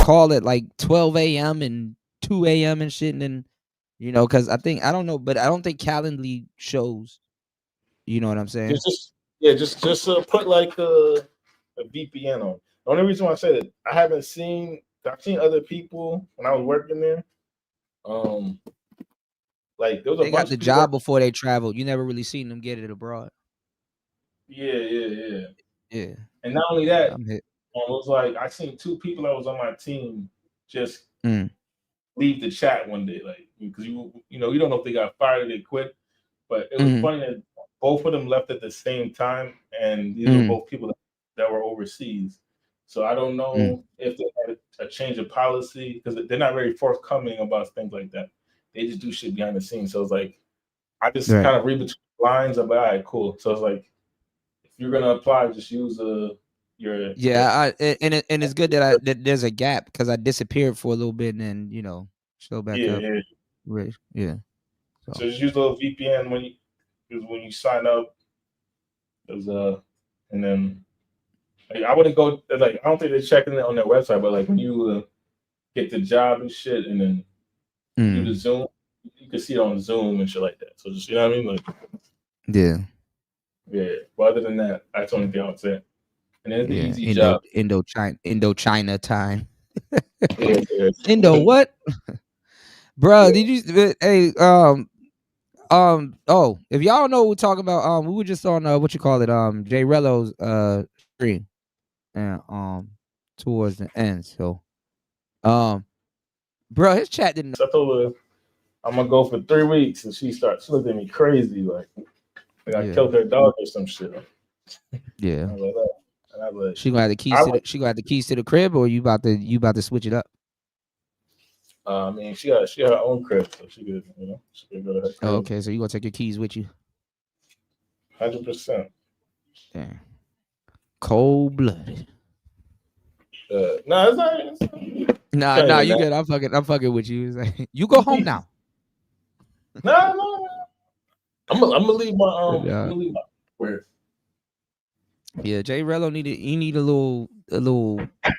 call at like 12 a.m. and 2 a.m. and shit, and then because I don't know, but I don't think Calendly shows. You know what I'm saying? Just put like a VPN on. The only reason why I say that I've seen other people when I was working there. Like there was they got the job before they traveled. You never really seen them get it abroad. Yeah. Yeah. And not only that, it was like I seen 2 people that was on my team just leave the chat one day, like because you don't know if they got fired or they quit. But it was funny that both of them left at the same time, and these were both people that were overseas. So I don't know if they had a change of policy because they're not very forthcoming about things like that. They just do shit behind the scenes. So it's like I just kind of read between the lines of, all right, cool. So it's like if you're gonna apply, just use your and it's good that there's a gap because I disappeared for a little bit and then show back up. Yeah. So just use a little VPN when you sign up. And then like, I wouldn't go like I don't think they're checking it on their website, but like when you get the job and shit, and then do the Zoom, you can see it on Zoom and shit like that. So just what I mean, like yeah. But other than that, that's the only thing I would say. And then it's the easy job. Indochina time. Indo what? Bro, did you if y'all know what we're talking about, we were just on Jay Rello's stream and towards the end. So bro, his chat didn't. I told her I'm gonna go for 3 weeks, and she looked at me crazy, like I killed her dog or some shit. Yeah. I was like, she gonna have the keys she gonna have the keys to the crib, or you about to switch it up? I mean, she got her own crib, so she could go to her crib. Oh, okay, so you gonna take your keys with you? 100%. Damn. Cold blooded. No, it's not. Nah, you good. I'm fucking with you. You go home now. No. I'm gonna leave my where. Yeah, Jay Rello need a little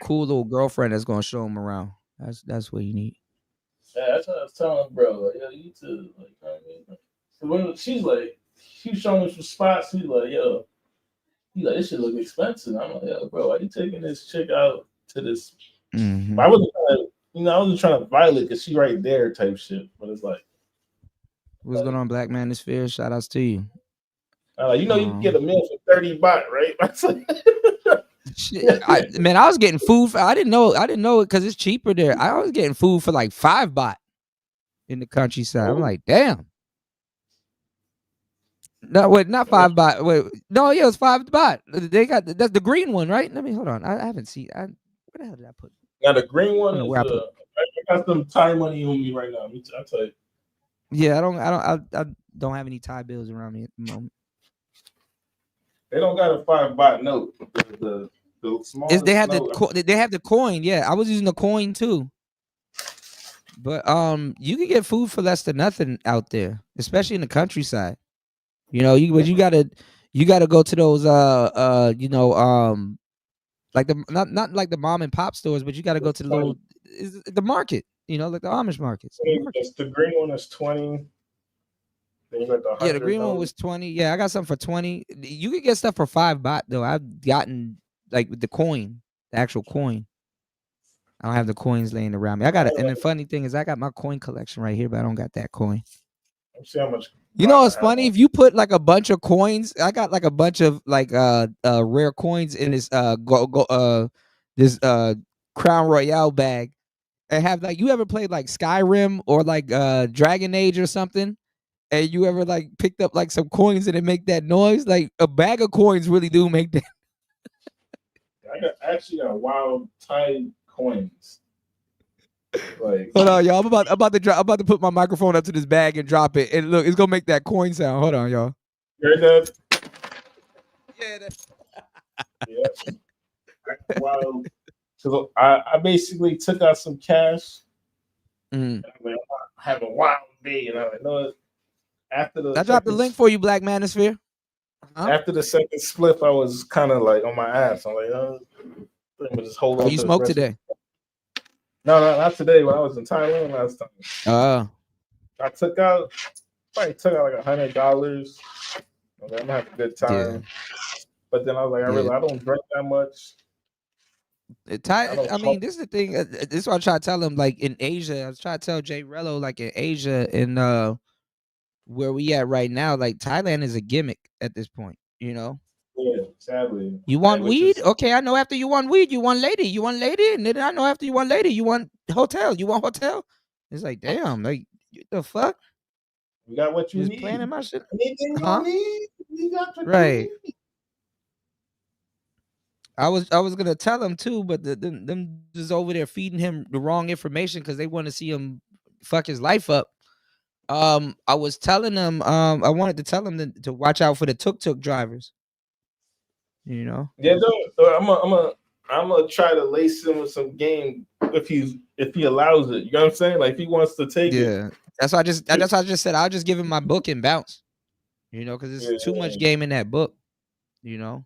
cool little girlfriend that's gonna show him around. That's what you need. Yeah, that's what I was telling bro. Like, yo, you need to when she's showing me some spots, he's like, this shit look expensive. I'm like, yo, bro, why you taking this chick out to this? I wasn't trying to violate because she right there type shit. But it's like, what's going on, Black Manosphere? Shout outs to you. You can get a meal for 30 baht, right? Shit, I was getting food. I didn't know it because it's cheaper there. I was getting food for like 5 baht in the countryside. I'm like, damn. No, wait, not 5 baht. Wait, no, yeah, it was 5 baht. They got that's the green one, right? Let me hold on. I haven't seen. Where the hell did I put? Now the green one is. I got some Thai money on me right now. I'll tell you. Yeah, I don't have any Thai bills around me at the moment. They don't got a 5 baht note. The smallest they have the coin. Yeah, I was using the coin too. But you can get food for less than nothing out there, especially in the countryside. You gotta go to those like the not like the mom and pop stores, but you gotta go to the market. Like the Amish markets. The green one is 20. Then you got the the green one was 20. Yeah, I got something for 20. You can get stuff for 5 baht though. I've gotten like with the coin, the actual coin. I don't have the coins laying around me. I got it, and the funny thing is, I got my coin collection right here, but I don't got that coin. Let's see how much. You know what's funny? If you put like a bunch of coins, I got like a bunch of like rare coins in this this Crown Royale bag. And have like you ever played like Skyrim or like Dragon Age or something? And you ever like picked up like some coins and it make that noise? Like a bag of coins really do make that. I actually got wild Thai coins. Like, hold on, y'all. I'm about to put my microphone up to this bag and drop it. And look, it's gonna make that coin sound. Hold on, y'all. You heard that? Yeah. Yeah. Wild. So I basically took out some cash. I have a wild day, and I'm like, no. I dropped the link for you, Black Manosphere. After the second split, I was kind of like on my ass. I'm like, just hold on. You smoked today? No, not today. When I was in Thailand last time, I probably took out like $100. I'm gonna have a good time. Yeah. But then I was like, I don't drink that much. I mean, this is the thing. This is what I try to tell him. Like in Asia, I was trying to tell Jay Rello, like in Asia, in where we at right now, like Thailand is a gimmick at this point. You know. Yeah, sadly. You want weed? Okay, I know after you want weed, you want lady. You want lady, and then I know after you want lady, you want hotel. You want hotel. It's like, damn, like what the fuck? You got what you just need. Planning my shit. Anything you need, you got what right. You need. I was gonna tell him too, but them just over there feeding him the wrong information because they want to see him fuck his life up. I was telling him, I wanted to tell him to watch out for the tuk-tuk drivers. You know? Yeah, I'm gonna try to lace him with some game if he allows it. You know what I'm saying? Like if he wants to take it. Yeah, that's why I just said I'll just give him my book and bounce. You know, because there's too much game in that book. You know.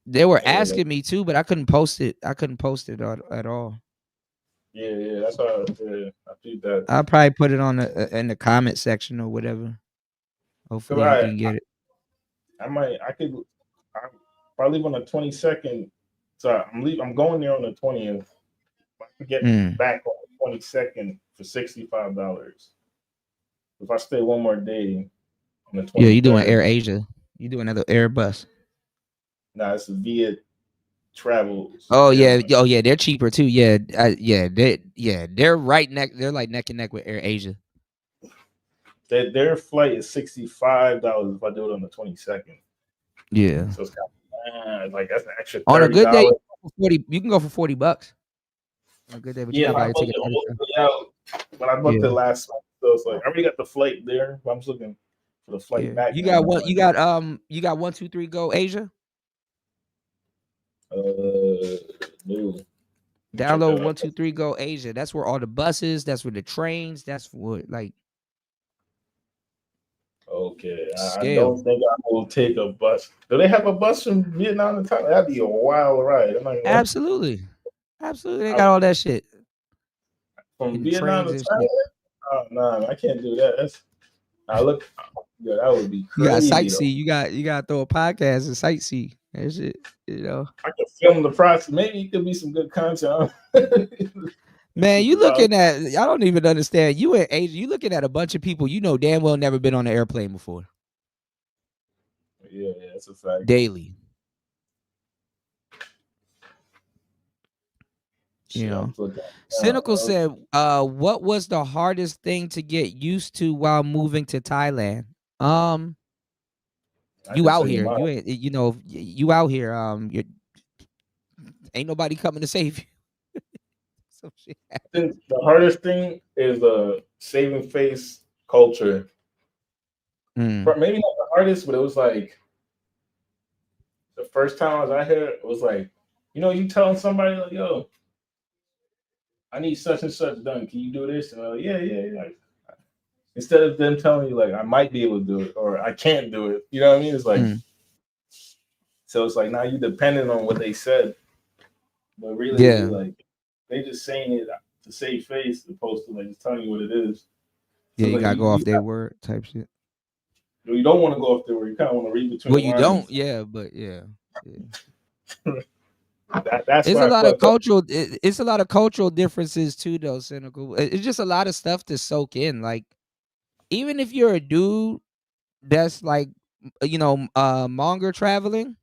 They were asking me too, but I couldn't post it. I couldn't post it at all. Yeah, that's how I do that. I'll probably put it on in the comment section or whatever. Hopefully, you can get it. I could. I'll leave on the 22nd. So I'm going there on the 20th. I could get back on the 22nd for $65. If I stay one more day on the 23rd. Yeah, you doing Air Asia? You doing another Airbus? Nah, it's a Viet Travels. Oh yeah, they're cheaper too. Yeah, they're right neck. They're like neck and neck with Air Asia. Their flight is $65 if I do it on the 22nd. Yeah, so it's kind of, like that's an extra $30. On a good day, you can go for $40. On a good day, but you gotta buy a ticket. When I booked it last month, so it's like I already got the flight there. But I'm just looking for the flight back. You got what? You got 1, 2, 3 go Asia. No. Download 1, 2, 3 go Asia. That's where all the buses. That's where the trains. That's what like. Okay, I don't think I will take a bus. Do they have a bus from Vietnam to Thailand? That'd be a wild ride. Absolutely, they got all that shit. From Vietnam to Thailand? Oh no, I can't do that. That would be crazy. You got sightsee. You got to throw a podcast and sightsee. That shit, you know. I could film the process. Maybe it could be some good content. Man, you looking at, I don't even understand. You in Asia, you looking at a bunch of people you know damn well never been on an airplane before. Yeah, that's a fact. Daily. You know. Cynical said, what was the hardest thing to get used to while moving to Thailand? You out here. You ain't, you out here. Ain't nobody coming to save you. Some shit. I think the hardest thing is the saving face culture. Maybe not the hardest, but it was like the first time I was out here, it was like, you telling somebody like, yo, I need such and such done. Can you do this? And I'm like, yeah. Like, instead of them telling you like I might be able to do it or I can't do it. You know what I mean? It's like so it's like now you dependent on what they said. But really like they just saying it to save face as opposed to like just telling you what it is. So you gotta go off their word type shit. You don't want to go off their word. You kind of want to read between the lines. Well, you don't, but yeah. That's it's a lot of cultural. It's a lot of cultural differences too, though. Cynical. It's just a lot of stuff to soak in. Like, even if you're a dude that's like, manga traveling,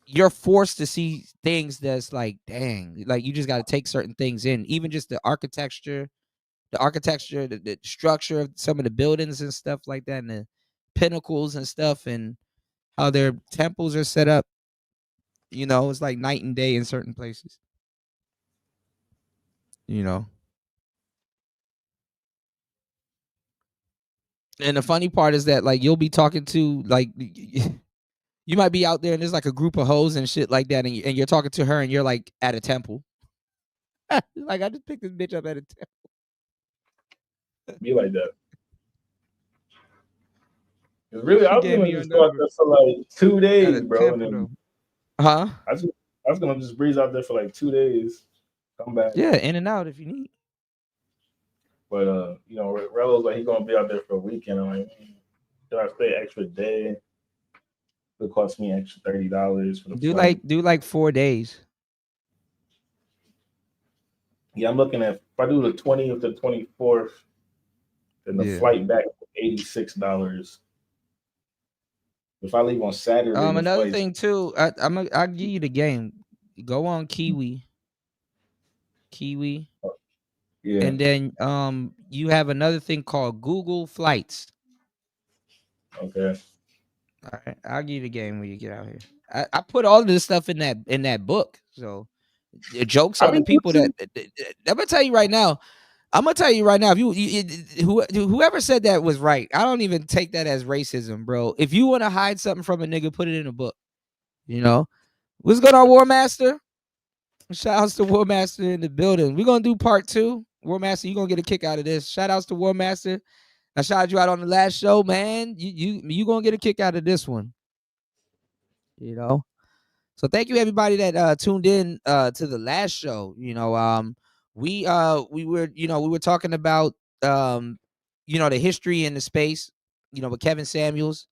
you're forced to see things that's like, dang, like you just got to take certain things in. Even just the architecture, the structure of some of the buildings and stuff like that, and the pinnacles and stuff, and how their temples are set up. It's like night and day in certain places. And the funny part is that like you'll be talking to like you might be out there and there's like a group of hoes and shit like that, and you're talking to her and you're like at a temple. Like I just picked this bitch up at a temple. Be like that. Really, I was gonna just go out there for like 2 days, bro. Huh? I was gonna just breeze out there for like 2 days, come back. Yeah, in and out if you need. But you know, Rello's like, he's gonna be out there for a weekend. I'm like, should I stay extra day? It cost me extra $30 for the flight. Do like 4 days. Yeah, I'm looking at, if I do the 20th to 24th, then the flight back $86. If I leave on Saturday, Another thing too, I'll give you the game. Go on Kiwi. Yeah. And then you have another thing called Google Flights. Okay. All right, I'll give you the game when you get out here. I put all of this stuff in that book. So jokes on the people that I'm gonna tell you right now. If whoever said that was right. I don't even take that as racism, bro. If you want to hide something from a nigga, put it in a book. You know what's going on, War Master? Shout outs to War Master in the building. We're gonna do part 2. War Master, you're gonna get a kick out of this. Shout outs to War Master. I shouted you out on the last show, man. You gonna get a kick out of this one. You know. So thank you everybody that tuned in to the last show. You know, we were talking about the history and the space, with Kevin Samuels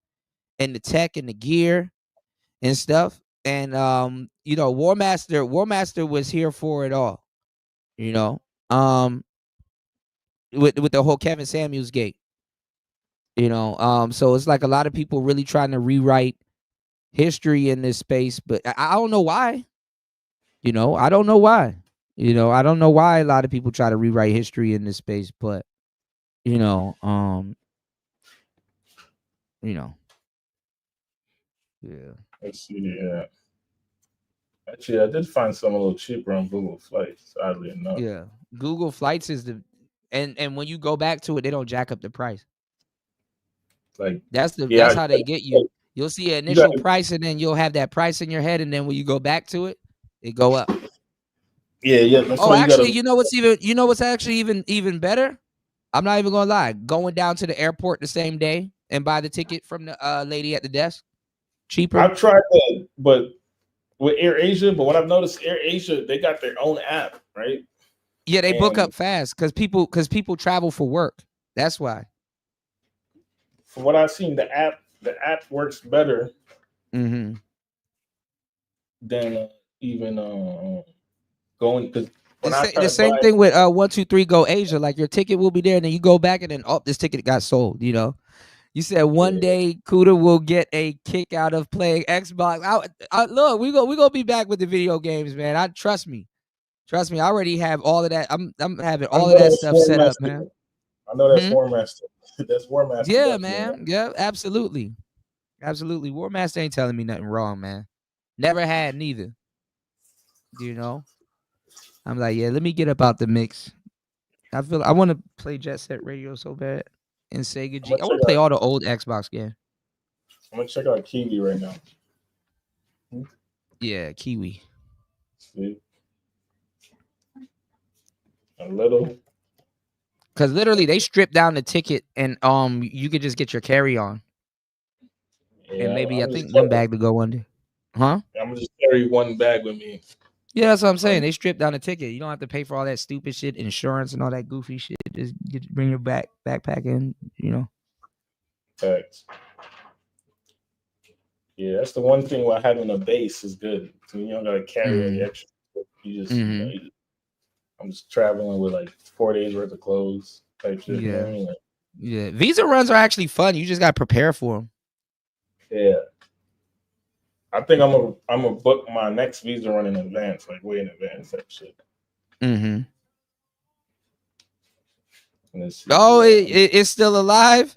and the tech and the gear and stuff. And War Master was here for it all. With the whole Kevin Samuels gate. So it's like a lot of people really trying to rewrite history in this space, but I don't know why. I don't know why. I don't know why a lot of people try to rewrite history in this space, but yeah. Let's see. Yeah. Actually, I did find some a little cheaper on Google Flights, oddly enough. Yeah. Google Flights is and when you go back to it, they don't jack up the price. Like that's how they get you. You'll see an initial price, and then you'll have that price in your head, and then when you go back to it, it go up. Yeah. Actually, you know what's actually even better? I'm not even gonna lie. Going down to the airport the same day and buy the ticket from the lady at the desk, cheaper. I've tried that, but with AirAsia. But what I've noticed, AirAsia, they got their own app, right? Yeah, they book up fast because people travel for work. That's why. From what I've seen, the app works better than even going, because the same thing with 123 Go Asia. Like your ticket will be there, and then you go back, and then this ticket got sold. You said one day Kuda will get a kick out of playing Xbox. Look, we gonna be back with the video games, man. Trust me. I already have all of that. I'm having all of that stuff set up, man. I know that's War Master. That's War Master. Yeah, man. Yeah, absolutely. War Master ain't telling me nothing wrong, man. Never had neither. I'm like, yeah, let me get up out the mix. I want to play Jet Set Radio so bad and Sega G. I want to play all the old Xbox games. I'm gonna check out Kiwi right now. Yeah, Kiwi. See? A little. Because literally they strip down the ticket and you could just get your carry on. Yeah, and maybe I think one bag to go under. Huh? I'm gonna just carry one bag with me. Yeah, that's what I'm saying. They strip down the ticket. You don't have to pay for all that stupid shit, insurance and all that goofy shit. Just bring your backpack in, Facts. Yeah, that's the one thing why having a base is good. So you don't gotta carry any extra. You just, I'm just traveling with like 4 days worth of clothes type shit. Yeah. You know what I mean? Yeah. Visa runs are actually fun. You just gotta prepare for them. Yeah. I think I'm gonna book my next visa run in advance, like way in advance, type shit. Oh, it's still alive.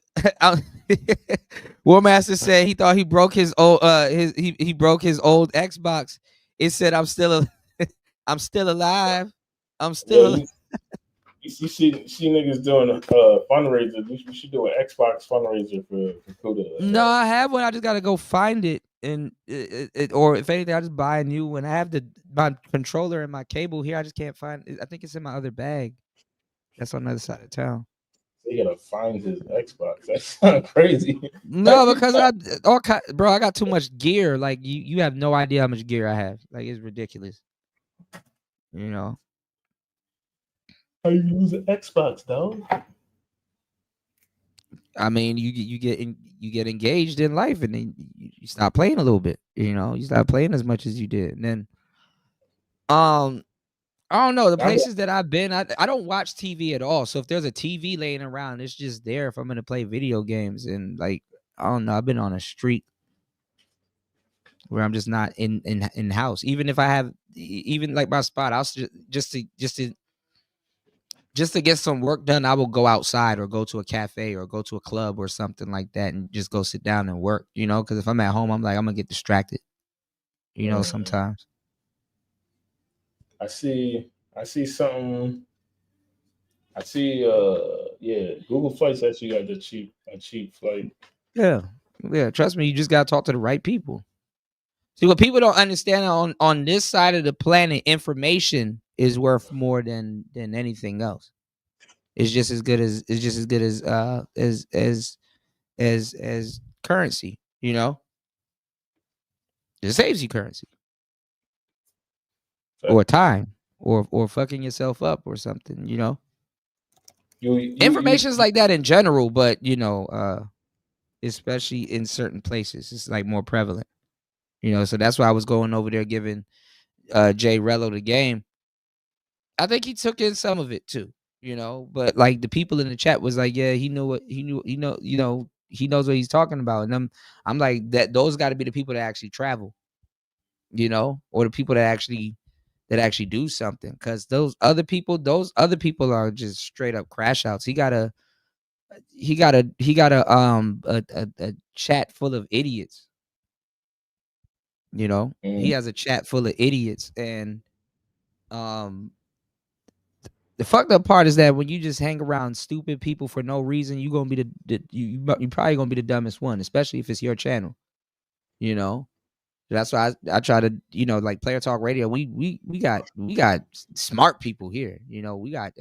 War Master said he thought he broke his old he broke his old Xbox. It said I'm still alive. I'm still Yeah, you see niggas doing a fundraiser. We should do an Xbox fundraiser for Kuda. No, I have one. I just gotta go find it, and or if anything, I just buy a new one. I have my controller and my cable here. I just can't find it. I think it's in my other bag. That's on the other side of town. they gotta find his Xbox. That's not crazy. No, because I got too much gear. Like you have no idea how much gear I have. Like it's ridiculous. You know. How you use an Xbox, dog? I mean, you get engaged in life, and then you stop playing a little bit. You know, you stop playing as much as you did, and then I don't know, the places that I've been. I don't watch TV at all. So if there's a TV laying around, it's just there if I'm gonna play video games. And like I don't know, I've been on a streak where I'm just not in house. Even if I have, even like my spot, I'll just to get some work done, I will go outside or go to a cafe or go to a club or something like that and just go sit down and work, you know, because if I'm at home, I'm like, I'm going to get distracted, you know, sometimes. I see something. I see, Google Flights actually got a cheap flight. Yeah. Trust me, you just got to talk to the right people. See, what people don't understand on this side of the planet, information is worth more than anything else. It's just as good as as currency, you know. It saves you currency or time or fucking yourself up or something, you know. Information's like that in general, but you know, especially in certain places, it's like more prevalent, you know. So that's why I was going over there giving Jay Rello the game. I think he took in some of it too, you know. But like the people in the chat was like, yeah, he knows what he's talking about, and I'm like that. Those got to be the people that actually travel, you know, or the people that actually do something. Because those other people are just straight up crash outs. He got a chat full of idiots. You know, he has a chat full of idiots, and the fucked up part is that when you just hang around stupid people for no reason, you're gonna be you probably gonna be the dumbest one, especially if it's your channel. You know, that's why I try to, you know, like Player Talk Radio. We got smart people here. You know, we got,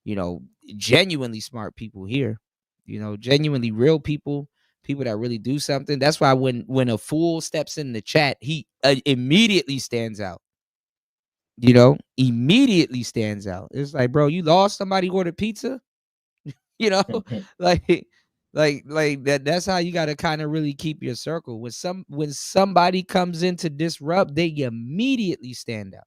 you know, genuinely smart people here. You know, genuinely real people that really do something. That's why when a fool steps in the chat, he immediately stands out. You know, immediately stands out. It's like, bro, you lost, somebody ordered pizza. You know, like that's how you got to kind of really keep your circle. When somebody comes in to disrupt, they immediately stand out.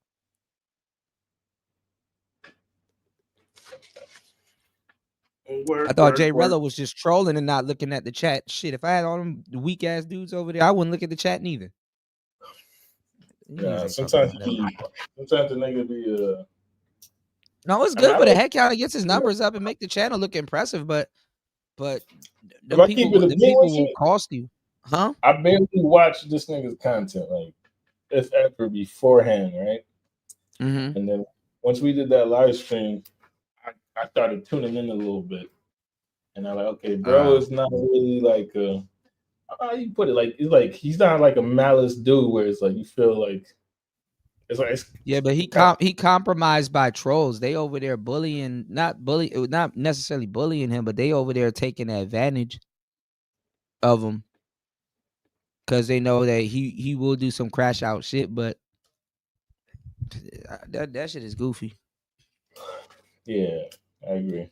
I thought Jay Rello was just trolling and not looking at the chat. Shit, if I had all them weak ass dudes over there, I wouldn't look at the chat neither. Yeah, sometimes the nigga be no, it's good for the head count. It gets his numbers up and make the channel look impressive, but the people will cost you. Huh? I barely watch this nigga's content, like if ever, beforehand, right? Mm-hmm. And then once we did that live stream, I started tuning in a little bit, and I'm like, okay, bro, is not really like how you put it, like it's like he's not like a malice dude where it's like you feel like yeah, but he compromised by trolls. They over there bullying, not necessarily bullying him, but they over there taking advantage of him because they know that he will do some crash out shit. But that shit is goofy. Yeah, I agree.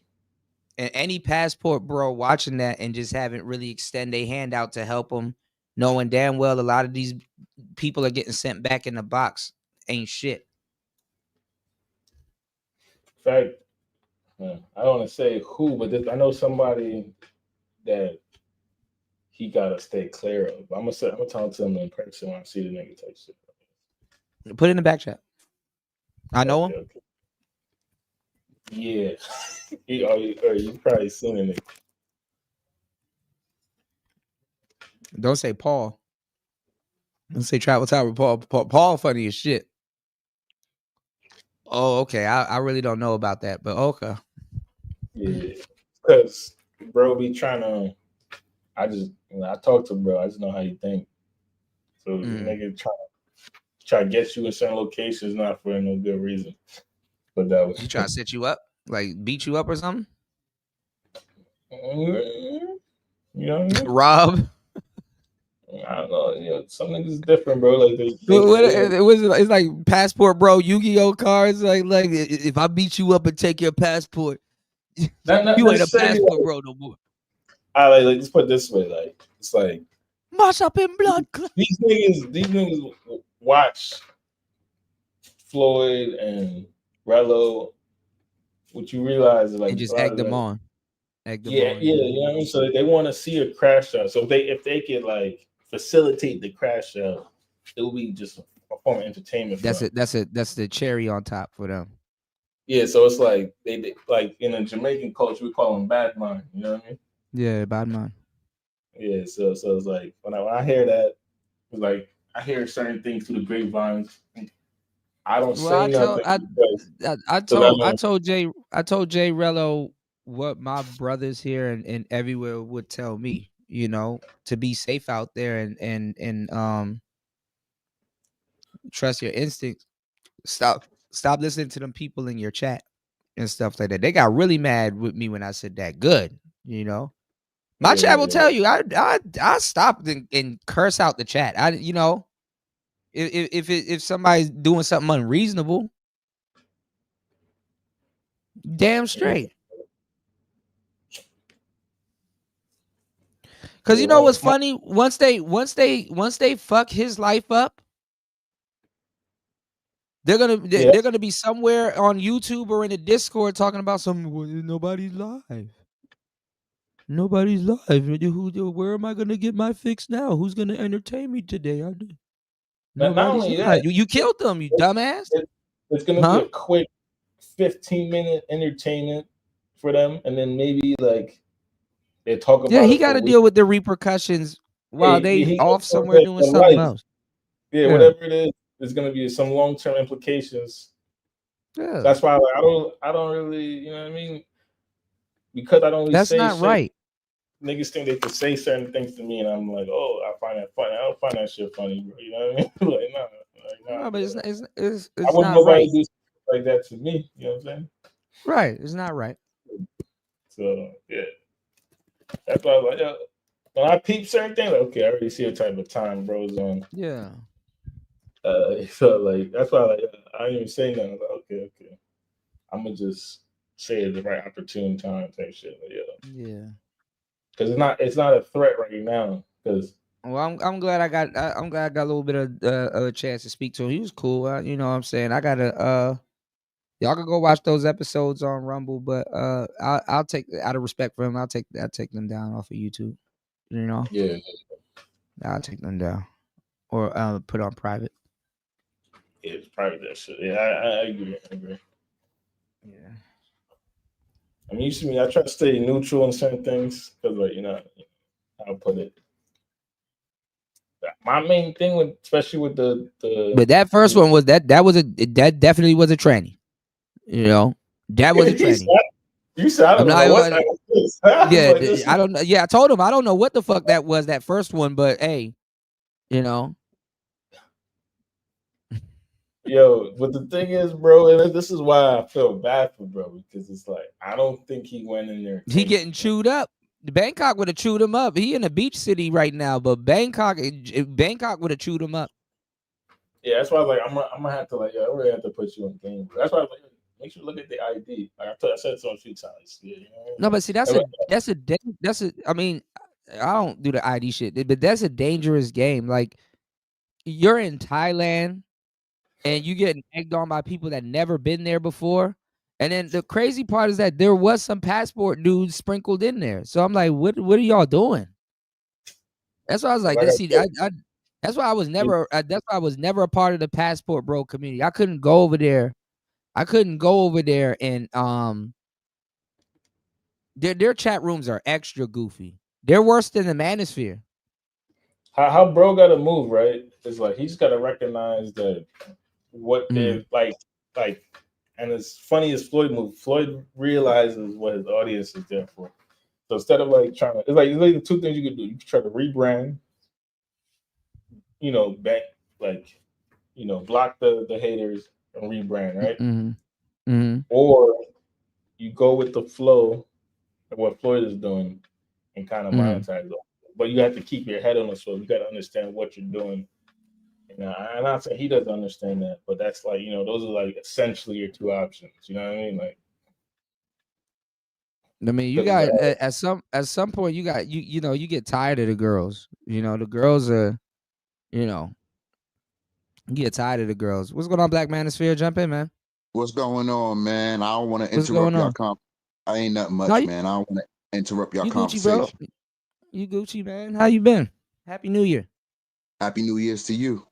And any passport bro watching that and just haven't really extend a hand out to help them, knowing damn well a lot of these people are getting sent back in the box, ain't shit. In fact, I don't want to say who, but I know somebody that he gotta stay clear of. I'm gonna talk to him in person when I see the nigga type shit. Put it in the back chat. I know him. Okay. Yeah, you probably seen it. Don't say Paul. Don't say Travel Tower Paul. Paul funny as shit. Oh, okay. I really don't know about that, but okay. Yeah, because bro be trying to. I talk to bro. I just know how you think. So nigga try to get you in certain locations, not for no good reason. But that was he try to set you up, like beat you up or something. You know what I mean? Rob. I don't know. You know, some niggas is different, bro. Like It's like passport, bro. Yu-Gi-Oh cards. Like if I beat you up and take your passport, not you ain't a necessarily. passport, bro, no more. I like just put it this way. Like it's like mash up in blood. These niggas watch Floyd and Rello. What you realize is like and just egg them on. Yeah, you know what I mean. So they want to see a crash out. So if they could like facilitate the crash out, it will be just a form of entertainment. That's the cherry on top for them. Yeah, so it's like they like in a Jamaican culture we call them bad mind. You know what I mean? Yeah, bad mind. Yeah, so it's like when I hear that, it's like I hear certain things through the grapevines. I don't say nothing. I told Jay Rello what my brothers here and everywhere would tell me, you know, to be safe out there and trust your instincts. Stop listening to them people in your chat and stuff like that. They got really mad with me when I said that. Good, you know. My chat will tell you I stopped and curse out the chat. You know, if somebody's doing something unreasonable, damn straight. Cause you know what's funny? Once they fuck his life up, they're gonna be somewhere on YouTube or in a Discord talking about nobody's live. Nobody's live. Where am I gonna get my fix now? Who's gonna entertain me today? Nobody's live. You killed them, you dumbass. It's gonna be a quick 15-minute entertainment for them, and then maybe like they talk about. Yeah, he got to deal with the repercussions while they off somewhere doing something else. Yeah, whatever it is, there's gonna be some long-term implications. Yeah, that's why I don't really, you know what I mean, because I don't really that's say not right. Niggas think they could say certain things to me, and I'm like, oh, I find that funny. I don't find that shit funny, bro. You know what I mean? Like, no, but it's I wouldn't nobody do like that to me. You know what I'm saying? Right, it's not right. So yeah, that's why I was like, yeah. When I peep certain things, like, okay, I already see what type of time bro's on. Yeah. So like that's why like I didn't even say nothing. Like, okay, I'm gonna just say it at the right opportune time type shit. Like, yeah. Because it's not a threat right now. Because I'm glad I got a little bit of a chance to speak to him. He was cool. You know what I'm saying? I gotta y'all can go watch those episodes on Rumble, but I'll take, out of respect for him, I'll take them down off of YouTube. You know? Yeah. I'll take them down or put on private. Yeah, it's private that shit. Yeah, I agree. Yeah. I mean, you see me. I try to stay neutral on certain things because, like, you know, I'll put it. My main thing with, especially with the but that first one was that definitely was a tranny. You know, that was a tranny. You said I don't know what that was. Yeah, I don't know. Yeah, I told him I don't know what the fuck that was, that first one, but hey, you know. Yo, but the thing is, bro, and this is why I feel bad for bro, because it's like I don't think he went in there. He getting chewed up. Bangkok would have chewed him up. He in a beach city right now, but Bangkok would have chewed him up. Yeah, that's why I was like, I'm gonna have to, like, I really have to put you on game. Bro. That's why I was like, make sure you look at the ID. Like I said so a few times. Yeah, you know? No, but see, that's a. I mean, I don't do the ID shit, but that's a dangerous game. Like, you're in Thailand and you getting egged on by people that never been there before. And then the crazy part is that there was some passport dudes sprinkled in there. So I'm like, what are y'all doing? That's why I was like, that's why I was never a part of the passport bro community. I couldn't go over there. And their chat rooms are extra goofy. They're worse than the manosphere. How bro gotta move, right? It's like he's gotta recognize that what they're like, and as funny as Floyd moved, Floyd realizes what his audience is there for. So instead of like trying to, it's like the two things you can do. You can try to rebrand, you know, back, like, you know, block the haters and rebrand, right? Or you go with the flow what Floyd is doing and kind of monetize it. But you have to keep your head on the swivel. You got to understand what you're doing. And I'm not saying he doesn't understand that, but that's like, those are like essentially your two options. You know what I mean? Like, I mean, you got at some point you got you get tired of the girls. The girls are, you get tired of the girls. What's going on, Black Manosphere? Jump in, man. What's going on, man? I don't want to interrupt y'all. I ain't nothing much, man. I don't want to interrupt y'all conversation. Gucci, bro. You Gucci, man. How you been? Happy New Year. Happy New Year's to you.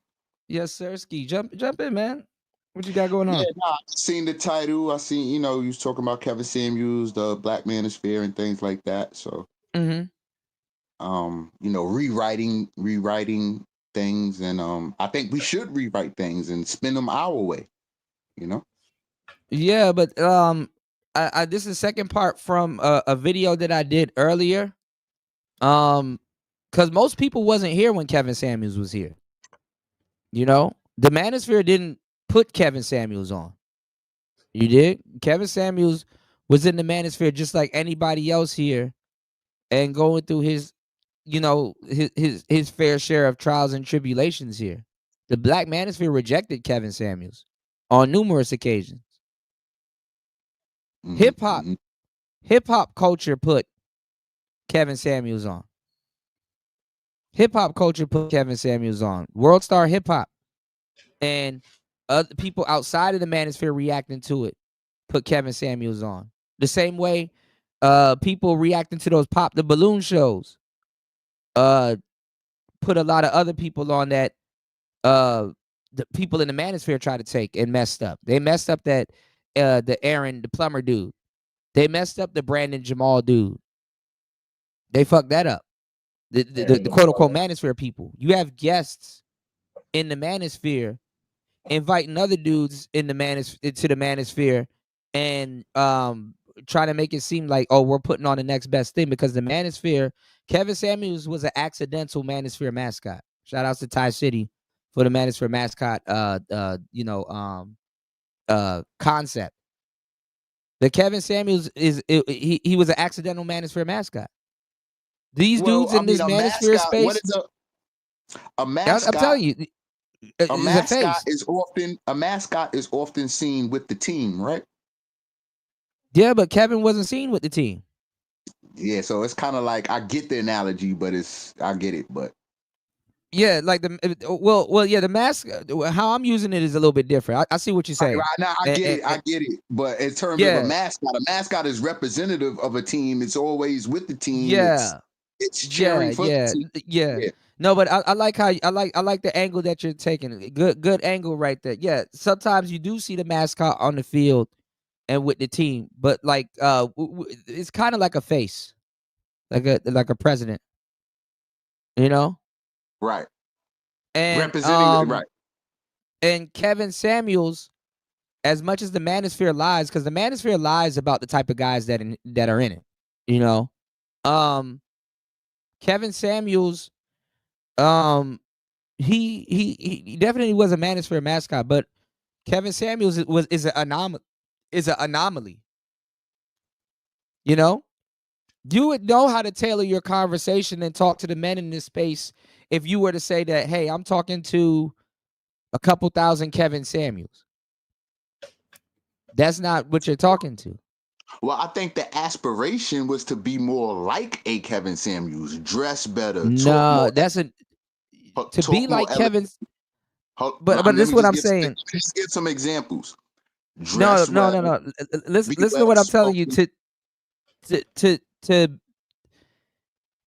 Yes, sir. Ski. Jump in, man. What you got going on? Yeah, I seen the title. I seen, you was talking about Kevin Samuels, the Black Manosphere, and things like that. So, rewriting things, and I think we should rewrite things and spin them our way. Yeah, but this is the second part from a video that I did earlier. Because most people wasn't here when Kevin Samuels was here. The Manosphere didn't put Kevin Samuels on. You did? Kevin Samuels was in the Manosphere just like anybody else here, and going through his fair share of trials and tribulations here. The Black Manosphere rejected Kevin Samuels on numerous occasions. Hip hop culture put Kevin Samuels on. Hip hop culture put Kevin Samuels on. World Star Hip Hop and other people outside of the Manosphere reacting to it put Kevin Samuels on. The same way people reacting to those Pop the Balloon shows put a lot of other people on that the people in the Manosphere tried to take and messed up. They messed up that the Aaron, the plumber dude. They messed up the Brandon Jamal dude. They fucked that up. The quote unquote Manosphere people. You have guests in the Manosphere inviting other dudes in the Manosphere and trying to make it seem like, oh, we're putting on the next best thing, because the Manosphere, Kevin Samuels was an accidental Manosphere mascot. Shout outs to Thai City for the Manosphere mascot concept. The Kevin Samuels he was an accidental Manosphere mascot. These dudes in this Manosphere space. What is a mascot? I'm telling you, a mascot is often seen with the team, right? Yeah, but Kevin wasn't seen with the team. Yeah, so it's kind of like, I get the analogy, but I get it, but yeah, like the mask. How I'm using it is a little bit different. I see what you're saying. Right, now I get it. But in terms of a mascot is representative of a team. It's always with the team. Yeah, it's cheering for the team. Yeah. No, but I like how I like the angle that you're taking. Good angle right there. Yeah, sometimes you do see the mascot on the field and with the team, but like it's kind of like a face, like a president. Right. And representing right. And Kevin Samuels, as much as the Manosphere lies, because the Manosphere lies about the type of guys that are in it. Kevin Samuels, he definitely was a Manosphere mascot, but Kevin Samuels is an anomaly. You would know how to tailor your conversation and talk to the men in this space if you were to say that, hey, I'm talking to a couple thousand Kevin Samuels. That's not what you're talking to. Well, I think the aspiration was to be more like a Kevin Samuels, dress better. No, that's to be like Kevin. But this is what I'm saying. Just give some examples. No. Listen to what I'm telling you. To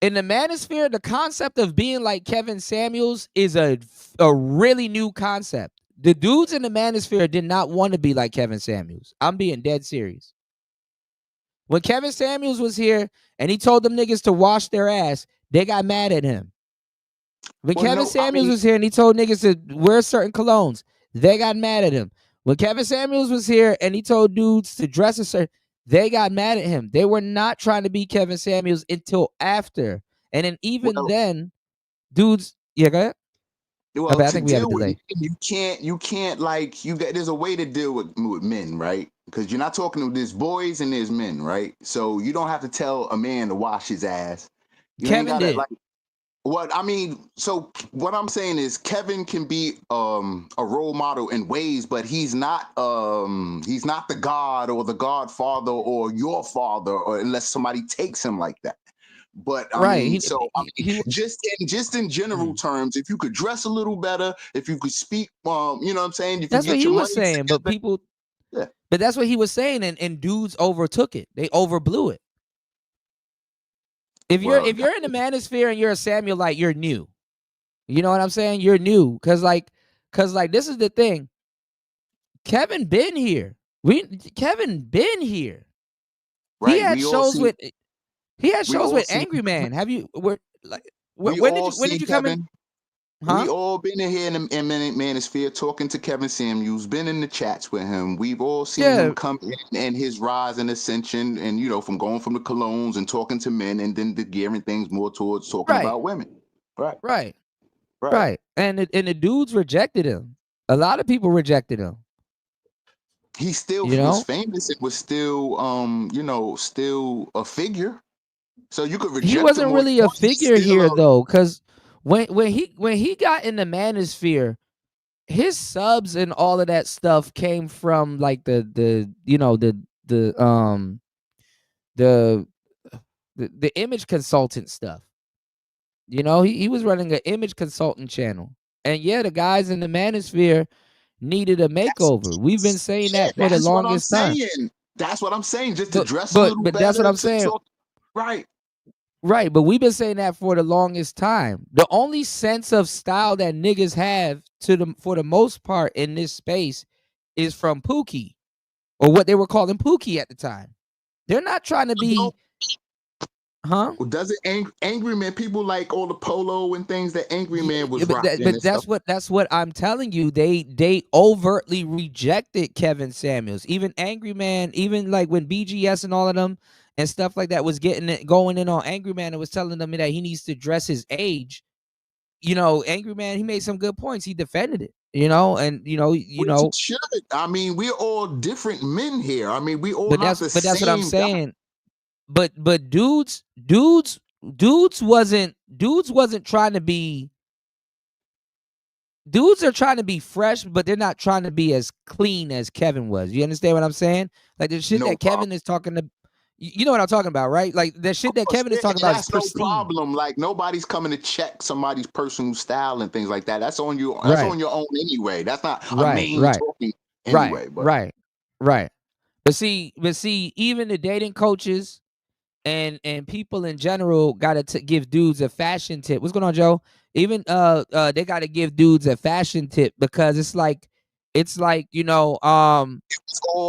in the Manosphere, the concept of being like Kevin Samuels is a really new concept. The dudes in the Manosphere did not want to be like Kevin Samuels. I'm being dead serious. When Kevin Samuels was here and he told them niggas to wash their ass, they got mad at him. When Kevin Samuels was here and he told niggas to wear certain colognes, they got mad at him. When Kevin Samuels was here and he told dudes to dress a certain, they got mad at him. They were not trying to be Kevin Samuels until after. And then even then, dudes, yeah, go ahead. Well, I think we have a delay. You can't like, there's a way to deal with men, right? because you're not talking to there's boys and there's men, right? So you don't have to tell a man to wash his ass. You ain't Kevin gotta did. what I mean, so what I'm saying is Kevin can be a role model in ways, but he's not the God or the Godfather or your father, or unless somebody takes him like that. But I Right. mean, just in general terms, if you could dress a little better, if you could speak, you know what I'm saying, if that's you what get he your was money saying, but together, people, yeah. but that's what he was saying, and dudes overtook it. They overblew it. If you're in the manosphere and you're a Samuelite, you're new. You know what I'm saying? You're new, cause this is the thing. Kevin been here. Kevin been here. Right. He had shows with see Angry Man. Have you when did you come Kevin. in? Huh? We all been in here in Manosphere talking to Kevin Samuels, been in the chats with him. We've all seen him come in and his rise and ascension, and from going from the colognes and talking to men, and then gearing things more towards talking about women. Right. And the dudes rejected him. A lot of people rejected him. He still was famous. It was still still a figure. So you could reject him. He wasn't really a figure here though, because when he got in the manosphere, his subs and all of that stuff came from like the image consultant stuff. He was running an image consultant channel, and the guys in the manosphere needed a makeover. We've been saying that for the longest time. That's what I'm saying. Just to dress a little better. That's what I'm saying. Right, but we've been saying that for the longest time. The only sense of style that niggas have for the most part in this space is from Pookie, or what they were calling Pookie at the time. They're not trying to be, huh? Well, does it Angry Man? People like all the polo and things that Angry Man was rocking. But that's what I'm telling you. They overtly rejected Kevin Samuels. Even Angry Man, even like when BGS and all of them and stuff like that was going in on Angry Man and was telling them that he needs to dress his age. Angry Man, he made some good points. He defended it. Should. I mean, we're all different men here. I mean, we all but not the same. That's what I'm saying. But dudes wasn't trying to be. Dudes are trying to be fresh, but they're not trying to be as clean as Kevin was. You understand what I'm saying? Like the shit that Kevin is talking to. You know what I'm talking about, right? Like the shit that Kevin is talking about is pristine. No problem. Like nobody's coming to check somebody's personal style and things like that. That's on you. That's on your own anyway. That's not a main talking anyway. Right. But see, even the dating coaches and people in general got to give dudes a fashion tip. What's going on, Joe? Even they got to give dudes a fashion tip, because it's like it's all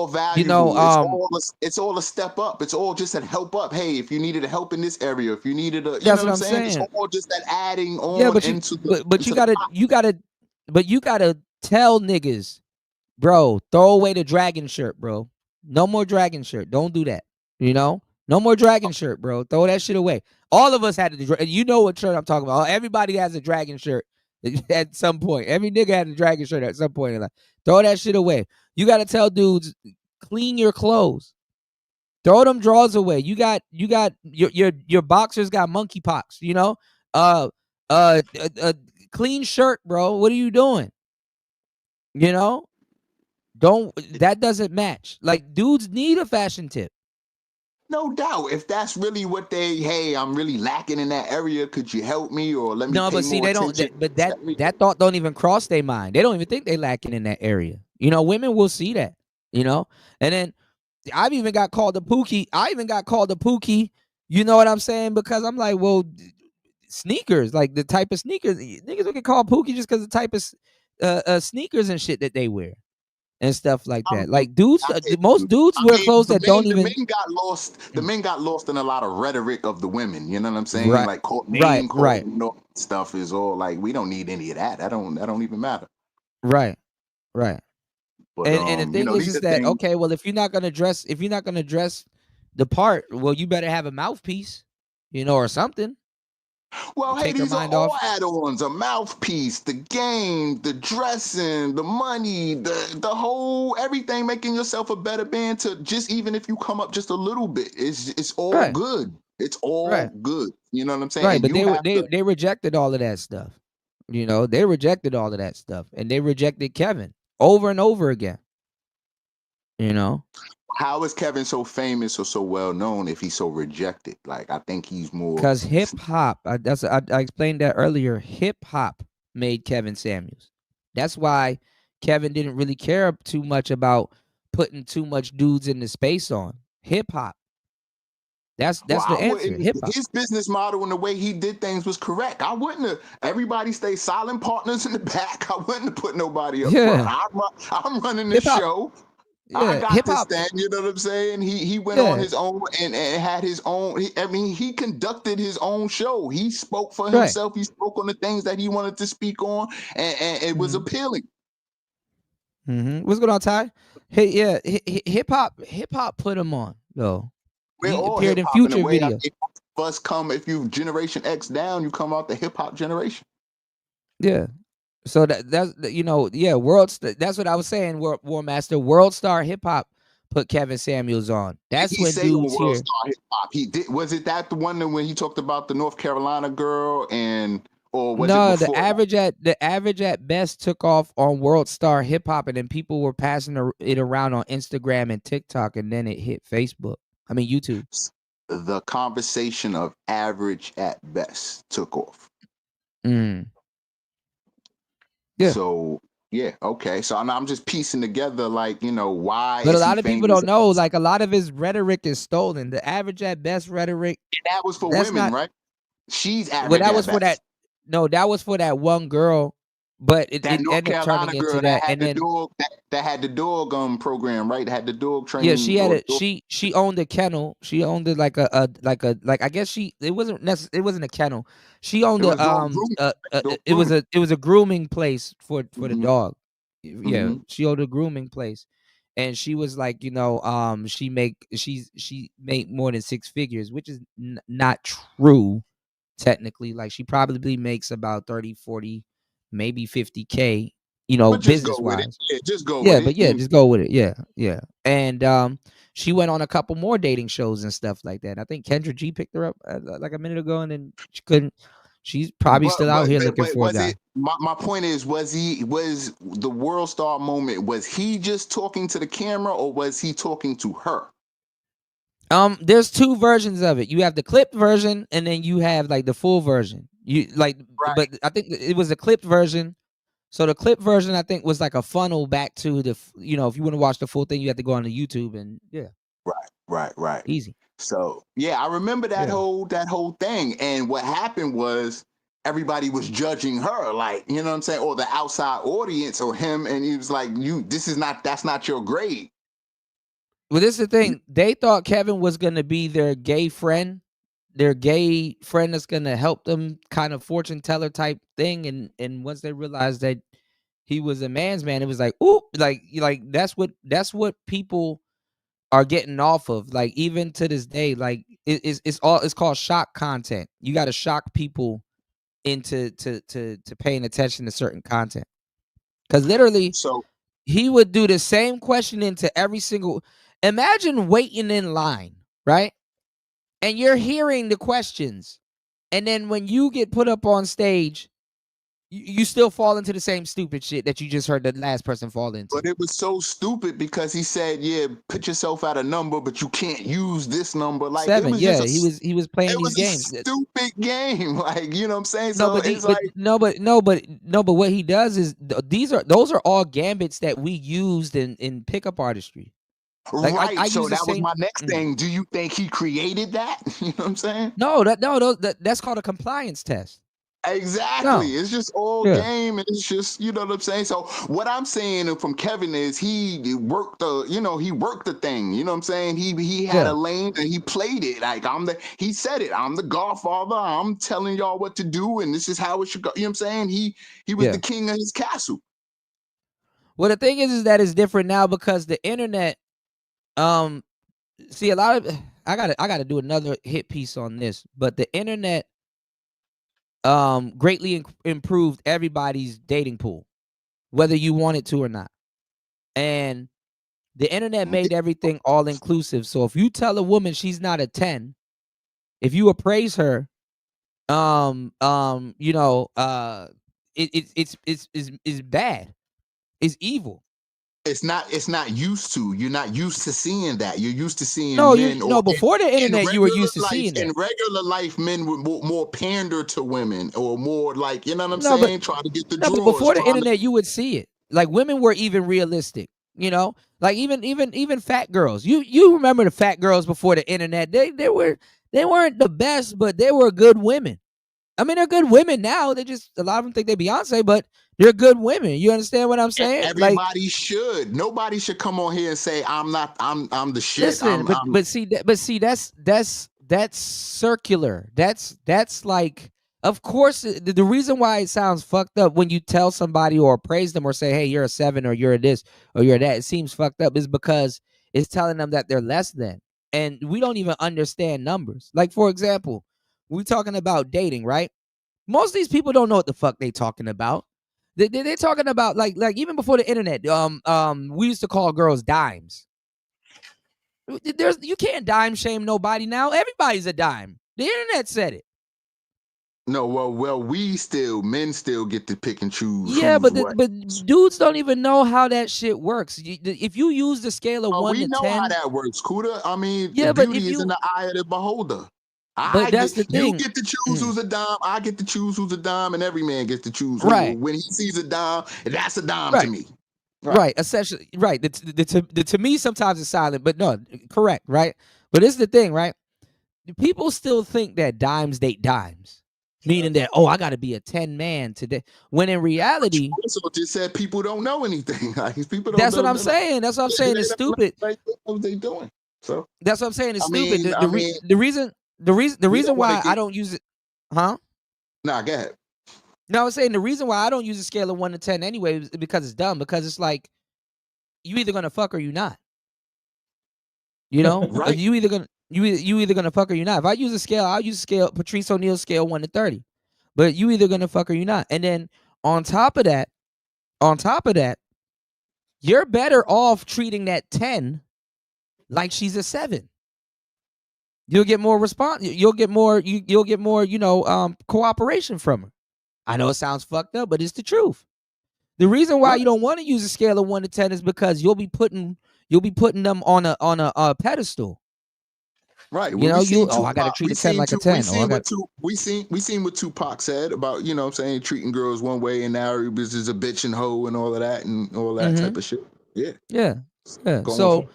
valuable. It's all a step up. It's all just a help up. Hey, if you needed a help in this area, if you needed a, that's what I'm saying. It's all just that adding on. But you gotta tell niggas, bro, throw away the dragon shirt, bro. No more dragon shirt. Don't do that. No more dragon shirt, bro. Throw that shit away. All of us had to. You know what shirt I'm talking about. Everybody has a dragon shirt at some point. Every nigga had a dragon shirt at some point in life. Throw that shit away. You got to tell dudes, clean your clothes. Throw them drawers away. You got your boxers got monkeypox. Clean shirt, bro. What are you doing? That doesn't match. Like, dudes need a fashion tip. No doubt. If that's really what hey, I'm really lacking in that area. Could you help me, or let me? No, but see, they don't. That thought don't even cross their mind. They don't even think they lacking in that area. Women will see that. And then I've even got called a Pookie. You know what I'm saying? Because I'm like, well, sneakers, like the type of sneakers niggas will get called Pookie just because the type of sneakers and shit that they wear. And stuff like that. Like dudes, most dudes wear clothes that don't even. The men got lost. The men got lost in a lot of rhetoric of the women. You know what I'm saying? Right. Like stuff is all like, we don't need any of that. That don't even matter. Right. But, and the thing is that okay, well, if you're not gonna dress the part, well, you better have a mouthpiece, or something. Well, hey, take her these are mind all off. add-ons: a mouthpiece, the game, the dressing, the money, the whole everything, making yourself a better band. To just even if you come up just a little bit, it's all Right. good. It's all Right. good. You know what I'm saying? Right. And But you have to. they rejected all of that stuff. You know, they rejected all of that stuff, and they rejected Kevin over and over again. You know, How is Kevin so famous or so well known if he's so rejected? Like, I think he's more. because hip hop. I explained that earlier. Hip hop made Kevin Samuels. That's why Kevin didn't really care too much about putting too much dudes in the space on hip hop. That's Well, the I answer. wouldn't. Hip hop. His business model and the way he did things was correct. I wouldn't have. Everybody stay silent partners in the back. I wouldn't have put nobody up front. Yeah. I'm running the Hip hop. show. I Yeah. got Hip this hop. thing. You know what I'm saying? He went on Yeah. his own and had his own. He conducted his own show. He spoke for Right. himself. He spoke on the things that he wanted to speak on, and it was appealing. What's going on, Ty? Hey, yeah, hip hop put him on though. We're He all appeared hip in hop in a future way. videos. Us come if you Generation X down, you come out the hip hop generation. Yeah. So that's that's what I was saying. War Master, World Star Hip Hop put Kevin Samuels on. That's He when say on dudes World here. Star Hip Hop. He did. Was it that the one that when he talked about the North Carolina girl or was it No, before? the average at best took off on World Star Hip Hop, and then people were passing it around on Instagram and TikTok, and then it hit Facebook. I mean YouTube. The conversation of average at best took off. Yeah. So yeah, okay. So I'm just piecing together, like, why. But a is he lot of people famous? don't know. Like a lot of his rhetoric is stolen. The average at best rhetoric. And that was for That's women, not. right? She's Well, average that at was for best. that. No, that was for that one girl. But it That North ended up Carolina turning into girl that, that had and the then dog that had the dog program, right? That had the dog yeah, training she had or a she owned a kennel. She owned it like I guess it wasn't it wasn't a kennel. She owned it was dog grooming. it was a grooming place for the dog. Yeah, Mm-hmm. she owned a grooming place, and she was like, she made more than 6 figures, which is not true technically. Like she probably makes about 30, 40, maybe 50K, But just go business with it. wise. Yeah, just go Yeah, with but it. just go with it. Yeah. And she went on a couple more dating shows and stuff like that. I think Kendra G picked her up like a minute ago, and then she couldn't. She's probably still out here looking for a guy. My point is, was the World Star moment, was he just talking to the camera or was he talking to her? There's 2 versions of it. You have the clipped version, and then you have like the full version. Right. But I think it was a clipped version. So the clip version, I think, was like a funnel back to the, if you want to watch the full thing, you have to go on the YouTube and yeah. Right. Easy. So yeah, I remember that whole thing. And what happened was everybody was judging her, like, you know what I'm saying, or the outside audience or him, and he was like, that's not your grade. Well, this is the thing. They thought Kevin was gonna be their gay friend that's gonna help them, kind of fortune teller type thing. And once they realized that he was a man's man, it was like, ooh, like that's what people are getting off of. Like even to this day, like it's called shock content. You got to shock people into to paying attention to certain content. Because literally, he would do the same question into every single. Imagine waiting in line, right? And you're hearing the questions, and then when you get put up on stage, you still fall into the same stupid shit that you just heard the last person fall into. But it was so stupid because he said, "Yeah, put yourself at a number, but you can't use this number." Like 7, it was yeah, just he was playing these games. A stupid game, like, you know what I'm saying. No, but what he does is those are all gambits that we used in pickup artistry. Like, right. I So use the that was same, my next thing. Do you think he created that? You know what I'm saying? No, that's called a compliance test. Exactly. No. It's just all game, and it's just, you know what I'm saying. So what I'm saying from Kevin is he worked the thing. You know what I'm saying. He had a lane and he played it. Like he said it. I'm the Godfather. I'm telling y'all what to do, and this is how it should go. You know what I'm saying. He was the king of his castle. Well, the thing is that it's different now because the internet. See, a lot of I gotta do another hit piece on this, but the internet greatly improved everybody's dating pool, whether you want it to or not. And the internet made everything all inclusive. So if you tell a woman she's not a 10, if you appraise her, you know, it's bad. It's evil. It's not used to. You're not used to seeing that. You're used to seeing men. No, before the internet, you were used to life, seeing that. In regular life, men would more pander to women, or more like, you know what I'm saying? Try to get the drawers. But before the internet, you would see it. Like, women were even realistic. You know, like even fat girls. You remember the fat girls before the internet? They weren't the best, but they were good women. I mean, they're good women now. They just, a lot of them think they're Beyonce, but they're good women. You understand what I'm saying? Everybody should. Nobody should come on here and say I'm not. I'm the shit. Listen, but see, that's circular. That's like, of course, the reason why it sounds fucked up when you tell somebody or praise them or say, hey, you're a 7 or you're this or you're that, it seems fucked up, is because it's telling them that they're less than. And we don't even understand numbers. Like, for example, we're talking about dating, right? Most of these people don't know what the fuck they talking about. They're talking about like even before the internet. We used to call girls dimes. You can't dime shame nobody now. Everybody's a dime. The internet said it. No, well, men still get to pick and choose. Yeah, but dudes don't even know how that shit works. If you use the scale of 1 to 10, we know how that works, Kuda. I mean, yeah, beauty is in the eye of the beholder. But that's the thing. You get to choose who's a dime. I get to choose who's a dime, and every man gets to choose. Right. When he sees a dime, that's a dime to me. Right. Essentially, right. The to me, sometimes it's silent, but no, correct, right? But it's the thing, right? People still think that dimes date dimes. Meaning that, I got to be a 10 man today. When in reality, so just said people don't know anything. Like, people don't. That's what I'm saying. That's what I'm saying. It's stupid. What are they doing? So that's what I'm saying. It's stupid. The reason why I don't use it, huh? Nah, go ahead. No, I was saying the reason why I don't use a scale of 1 to 10 anyway is because it's dumb. Because it's like, you either gonna fuck or you not. You know, right? You either gonna fuck or you not. If I use a scale, I'll use a scale, Patrice O'Neal scale 1 to 30. But you either gonna fuck or you not. And then on top of that, you're better off treating that 10 like she's a 7. You'll get more response. You'll get more. You'll get more. Cooperation from her. I know it sounds fucked up, but it's the truth. The reason why you don't want to use a scale of 1 to 10 is because you'll be putting them on a pedestal. Right. I got to treat a 10 like a 10. We seen what Tupac said about, treating girls one way, and now he was just a bitch and hoe and all of that and all that type of shit. Yeah. Yeah. So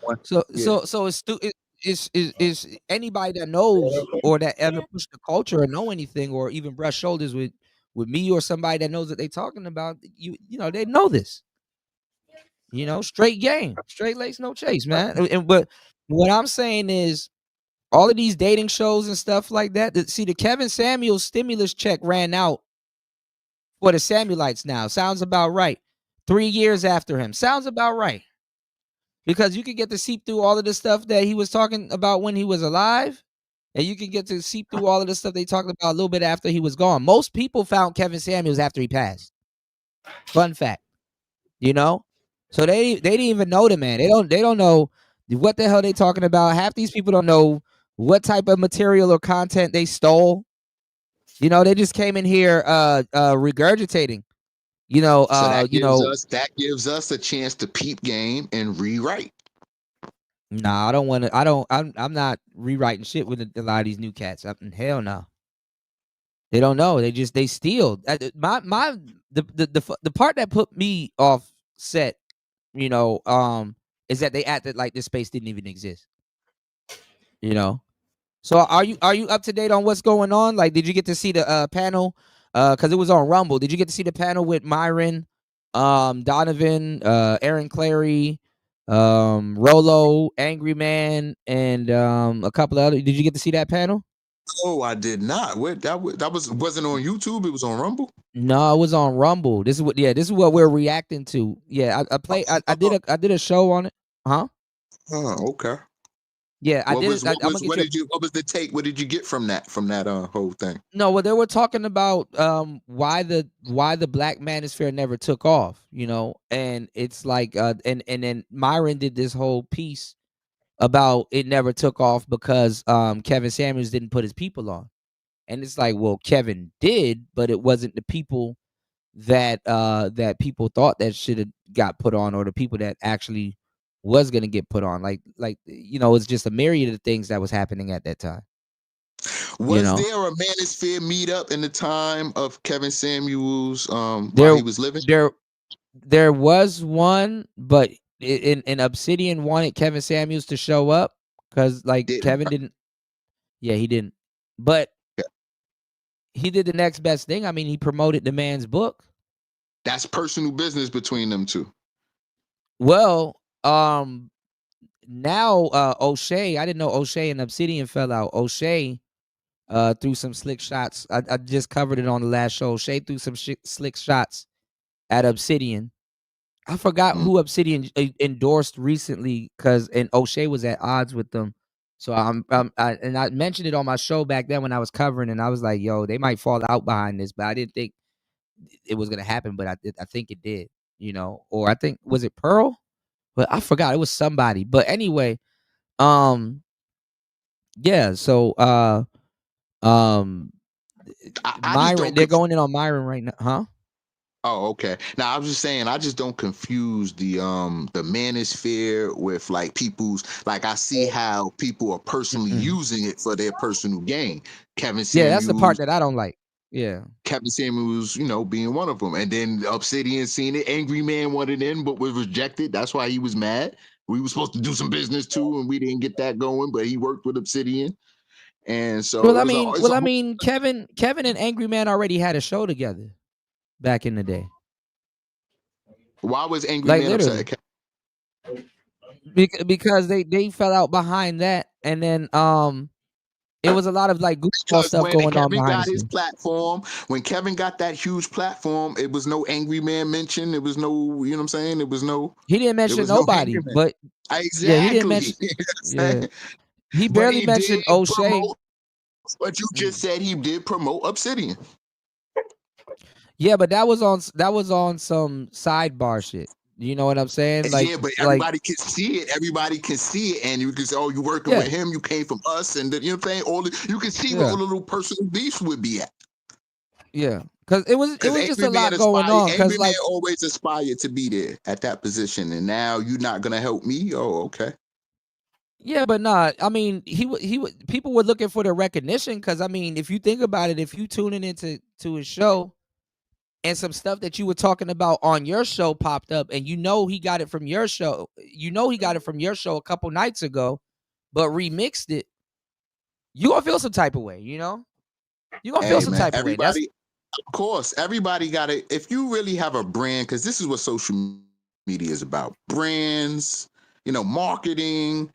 it's anybody that knows or that ever pushed the culture or know anything or even brush shoulders with me or somebody that knows what they're talking about, they know this. Straight game, straight lace, no chase, man. But what I'm saying is, all of these dating shows and stuff like that. The Kevin Samuels stimulus check ran out for the Samuelites now. Sounds about right. 3 years after him. Sounds about right. Because you can get to seep through all of the stuff that he was talking about when he was alive. And you can get to seep through all of the stuff they talked about a little bit after he was gone. Most people found Kevin Samuels after he passed. Fun fact. So they didn't even know the man. They don't know what the hell they talking about. Half these people don't know what type of material or content they stole. They just came in here regurgitating. So that gives us a chance to peep game and rewrite. Nah, I don't want to. I'm not rewriting shit with a lot of these new cats. Hell no. They don't know. They steal. The part that put me off set, is that they acted like this space didn't even exist. So are you up to date on what's going on? Like, did you get to see the panel? Because it was on Rumble. Did you get to see the panel with Myron, Donovan, Aaron Clary, Rolo, Angry Man, and a couple of other? Did you get to see that panel? Oh, I did not. That wasn't on YouTube. It was on Rumble. No, it was on Rumble. This is what we're reacting to. Yeah, I did a show on it. Huh? Oh, okay. Yeah, I What did was it. I'm gonna get what you. did you what was the take? What did you get from that whole thing? No, well, they were talking about why the black manosphere never took off, and it's like and then Myron did this whole piece about it never took off because Kevin Samuels didn't put his people on. And it's like, well, Kevin did, but it wasn't the people that people thought that should have got put on, or the people that actually was gonna get put on. Like it's just a myriad of things that was happening at that time. Was there a manosphere meetup in the time of Kevin Samuels while he was living? There was one, but in Obsidian wanted Kevin Samuels to show up because Kevin didn't. Yeah, he didn't. But he did the next best thing. I mean, he promoted the man's book. That's personal business between them two. Well, now O'Shea, I didn't know O'Shea and Obsidian fell out. O'Shea threw some slick shots. I just covered it on the last show. O'Shea threw some slick shots at Obsidian. I forgot who Obsidian endorsed recently, and O'Shea was at odds with them. So I mentioned it on my show back then when I was covering, and I was like, "Yo, they might fall out behind this," but I didn't think it was gonna happen. But I think it did, or I think, was it Pearl? But I forgot, it was somebody. But anyway, yeah. So Myron, they're going in on Myron right now, huh? Oh, okay. Now I was just saying, I just don't confuse the manosphere with like people's, like I see how people are personally using it for their personal gain. Kevin Samuels. Yeah, that's the part that I don't like. Yeah. Kevin Samuels, being one of them. And then Obsidian seen it. Angry Man wanted in, but was rejected. That's why he was mad. We were supposed to do some business too, and we didn't get that going, but he worked with Obsidian. And so I mean, Kevin and Angry Man already had a show together back in the day. Why was Angry Man upset? Because they fell out behind that, and then it was a lot of like goofball stuff going on behind got his platform. When Kevin got that huge platform, it was no Angry Man mention. It was no, you know what I'm saying? It was no. He didn't mention nobody, but exactly. Yeah, he didn't mention. Yeah. He barely mentioned O'Shea. But you just said he did promote Obsidian. Yeah, but that was on some sidebar shit. You know what I'm saying? Like, yeah, but everybody can see it. Everybody can see it, and you can say, "Oh, you working with him? You came from us," and you know what I'm saying? You can see where all the little personal beefs would be at. Yeah, because it was just a lot going on. Because like, always aspired to be there at that position, and now you're not gonna help me. Oh, okay. Yeah, but nah. I mean, people were looking for the recognition because I mean, if you think about it, if you tuning into his show, and some stuff that you were talking about on your show popped up, and he got it from your show. He got it from your show a couple nights ago, but remixed it. You gonna feel some type of way, You gonna feel some type of way. Of course, everybody got it. If you really have a brand, because this is what social media is about: brands, marketing.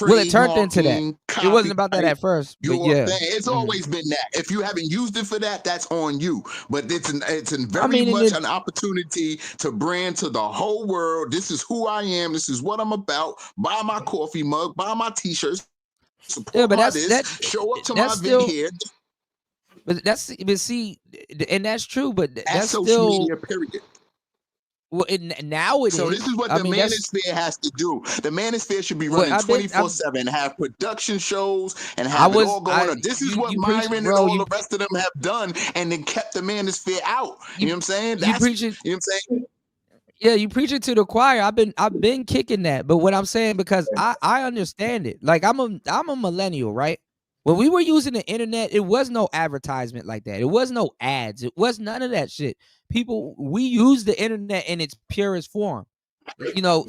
Well, it turned into that. It wasn't about that at first, but yeah, it's always been that. If you haven't used it for that, that's on you. But it's very much an opportunity to brand to the whole world. This is who I am. This is what I'm about. Buy my coffee mug. Buy my t-shirts. Support show up to my event here. But see, and that's true. But that's social still media. Period. Well, now it is. So this is what the manosphere has to do. The manosphere should be running 24/7, have production shows, and have it all going on. This is what Myron and all the rest of them have done, and then kept the manosphere out. You know what I'm saying? You know what I'm saying? Yeah, you preach it to the choir. I've been kicking that, but what I'm saying, because I understand it. Like I'm a millennial, right? When we were using the internet, it was no advertisement like that. It was no ads. It was none of that shit. We use the internet in its purest form.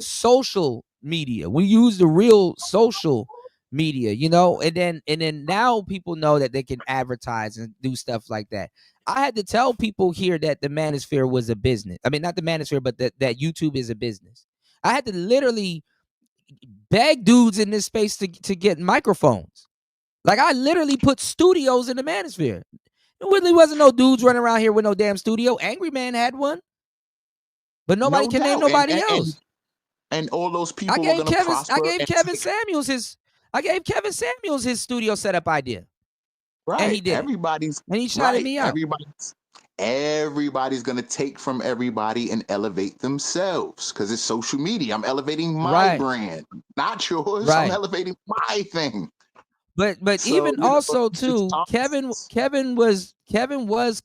Social media. We use the real social media, and then now people know that they can advertise and do stuff like that. I had to tell people here that the manosphere was a business. I mean, not the manosphere, but that YouTube is a business. I had to literally beg dudes in this space to get microphones. Like, I literally put studios in the manosphere. There really wasn't no dudes running around here with no damn studio. Angry Man had one, but nobody can name nobody else. And all those people were going to prosper. I gave Kevin Samuels his. I gave Kevin Samuels his studio setup idea. Right. And he did. Everybody's and he shouted me out. Everybody's gonna take from everybody and elevate themselves because it's social media. I'm elevating my brand, not yours. Right. I'm elevating my thing. But so, even also too, Kevin was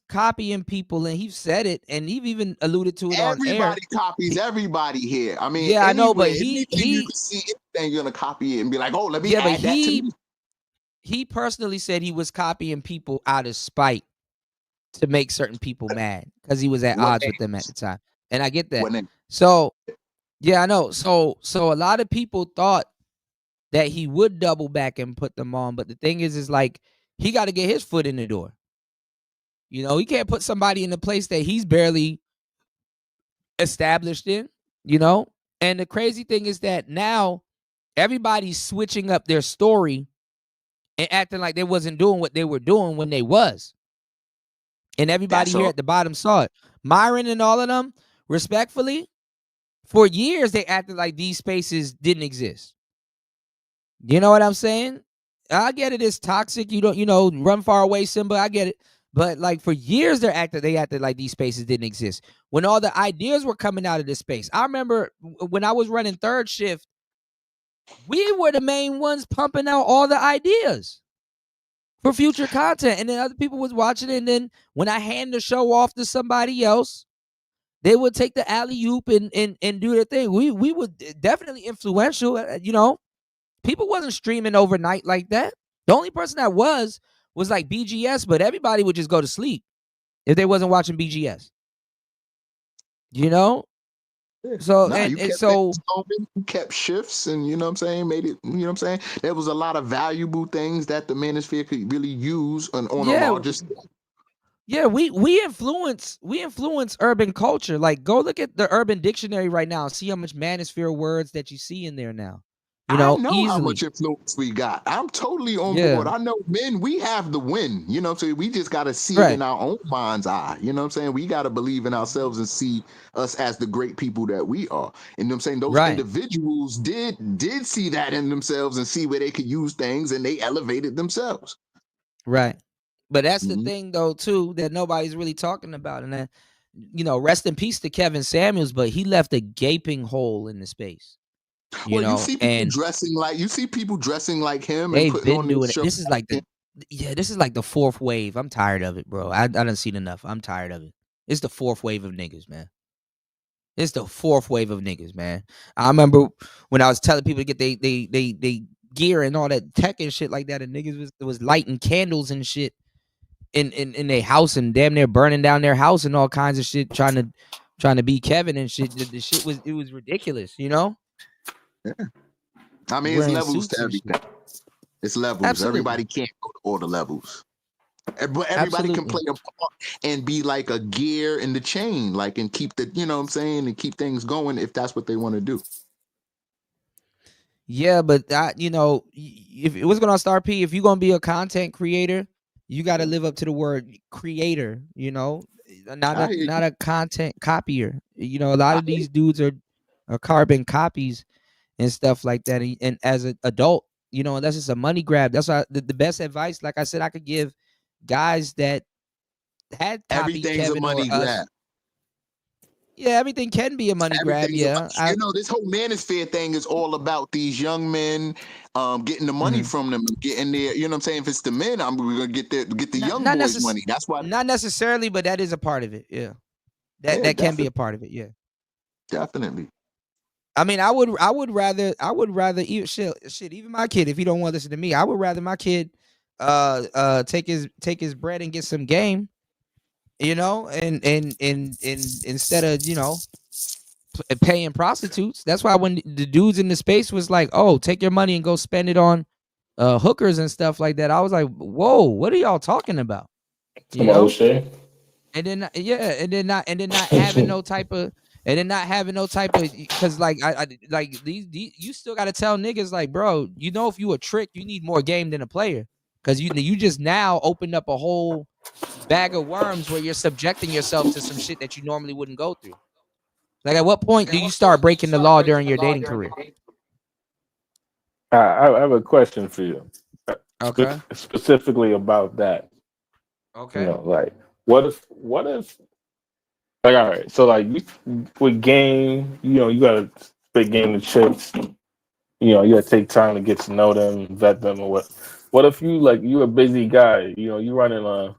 copying people, and he said it, and he even alluded to it on air. Everybody copies everybody here. I mean, yeah, I know, but he you see anything, you're gonna copy it and be like, oh, let me add that to me. He personally said he was copying people out of spite to make certain people mad because he was at odds with them at the time, and I get that. So yeah, I know. So a lot of people thought that he would double back and put them on. But the thing is like, he got to get his foot in the door. You know, he can't put somebody in a place that he's barely established in, you know? And the crazy thing is that now everybody's switching up their story and acting like they wasn't doing what they were doing when they was. And everybody here at the bottom saw it. Myron and all of them, respectfully, for years they acted like these spaces didn't exist. You know what I'm saying? I get it. It's toxic. You don't, run far away, Simba. I get it. But like for years, they acted like these spaces didn't exist. When all the ideas were coming out of this space, I remember when I was running third shift, we were the main ones pumping out all the ideas for future content, and then other people was watching it. And then when I hand the show off to somebody else, they would take the alley-oop and do their thing. We were definitely influential, People wasn't streaming overnight like that. The only person that was like BGS, but everybody would just go to sleep if they wasn't watching BGS. You know? So you kept shifts, and you know what I'm saying, made it, you know what I'm saying? There was a lot of valuable things that the manosphere could really use on a larger scale. Yeah, we influence urban culture. Like, go look at the Urban Dictionary right now. See how much manosphere words that you see in there now. I know easily. How much influence we got. I'm totally on board. I know, men, we have the win. You know what I'm saying? We just got to see it in our own mind's eye. You know what I'm saying? We got to believe in ourselves and see us as the great people that we are. And you know what I'm saying? Those individuals did see that in themselves and see where they could use things, and they elevated themselves. Right. But that's the thing, though, too, that nobody's really talking about. And then, rest in peace to Kevin Samuels, but he left a gaping hole in the space. You see people dressing like him. They've been doing it. This is like the fourth wave. I'm tired of it, bro. I done seen enough. I'm tired of it. It's the fourth wave of niggas, man. It's the fourth wave of niggas, man. I remember when I was telling people to get they gear and all that tech and shit like that, and niggas was lighting candles and shit in their house and damn near burning down their house and all kinds of shit, trying to be Kevin and shit. The shit was ridiculous, Yeah. I mean, it's levels to everything. It's levels. Absolutely. Everybody can't go to all the levels. But everybody can play a part and be like a gear in the chain, like, and keep the, you know what I'm saying, and keep things going if that's what they want to do. Yeah, but if it was going to start P, if you're going to be a content creator, you got to live up to the word creator, not a content copier. A lot of these dudes are carbon copies and stuff like that. And as an adult, that's just a money grab. That's why the best advice, like I said, I could give guys that had copied Kevin a money grab. Yeah, everything can be a money grab. Yeah, this whole manosphere thing is all about these young men getting the money from them, getting there. You know what I'm saying? If it's the men, we're gonna get the young boys money. That's why. Not necessarily, but that is a part of it. Yeah, that can be a part of it. Yeah, definitely. I mean, I would rather even shit. Even my kid, if he don't want to listen to me, I would rather my kid take his bread and get some game. And instead of paying prostitutes. That's why when the dudes in the space was like, "Oh, take your money and go spend it on hookers and stuff like that," I was like, "Whoa, what are y'all talking about?" And then not having no type of, because like I like these you still got to tell niggas like, bro, if you a trick, you need more game than a player, because you just now opened up a whole bag of worms where you're subjecting yourself to some shit that you normally wouldn't go through. Like, at what point do you start breaking the law during your dating career? I have a question for you. Okay. Specifically about that. Okay. You know, like what if like all right, so like with game, you know, you gotta spit game the chicks. You know, you gotta take time to get to know them, vet them, or what. What if you a busy guy? You know, you running a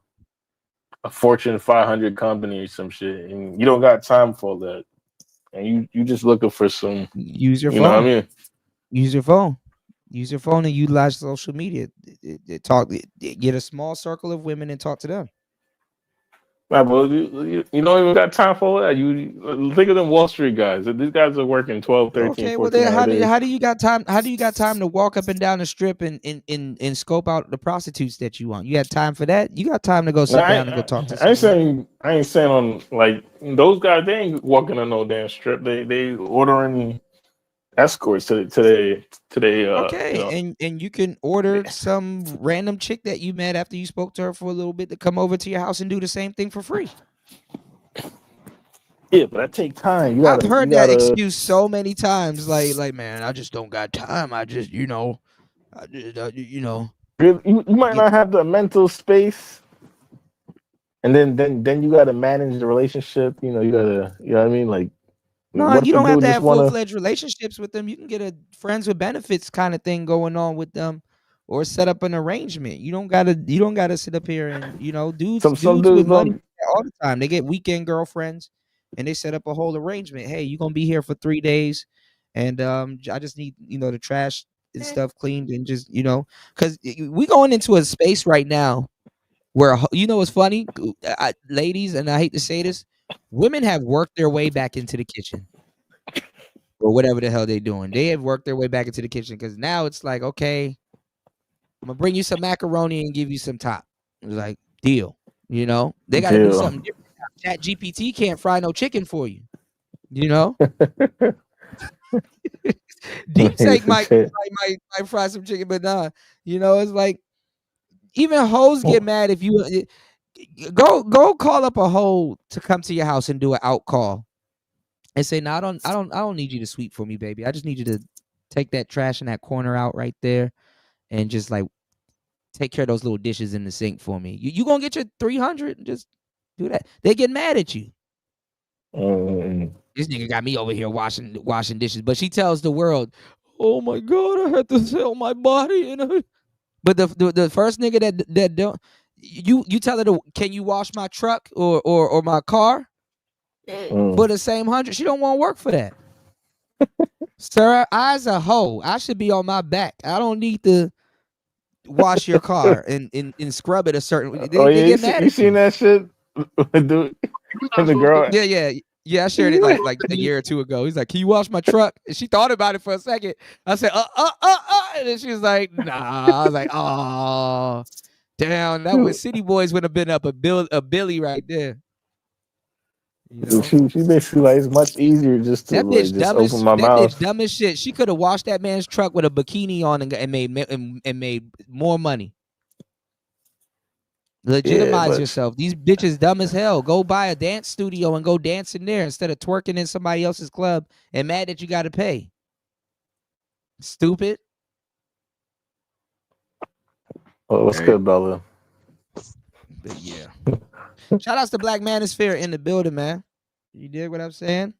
Fortune 500 company or some shit, and you don't got time for that, and you just looking for some. Use your You know what I phone. mean? Use your phone. Use your phone and utilize social media. Get a small circle of women and talk to them. Right, well, you don't even got time for that. You think of them Wall Street guys. These guys are working 12, 13, Okay, well 14 then hour days. how do you got time? How do you got time to walk up and down the strip and scope out the prostitutes that you want? You got time for that? You got time to go sit down and go talk to someone? I ain't saying on like those guys. They ain't walking on no damn strip. They ordering escorts to they Okay, and you can order some random chick that you met after you spoke to her for a little bit to come over to your house and do the same thing for free. Yeah, but that take time. I've heard that excuse so many times. Like man, I just don't got time. I just you might not have the mental space, and then you got to manage the relationship. You know, you know what I mean. Like, no, what you if don't have to just have full-fledged relationships with them. You can get a friends with benefits kind of thing going on with them, or set up an arrangement. You don't gotta sit up here and dudes with money all the time. They get weekend girlfriends, and they set up a whole arrangement. Hey, you're gonna be here for 3 days, and I just need the trash and stuff cleaned, and just because we going into a space right now where what's funny, ladies, and I hate to say this, women have worked their way back into the kitchen or whatever the hell they're doing. They have worked their way back into the kitchen because now it's like, okay, I'm gonna bring you some macaroni and give you some top. It's like, deal. They got to do something different. ChatGPT can't fry no chicken for you. Deep Sake might fry some chicken, but nah. It's like even hoes get mad if you go call up a hoe to come to your house and do an out call and say, no, I don't need you to sweep for me, baby. I just need you to take that trash in that corner out right there and just like take care of those little dishes in the sink for me. You gonna get your 300 and just do that. They get mad at you. This nigga got me over here washing dishes, but she tells the world, "Oh my God, I had to sell my body." But the first nigga that don't you tell her can you wash my truck or my car for the same 100? She don't want to work for that. Sir, I's a hoe. I should be on my back. I don't need to wash your car and scrub it a certain way. They get mad at you. You seen that shit? Dude, the girl. Yeah. I shared it like a year or two ago. He's like, "Can you wash my truck?" And she thought about it for a second. I said, and then she was like, "Nah." I was like, "Oh, damn, that was City Boys would have been up a Billy right there." She basically like, it's much easier just to just open my mouth. That bitch dumb as shit. She could have washed that man's truck with a bikini on and made more money. Legitimize yourself. These bitches dumb as hell. Go buy a dance studio and go dance in there instead of twerking in somebody else's club and mad that you got to pay. Stupid. Oh, what's good, Bella? But yeah. Shout outs to Black Manosphere in the building, man. You dig what I'm saying?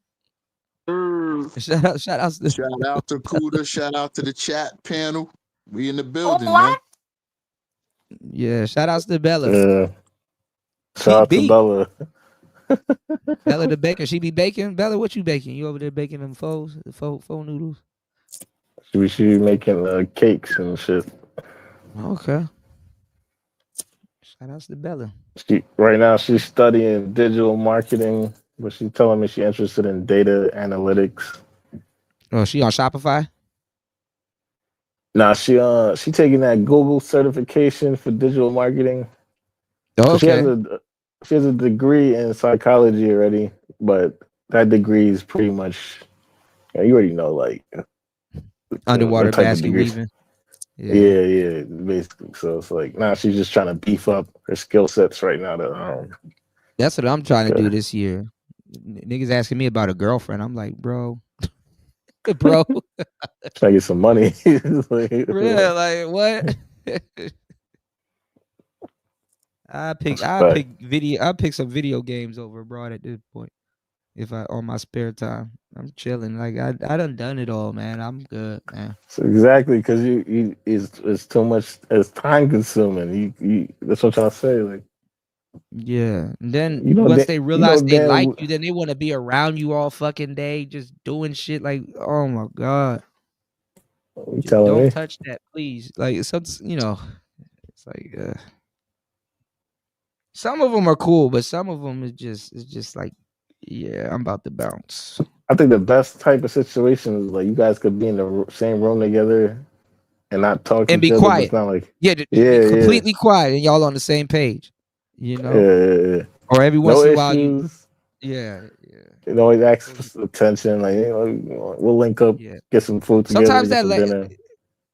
Shout out to Kuda. Shout out to the chat panel. We in the building, man. Yeah, shout outs to Bella. Yeah. Shout out to Bella. Bella the baker. She be baking. Bella, what you baking? You over there baking them faux noodles? She be making cakes and shit. Okay. Shout outs to Bella. Right now she's studying digital marketing, but she's telling me she's interested in data analytics. Oh, she on Shopify? Nah, she taking that Google certification for digital marketing. Oh, okay. She has a degree in psychology already, but that degree is pretty much you already know, like underwater basket weaving. Yeah, basically. So it's like now she's just trying to beef up her skill sets right now. That's what I'm trying to do this year. Niggas asking me about a girlfriend. I'm like, bro, bro. Trying to get some money. Like what? I pick some video games over abroad at this point. If I on my spare time, I'm chilling. Like I done it all, man. I'm good, man. So exactly, because it's too much. It's time consuming. You that's what I'm trying to say. Like, yeah. And then once they realize they like you, then they want to be around you all fucking day, just doing shit. Like, oh my god, don't touch that, please. Like, it's like some of them are cool, but some of them is just like, yeah, I'm about to bounce. I think the best type of situation is like you guys could be in the same room together and not talk and be quiet. It's not like be completely quiet and y'all on the same page. You know, yeah. Or every once in a while, you always ask for attention. Like we'll link up, get some food together. Sometimes dinner.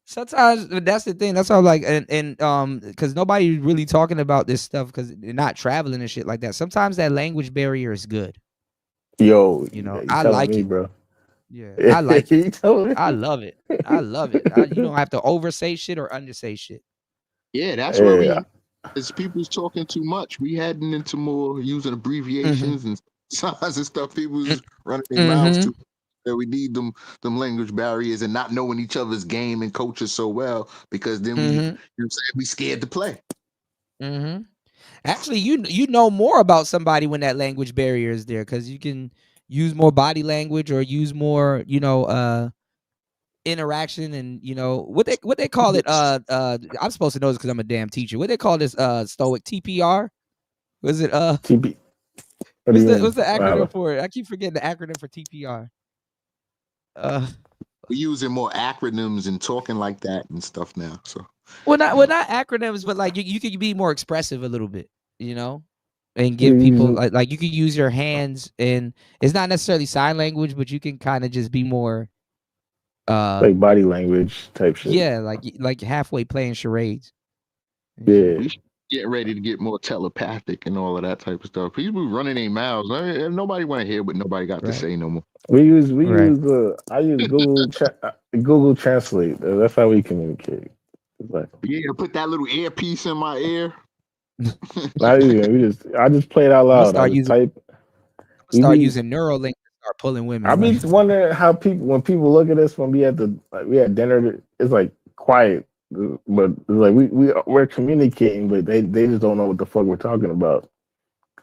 Sometimes that's the thing. That's how like and because nobody's really talking about this stuff because they're not traveling and shit like that. Sometimes that language barrier is good. Yo, I like it, bro. Yeah, I like it. I love it. I love it. You don't have to oversay shit or undersay shit. Yeah, that's where we. As people's talking too much, we heading into more using abbreviations and signs and stuff. People's running their mouths too. That we need them language barriers and not knowing each other's game and culture so well because then we scared to play. Actually, you know more about somebody when that language barrier is there because you can use more body language or use more interaction and what they call it. I'm supposed to know this because I'm a damn teacher. What they call this stoic TPR? Was it TP? What's the acronym for it? I keep forgetting the acronym for TPR. We're using more acronyms and talking like that and stuff now. So not acronyms, but like you could be more expressive a little bit, and give people like you could use your hands, and it's not necessarily sign language, but you can kind of just be more like body language type shit. Yeah, like halfway playing charades. Yeah. We should get ready to get more telepathic and all of that type of stuff. People running their mouths. Nobody want to hear what nobody got to say no more. I use Google Translate. That's how we communicate. Put that little earpiece in my ear. Not even. I just play it out loud. Start using Neuralink. Start pulling women. I be just wondering how when people look at us when we at dinner, it's like quiet, but it's like we're communicating, but they just don't know what the fuck we're talking about.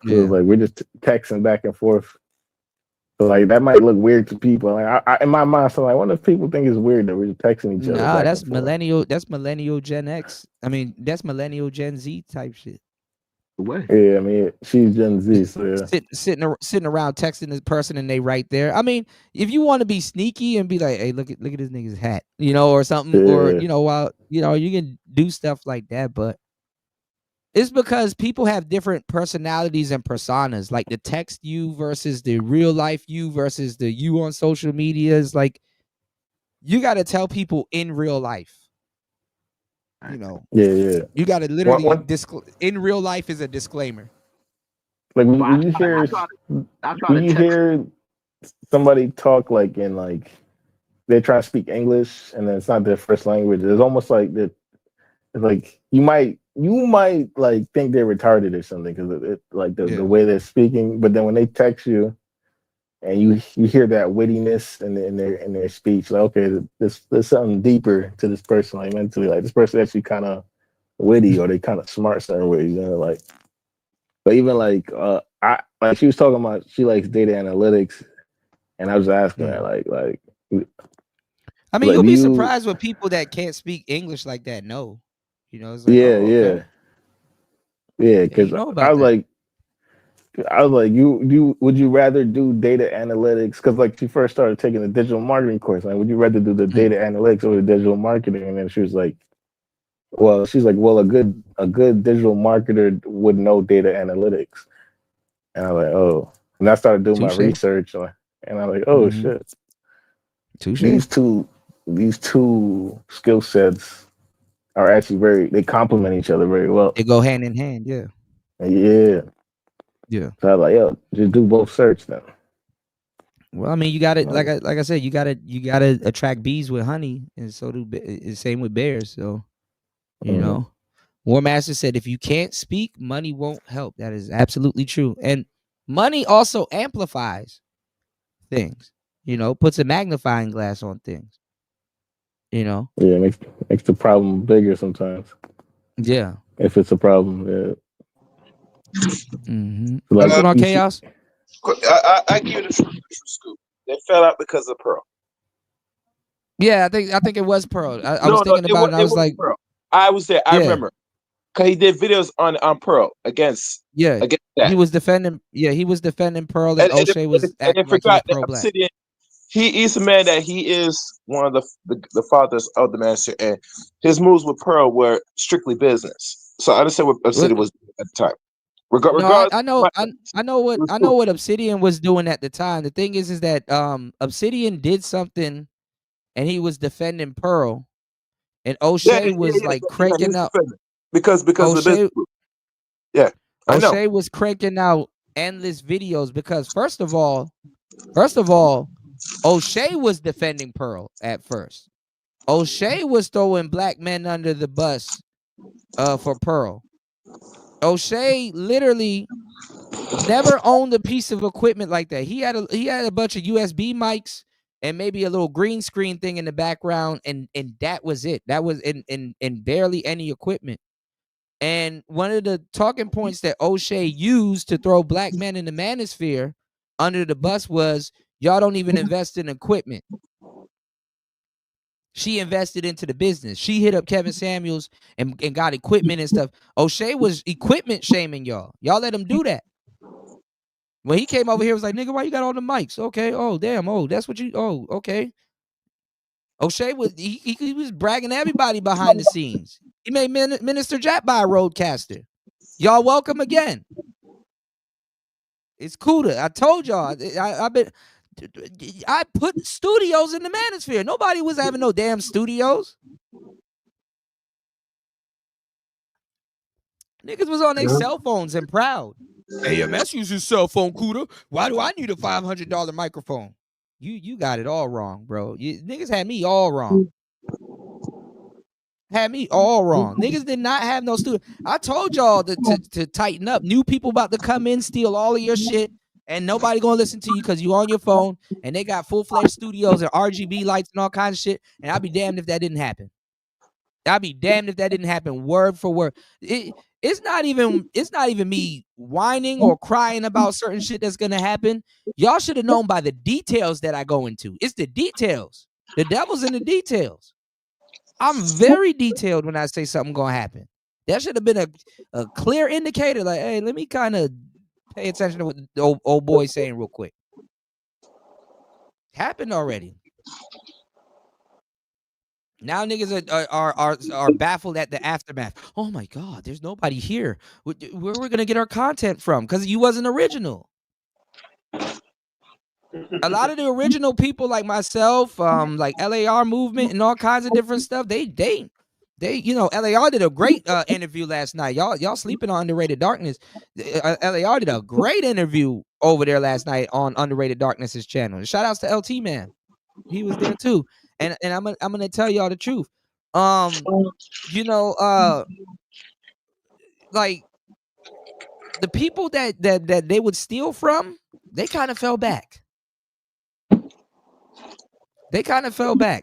So it's like we're just texting back and forth. So like that might look weird to people. Like I in my mind, so I wonder if people think it's weird that we're just texting each other. Nah, that's millennial. That's millennial Gen X. I mean, that's millennial Gen Z type shit. What? Yeah, I mean, she's Gen Z, so yeah. Sitting around texting this person and they right there. I mean, if you want to be sneaky and be like, "Hey, look at this nigga's hat," or something, or while you can do stuff like that, but it's because people have different personalities and personas. Like the text you versus the real life you versus the you on social media is like you got to tell people in real life. Yeah. You got to literally in real life is a disclaimer. Like when you hear somebody talk like in like they try to speak English and then it's not their first language, it's almost like that. It's like you might like think they're retarded or something because it like the way they're speaking, but then when they text you and you hear that wittiness in their speech, like okay, there's something deeper to this person, like mentally, like this person actually kind of witty or they kind of smart certain ways, like. But even like she was talking about she likes data analytics, and I was asking her like. I mean, you'll be surprised with people that can't speak English like that. No, it's like, yeah. Because I was like, you would you rather do data analytics? Because like she first started taking the digital marketing course. Like, would you rather do the data analytics or the digital marketing? And then she was like, well, a good digital marketer would know data analytics. And I was like, oh, and I started doing my research, and I was like, oh shit, these two skill sets are actually they complement each other very well. They go hand in hand, yeah. So I was like, yo, just do both search then. Well, I mean, you got to like I said, you got to attract bees with honey, and so do same with bears. So, you know, War Master said, if you can't speak, money won't help. That is absolutely true, and money also amplifies things. You know, puts a magnifying glass on things. You know, yeah, makes the problem bigger sometimes. Yeah, if it's a problem, yeah. What's going on, Chaos? I give it a scoop. They fell out because of Pearl. Yeah, I think it was Pearl. I was thinking about it. And I was like, Pearl. I was there. I remember because he did videos on Pearl against that. He was defending. Yeah, he was defending Pearl, and O'Shea was acting like he was pro-black. He's a man that he is one of the fathers of the Manosphere, and his moves with Pearl were strictly business. So I understand what Obsidian was doing at the time. I know what Obsidian was doing at the time. The thing is that Obsidian did something, and he was defending Pearl, and O'Shea was like cranking out because O'Shea, of the business. Yeah, O'Shea was cranking out endless videos because first of all, O'Shea was defending Pearl at first. O'Shea was throwing black men under the bus for Pearl. O'Shea literally never owned a piece of equipment like that. He had a bunch of USB mics and maybe a little green screen thing in the background, and that was it. That was in barely any equipment. And one of the talking points that O'Shea used to throw black men in the manosphere under the bus was, y'all don't even invest in equipment. She invested into the business. She hit up Kevin Samuels and got equipment and stuff. O'Shea was equipment shaming y'all. Y'all let him do that. When he came over here, it was like, nigga, why you got all the mics? Okay. Oh, damn. Oh, that's what you. Oh, okay. O'Shea was he was bragging to everybody behind the scenes. He made Minister Jack by a roadcaster. Y'all welcome again. It's Cuda. I told y'all. I put studios in the manosphere. Nobody was having no damn studios. Niggas was on their cell phones and proud. AMS uses cell phone, Cuda. Why do I need a $500 microphone? You got it all wrong, bro. Niggas had me all wrong. Niggas did not have no studio. I told y'all to tighten up. New people about to come in, steal all of your shit, and nobody gonna listen to you because you on your phone, and they got full-fledged studios and RGB lights and all kinds of shit. And I'd be damned if that didn't happen. Word for word. It's not even me whining or crying about certain shit that's gonna happen. Y'all should have known by the details that I go into. It's the details. The devil's in the details. I'm very detailed when I say something gonna happen. That should have been a clear indicator. Like, hey, let me kind of pay attention to what the old boy's saying real quick. Happened already. Now niggas are baffled at the aftermath. Oh my God, there's nobody here. Where we're gonna get our content from? Because you wasn't original. A lot of the original people like myself, like LAR movement and all kinds of different stuff, they you know, LAR did a great interview last night. Y'all sleeping on Underrated Darkness. LAR did a great interview over there last night on Underrated Darkness's channel. Shout outs to LT Man. He was there too. And I'm gonna tell y'all the truth. You know, like the people that they would steal from, they kind of fell back.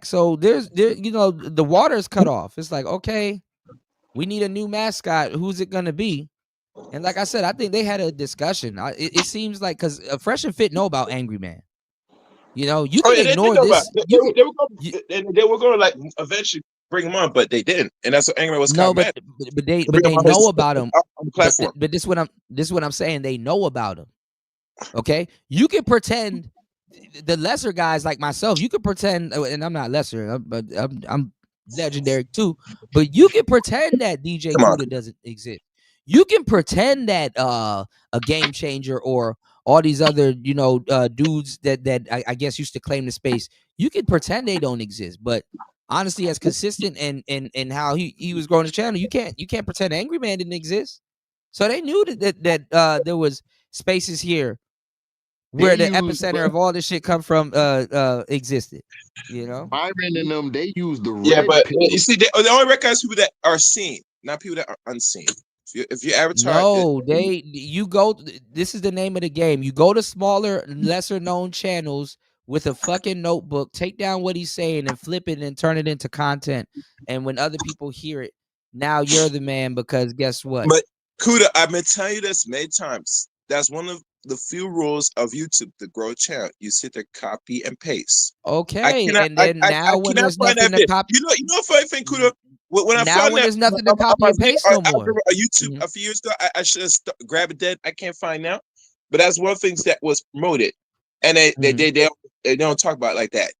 So there's you know, the water's cut off. It's like, okay, we need a new mascot. Who's it gonna be? And like I said, I think they had a discussion. It seems like because Fresh and Fit know about Angry Man. You know, you can ignore this. They were going to like eventually bring him on, but they didn't, and that's what Angry Man was kind of mad. But they know about him on the platform. But this is what I'm saying. They know about him. Okay, you can pretend. The lesser guys like myself, you can pretend, and I'm not lesser, but I'm legendary too. But you can pretend that DJ Cuda doesn't exist. You can pretend that a Game Changer or all these other, you know, dudes that I guess used to claim the space. You can pretend they don't exist, but honestly, as consistent and how he was growing the channel, you can't pretend Angry Man didn't exist. So they knew that there was spaces here where the epicenter of all this shit come from existed. You know, Byron and them, they use the red. Yeah, but pill. you see, they only recognize people that are seen, not people that are unseen. If you avatar, no, you go. This is the name of the game. You go to smaller, lesser known channels with a fucking notebook, take down what he's saying and flip it and turn it into content. And when other people hear it, now you're the man, because guess what? But Kuda, I've been telling you this many times. That's one of the few rules of YouTube to grow a channel. You sit there, copy and paste. Okay, and then now when there's nothing to copy, you know, funny thing, Kuda. When I found when there's nothing to copy and paste no more. I YouTube a few years ago. I should have grabbed it then. I can't find now, but that's one of the things that was promoted, and they don't talk about it like that.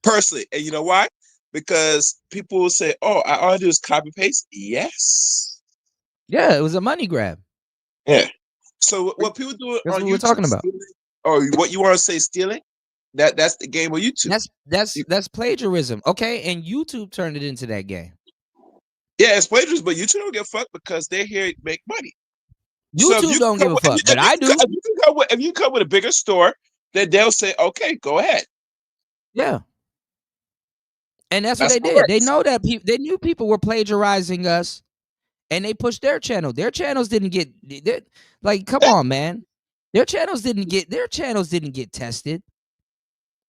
Personally, and you know why? Because people will say, "Oh, all I do is copy paste." Yes. Yeah, it was a money grab. Yeah. So what people do that's on what YouTube, we're talking about, or what you want to say, stealing? That's the game of YouTube. That's plagiarism. Okay, and YouTube turned it into that game. Yeah, it's plagiarism, but YouTube don't give a fuck because they're here to make money. YouTube so don't give a fuck, but I do. If you come with a bigger store, then they'll say, "Okay, go ahead." Yeah. And that's what they did. They know that they knew people were plagiarizing us, and they pushed their channel. Their channels didn't get like, come on, man. Their channels didn't get tested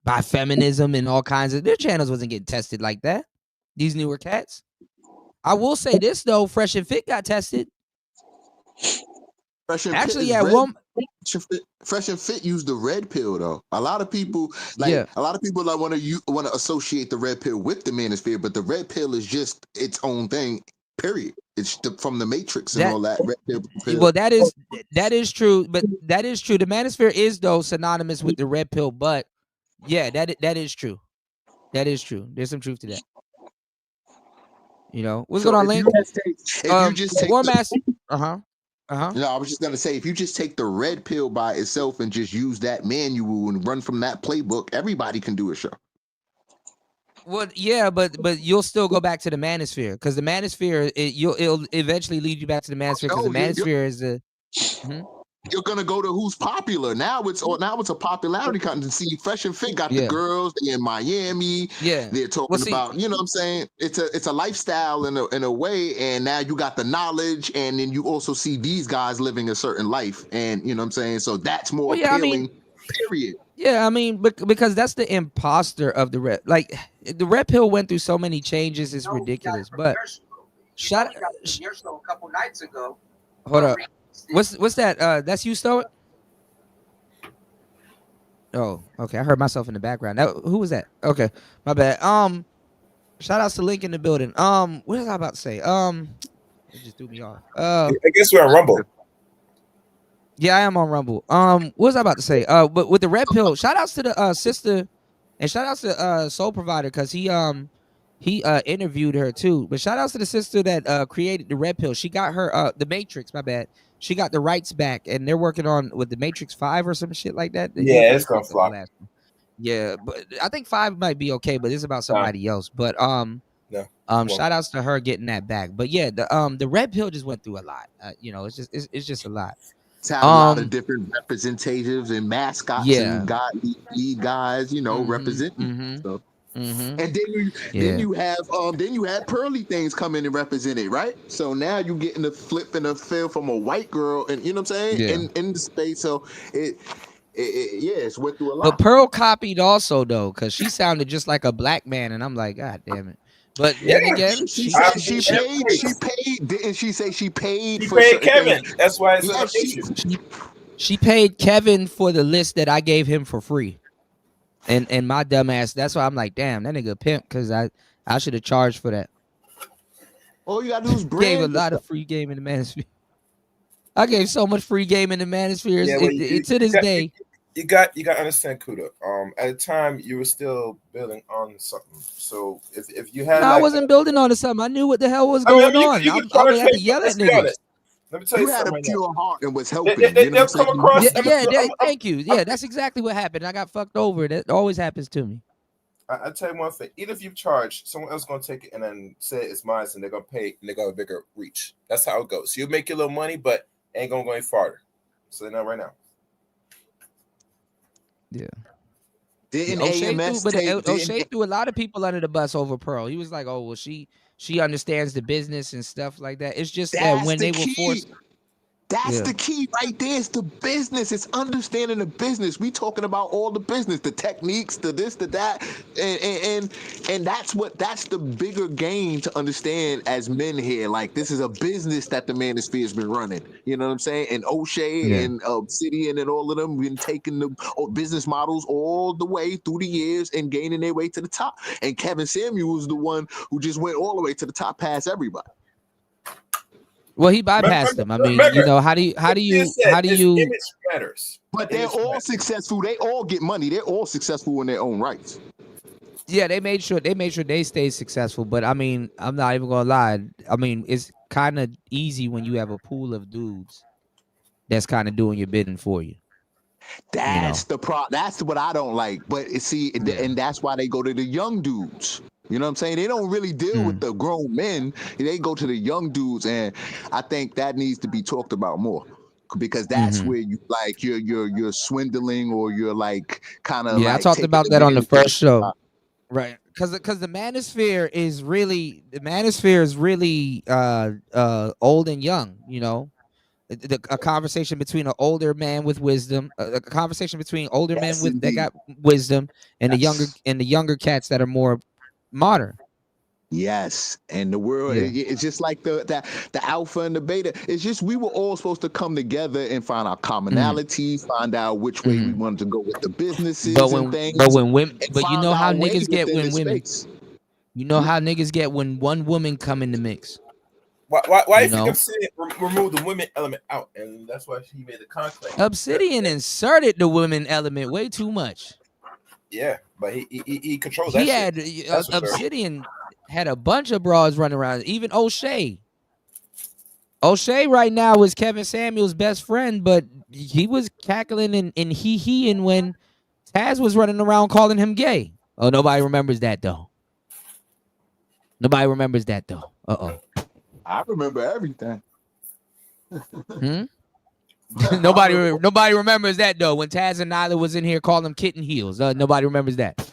by feminism and all kinds of. Their channels wasn't getting tested like that. These newer cats. I will say this though, Fresh and Fit got tested. Fresh and actually, Fit yeah, one. Fresh and Fit use the red pill though. A lot of people like want to associate the red pill with the manosphere, but the red pill is just its own thing. Period. It's from the Matrix and all that. Red pill. Well, that is true, but that is true. The manosphere is though synonymous with the red pill, but yeah, that is true. That is true. There's some truth to that. You know what's going on, Link? If you just take War Master. No, I was just gonna say, if you just take the red pill by itself and just use that manual and run from that playbook, everybody can do a show. Well, yeah, but you'll still go back to the manosphere, because the manosphere it'll eventually lead you back to the manosphere, because the manosphere is the. You're gonna go to who's popular now. It's a popularity content. See, Fresh and Fit got the girls. They're in Miami. Yeah, they're talking about. You know what I'm saying? It's a lifestyle in a way, and now you got the knowledge, and then you also see these guys living a certain life, and you know what I'm saying. So that's more appealing. Period. Yeah, I mean, because that's the imposter of the red. Like the red pill went through so many changes, it's ridiculous. But shut up. Your show a couple nights ago. Hold up. What's that? That's you, Stoic? Oh, okay. I heard myself in the background. Who was that? Okay, my bad. Shout outs to Link in the building. What was I about to say? It just threw me off. I guess we're on Rumble. Yeah, I am on Rumble. What was I about to say? But with the red pill, shout outs to the sister, and shout outs to Soul Provider, because he interviewed her too. But shout outs to the sister that created the red pill. She got her the Matrix. My bad. She got the rights back, and they're working on with the Matrix 5 or some shit like that. Yeah, it's gonna flop. Yeah, but I think 5 might be okay, but it's about somebody else. But shout outs to her getting that back. But yeah, the red pill just went through a lot. You know, it's just a lot. It's had a lot of different representatives and mascots and lead guys, you know, representing stuff. And then you have pearly things come in and represent it, right? So now you getting the flip and the feel from a white girl, and you know what I'm saying, in the space. So it's went through a lot. But Pearl copied also though, because she sounded just like a black man, and I'm like, God damn it. But then again, she paid. Didn't she say she paid? She paid Kevin. Things? That's why it's an issue. She paid Kevin for the list that I gave him for free. And my dumb ass, that's why I'm like, damn, that nigga pimp, because I should have charged for that. All you gotta do is gave a lot of free game in the manosphere. I gave so much free game in the manosphere to this day. You got to understand, Kuda. At the time you were still building on something. So if you had, I wasn't building on something. I knew what the hell was going on. I would have to yell at niggas. Let me tell you something. Had a pure heart and was helping. They'll come across. Thank you. Yeah, that's exactly what happened. I got fucked over. That always happens to me. I tell you one thing. Even if you charge, someone else is gonna take it and then say it's mine, and they're gonna pay, and they got a bigger reach. That's how it goes. So you make your little money, but ain't gonna go any farther. So now, right now. Yeah. Didn't O'Shea AMS threw, but take? O'Shea threw a lot of people under the bus over Pearl. He was like, "Oh, well, she understands the business and stuff like that." It's just that That's when the they were key. forced, That's yeah. the key right there. It's the business. It's understanding the business. We talking about all the business, the techniques, the this, the that, and that's the bigger game to understand as men here. Like this is a business that the manosphere has been running. You know what I'm saying? And O'Shea Yeah. and Obsidian and all of them been taking the business models all the way through the years and gaining their way to the top. And Kevin Samuel was the one who just went all the way to the top past everybody. Well, he bypassed them. I mean, you know, how do you image matters. But they're all successful. They all get money. They're all successful in their own rights. Yeah, they made sure they stayed successful. But I mean, I'm not even gonna lie. I mean, it's kind of easy when you have a pool of dudes that's kind of doing your bidding for you. That's that's what I don't like. But see, and that's why they go to the young dudes. You know what I'm saying? They don't really deal with the grown men. They go to the young dudes, and I think that needs to be talked about more. Because that's where you like you're swindling, or you're like kind of I talked about that on the first show, right? Because the manosphere is really old and young. You know, a conversation between an older man with wisdom, a conversation between older men that got wisdom, and the younger cats that are more modern. Yes, and the world it's just like the alpha and the beta. It's just we were all supposed to come together and find our commonality, find out which way we wanted to go with the businesses and things. But you know how niggas get when women. Space. You know how niggas get when one woman come in the mix. Why you think Obsidian removed the women element out, and that's why she made the conflict? Obsidian inserted the women element way too much. Yeah, but he controlled that. He had Obsidian had a bunch of broads running around. Even O'Shea. O'Shea right now is Kevin Samuel's best friend, but he was cackling and he-heing when Taz was running around calling him gay. Oh, nobody remembers that though. Uh-oh. I remember everything. Nobody remembers that though. When Taz and Nyla was in here calling them kitten heels. Nobody remembers that.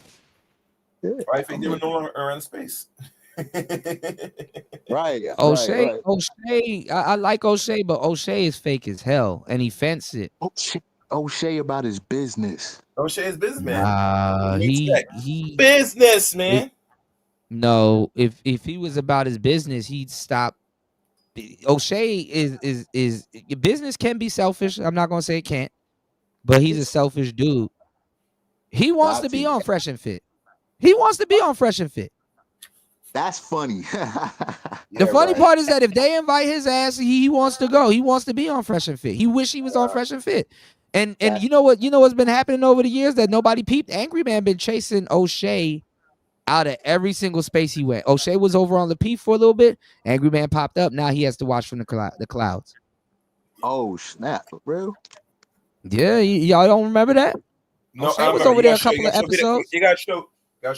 I think they were no longer around space. Right. O'Shea, I like O'Shea, but O'Shea is fake as hell, and he fenced it. O'Shea about his business. O'Shea is businessman. He business man. No, if he was about his business, he'd stop. O'Shea is business can be selfish. I'm not gonna say it can't, but he's a selfish dude. He wants to be on Fresh and Fit. That's funny. The funny part is that if they invite his ass, he wants to go. He wants to be on Fresh and Fit. He wish he was on Fresh and Fit. And you know what's been happening over the years that nobody peeped? Angry Man been chasing O'Shea out of every single space he went. O'Shea was over on the P for a little bit. Angry Man popped up. Now he has to watch from the clouds. Oh snap, for real? Yeah, y'all don't remember that? No, O'Shea was over there a couple of episodes. You got to show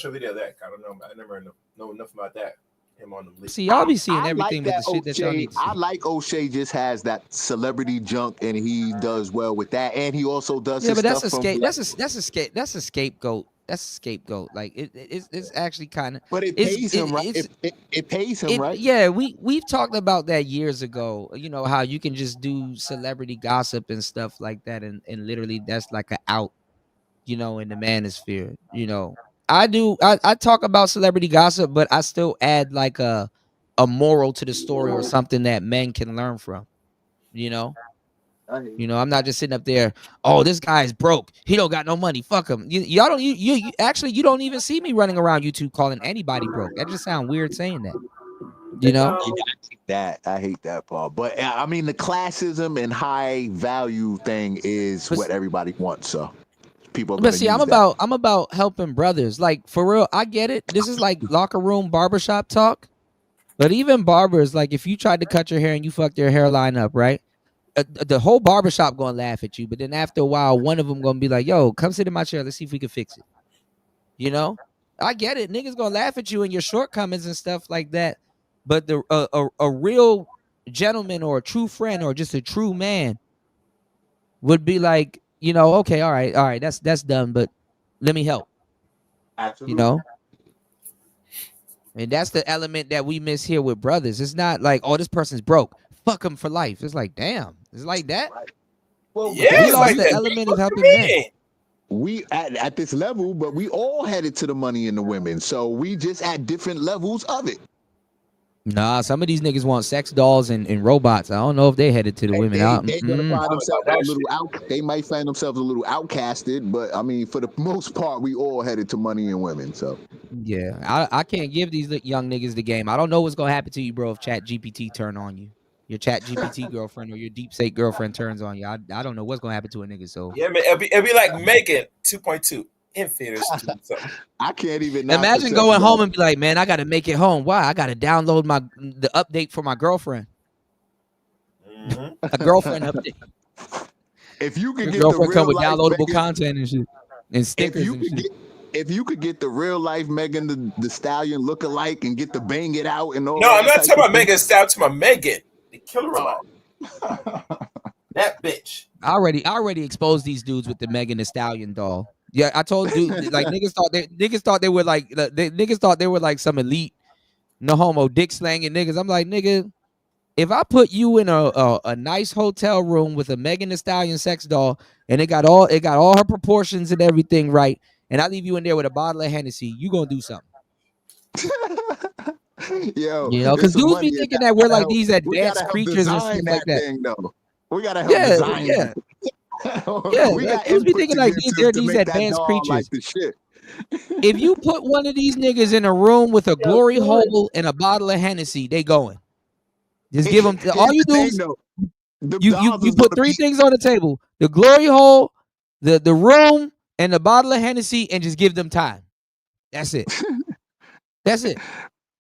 video of that. I don't know. I never know enough about that. Him on the list. See, y'all be seeing everything like but the shit that y'all need to see. I like O'Shea just has that celebrity junk, and he does well with that. And he also does but that's stuff that's a scapegoat. That's a scapegoat. Like it's actually kind of. But it pays him, right? It pays him, right? Yeah, we've talked about that years ago. You know how you can just do celebrity gossip and stuff like that, and literally that's like an out. You know, in the manosphere. You know, I talk about celebrity gossip, but I still add like a moral to the story or something that men can learn from. You know. I'm not just sitting up there. Oh, this guy is broke. He don't got no money. Fuck him. Y'all don't. You actually you don't even see me running around YouTube calling anybody broke. That just sounds weird saying that. You know. I hate that part. But I mean, the classism and high value thing is what everybody wants. So people. But see, I'm about helping brothers. Like for real, I get it. This is like locker room barbershop talk. But even barbers, like if you tried to cut your hair and you fucked your hairline up, right? The whole barbershop gonna laugh at you, but then after a while, one of them gonna be like, "Yo, come sit in my chair. Let's see if we can fix it." You know, I get it. Niggas gonna laugh at you and your shortcomings and stuff like that. But a real gentleman or a true friend or just a true man would be like, you know, okay, all right, that's done, but let me help. Absolutely. You know? And that's the element that we miss here with brothers. It's not like, oh, this person's broke. Fuck them for life. It's like, damn. It's like that. Right. Well, Yeah, we it's lost like the that. element of What you helping men. mean? We at this level, but we all headed to the money and the women. So we just at different levels of it. Nah, some of these niggas want sex dolls and robots. I don't know if they headed to the women. They gonna find themselves a little they might find themselves a little outcasted, but I mean, for the most part, we all headed to money and women. So yeah, I can't give these young niggas the game. I don't know what's gonna happen to you, bro, if Chat GPT turn on you. Your Chat GPT girlfriend or your Deep State girlfriend turns on you. I don't know what's gonna happen to a nigga. So yeah, man, it'll be like Megan 2.2. Inferiors to something. I can't even imagine going home and be like, man, I gotta make it home. Why? I gotta download the update for my girlfriend. Mm-hmm. A girlfriend update. If you could Your get girlfriend the come real with life downloadable Megan, content and shit and stickers and shit. if you could get the real life Megan the Stallion look alike and get to bang it out and all. No, that I'm not type talking of about Megan. I'm talking about Megan, the killer robot. That bitch. I already exposed these dudes with the Megan Thee Stallion doll. Yeah, I told dude like niggas thought they were like niggas thought they were like some elite no homo dick slanging niggas. I'm like, nigga, if I put you in a nice hotel room with a Megan Thee Stallion sex doll and it got all her proportions and everything right, and I leave you in there with a bottle of Hennessy, you gonna do something. Yo, you know, because dudes be thinking that we're like these advanced creatures and stuff like that. Thing, though. We gotta help design yeah. Yeah, we got dudes be thinking like they're these advanced creatures. Like the shit. If you put one of these niggas in a room with a glory hole and a bottle of Hennessy, they going. Just give them all you do is you put three things on the table: the glory hole, the room, and the bottle of Hennessy, and just give them time. That's it. That's it.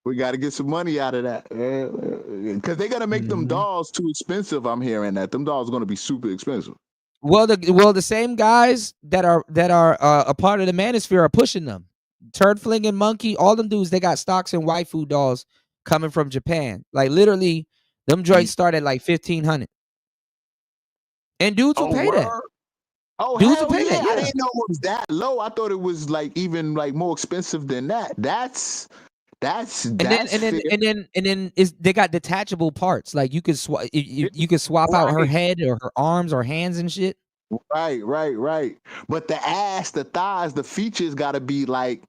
We got to get some money out of that, because they're gonna make them dolls too expensive. I'm hearing that them dolls are gonna be super expensive. Well, the same guys that are a part of the manosphere are pushing them. Turd flinging monkey, all them dudes, they got stocks and waifu dolls coming from Japan. Like literally, them joints start at like 1,500, and dudes will pay that. Oh, dudes will pay that. Yeah. I didn't know it was that low. I thought it was like even like more expensive than that. That's and then they got detachable parts. Like you could swap out her head or her arms or hands and shit. Right. But the ass, the thighs, the features got to be like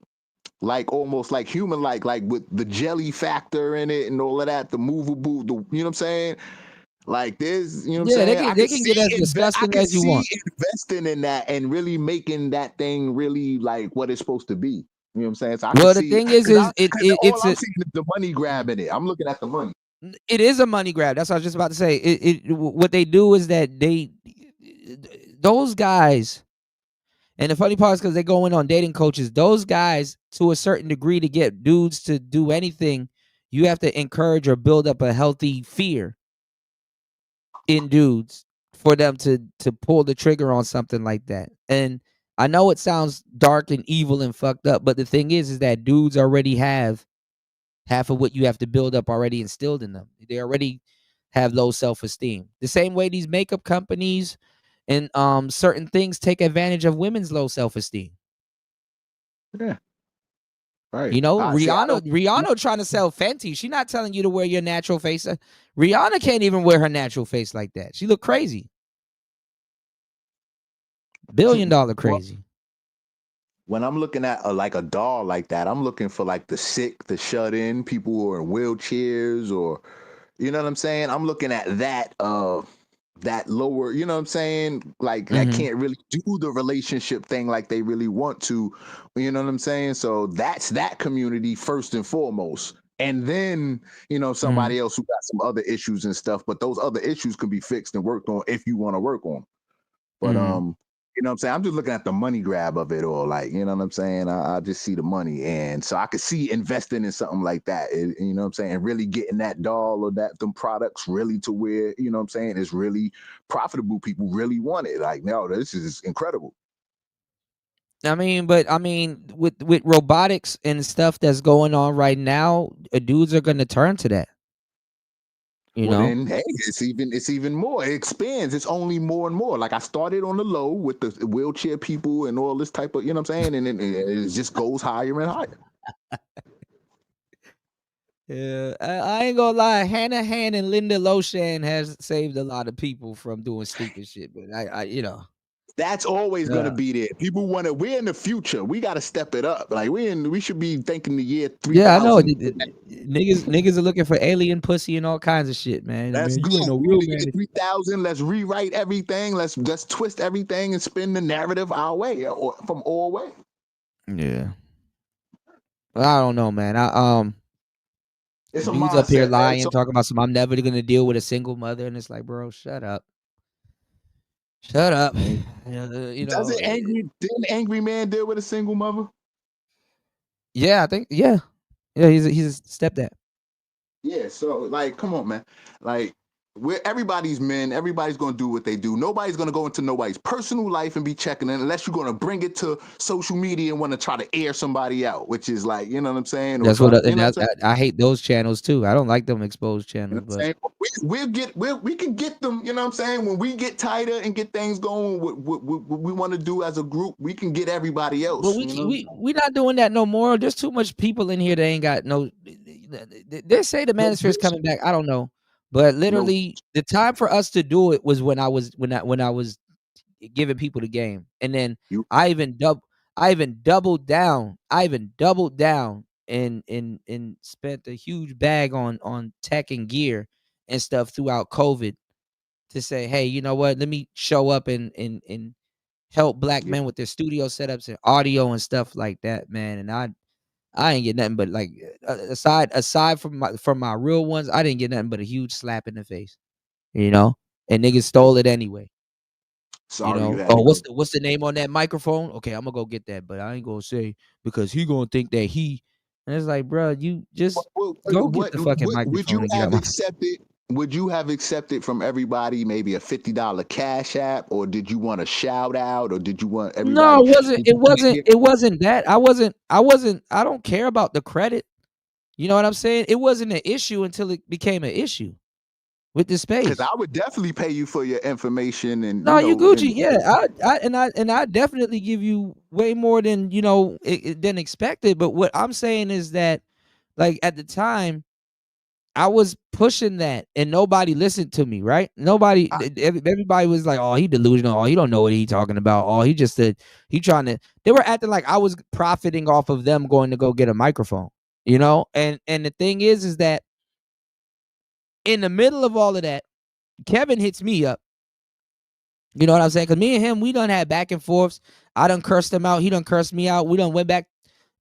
almost like human, like with the jelly factor in it and all of that. The movable, you know what I'm saying? Like there's, you know what I'm saying? They can get as disgusting as you want. Investing in that and really making that thing really like what it's supposed to be. You know what I'm saying? So the thing is I'm seeing the money grab in it. I'm looking at the money. It is a money grab. That's what I was just about to say. What they do is that those guys, and the funny part is because they go in on dating coaches. Those guys, to a certain degree, to get dudes to do anything, you have to encourage or build up a healthy fear in dudes for them to pull the trigger on something like that. And I know it sounds dark and evil and fucked up, but the thing is that dudes already have half of what you have to build up already instilled in them. They already have low self-esteem. The same way these makeup companies and certain things take advantage of women's low self-esteem. Yeah. Right. You know, Rihanna trying to sell Fenty. She's not telling you to wear your natural face. Rihanna can't even wear her natural face like that. She look crazy. $1 billion crazy. When I'm looking at like a doll like that, I'm looking for like the sick, the shut in, people who are in wheelchairs, or you know what I'm saying? I'm looking at that that lower, you know what I'm saying? Like that can't really do the relationship thing like they really want to. You know what I'm saying? So that's that community first and foremost. And then, you know, somebody else who got some other issues and stuff, but those other issues can be fixed and worked on if you want to work on. But you know what I'm saying? I'm just looking at the money grab of it all. Like, you know what I'm saying? I just see the money. And so I could see investing in something like that. You know what I'm saying? And really getting that doll or them products really to where, you know what I'm saying, is really profitable. People really want it. Like, no, this is incredible. But with robotics and stuff that's going on right now, dudes are going to turn to that. You well, know? then, hey, it's even more. It expands. It's only more and more. Like I started on the low with the wheelchair people and all this type of, you know what I'm saying? And then it just goes higher and higher. Yeah, I ain't gonna lie. Hannah Han and Linda Loshan has saved a lot of people from doing stupid shit. But I you know, That's always yeah. gonna be there. People want to. We're in the future. We got to step it up. Like we should be thinking the year 3000. Yeah, I know. Niggas are looking for alien pussy and all kinds of shit, man. Let's Man, go. you ain't no real man. 3000. Let's rewrite everything. Let's twist everything and spin the narrative our way or from all way. Yeah. Well, I don't know, man. It's a dudes up here mindset, man. lying, So, talking about I'm never gonna deal with a single mother, and it's like, bro, shut up. Shut up. You know, didn't Angry Man deal with a single mother? yeah, I think, yeah. He's a stepdad. Yeah, so like, come on, man. Like, everybody's men. Everybody's gonna do what they do. Nobody's gonna go into nobody's personal life and be checking in unless you're gonna bring it to social media and want to try to air somebody out, which is like, you know what I'm saying? That's what, I hate those channels too. I don't like them exposed channels, You know but we can get them. You know what I'm saying? When we get tighter and get things going, what we want to do as a group, we can get everybody else. But we not doing that no more. There's too much people in here that ain't got no. They say the manosphere is coming back. I don't know, but literally the time for us to do it was when I was giving people the game, and then I even doubled down. And spent a huge bag on tech and gear and stuff throughout COVID to say, hey, you know what? Let me show up and help black men with their studio setups and audio and stuff like that, man. And I ain't get nothing but like aside from my real ones, I didn't get nothing but a huge slap in the face, you know. And niggas stole it anyway. Sorry, you know. Oh, what's the name on that microphone? Okay, I'm gonna go get that, but I ain't gonna say because he gonna think that he. And it's like, bro, you just go get the fucking microphone and get out my. Would you have accepted from everybody maybe a $50 cash app, or did you want a shout out, or did you want everybody? No, it wasn't that. I don't care about the credit. You know what I'm saying? It wasn't an issue until it became an issue with the space. Because I would definitely pay you for your information and no, you Gucci, yeah. I definitely give you way more than than expected. But what I'm saying is that, like at the time, I was pushing that and nobody listened to me, right? Everybody was like, oh, he delusional. Oh, he don't know what he talking about. Oh, they were acting like I was profiting off of them going to go get a microphone, you know? And the thing is that in the middle of all of that, Kevin hits me up. You know what I'm saying? Because me and him, we done had back and forths. I done cursed him out. He done cursed me out. We done went back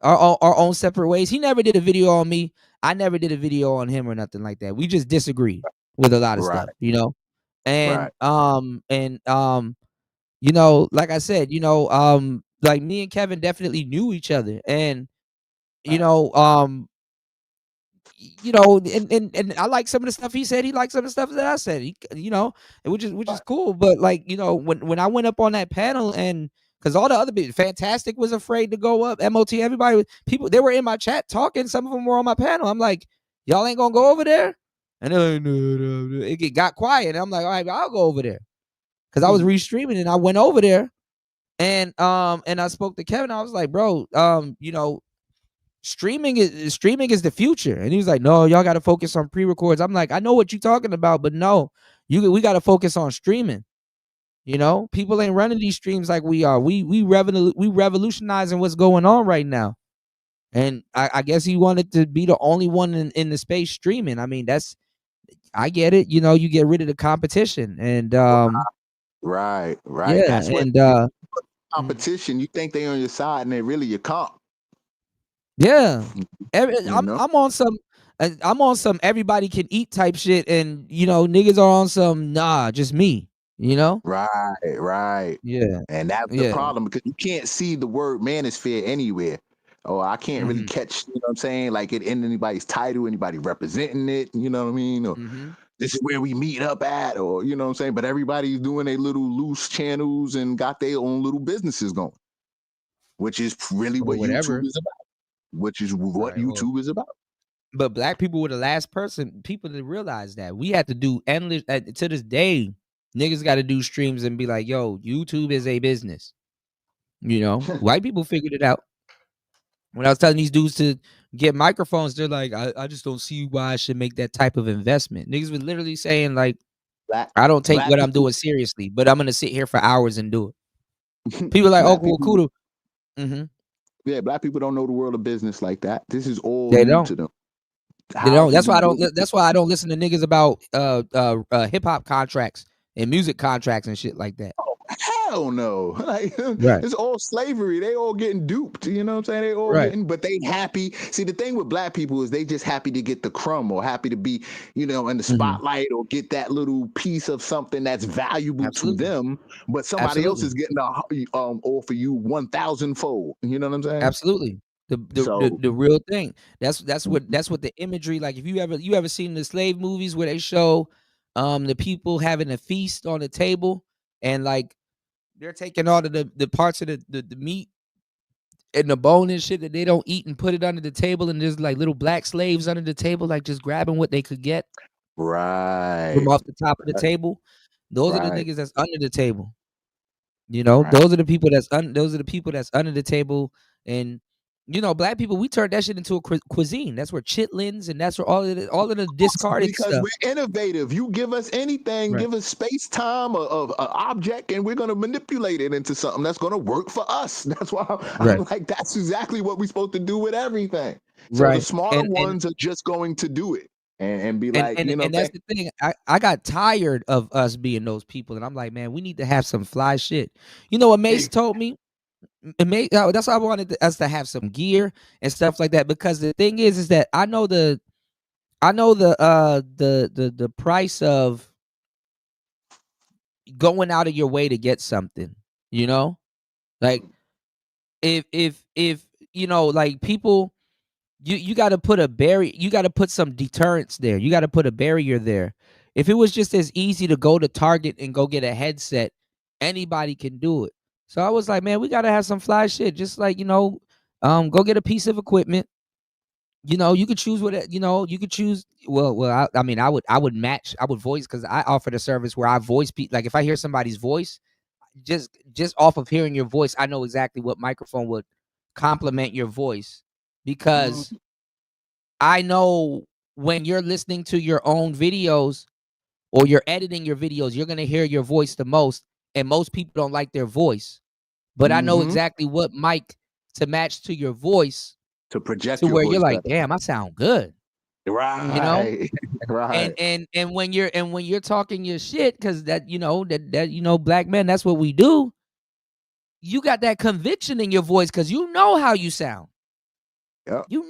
our own separate ways. He never did a video on me. I never did a video on him or nothing like that. We just disagreed with a lot of stuff, you know? And you know, like I said, like me and Kevin definitely knew each other. And and I like some of the stuff he said. He liked some of the stuff that I said. Which is cool. But like, when I went up on that panel and because all the other people, Fantastic was afraid to go up. MOT, everybody, people, they were in my chat talking. Some of them were on my panel. I'm like, y'all ain't gonna go over there? And they're like, no. It got quiet. And I'm like, all right, I'll go over there. Because I was restreaming and I went over there and I spoke to Kevin. I was like, bro, streaming is the future. And he was like, no, y'all got to focus on pre-records. I'm like, I know what you're talking about, but no, we got to focus on streaming. People ain't running these streams like we are. We revolutionizing what's going on right now. And I guess he wanted to be the only one in the space streaming. I mean, I get it. You get rid of the competition and right. Yeah, that's and competition. You think they on your side and they're really your comp. Yeah, I'm on some everybody can eat type shit, and niggas are on some just me. Right. Yeah. And that's the problem because you can't see the word manosphere anywhere. Or I can't really catch, you know what I'm saying? Like it in anybody's title, anybody representing it, you know what I mean? Or this is where we meet up at, or you know what I'm saying? But everybody's doing their little loose channels and got their own little businesses going, which is really what YouTube is about. YouTube is about. But black people were the last people to realize that. We had to do endless. To this day, niggas got to do streams and be like, "Yo, YouTube is a business." White people figured it out. When I was telling these dudes to get microphones, they're like, I just don't see why I should make that type of investment. Niggas were literally saying like, I don't take what I'm doing seriously, but I'm gonna sit here for hours and do it. People are like, oh, cool. Mm-hmm. Yeah, black people don't know the world of business like that. This is all they new don't. to them. They don't. That's why I don't. That's why I don't listen to niggas about hip hop contracts and music contracts and shit like that. Oh, hell no. Like, right. It's all slavery. They all getting duped. You know what I'm saying? They all getting, but they happy. See, the thing with black people is they just happy to get the crumb or happy to be, in the spotlight or get that little piece of something that's valuable to them. But somebody else is getting offer you 1,000-fold. You know what I'm saying? Absolutely. The real thing. That's what the imagery, like if you ever seen the slave movies where they show the people having a feast on the table and like they're taking all of the parts of the meat and the bone and shit that they don't eat and put it under the table, and there's like little black slaves under the table like just grabbing what they could get from off the top of the table. Those are the niggas that's under the table. Those are the people that's under the table. And black people, we turned that shit into a cuisine. That's where chitlins and that's where all of the discarded because stuff. We're innovative. You give us anything, give us space, time, of an object, and we're gonna manipulate it into something that's gonna work for us. That's why I'm like, that's exactly what we're supposed to do with everything. So the smarter ones are just going to do it and be like, and that's the thing. I got tired of us being those people, and I'm like, man, we need to have some fly shit. You know what Mace told me? That's why I wanted us to have some gear and stuff like that, because the thing is that I know the price of going out of your way to get something, like if like people, you got to put a barrier, you got to put some deterrence there, you got to put a barrier there. If it was just as easy to go to Target and go get a headset, anybody can do it. So I was like, man, we got to have some fly shit. Just like, go get a piece of equipment. You could choose what, you could choose. Well, I would match, I would voice, because I offered a service where I voice people. Like if I hear somebody's voice, just off of hearing your voice, I know exactly what microphone would complement your voice, because I know when you're listening to your own videos or you're editing your videos, you're going to hear your voice the most. And most people don't like their voice, but I know exactly what mic to match to your voice to project to where you're like, damn, I sound good. Right. Right. And when you're talking your shit, because that black men, that's what we do. You got that conviction in your voice because you know how you sound. Yep. You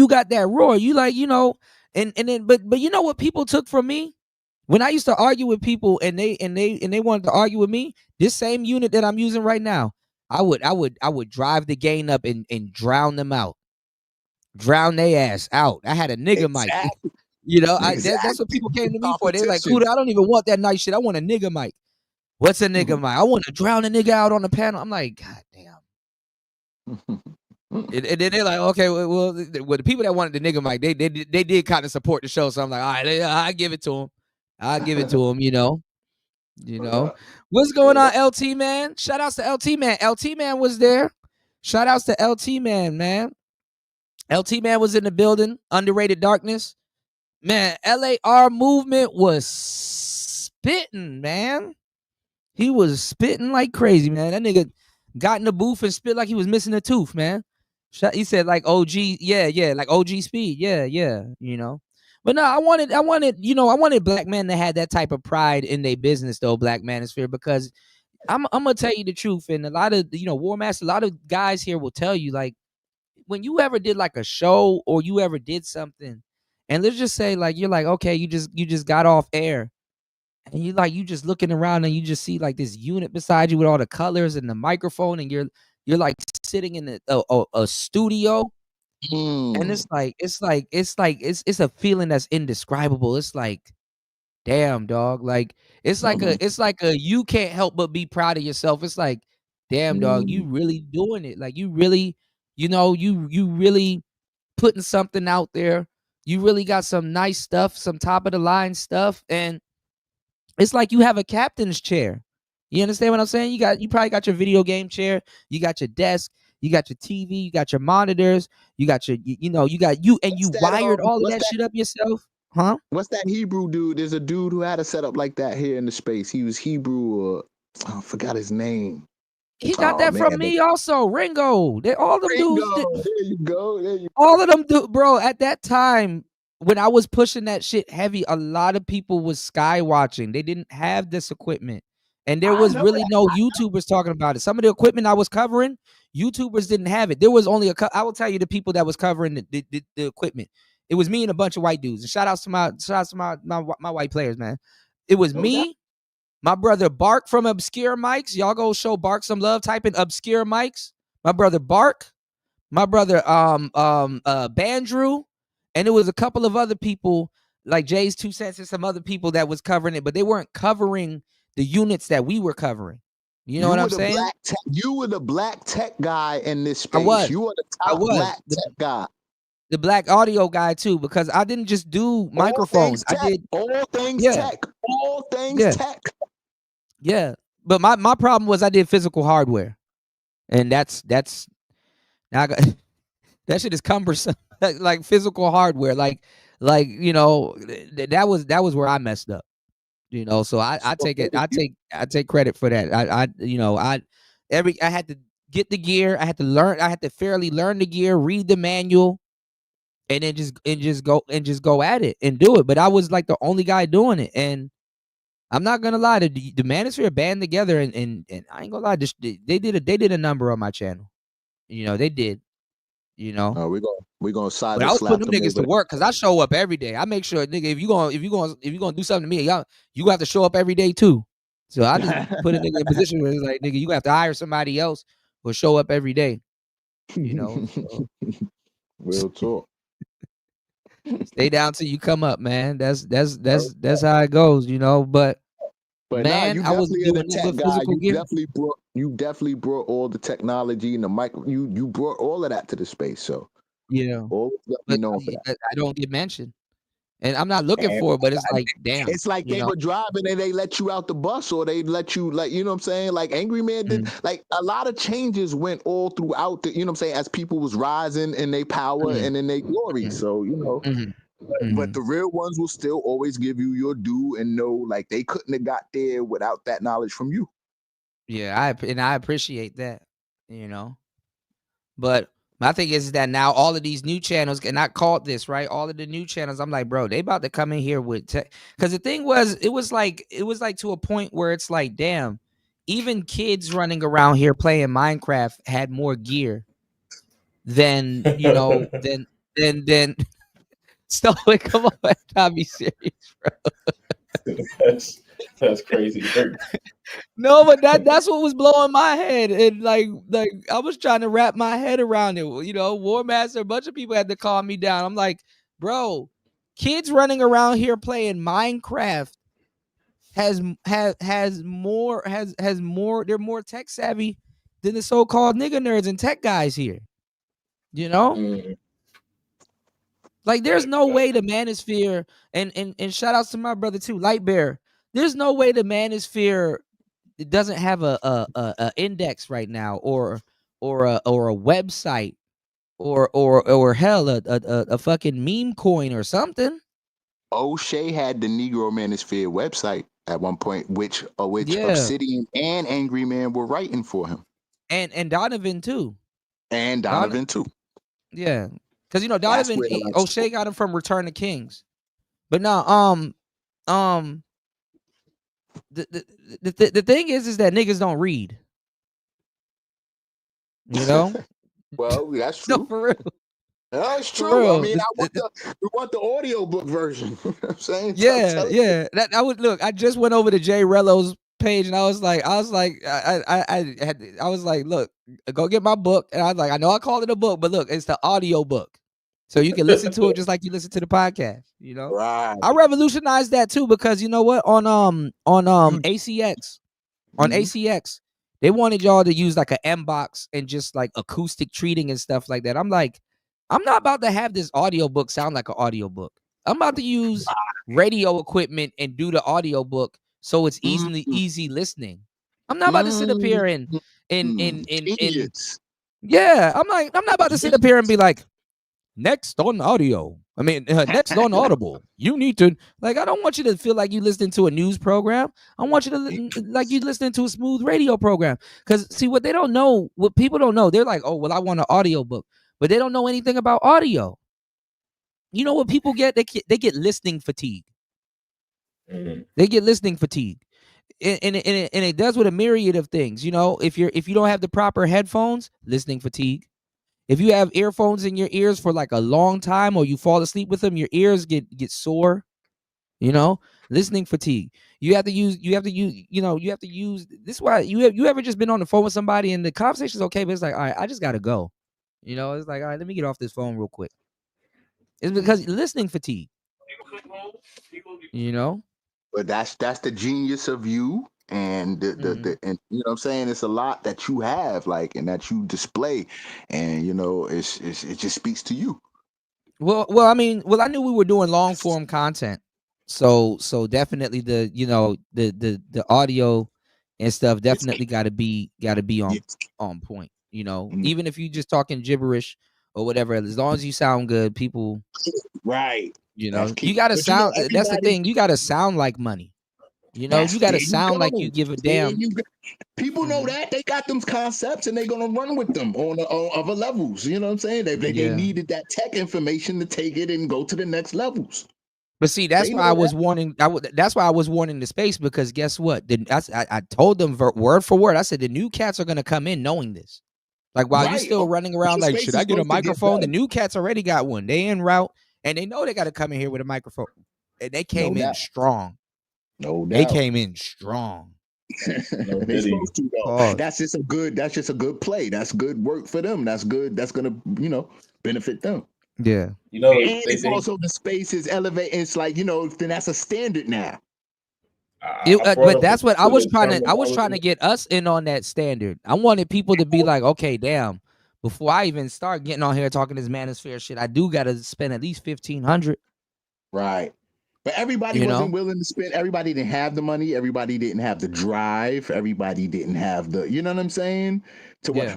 got that roar. You like, and then but you know what people took from me? When I used to argue with people and they wanted to argue with me, this same unit that I'm using right now, I would drive the gain up and drown them out. Drown their ass out. I had a nigga mic. That's what people came to me for. They're like, Kuda, I don't even want that nice shit. I want a nigga mic. What's a nigga mic? I want to drown a nigga out on the panel. I'm like, God damn. And then they're like, okay, well, the people that wanted the nigga mic, they did kind of support the show. So I'm like, all right, I give it to them. I'll give it to him, What's going on, LT man? Shout outs to LT man. LT man was there. Shout outs to LT man, man. LT man was in the building. Underrated Darkness. Man, LAR movement was spitting, man. He was spitting like crazy, man. That nigga got in the booth and spit like he was missing a tooth, man. He said like OG, yeah, like OG speed, yeah. But no, I wanted black men to have that type of pride in their business, though, Black Manosphere, because I'm gonna tell you the truth, and a lot of War Master, a lot of guys here will tell you, like, when you ever did like a show or you ever did something, and let's just say like you're like, okay, you just got off air, and you just looking around and you just see like this unit beside you with all the colors and the microphone, and you're like sitting in a studio. And it's a feeling that's indescribable. It's like, damn, dog. Like it's like a you can't help but be proud of yourself. It's like, damn, dog, you really doing it. Like you really, you really putting something out there. You really got some nice stuff, some top of the line stuff, and it's like you have a captain's chair. You understand what I'm saying? You probably got your video game chair, you got your desk, you got your TV, you got your monitors, you got your, you wired all of that shit up yourself, huh? What's that Hebrew dude? There's a dude who had a setup like that here in the space. He was Hebrew. I forgot his name. He got that from me also. Ringo. All them dudes. There you go. All of them do, bro. At that time, when I was pushing that shit heavy, a lot of people was sky watching. They didn't have this equipment. And there was really no YouTubers talking about it. Some of the equipment I was covering, YouTubers didn't have it. There was only I will tell you the people that was covering the equipment. It was me and a bunch of white dudes. And shout outs to my white players, man. It was me, my brother Bark from Obscure Mics. Y'all go show Bark some love. Type in Obscure Mics. My brother Bark, my brother Bandrew, and it was a couple of other people like Jay's 2 Cents and some other people that was covering it, but they weren't covering the units that we were covering. You know what I'm saying? You were the black tech guy in this space. You were the top black tech guy. The black audio guy too, because I didn't just do microphones. I did all things tech. All things tech. Yeah. But my problem was I did physical hardware. And that's now I got that shit is cumbersome. Like physical hardware. Like that was where I messed up. So I take credit for that. I had to get the gear, I had to fairly learn the gear, read the manual, and then just go at it and do it. But I was like the only guy doing it. And I'm not gonna lie, the Manosphere band together and I ain't gonna lie, they did a number on my channel. They did. We're gonna side. But I was putting them niggas to work because I show up every day. I make sure, nigga, if you gonna do something to me, you have to show up every day too. So I just put a nigga in a position where it's like, nigga, you have to hire somebody else or show up every day. So. Real talk. Stay down till you come up, man. That's how it goes, But man, I was doing it with physical gear. You definitely brought all the technology and the mic. You brought all of that to the space. So I don't get mentioned, and I'm not looking for it. But it's like, damn. It's like they were driving and they let you out the bus, or they let you, like, you know what I'm saying? Like Angry Man did. Like a lot of changes went all throughout the, you know what I'm saying, as people was rising in their power and in their glory. So But the real ones will still always give you your due and know, like, they couldn't have got there without that knowledge from you. Yeah, I appreciate that, But my thing is that now all of these new channels, and I caught this, right? All of the new channels, I'm like, bro, they about to come in here with tech. Because the thing was, it was like to a point where it's like, damn, even kids running around here playing Minecraft had more gear than, than Stoic. Come on, I'll be serious, bro. That's crazy. No, but that's what was blowing my head, and like I was trying to wrap my head around it. War Master, a bunch of people had to calm me down. I'm like, bro, kids running around here playing Minecraft has more. They're more tech savvy than the so-called nigga nerds and tech guys here. Like, there's no way the Manosphere, and shout outs to my brother too, Light Bear. There's no way the Manosphere doesn't have a index right now, or a website, or hell, a fucking meme coin or something. O'Shea had the Negro Manosphere website at one point, which Obsidian and Angry Man were writing for him, and Donovan too, Yeah. Because Donovan, O'Shea got him from Return of Kings, but now the thing is that niggas don't read. Well, that's true. No, for real. That's true. I mean, we want the audiobook version. You know what I'm saying? Yeah. I would look. I just went over to Jay Rello's page, and I was like, look, go get my book, and I was like, I know I called it a book, but look, it's the audio book. So you can listen to it just like you listen to the podcast, Right. I revolutionized that too, because you know what? On ACX, ACX, they wanted y'all to use like an M box and just like acoustic treating and stuff like that. I'm like, I'm not about to have this audiobook sound like an audiobook. I'm about to use radio equipment and do the audiobook so it's easy listening. I'm not about to sit up here and yeah, I'm not about to sit up here and be like, next on audio. I mean, next on Audible. You need to, like, I don't want you to feel like you listening to a news program. I want you to like you listening to a smooth radio program. Because see, what they don't know, what people don't know, they're like, oh, well, I want an audiobook, but they don't know anything about audio. You know what people get? They get listening fatigue. They get listening fatigue. And it does with a myriad of things. You know, if you don't have the proper headphones, listening fatigue. If you have earphones in your ears for like a long time, or you fall asleep with them, your ears get sore. You know, listening fatigue. You have to use. This is why you ever just been on the phone with somebody and the conversation's okay, but it's like, all right, I just gotta go. You know, it's like, all right, let me get off this phone real quick. It's because listening fatigue. You know, but that's the genius of you. And the and you know what I'm saying, it's a lot that you have, like, and that you display, and you know, it just speaks to you. Well, I mean, I knew we were doing long form content, so definitely the audio and stuff definitely got to be on point. You know, even if you just talking gibberish or whatever, as long as you sound good, people, right? You know, you got to sound. That's the thing. You got to sound like money. You know, you got to sound like you give a damn. People know that they got them concepts and they're gonna run with them on other levels. You know what I'm saying? They needed that tech information to take it and go to the next levels. But see, that's why I was warning. That's why I was warning the space, because guess what? I told them word for word. I said the new cats are gonna come in knowing this. Like, while you're still running around like, should I get a microphone? The new cats already got one. They en route and they know they got to come in here with a microphone. And they came in strong. No doubt. They came in strong. They're supposed to, though. That's just a good play. That's good work for them. That's good. That's gonna, benefit them. Yeah. You know, and it's also the space is elevating. It's like, then that's a standard now. But that's what I was trying to get us in on, that standard. I wanted people to be like, okay, damn, before I even start getting on here talking this manosphere shit, I do got to spend at least $1,500. Right. But everybody wasn't willing to spend. Everybody didn't have the money. Everybody didn't have the drive. Everybody didn't have the, you know what I'm saying?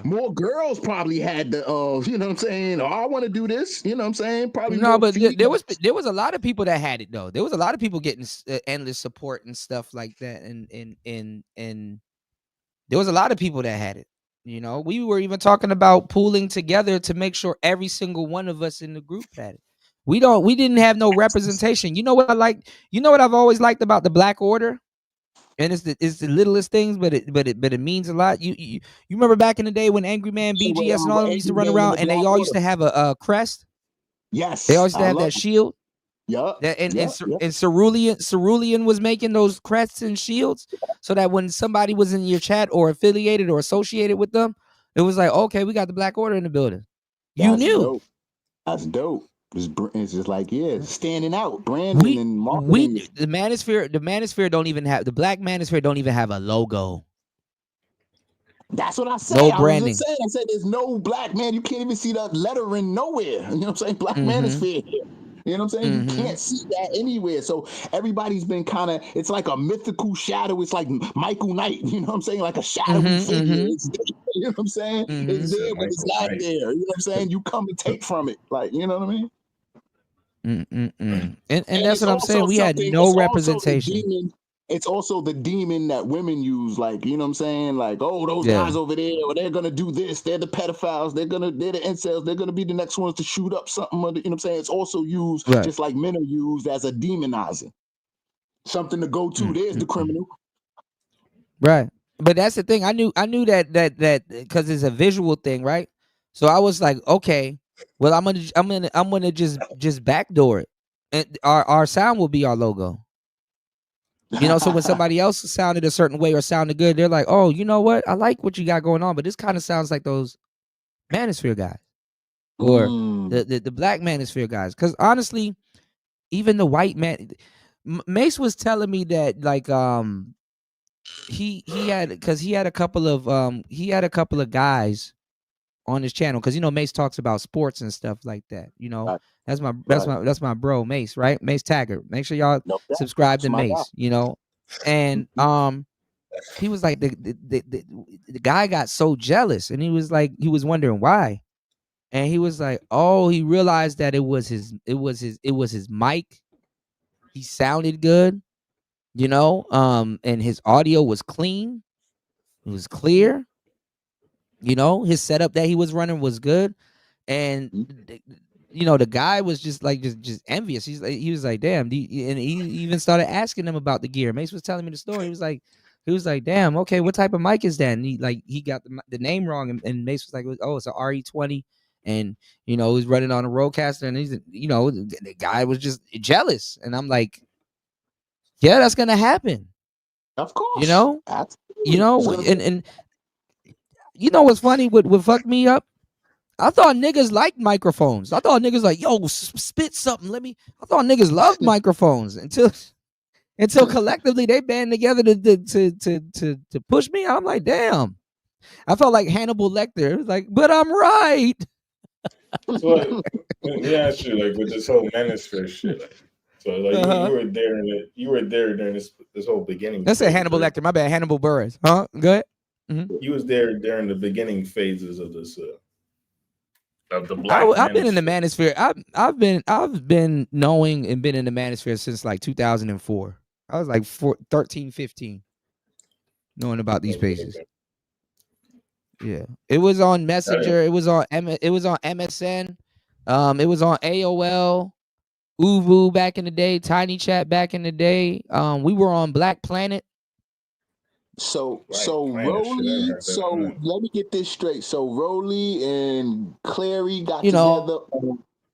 More girls probably had the, you know what I'm saying? Oh, I want to do this. You know what I'm saying? Probably no, but there was a lot of people that had it though. There was a lot of people getting endless support and stuff like that, and there was a lot of people that had it. You know, we were even talking about pooling together to make sure every single one of us in the group had it. We didn't have no representation. You know what I like? You know what I've always liked about the Black Order? And it's the littlest things, but it means a lot. You remember back in the day when Angry Man, BGS, and all of them used to run around, and they all used to have a crest. Yes, they always used to have that shield. Yep. And Cerulean was making those crests and shields so that when somebody was in your chat or affiliated or associated with them, it was like, okay, we got the Black Order in the building. You knew. Dope. That's dope. It's just like, standing out, branding and marketing. The manosphere don't even have, the Black Manosphere don't even have a logo. That's what I said. No branding. I said there's no Black man. You can't even see that lettering nowhere. You know what I'm saying? Black Manosphere. You know what I'm saying? You can't see that anywhere. So everybody's been kind of, it's like a mythical shadow. It's like Michael Knight. You know what I'm saying? Like a shadowy figure. It's there, you know what I'm saying? It's there, but it's not there. You know what I'm saying? You come and take from it. Like, you know what I mean? And that's what I'm saying. We had no representation. It's also the demon that women use, like, you know what I'm saying? Like, oh, those guys over there, or they're gonna do this, they're the pedophiles, they're the incels, they're gonna be the next ones to shoot up something, you know what I'm saying? It's also used just like men are used as a demonizer. Something to go to. There's the criminal. Right. But that's the thing. I knew that because it's a visual thing, right? So I was like, okay, well, I'm gonna just backdoor it. And our sound will be our logo. You know, so when somebody else sounded a certain way or sounded good, they're like, oh, you know what? I like what you got going on, but this kind of sounds like those Manosphere guys or the Black Manosphere guys. Because honestly, even the white man, Mace was telling me that, like, he had a couple of guys on his channel, because Mace talks about sports and stuff like that. That's my bro Mace, right? Mace Taggart. Make sure y'all subscribe to Mace. And he was like the guy got so jealous, and he was wondering why, and he was like, oh, he realized that it was his mic. He sounded good, and his audio was clean. It was clear. His setup that he was running was good, and the guy was just envious. He was like, damn, and he even started asking him about the gear. Mace was telling me the story. He was like, damn, okay, what type of mic is that? And he got the name wrong, and Mace was like, oh, it's an RE20, and he's running on a Rodecaster, and he's the guy was just jealous, and I'm like, yeah, that's gonna happen. Of course, and what's funny? What fucked me up? I thought niggas liked microphones. I thought niggas like, yo, spit something. I thought niggas loved microphones until collectively they band together to push me. I'm like, damn. I felt like Hannibal Lecter. It was like, but I'm right. So let me ask you, with this whole manosphere shit. So you were there during this whole beginning. Let's say Hannibal Lecter. My bad, Hannibal Buress. Huh? Go ahead. Mm-hmm. You was there during the beginning phases of this of the black. I've been in the manosphere. I've been knowing and been in the manosphere since 2004. I was 13, 15, knowing about these pages. Yeah, it was on Messenger. It was on MSN. It was on AOL, Uvu back in the day, Tiny Chat back in the day. We were on Black Planet. So Rolly, let me get this straight. So Rolly and Clary got together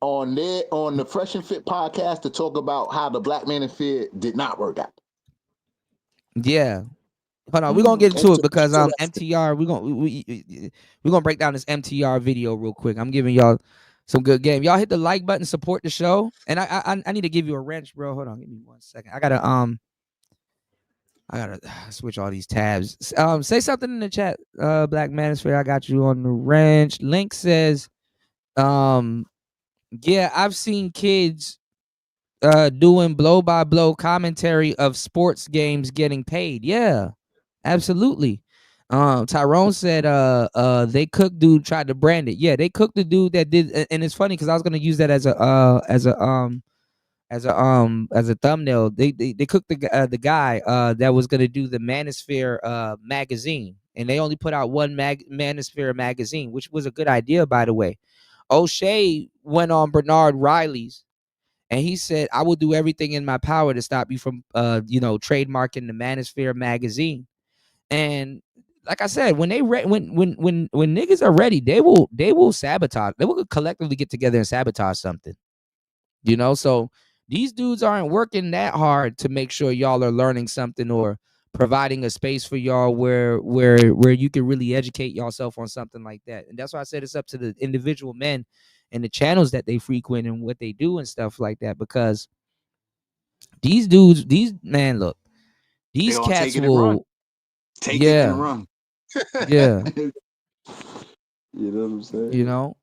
on the Fresh and Fit podcast to talk about how the Black Manosphere did not work out. Yeah. Hold on, we're gonna get into it because MTR, we're gonna break down this MTR video real quick. I'm giving y'all some good game. Y'all hit the like button, support the show. And I need to give you a wrench, bro. Hold on, give me 1 second. I gotta switch all these tabs. Say something in the chat, Black Manosphere. I got you on the wrench. Link says, yeah, I've seen kids doing blow by blow commentary of sports games getting paid. Yeah, absolutely. Tyrone said they cooked dude tried to brand it. Yeah, they cooked the dude that did, and it's funny because I was gonna use that as a thumbnail. They cooked the guy that was gonna do the Manosphere magazine, and they only put out one Manosphere magazine, which was a good idea, by the way. O'Shea went on Bernard Riley's, and he said, "I will do everything in my power to stop you from trademarking the Manosphere magazine." And like I said, when niggas are ready, they will sabotage. They will collectively get together and sabotage something. So these dudes aren't working that hard to make sure y'all are learning something or providing a space for y'all where you can really educate yourself on something like that. And that's why I said it's up to the individual men and the channels that they frequent and what they do and stuff like that. Because these dudes, look, these cats will take it and run. Yeah. You know what I'm saying?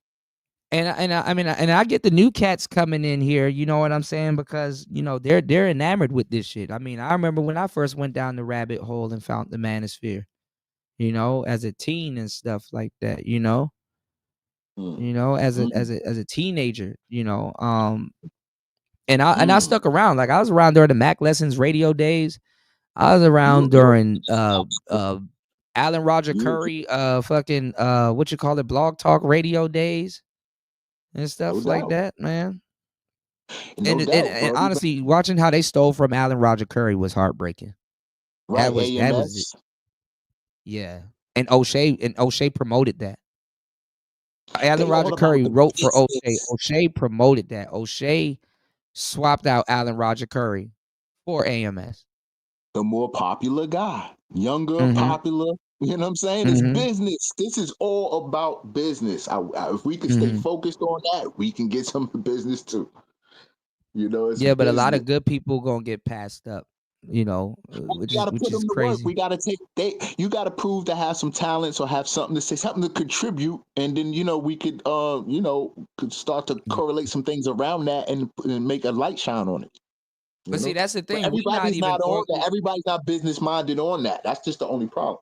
And I get the new cats coming in here, you know what I'm saying? Because, they're enamored with this shit. I mean, I remember when I first went down the rabbit hole and found the Manosphere, as a teen and stuff like that, as a teenager, and I stuck around. I was around during the Mac Lessons radio days. I was around during Alan Roger Curry Blog Talk radio days and stuff like that, man. And honestly, watching how they stole from Alan Roger Curry was heartbreaking. Right, that was it. Yeah. And O'Shea promoted that. Alan Roger Curry wrote for O'Shea. O'Shea promoted that. O'Shea swapped out Alan Roger Curry for AMS. The more popular guy, younger, popular. You know what I'm saying? It's business. This is all about business. If we can stay focused on that, we can get some business too. It's but a lot of good people gonna get passed up. which gotta put is them to crazy. work. We gotta you gotta prove to have some talents or have something to say, something to contribute, and then we could could start to correlate some things around that and make a light shine on it. But see, that's the thing. But everybody's not on that. Everybody's not business minded on that. That's just the only problem.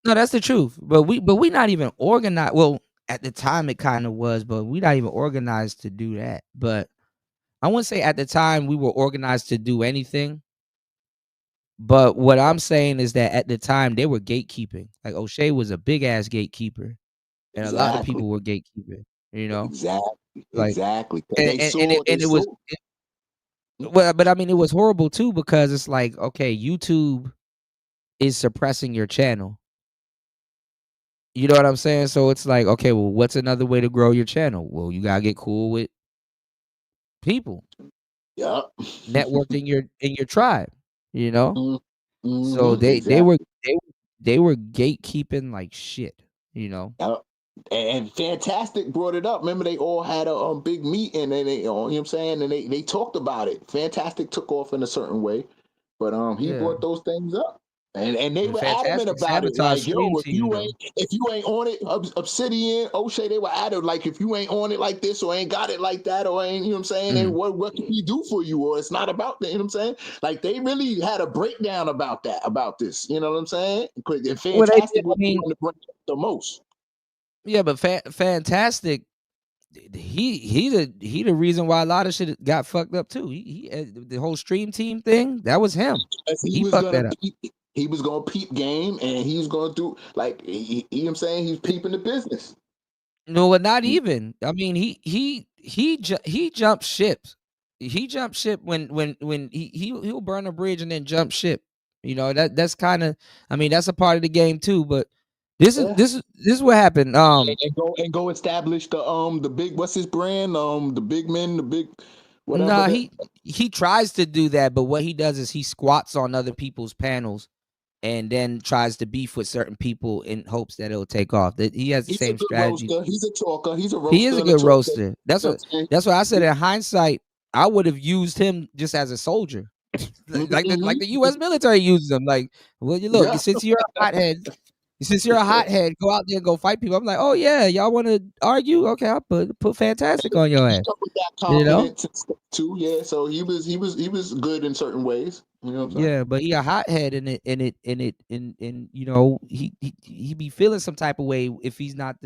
No, that's the truth. But we not even organized. Well, at the time it kind of was, but we not even organized to do that. But I wouldn't say at the time we were organized to do anything. But what I'm saying is that at the time they were gatekeeping. Like O'Shea was a big ass gatekeeper, and a lot of people were gatekeeping. Exactly. Well, but I mean, it was horrible too, because it's like, okay, YouTube is suppressing your channel. You know what I'm saying? So it's like, okay, well, what's another way to grow your channel? Well, you gotta get cool with people. Yeah. Networking in your tribe. So exactly. they were gatekeeping like shit. And Fantastic brought it up. Remember, they all had a big meeting, and they, what I'm saying, and they talked about it. Fantastic took off in a certain way, but he brought those things up, and they were adamant about it. Like, yo, if you ain't on it, Obsidian, O'Shea, they were adamant. Like, if you ain't on it like this, or ain't got it like that, or ain't, what I'm saying, and what can we do for you, or it's not about that. What I'm saying, like, they really had a breakdown about this. You know what I'm saying? And Fantastic was the one to bring it the most. Yeah, but Fantastic, he the reason why a lot of shit got fucked up too. He the whole stream team thing, that was him. He fucked that up. He was gonna peep game, and he was gonna do like you know what I'm saying, he's peeping the business. No, but not even. I mean, he jumped ships. He jumped ship when he'll burn a bridge and then jump ship. That's kind of, I mean, that's a part of the game too. But this is what happened. And go establish the big, what's his brand? The big men, the big whatever. Nah, he tries to do that, but what he does is he squats on other people's panels and then tries to beef with certain people in hopes that it'll take off. That he has the same strategy. Roaster. He's a talker. He's a roaster. He is a good roaster. That's what I said. In hindsight, I would have used him just as a soldier, like the U.S. military uses him. Like, well, you look, since you're a hothead, go out there and go fight people. I'm like, oh yeah, y'all want to argue? Okay, I'll put Fantastic on your ass. With that confidence too, yeah. So he was good in certain ways. You know what I'm saying? Yeah, but he a hothead in he be feeling some type of way if he's not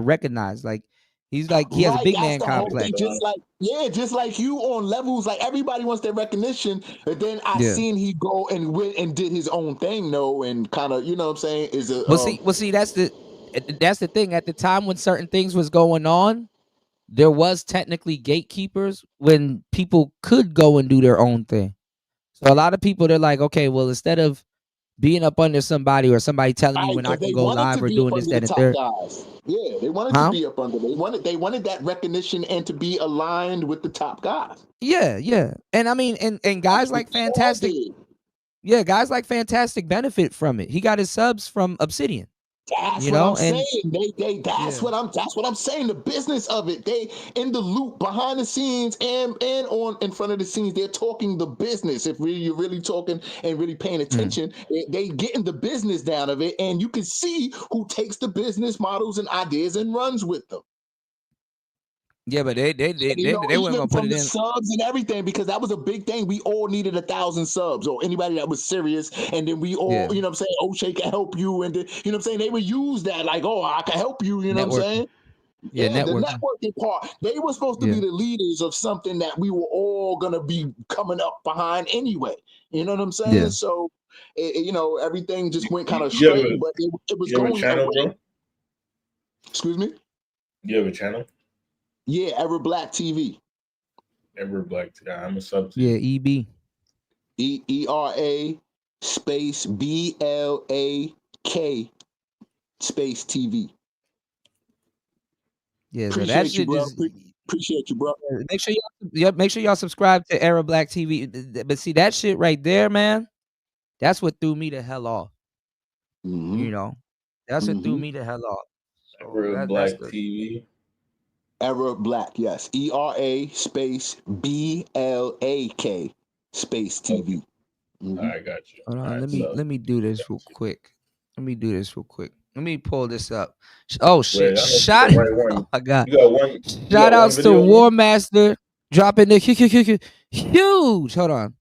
recognized. Like he has a big man complex. Just like you on levels, like everybody wants their recognition, but then I seen he go and went and did his own thing, and kind of, you know what I'm saying, is a see that's the thing. At the time when certain things was going on, there was technically gatekeepers when people could go and do their own thing. So a lot of people, they're like, okay, well, instead of being up under somebody or somebody telling me when I can go live or doing this, that, and third. Yeah, they wanted to be up under. They wanted that recognition and to be aligned with the top guys. Yeah. And I mean, and guys like Fantastic. Yeah, guys like Fantastic benefit from it. He got his subs from Obsidian. That's what I'm saying. That's what I'm saying. The business of it. They in the loop, behind the scenes, and on in front of the scenes. They're talking the business. If you're really talking and really paying attention, they getting the business down of it, and you can see who takes the business models and ideas and runs with them. Yeah, but they weren't gonna put it in subs and everything, because that was a big thing. We all needed 1,000 subs, or anybody that was serious, and then we all, you know what I'm saying, O'Shea can help you, and then, you know what I'm saying, they would use that like, oh, I can help you, you know what I'm saying? Yeah, the networking part. They were supposed to be the leaders of something that we were all gonna be coming up behind anyway. You know what I'm saying? Yeah. So, everything just went kind of straight, but it was going channel, away. Bro? Excuse me? You have a channel? Yeah, Ever Black TV. Ever Black TV. I'm a sub. Yeah, EB. ERA space BLAK space TV. Yeah, appreciate you, bro. Appreciate you, bro. Make sure y'all subscribe to Era Black TV. But see, that shit right there, man, that's what threw me the hell off. That's what threw me the hell off. So Era Black TV. Era Black, yes. ERA space BLAK space TV. I got you. Hold on, right, let me do this real quick. Let me pull this up. Oh shit! Shot! Oh my god! You got one. Shout outs to War Master dropping the huge. Hold on.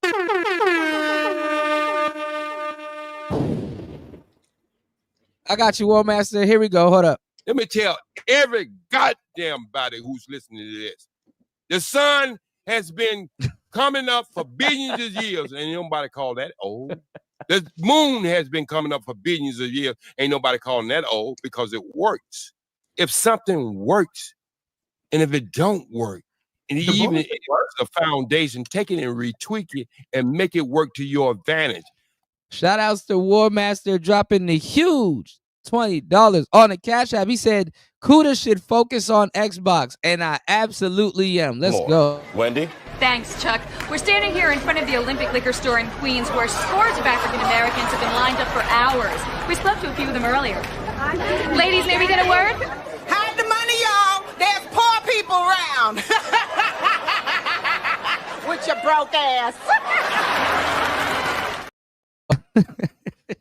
I got you, War Master. Here we go. Hold up. Let me tell every goddamn body who's listening to this. The sun has been coming up for billions of years. Ain't nobody call that old. The moon has been coming up for billions of years. Ain't nobody calling that old because it works. If something works, and if it don't work, and even if it's a foundation, take it and retweak it and make it work to your advantage. Shout outs to War Master dropping the huge $20 on the Cash App. He said Kuda should focus on Xbox, and I absolutely am. Let's go. Wendy? Thanks, Chuck. We're standing here in front of the Olympic Liquor Store in Queens where scores of African Americans have been lined up for hours. We spoke to a few of them earlier. Ladies, may we get a word? Hide the money, y'all. There's poor people around. With your broke ass.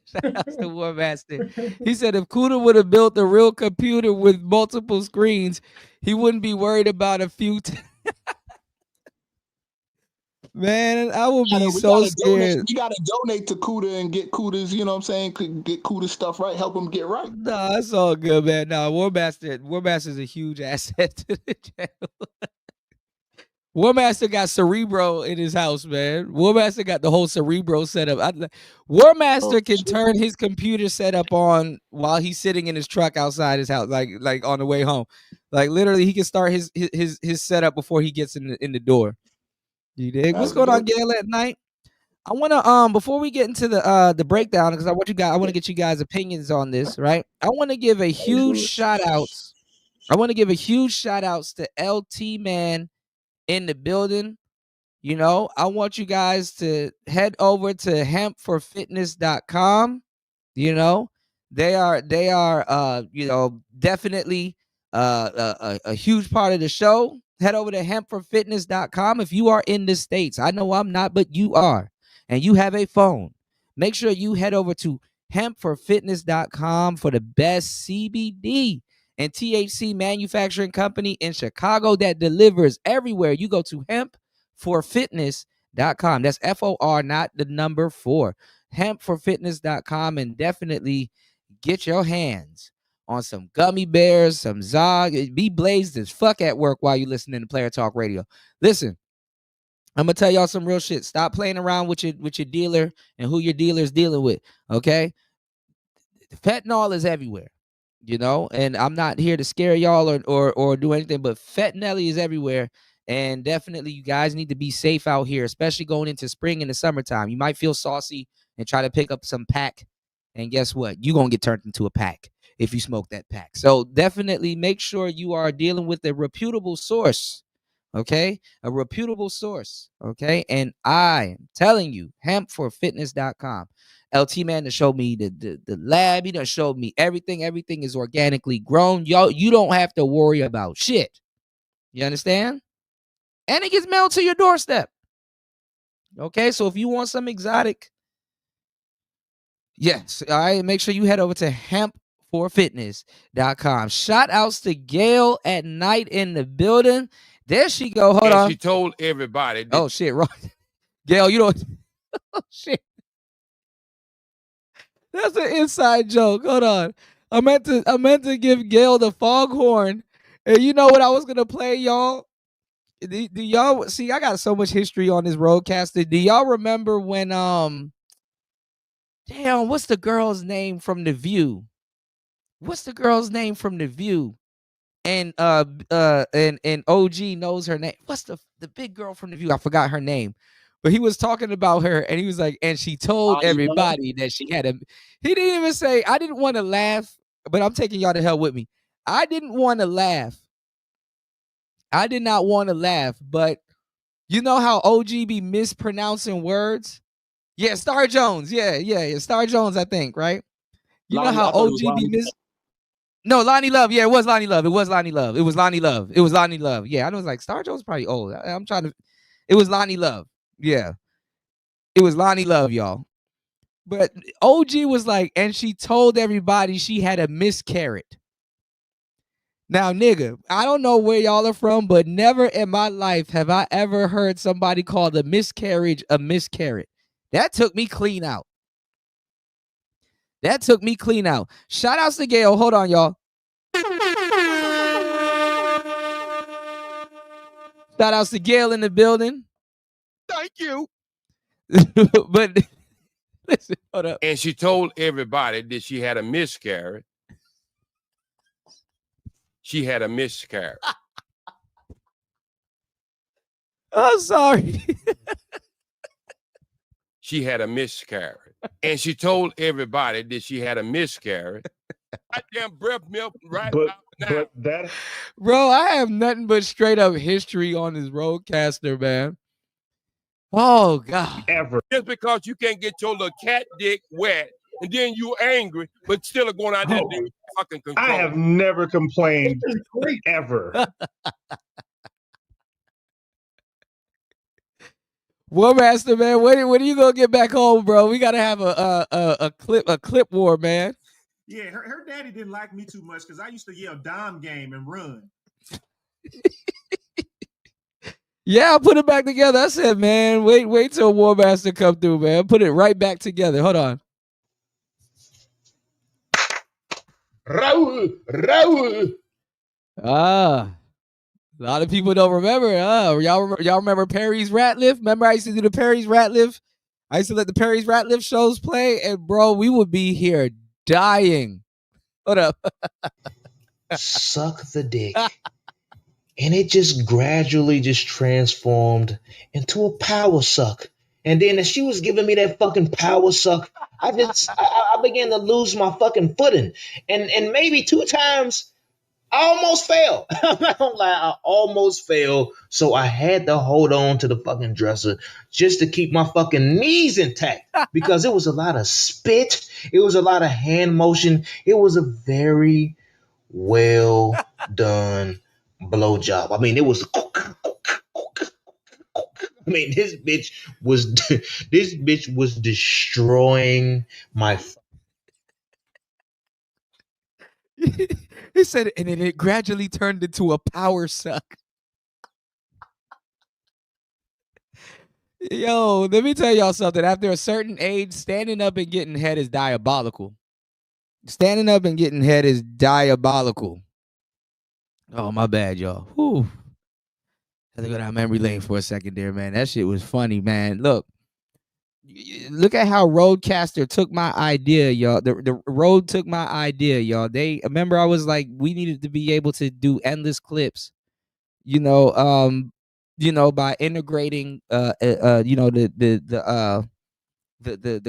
Shout out to War Master. He said if Kuda would have built a real computer with multiple screens, he wouldn't be worried about a few. Man, I will be so scared. You gotta donate to Kuda and get Kuda's, you know what I'm saying? Get Kuda's stuff right, help him get right. Nah, it's all good, man. Nah, War Master's a huge asset to the channel. War Master got Cerebro in his house, man. War Master got the whole Cerebro setup. War Master can turn his computer setup on while he's sitting in his truck outside his house, like on the way home. Like literally, he can start his setup before he gets in the door. You dig? What's going on, Gail, at night? I want to before we get into the breakdown, because I want to get you guys opinions on this, right? I want to give a huge shout outs. I want to give a huge shout outs to LT Man in the building. You know, I want you guys to head over to hempforfitness.com. You know, they are you know, definitely a huge part of the show. Head over to hempforfitness.com if you are in the States. I know I'm not, but you are, and you have a phone. Make sure you head over to hempforfitness.com for the best CBD and THC manufacturing company in Chicago that delivers everywhere. You go to hempforfitness.com. That's FOR, not the number 4. Hempforfitness.com, and definitely get your hands on some gummy bears, some Zog. Be blazed as fuck at work while you listening to Player Talk Radio. Listen, I'm gonna tell y'all some real shit. Stop playing around with your dealer and who your dealer is dealing with. Okay, fentanyl is everywhere, you know, and I'm not here to scare y'all or do anything, but fentanyl is everywhere. And definitely, you guys need to be safe out here, especially going into spring and the summertime. You might feel saucy and try to pick up some pack, and guess what? You're gonna get turned into a pack if you smoke that pack. So definitely make sure you are dealing with a reputable source, okay? A reputable source, okay? And I am telling you, hempforfitness.com. LT Man that showed me the lab. He done showed me everything. Everything is organically grown. Y'all, you don't have to worry about shit. You understand? And it gets mailed to your doorstep. Okay, so if you want some exotic, yes, all right, make sure you head over to hempforfitness.com. Shout outs to Gail at night in the building. There she go. Hold on. She told everybody. Oh shit, right. Gail, you don't. Oh shit. That's an inside joke. Hold on. I meant to give Gail the foghorn. And you know what I was gonna play, y'all? Do y'all see? I got so much history on this roadcaster. Do y'all remember when damn, what's the girl's name from The View? What's the girl's name from The View? And and OG knows her name. What's the big girl from The View? I forgot her name. But he was talking about her, and he was like, and she told everybody that she had a. He didn't even say, I didn't want to laugh, but I'm taking y'all to hell with me. I didn't want to laugh. I did not want to laugh, but you know how OG be mispronouncing words? Yeah, Star Jones. Yeah. Star Jones, I think, right? You know how OG be No, Lonnie Love. Yeah, it was Lonnie Love. It was Lonnie Love. Yeah, I know it's like Star Jones probably old. I'm trying to. It was Lonnie Love. Yeah. It was Lonnie Love, y'all. But OG was like, and she told everybody she had a miscarriage. Now, nigga, I don't know where y'all are from, but never in my life have I ever heard somebody call the miscarriage a miscarriage. That took me clean out. That took me clean out. Shout outs to Gail. Hold on, y'all. Shout outs to Gail in the building. Thank you. But listen, hold up. And she told everybody that she had a miscarriage. She had a miscarriage. I'm sorry. She had a miscarriage. And she told everybody that she had a miscarriage. Goddamn breath milk right now. Bro, I have nothing but straight up history on this roadcaster, man. Oh, God. Ever. Just because you can't get your little cat dick wet and then you angry, but still are going out there and fucking control. I have never complained ever. War Master, man, when are you gonna get back home, bro? We gotta have a clip war, man. Yeah, her daddy didn't like me too much because I used to yell "Dom game" and run. Yeah, I put it back together. I said, man, wait till War Master come through, man. Put it right back together. Hold on. Raul. A lot of people don't remember. Y'all remember Perry's Ratliff? Remember I used to do the Perry's Ratliff? I used to let the Perry's Ratliff shows play, and bro, we would be here dying. Hold up. Suck the dick. And it just gradually just transformed into a power suck. And then as she was giving me that fucking power suck, I began to lose my fucking footing. And maybe 2 times I almost fell. I'm not gonna lie, I almost fell. So I had to hold on to the fucking dresser just to keep my fucking knees intact because it was a lot of spit. It was a lot of hand motion. It was a very well done blowjob. I mean, it was. I mean, this bitch was destroying my. He said, and then it gradually turned into a power suck. Yo, let me tell y'all something. After a certain age, standing up and getting head is diabolical. Standing up and getting head is diabolical. Oh, my bad, y'all. Whew. I had to go down memory lane for a second there, man. That shit was funny, man. Look at how Roadcaster took my idea, y'all. The Road took my idea, y'all. They remember I was like, we needed to be able to do endless clips, by integrating the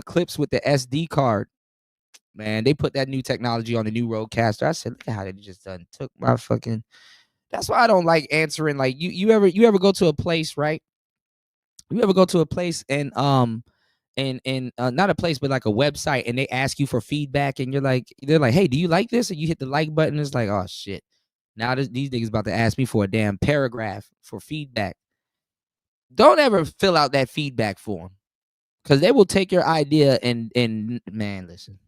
clips with the SD card. Man, they put that new technology on the new Roadcaster. I said, look at how they just done took my fucking. That's why I don't like answering. Like you ever go to a place, right? You ever go to a place and not a place, but like a website, and they ask you for feedback, and they're like, hey, do you like this? And you hit the like button. It's like, oh shit. Now these niggas about to ask me for a damn paragraph for feedback. Don't ever fill out that feedback form, because they will take your idea and man, listen.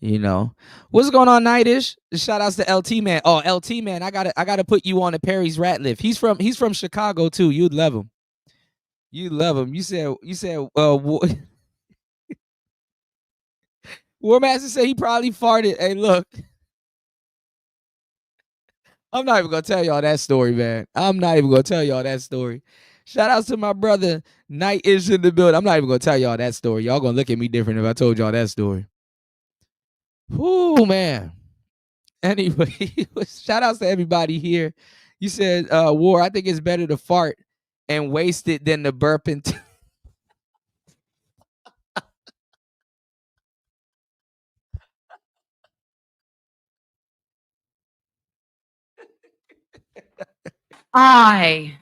You know what's going on, Nightish? Shout outs to LT man. Oh, LT man, I gotta put you on the Perry's Ratliff. He's from Chicago too. You'd love him. You love him. You said War Master said he probably farted. Hey, look, I'm not even gonna tell y'all that story, man. I'm not even gonna tell y'all that story. Shout outs to my brother Nightish in the building. I'm not even gonna tell y'all that story. Y'all gonna look at me different if I told y'all that story. Oh man. Anyway, shout outs to everybody here. You said, War, I think it's better to fart and waste it than to burp into. I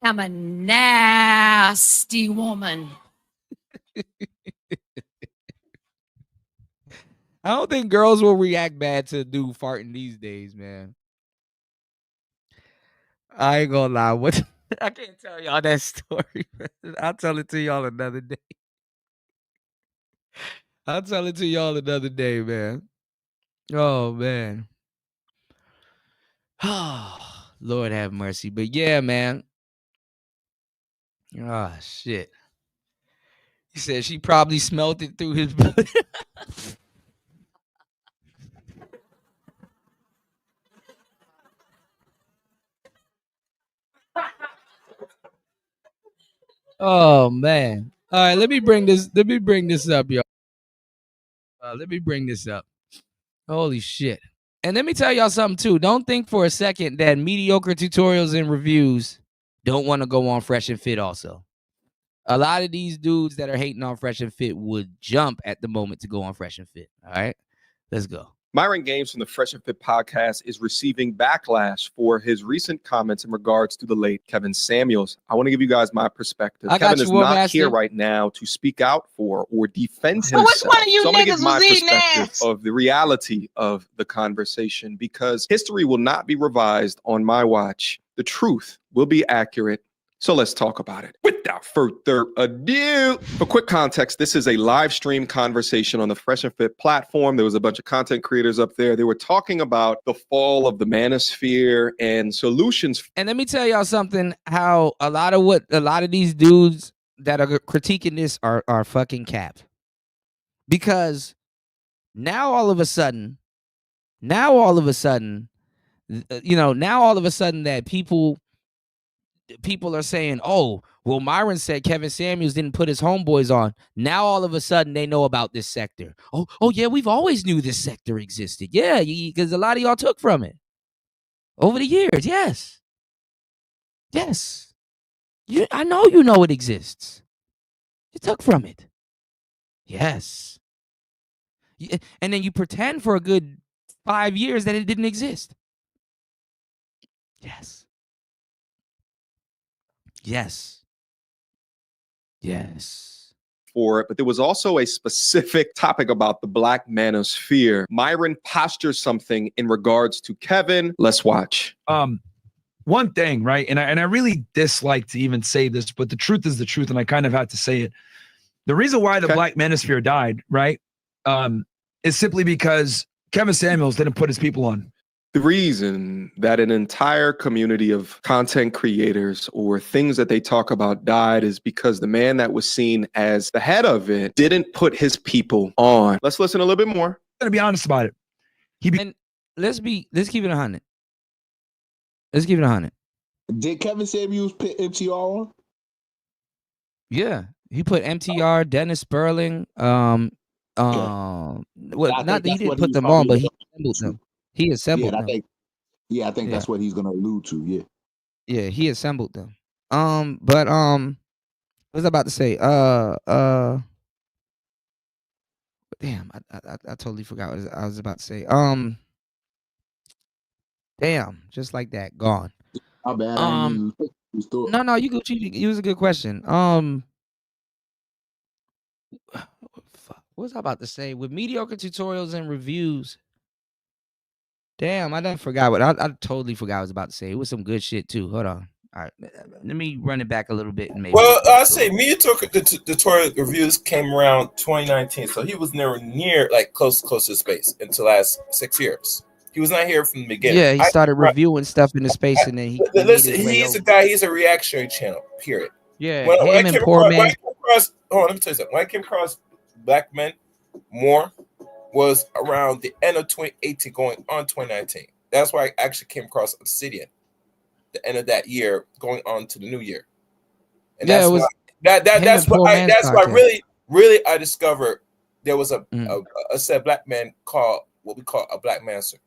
am a nasty woman. I don't think girls will react bad to dude farting these days, man. I ain't gonna lie. What I can't tell y'all that story. I'll tell it to y'all another day. I'll tell it to y'all another day, man. Oh man. Oh, Lord have mercy. But yeah, man. Oh shit. He said she probably smelt it through his blood. Oh man. All right, let me bring this up, y'all. Let me bring this up. Holy shit. And let me tell y'all something too. Don't think for a second that mediocre tutorials and reviews don't want to go on Fresh and Fit also. A lot of these dudes that are hating on Fresh and Fit would jump at the moment to go on Fresh and Fit. All right, let's go. Myron Gaines from the Fresh and Fit podcast is receiving backlash for his recent comments in regards to the late Kevin Samuels. I want to give you guys my perspective. Kevin is not here right now to speak out for or defend himself. Which one of you so I'm going to give niggas my was eating perspective ass? of the reality of the conversation, because history will not be revised on my watch. The truth will be accurate. So let's talk about it. Without further ado, for quick context, this is a live stream conversation on the Fresh and Fit platform. There was a bunch of content creators up there. They were talking about the fall of the manosphere and solutions. And let me tell y'all something, how a lot of these dudes that are critiquing this are fucking cap. Because now all of a sudden, that people are saying, oh, well, Myron said Kevin Samuels didn't put his homeboys on. Now all of a sudden they know about this sector. Oh yeah, we've always knew this sector existed. Yeah, because a lot of y'all took from it over the years. Yes. I know you know it exists. You took from it. Yes. And then you pretend for a good 5 years that it didn't exist. Yes. For it, but there was also a specific topic about the Black manosphere. Myron postures something in regards to Kevin. Let's watch. One thing, right? And I really dislike to even say this, but the truth is the truth, and I kind of had to say it. The reason why the Black manosphere died, right, is simply because Kevin Samuels didn't put his people on. The reason that an entire community of content creators or things that they talk about died is because the man that was seen as the head of it didn't put his people on. Let's listen a little bit more. I'm gonna be honest about it. And let's keep it 100. Let's keep it 100. Did Kevin Samuels put MTR on? Yeah, he put MTR, Dennis Sperling. Well, not that he didn't put them on, but he assembled them. He assembled them. I think that's what he's gonna allude to. Yeah, he assembled them. But what was I about to say? Damn, I totally forgot what I was about to say. Damn, just like that, gone. My bad. No, you Gucci. It was a good question. What was I about to say? With mediocre tutorials and reviews. Damn, I done forgot what I totally forgot what I was about to say. It was some good shit too. Hold on. All right, let me run it back a little bit and maybe. Well, I say mediocre tutorial reviews came around 2019, so he was never near like close to space until last 6 years. He was not here from the beginning. Yeah, he started reviewing stuff in the space, and then he's a guy. He's a reactionary channel. Period. Yeah, when I came across Black Men more was around the end of 2018, going on 2019. That's why I actually came across Obsidian, the end of that year, going on to the new year. And that's why really I discovered there was a said Black man called what we call a Black Mancer.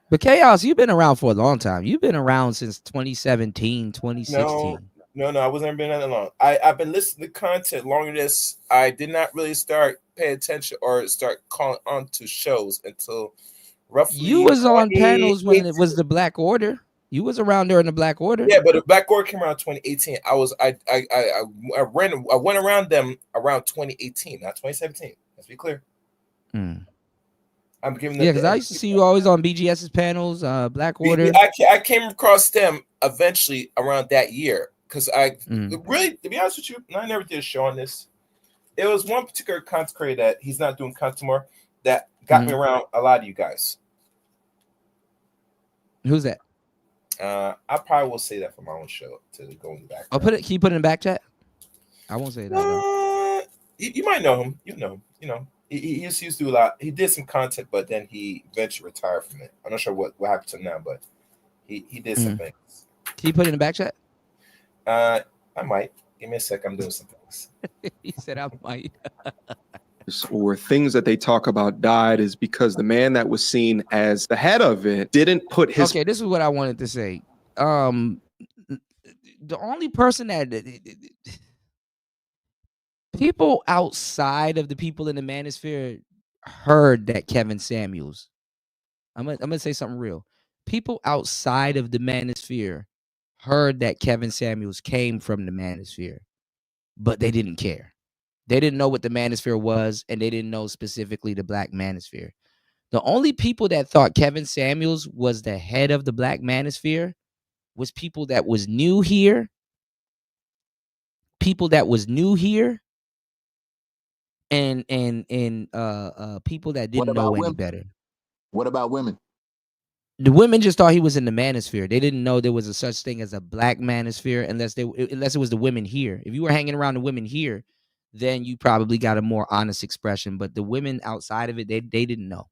But Chaos, you've been around for a long time. You've been around since 2017, 2016. No, I wasn't been that long. I've been listening to content longer than this. I did not really start paying attention or start calling on to shows until roughly. You was on panels when it was the Black Order. You was around during the Black Order. Yeah, but the Black Order came around 2018. I went around them around 2018, not 2017. Let's be clear. I'm giving them. Yeah, because I used to see you always on BGS's panels, Blackwater. I came across them eventually around that year because I really, to be honest with you, I never did a show on this. It was one particular content creator that he's not doing content more that got me around a lot of you guys. Who's that? I probably will say that for my own show to go in the back. I'll put it. Can you put it in the back chat? I won't say that. You might know him. You know. He used to do a lot. He did some content, but then he eventually retired from it. I'm not sure what happened to him now, but he did some things. Can you put it in the back chat? I might. Give me a sec. I'm doing some things. He said I might. Or things that they talk about died is because the man that was seen as the head of it didn't put his. Okay, this is what I wanted to say. The only person that people outside of the people in the manosphere heard that Kevin Samuels. I'm gonna say something real. People outside of the manosphere heard that Kevin Samuels came from the manosphere, but they didn't care. They didn't know what the manosphere was, and they didn't know specifically the black manosphere. The only people that thought Kevin Samuels was the head of the black manosphere was people that was new here, and people that didn't know any better. What about women? The women just thought he was in the manosphere. They didn't know there was a such thing as a black manosphere unless it was the women here. If you were hanging around the women here, then you probably got a more honest expression. But the women outside of it, they didn't know.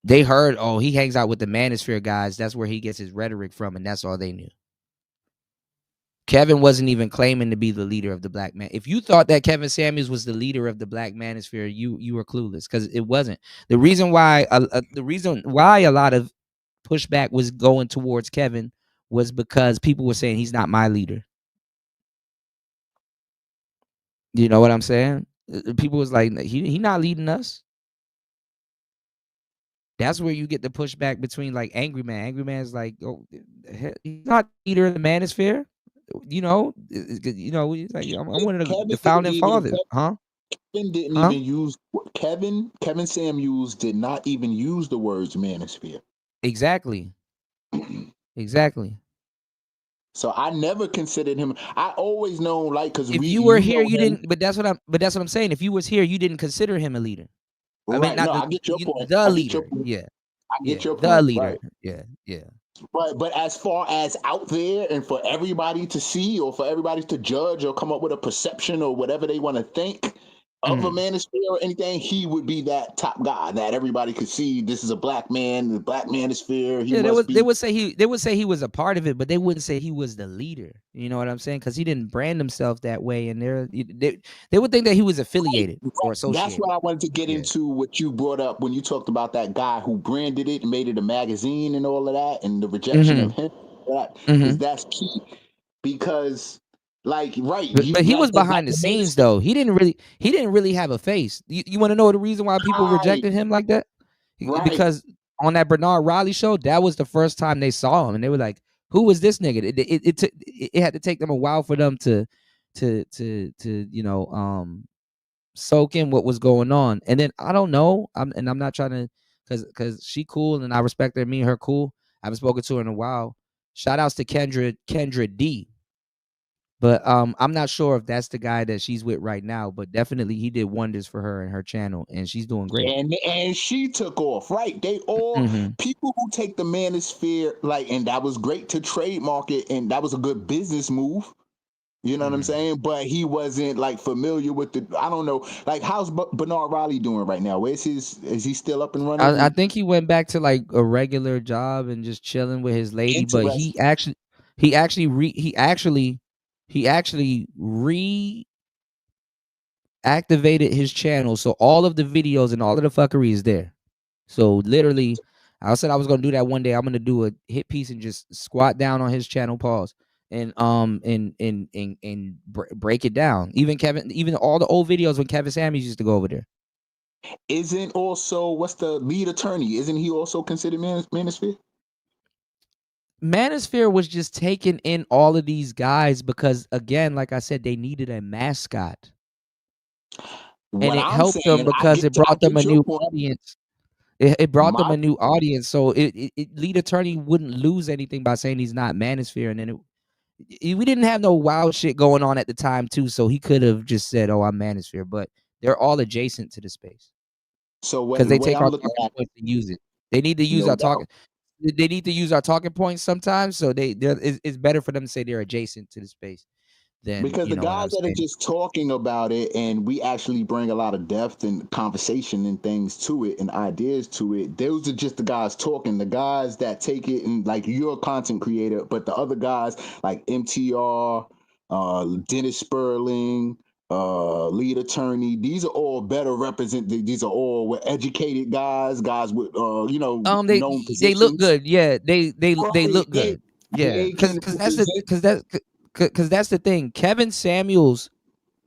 They heard, oh, he hangs out with the manosphere guys. That's where he gets his rhetoric from, and that's all they knew. Kevin wasn't even claiming to be the leader of the black man. If you thought that Kevin Samuels was the leader of the black manosphere, you were clueless, because it wasn't. The reason why a lot of pushback was going towards Kevin was because people were saying he's not my leader. You know what I'm saying? People was like, he not leading us. That's where you get the pushback between like Angry Man. Angry Man's like, oh, he's not leader of the manosphere. He's like, I'm one of the founding fathers, huh? Kevin didn't even use Kevin Samuels did not even use the words manosphere. Exactly. Exactly. So I never considered him. I always known, like, because if you were here, you didn't. But that's what I'm saying. If you was here, you didn't consider him a leader. Right. I mean, not I get your point. The leader. Yeah. I get your point. The leader. Right. Yeah. But as far as out there and for everybody to see or for everybody to judge or come up with a perception or whatever they want to think of a manosphere or anything, he would be that top guy that everybody could see. This is a black man, the black manosphere. They would say he was a part of it, but they wouldn't say he was the leader. You know what I'm saying? Because he didn't brand himself that way, and they would think that he was affiliated or associated. That's what I wanted to get into. What you brought up when you talked about that guy who branded it and made it a magazine and all of that, and the rejection of him. Because that's key. Because. Like, right. But he was behind the scenes, though. He didn't really have a face. You want to know the reason why people rejected him like that? Right. Because on that Bernard Riley show, that was the first time they saw him, and they were like, "Who was this nigga?" It had to take them a while for them to soak in what was going on. And then I don't know. I'm not trying to, because she cool and I respect her. Me and her cool. I haven't spoken to her in a while. Shout outs to Kendra D. But I'm not sure if that's the guy that she's with right now, but definitely he did wonders for her and her channel, and she's doing great. And she took off, right? They all people who take the manosphere, like, and that was great to trademark it, and that was a good business move. You know what I'm saying? But he wasn't like familiar with the. I don't know. Like, how's Bernard Riley doing right now? Where's his? Is he still up and running? I think he went back to like a regular job and just chilling with his lady. But he actually reactivated his channel, so all of the videos and all of the fuckery is there. So literally, I said I was gonna do that one day. I'm gonna do a hit piece and just squat down on his channel, pause, and break it down. Even all the old videos when Kevin Samuels used to go over there. Isn't also what's the lead attorney? Isn't he also considered manosphere? Manosphere was just taking in all of these guys because, again, like I said, they needed a mascot. and it helped them because it brought them a new audience. It brought them a new audience, so lead attorney wouldn't lose anything by saying he's not manosphere, and then we didn't have no wild shit going on at the time too, so he could have just said, "Oh, I'm manosphere," but they're all adjacent to the space. So because they take our talking points and use it, they need to use our talking. They need to use our talking points sometimes, so it's better for them to say they're adjacent to the space. Because the guys that are just talking about it, and we actually bring a lot of depth and conversation and things to it and ideas to it, those are just the guys talking. The guys that take it, and like, you're a content creator, but the other guys like MTR, Dennis Sperling, lead attorney, these are all better represented. These are all educated guys with known they positions. look good. Yeah, they look good. Yeah, because that's the thing. Kevin Samuels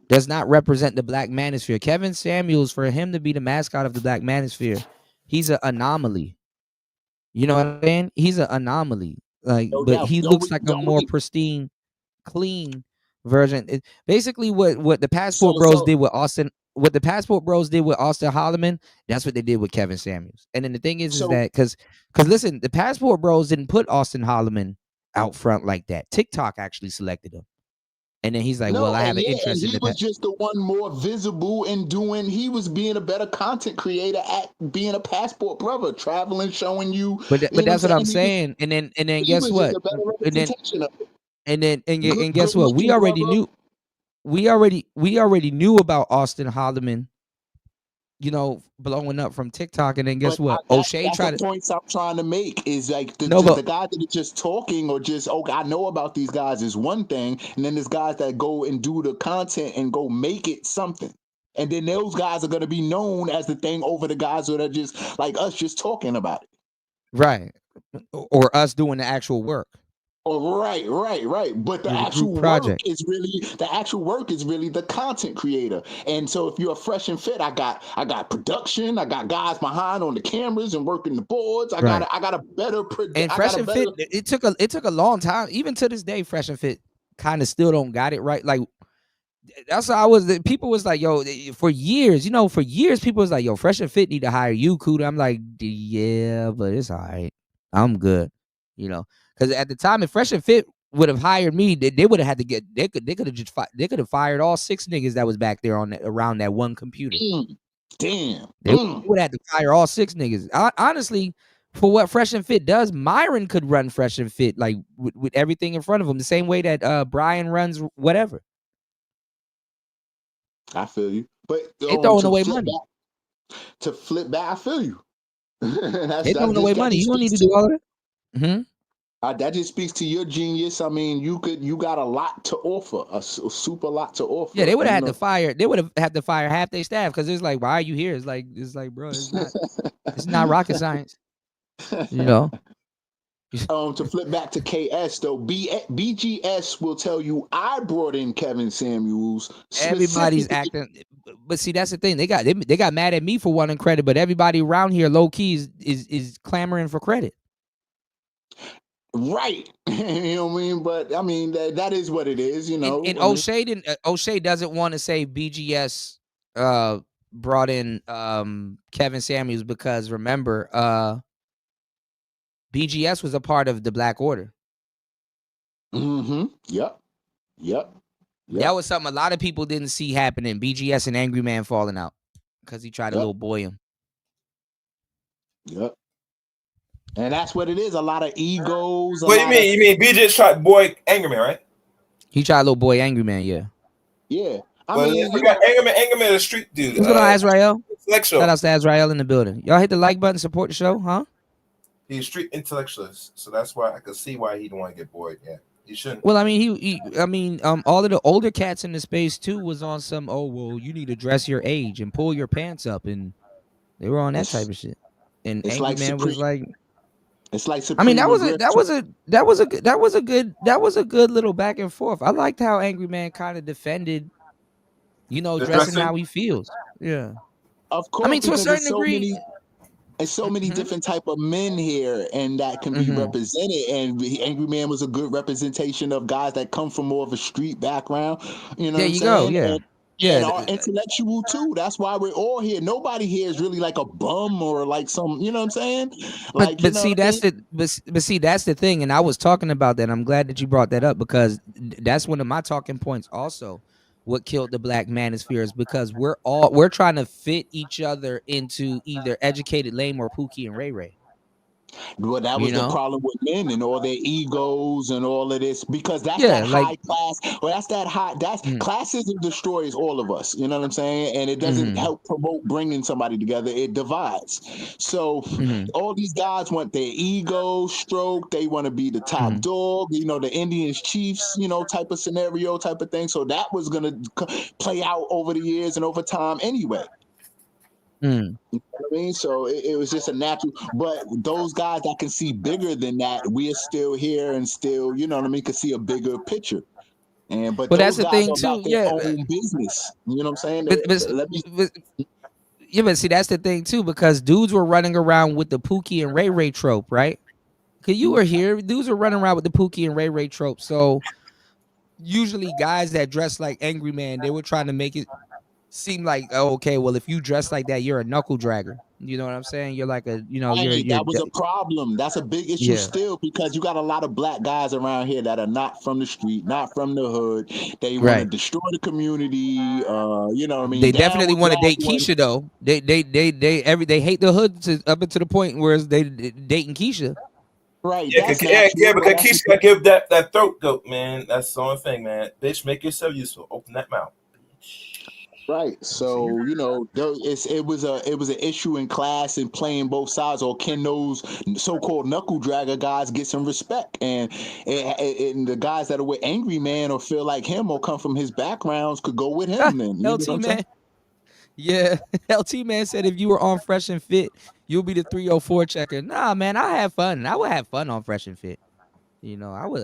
does not represent the Black Manosphere. Kevin Samuels, for him to be the mascot of the Black Manosphere, he's an anomaly. You know what I'm saying? He's an anomaly. But he looks like a more pristine, clean version. Basically, what the Passport Bros did with Austin. What the Passport Bros did with Austin Holloman, that's what they did with Kevin Samuels. And then the thing is that because listen, the Passport Bros didn't put Austin Holloman out front like that. TikTok actually selected him, and then he's like, "Well, I have an interest in." He was just the one more visible in doing. He was being a better content creator at being a Passport Brother, traveling, showing you. But that's what I'm saying. And then guess what? And guess what? We already knew. We already knew about Austin Holloman, blowing up from TikTok, and then guess what? O'Shea tried to. The points I'm trying to make is like the guys that are just talking or just I know about these guys is one thing, and then there's guys that go and do the content and go make it something, and then those guys are going to be known as the thing over the guys that are just like us, just talking about it, right? Or us doing the actual work. Oh, right. But the actual work is really the content creator. And so if you're a Fresh and Fit, I got production, I got guys behind on the cameras and working the boards. I got a better and Fresh and Fit. It took a long time. Even to this day, Fresh and Fit kind of still don't got it right. Like that's how people was like, yo, for years, people was like, yo, Fresh and Fit need to hire you, Kuda. I'm like, yeah, but it's all right. I'm good. Because at the time, if Fresh and Fit would have hired me, they would have had to get. They could have fired all 6 niggas that was back there around that one computer. Damn. They would have had to fire all 6 niggas. Honestly, for what Fresh and Fit does, Myron could run Fresh and Fit like with everything in front of him, the same way that Brian runs whatever. I feel you, but they throwing away money. To flip back, I feel you. They throwing away money. You don't need to do all of that. Mm-hmm. That just speaks to your genius. I mean, you got a lot to offer, a super lot to offer. Yeah, they would have had to fire. They would have had to fire half their staff because it's like, why are you here? It's like, bro, it's not rocket science. To flip back to KS though, BGS will tell you I brought in Kevin Samuels. Everybody's acting, but see, that's the thing. They got mad at me for wanting credit, but everybody around here, low key, is clamoring for credit. Right. You know what I mean? But I mean that is what it is, And O'Shea doesn't want to say BGS brought in Kevin Samuels because remember BGS was a part of the Black Order. Mm-hmm. Yep. That was something a lot of people didn't see happening. BGS and Angry Man falling out because he tried to little boy him. Yep. And that's what it is. A lot of egos. What do you mean? You mean BJ tried boy Angry Man, right? He tried little boy Angry Man, yeah. Yeah. I mean, you got Angry Man, a street dude. What's going on, Azrael? Intellectual. Shout out to Azrael in the building. Y'all hit the like button, support the show, huh? He's a street intellectualist, so that's why I could see why he don't want to get bored. Yeah, he shouldn't. Well, I mean, all of the older cats in the space too was on some. Oh, well, you need to dress your age and pull your pants up, and they were on that type of shit. And Angry Man was like. It's like I mean that was a good little back and forth. I liked how Angry Man kind of defended, dressing how he feels. Yeah, of course. I mean to a certain degree. There's so many different type of men here, and that can be represented. And Angry Man was a good representation of guys that come from more of a street background. There you go. Yeah. and are intellectual too. That's why we're all here. Nobody here is really like a bum or like some, you know what I'm saying? Like, but see, that's but see, that's the thing. And I was talking about that. I'm glad that you brought that up, because that's one of my talking points also. What killed the black manosphere is because we're trying to fit each other into either educated lame or Pookie and Ray Ray. Well, that was the problem with men and all their egos and all of this, because that's that high class. Well, that's that high. That's classism destroys all of us. You know what I'm saying? And it doesn't help promote bringing somebody together. It divides. So all these guys want their ego stroked. They want to be the top dog. You know, the Indians chiefs. You know, type of scenario, type of thing. So that was gonna play out over the years and over time anyway. You know what I mean? So it was just a natural, but those guys that can see bigger than that, we are still here and still, you know what I mean, can see a bigger picture. And but those that's the guys thing are too. about their own business. You know what I'm saying? But see, that's the thing too, because dudes were running around with the Pookie and Ray Ray trope, right? Because you were here, dudes were running around with the Pookie and Ray Ray trope. So usually guys that dress like Angry Man, they were trying to make it seem like, oh, okay, well, if you dress like that, you're a knuckle dragger. You know what I'm saying? You're like a, you know, that was a problem. That's a big issue still, because you got a lot of black guys around here that are not from the street, not from the hood. They want to destroy the community. You know what I mean? They definitely want to date Keisha though. They hate the hood up until the point where they dating Keisha. Right. Yeah, because Keisha got to give that throat goat, man. That's the only thing, man. Bitch, make yourself useful. Open that mouth. Right. So, you know, it was an issue in class and playing both sides, or can those so-called knuckle dragger guys get some respect? And the guys that are with Angry Man or feel like him or come from his backgrounds could go with him then. LT Man. Yeah. LT Man said if you were on Fresh and Fit, you'll be the 304 checker. Nah, man, I have fun. I would have fun on Fresh and Fit. You know, I would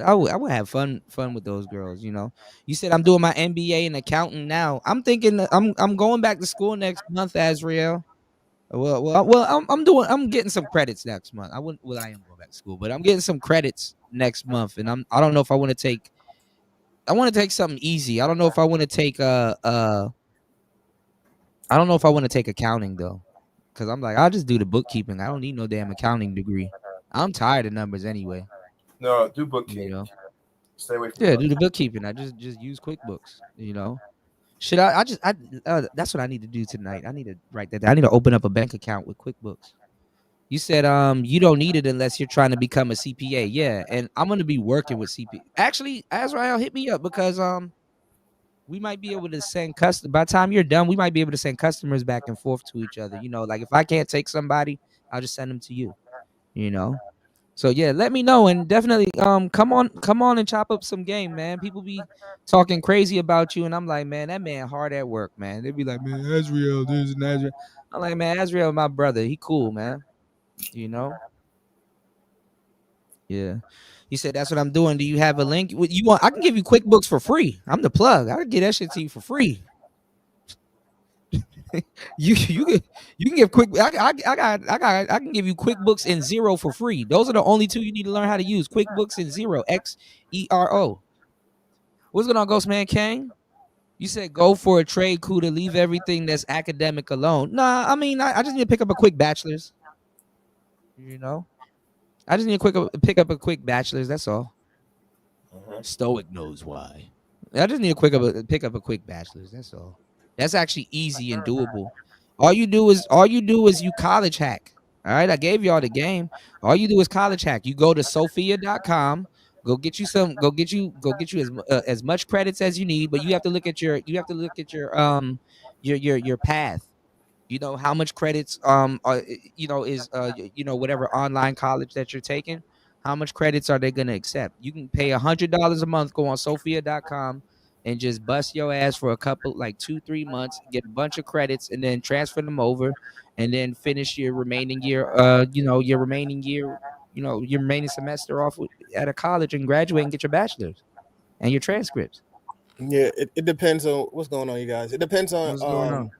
have fun with those girls. You know, you said I'm doing my MBA in accounting now. I'm thinking I'm going back to school next month, Azriel. Well, I'm getting some credits next month. I am going back to school, but I'm getting some credits next month, and I don't know if I want to take. I want to take something easy. I don't know if I want to take I don't know if I want to take accounting though, because I'm like, I'll just do the bookkeeping. I don't need no damn accounting degree. I'm tired of numbers anyway. No, do bookkeeping. You know? Stay away from do the bookkeeping. I just use QuickBooks. You know, should I that's what I need to do tonight. I need to write that down. I need to open up a bank account with QuickBooks. You said you don't need it unless you're trying to become a CPA. Yeah, and I'm gonna be working with CPA. Actually, Azrael, hit me up, because we might be able to send customers. By the time you're done, we might be able to send customers back and forth to each other. You know, like if I can't take somebody, I'll just send them to you. You know. So yeah, let me know, and definitely come on and chop up some game, man. People be talking crazy about you, and I'm like, man, that man hard at work, man. They be like, man, Azriel, this and Azriel. I'm like, man, Azriel, my brother, he cool, man. You know. Yeah. He said that's what I'm doing. Do you have a link? You want? I can give you QuickBooks for free. I'm the plug. I can get that shit to you for free. you can give quick. I can give you QuickBooks and Xero for free. Those are the only two you need to learn how to use. QuickBooks and Xero. Xero. What's going on, Ghostman Kang? You said go for a trade coup to leave everything that's academic alone. Nah, I mean I just need to pick up a quick bachelor's. You know, I just need to pick up a quick bachelor's. That's all. Stoic knows why. I just need to pick up a quick bachelor's. That's all. That's actually easy and doable. All you do is you college hack. All right, I gave y'all the game. All you do is college hack. You go to Sophia.com, go get you as much credits as you need, but you have to look at your path. You know how much credits whatever online college that you're taking, how much credits are they going to accept? You can pay $100 a month, go on Sophia.com and just bust your ass for a couple, like 2-3 months, get a bunch of credits, and then transfer them over, and then finish your remaining year, your remaining semester off at a college and graduate and get your bachelor's and your transcripts. Yeah, it depends on what's going on, you guys. It depends on what's going on.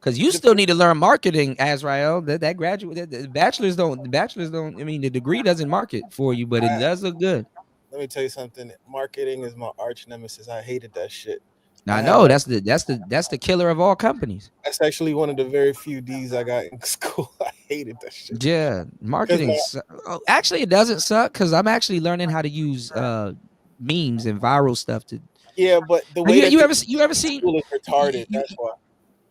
Because you still need to learn marketing, Azrael. The bachelor's don't. I mean, the degree doesn't market for you, but it does look good. Let me tell you something. Marketing is my arch nemesis. I hated that shit. I know that's the killer of all companies. That's actually one of the very few D's I got in school. I hated that shit. Yeah, marketing. Actually, it doesn't suck because I'm actually learning how to use memes and viral stuff to. Yeah, but the way you ever seen school is retarded. That's why.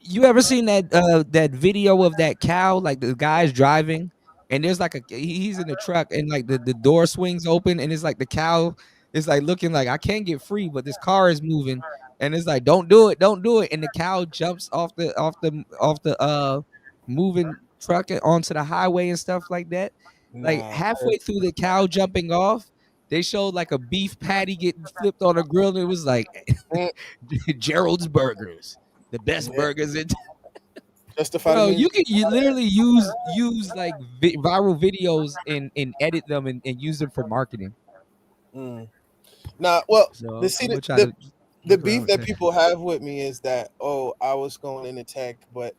You ever seen that video of that cow? Like the guy's driving, and there's like he's in the truck, and like the door swings open, and it's like the cow is like looking like I can't get free, but this car is moving, and it's like don't do it, and the cow jumps off the moving truck onto the highway and stuff like that. Like halfway through the cow jumping off, they showed like a beef patty getting flipped on a grill, and it was like Gerald's Burgers. The best burgers in Justify. You literally use like viral videos and edit them and use them for marketing. Nah, well, So, the beef that people have with me is that I was going into tech, but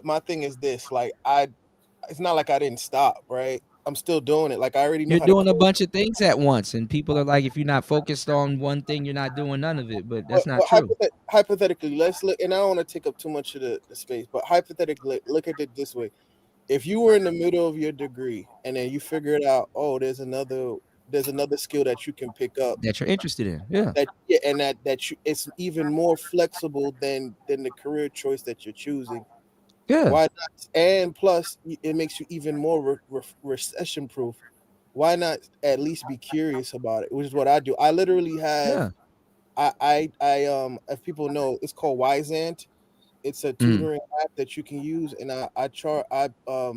my thing is this: like it's not like I didn't stop, right? I'm still doing it. Like I already know you're doing a bunch of things at once, and people are like, if you're not focused on one thing, you're not doing none of it. But that's not true. Hypothetically, let's look, and I don't want to take up too much of the space, but hypothetically, look at it this way: if you were in the middle of your degree and then you figured out, there's another skill that you can pick up that you're interested in, yeah, and it's even more flexible than the career choice that you're choosing. Yeah. Why not? And plus, it makes you even more recession proof. Why not at least be curious about it? Which is what I do. I literally have. I if people know, it's called Wisant. It's a tutoring app that you can use, and I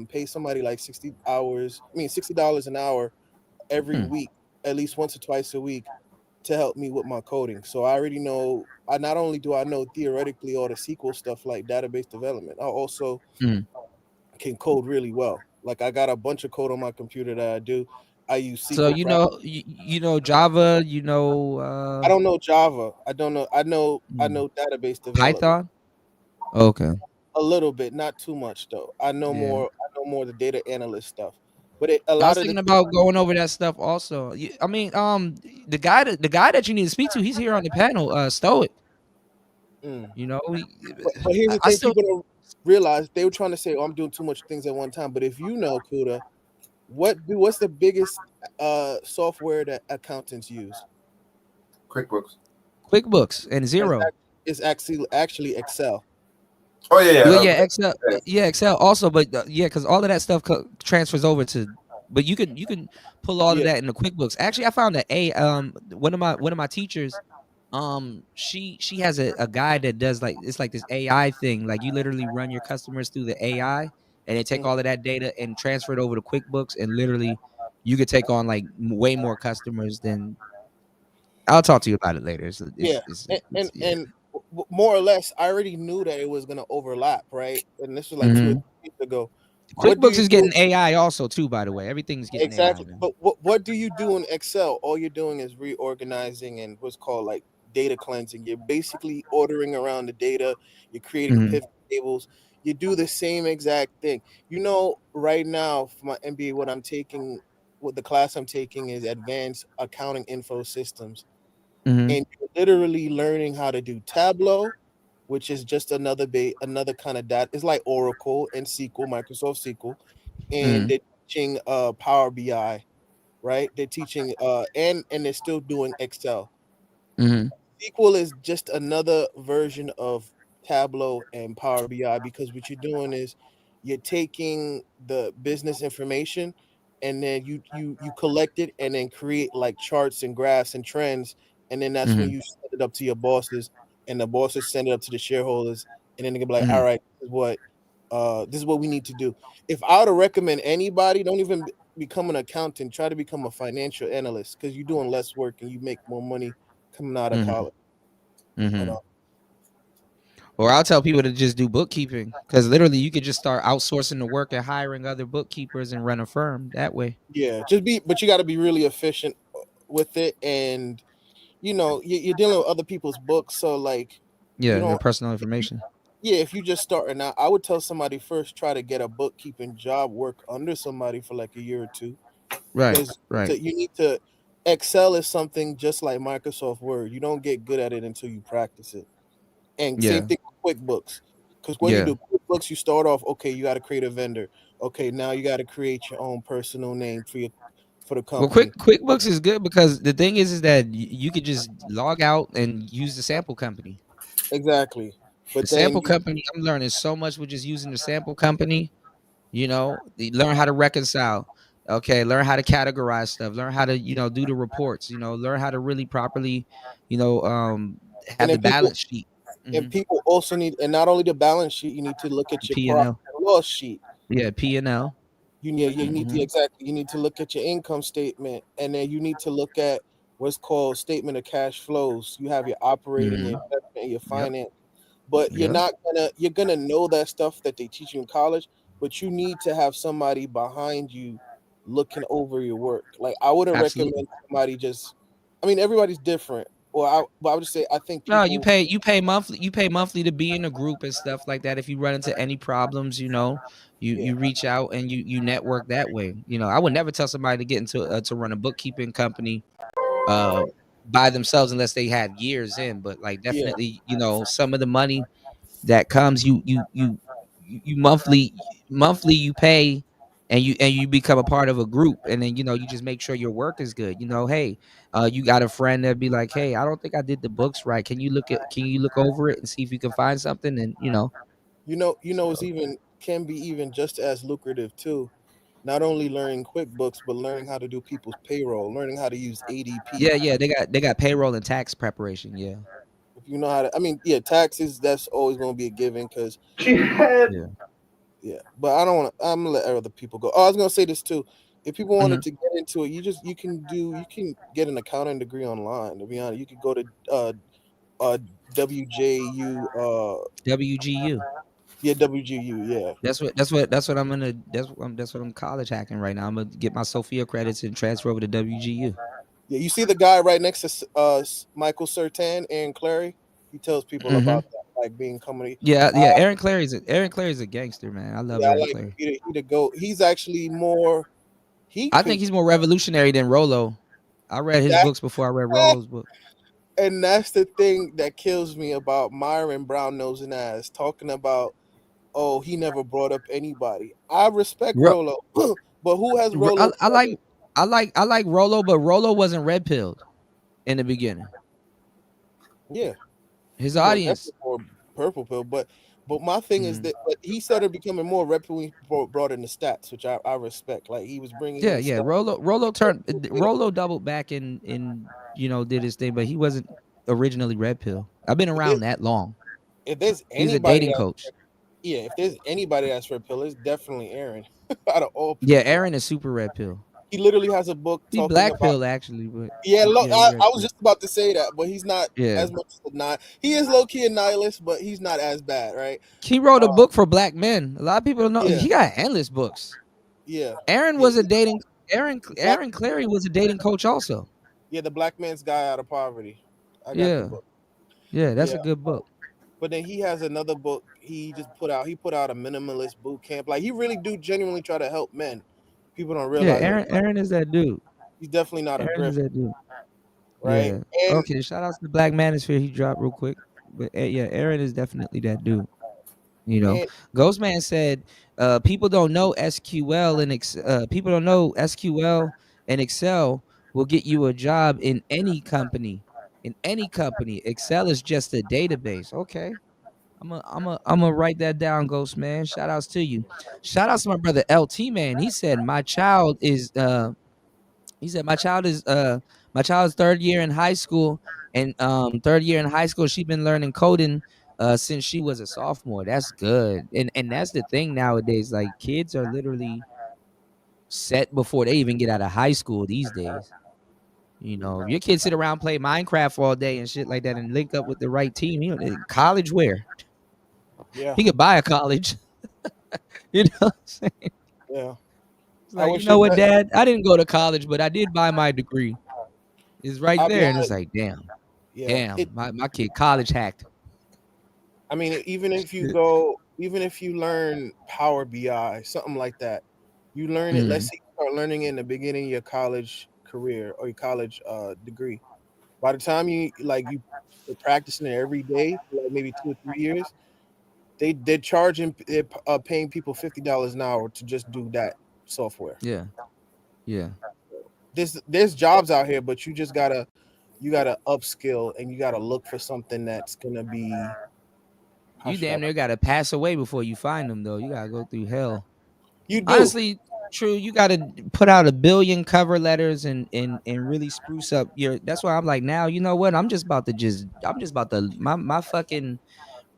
pay somebody like $60 an hour every week, at least once or twice a week, to help me with my coding. So I already know. Not only do I know theoretically all the SQL stuff like database development, I also can code really well. Like I got a bunch of code on my computer that I do. I use SQL. So you know Java, I don't know Java. I don't know. I know database development. Python. Okay. A little bit, not too much though. I know more. I know more the data analyst stuff. But I was thinking about going over that stuff also. I mean, the guy that you need to speak to, he's here on the panel. Stoic. You know, but here's the thing: people don't realize they were trying to say, "Oh, I'm doing too much things at one time." But if you know, Kuda, what's the biggest software that accountants use? QuickBooks and Xero. It's actually Excel. Oh yeah, Excel. Yeah, Excel also, but because all of that stuff transfers over to. But you can pull all of that into QuickBooks. Actually, I found that one of my teachers, she has a guy that does it's like this AI thing. Like you literally run your customers through the AI, and they take all of that data and transfer it over to QuickBooks, and literally you could take on like way more customers than. I'll talk to you about it later. And more or less, I already knew that it was going to overlap, right? And this was like 2 or 3 weeks ago. QuickBooks is getting AI also too, by the way. Everything's getting exactly. AI. But what do you do in Excel? All you're doing is reorganizing and what's called like data cleansing. You're basically ordering around the data. You're creating pivot tables. You do the same exact thing. You know, right now for my MBA, what the class I'm taking is Advanced Accounting Info Systems. And you're literally learning how to do Tableau, which is just another kind of data. It's like Oracle and SQL, Microsoft SQL, and they're teaching Power BI, right? They're teaching and they're still doing Excel. SQL is just another version of Tableau and Power BI because what you're doing is you're taking the business information and then you collect it and then create like charts and graphs and trends. And then that's when you send it up to your bosses, and the bosses send it up to the shareholders, and then they can be like, "All right, this is what we need to do." If I were to recommend anybody, don't even become an accountant. Try to become a financial analyst because you're doing less work and you make more money coming out of college. Or I'll tell people to just do bookkeeping because literally you could just start outsourcing the work and hiring other bookkeepers and run a firm that way. Yeah, but you got to be really efficient with it and. You know, you're dealing with other people's books, so like, your personal information. Yeah, if you just starting out, I would tell somebody first try to get a bookkeeping job, work under somebody for like a year or two. Right. You need to Excel is something just like Microsoft Word. You don't get good at it until you practice it. And same Yeah. thing with QuickBooks. Because when you do QuickBooks, you start off, okay, you got to create a vendor. Okay, now you got to create your own personal name for the Well, company. QuickBooks is good because the thing is that you could just log out and use the sample company. Exactly. But The sample company, I'm learning so much with just using the sample company. You know, learn how to reconcile. Okay, learn how to categorize stuff. Learn how to, do the reports. Learn how to really properly, have the balance sheet. And people also need, and not only the balance sheet, you need to look at your P&L. profit and loss sheet. Yeah, P&L. You need to you need to look at your income statement, and then you need to look at what's called statement of cash flows. You have your operating, your investment, and your finance. But you're gonna know that stuff that they teach you in college, but you need to have somebody behind you looking over your work. Like I wouldn't recommend somebody everybody's different. Well, I would just say I think people. No, you pay monthly to be in a group and stuff like that. If you run into any problems, you reach out and you network that way. I would never tell somebody to get into to run a bookkeeping company by themselves unless they have years in. But like definitely, some of the money that comes, you monthly you pay. And you become a part of a group, and then you just make sure your work is good. Hey, you got a friend that be like, hey, I don't think I did the books right. Can you look over it and see if you can find something? And it's can be even just as lucrative too. Not only learning QuickBooks, but learning how to do people's payroll, learning how to use ADP. Yeah, they got payroll and tax preparation. Yeah, if you know how to, taxes, that's always going to be a given because but I don't want to. I'm gonna let other people go. Oh, I was gonna say this too. If people wanted to get into it, you can get an accounting degree online. To be honest, you could go to WJU. WGU. Yeah, WGU. Yeah. That's what I'm gonna. That's what I'm college hacking right now. I'm gonna get my Sophia credits and transfer over to WGU. Yeah, you see the guy right next to Michael Sertan, Aaron Clary. He tells people about that, like being comedy. Yeah. Aaron Clary's a gangster, man. I love Aaron Clary. He the GOAT. He's actually more. I think he's more revolutionary than Rollo. I read his books before I read Rollo's book. And that's the thing that kills me about Myron Brown Nose and Ass talking about, oh, he never brought up anybody. I respect Rollo, but who has Rollo? I like Rollo, but Rollo wasn't red pilled in the beginning. Yeah, his audience or purple pill, but my thing is that he started becoming more red pill when he brought in the stats, which I respect. Like he was bringing Rollo doubled back and did his thing, but he wasn't originally red pill. I've been around that long. If there's anybody, he's a dating coach. If there's anybody that's red pill, it's definitely Aaron. Out of all people. Yeah, Aaron is super red pill. He literally has a book. He's black pill actually, but I was just about to say that, but he's not as much as a nihilist. He is low key a nihilist, but he's not as bad, right? He wrote a book for black men. A lot of people don't know. He got endless books. Yeah, Aaron was a dating. Aaron Clary was a dating coach also. Yeah, the Black Man's Guide Out of Poverty. I got the book. Yeah, that's a good book. But then he has another book he just put out. He put out a minimalist boot camp. Like he really do genuinely try to help men. People don't realize. Yeah, Aaron is that dude. He's definitely not a Aaron is that dude. Right. Yeah. Okay, shout out to the Black Manosphere. He dropped real quick. But yeah, Aaron is definitely that dude. Ghostman said people don't know SQL and people don't know SQL and Excel will get you a job in any company. In any company. Excel is just a database. Okay. I'm gonna write that down, Ghost Man. Shout outs to you. Shout outs to my brother LT man. He said my child is my child's third year in high school, and she's been learning coding since she was a sophomore. That's good. And that's the thing nowadays. Like kids are literally set before they even get out of high school these days. If your kids sit around play Minecraft all day and shit like that and link up with the right team, college where? Yeah. He could buy a college. You know what I'm saying? Yeah. Like, you know what, Dad? I didn't go to college, but I did buy my degree. It's right there. And it's like, damn. Yeah. Damn. My kid college hacked. I mean, even if you learn Power BI, something like that, you learn it. Let's say you start learning it in the beginning of your college career or your college degree. By the time you're practicing it every day for like maybe 2 or 3 years, they're paying people $50 an hour to just do that software. Yeah. There's jobs out here, but you gotta upskill and you gotta look for something that's gonna be. You damn near gotta pass away before you find them, though. You gotta go through hell. You do. Honestly, true. You gotta put out 1 billion cover letters and really spruce up your. That's why I'm like, now you know what? I'm just about to my fucking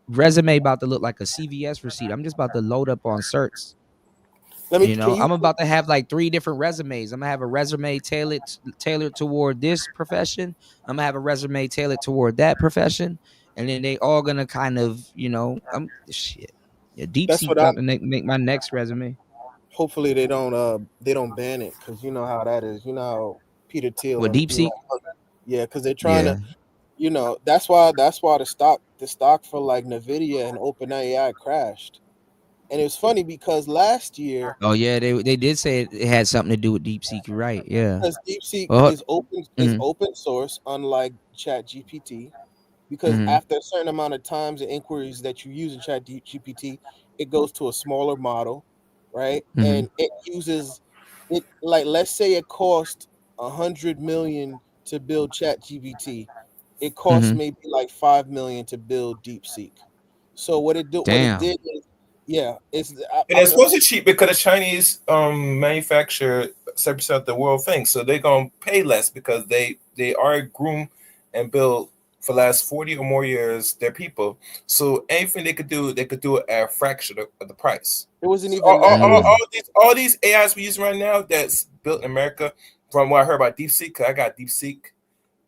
resume about to look like a CVS receipt. I'm just about to load up on certs. I'm about to have like 3 different resumes. I'm gonna have a resume tailored toward this profession. I'm gonna have a resume tailored toward that profession, and then they all gonna kind of, shit. Yeah, DeepSeek about to make my next resume. Hopefully they don't ban it, because you know how that is. You know how Peter Thiel. What, DeepSeek? Yeah, because they're trying to. That's why the stock for like Nvidia and OpenAI crashed. And it was funny because last year. Oh yeah, they did say it had something to do with DeepSeek, right? Yeah. Because DeepSeek is open source, unlike ChatGPT. Because after a certain amount of times and inquiries that you use in ChatGPT, it goes to a smaller model, right? And it uses it, like, let's say it cost $100 million to build ChatGPT. It costs maybe like $5 million to build DeepSeek. So what it did is, it's supposed to cheap because the Chinese manufacture 7% of the world things, so they're gonna pay less because they are groomed and built for the last 40 or more years their people. So anything they could do it at a fraction of the price. It wasn't even all these AIs we use right now that's built in America. From what I heard about DeepSeek, because I got DeepSeek,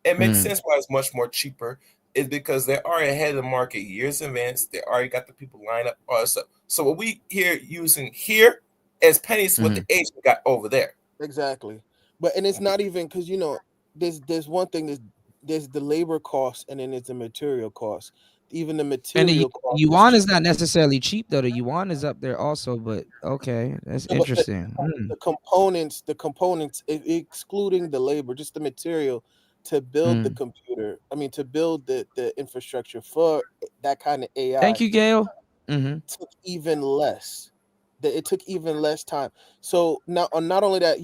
it makes sense why it's much more cheaper. Is because they're already ahead of the market years in advance. They already got the people lined up, all that stuff. So what we using here is pennies what the agent got over there. Exactly. And it's not even, because there's one thing, there's the labor cost, and then there's the material cost. Even the material cost. Yuan is not necessarily cheap though. The yuan is up there also, but okay, that's interesting. The components, excluding the labor, just the material to build the computer. I mean, to build the infrastructure for that kind of AI. Thank you, Gail. Took even less. It took even less time. So now, not only that,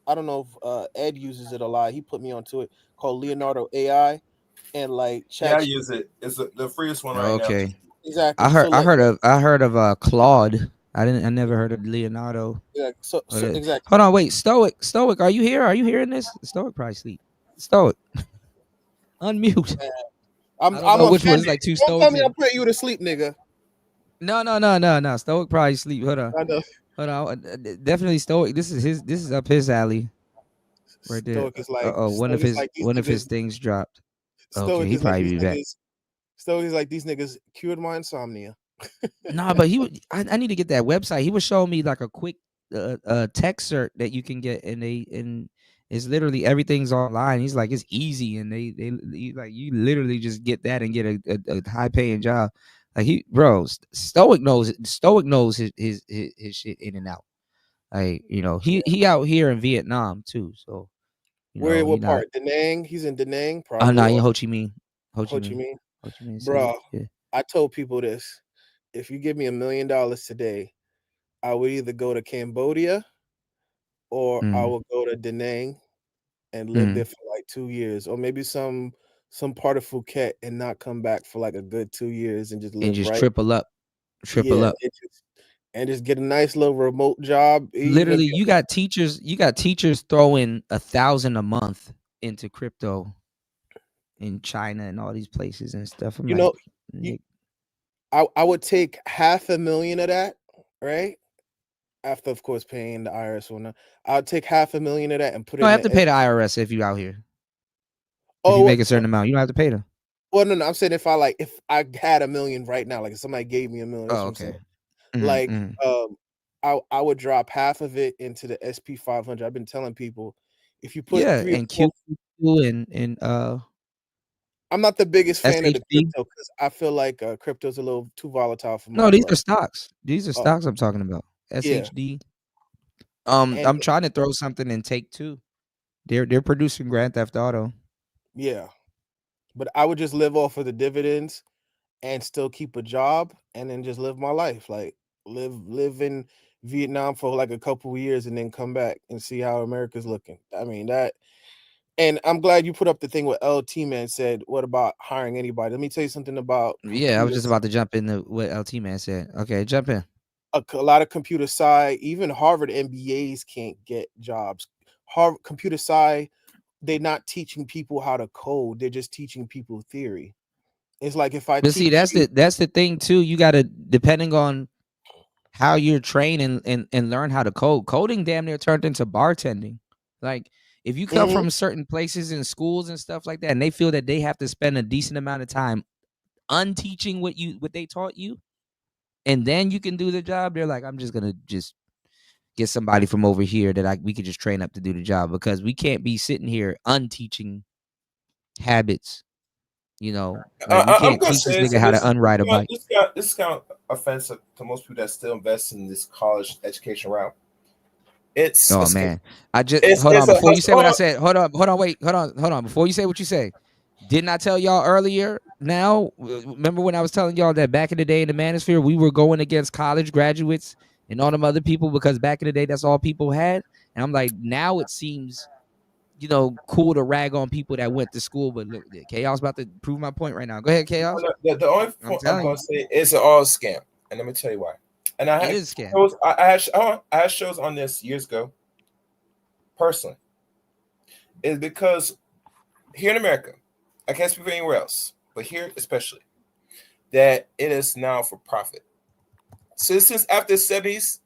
I don't know if Ed uses it a lot. He put me onto it, called Leonardo AI, and like I use it. It's the freest one right now. Okay. Exactly. I heard of Claude. I never heard of Leonardo. Yeah. So exactly. Hold on, wait. Stoic, are you here? Are you hearing this? Stoic probably sleep. Stoic. Unmute. I'm which one's like 2 Don't Stoics. tell me I'm putting you to sleep, nigga. No. Stoic probably sleep. Hold on. I know. Hold on. Definitely Stoic. This is up his alley. Right there. Stoic is like, one of his things dropped. Okay, he probably be back. Stoic is like, these niggas cured my insomnia. No, but I need to get that website. He was showing me like a quick tech cert that you can get, and it's literally everything's online. He's like, it's easy, and they like, you literally just get that and get a high paying job. Like Stoic knows his shit in and out. Like, he out here in Vietnam too. So where, what part? Da Nang? He's in Da Nang. Oh no, in Ho Chi Minh. Ho Chi Minh. City. Bro, yeah. I told people this. If you give me $1 million today, I would either go to Cambodia or I will go to Da Nang and live there for like 2 years, or maybe some part of Phuket and not come back for like a good 2 years and just live and just right. triple up. And just get a nice little remote job. Literally, you got teachers throwing $1,000 a month into crypto in China and all these places and stuff. I would take $500,000 of that, right? After, of course, paying the IRS or not. I'll take $500,000 of that and put it. You don't have to pay the IRS if you out here. If you make a certain amount, you don't have to pay them. Well, no, I'm saying if I had $1 million right now, like if somebody gave me $1 million. Oh, okay. I would drop half of it into the SP 500. I've been telling people, if you put and Q and I'm not the biggest fan of the crypto because I feel like crypto's a little too volatile for me. No, these are stocks. These are stocks I'm talking about. SHD. I'm trying to throw something in Take Two. They're producing Grand Theft Auto. Yeah, but I would just live off of the dividends and still keep a job and then just live my life, like live in Vietnam for like a couple of years and then come back and see how America's looking. I mean that. And I'm glad you put up the thing with LT Man said, what about hiring anybody? Let me tell you something about Yeah, I was just about to jump into what LT Man said. Okay, jump in. A lot of computer sci, even Harvard MBAs can't get jobs. Harvard computer sci, they're not teaching people how to code. They're just teaching people theory. It's like if I But see, that's the thing too. You gotta, depending on how you're trained and learn how to code. Coding damn near turned into bartending. Like if you come from certain places in schools and stuff like that, and they feel that they have to spend a decent amount of time unteaching what they taught you, and then you can do the job. They're like, I'm just gonna get somebody from over here that we could just train up to do the job, because we can't be sitting here unteaching habits. You know, like we can't teach this nigga how to unride a bike. This is kind of offensive to most people that still invest in this college education route. It's man. I just hold on before you say what I said. Hold on, wait, hold on. Before you say what you say, didn't I tell y'all earlier? Now, remember when I was telling y'all that back in the day in the manosphere, we were going against college graduates and all them other people because back in the day that's all people had. And I'm like, now it seems, you know, cool to rag on people that went to school. But look, Chaos about to prove my point right now. Go ahead, Chaos. The only point I'm going to say is an all scam, and let me tell you why. And I had shows, I had shows on this years ago. Personally, is because here in America, I can't speak for anywhere else, but here especially, that it is now for profit. So since after the 70s,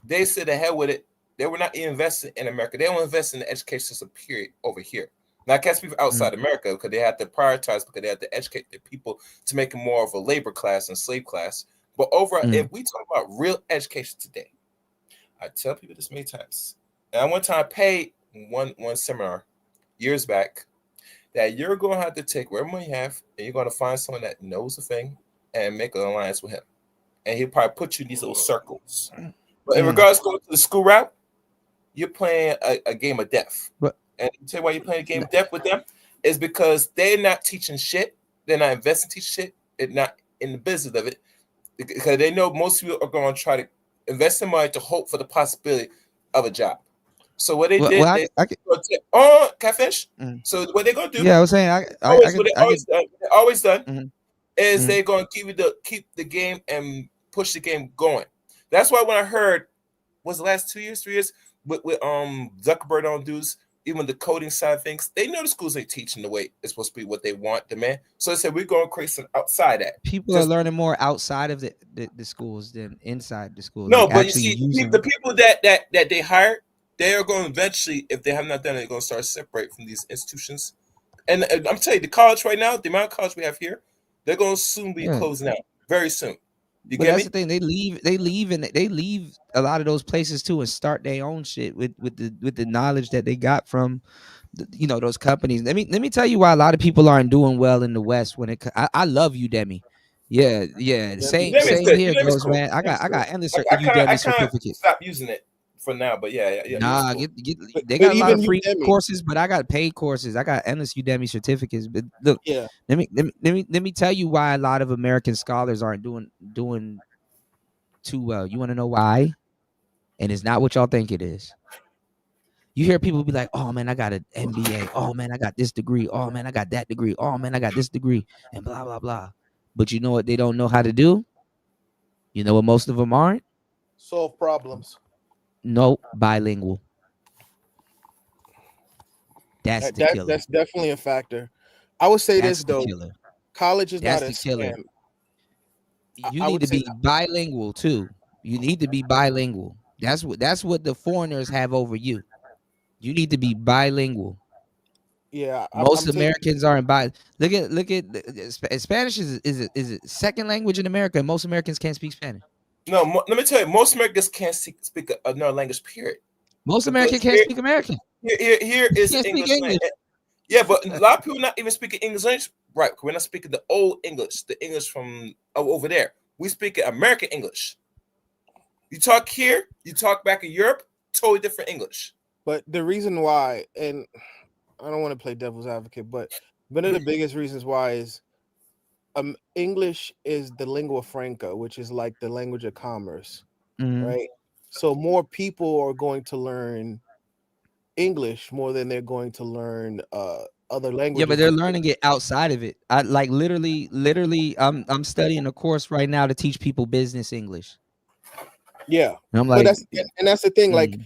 they said the hell with it. They were not investing in America. They don't invest in the education system, period, over here. Now, I can't speak for outside America because they had to prioritize, because they had to educate their people to make it more of a labor class and slave class. But overall, if we talk about real education today, I tell people this many times. And one time I paid one seminar years back that you're going to have to take whatever money you have and you're going to find someone that knows the thing and make an alliance with him. And he'll probably put you in these little circles. But in regards to going to the school route, you're playing a game of death. And I'll tell you why you're playing a game of death with them is because they're not teaching shit. They're not investing in teaching shit. They're not in the business of it. Because they know most people are going to try to invest in money to hope for the possibility of a job. So what they did, can I finish? So what they're going to do? Yeah, I was saying, always done is they're going to keep the game and push the game going. That's why when I heard, was the last 2 years, 3 years with Zuckerberg on dudes, even the coding side of things, they know the schools ain't teaching the way it's supposed to be what they want, demand. So they said we're going to create some outside that. People are learning more outside of the schools than inside the schools. No, but you see, the people that they hired, they are going to eventually, if they have not done it, they're going to start separate from these institutions. And I'm telling you, the college right now, the amount of college we have here, they're going to soon be closing out very soon. But that's the thing. They leave a lot of those places too and start their own shit with the knowledge that they got from, those companies. Let me tell you why a lot of people aren't doing well in the West. I love Udemy. Yeah. Same here, bros, man. I got endless Udemy certificates. Stop using it for now, but yeah. Nah, they got a lot of free courses, but I got paid courses. I got endless Udemy certificates. But look, let me tell you why a lot of American scholars aren't doing too well. You want to know why? And it's not what y'all think it is. You hear people be like, "Oh man, I got an MBA. Oh man, I got this degree. Oh man, I got that degree. Oh man, I got this degree," and blah blah blah. But you know what they don't know how to do? You know what most of them aren't? Solve problems. No, bilingual. That's the killer. That's definitely a factor. I would say this though. College is not a scam. You need to be bilingual too. You need to be bilingual. That's what the foreigners have over you. You need to be bilingual. Yeah, most Americans aren't bilingual. Look at Spanish is a second language in America, and most Americans can't speak Spanish. No, let me tell you, most Americans can't speak another language, period. Most Americans can't speak American. Here is English. Yeah, but a lot of people not even speaking English, right? We're not speaking the old English, the English from over there. We speak American English. You talk here, you talk back in Europe, totally different English. But the reason why, and I don't want to play devil's advocate, but one of the biggest reasons why is English is the lingua franca, which is like the language of commerce, right? So more people are going to learn English more than they're going to learn other languages. Yeah, but they're learning it outside of it. I like literally, I'm studying a course right now to teach people business English. Yeah, and I'm like, and that's the thing, like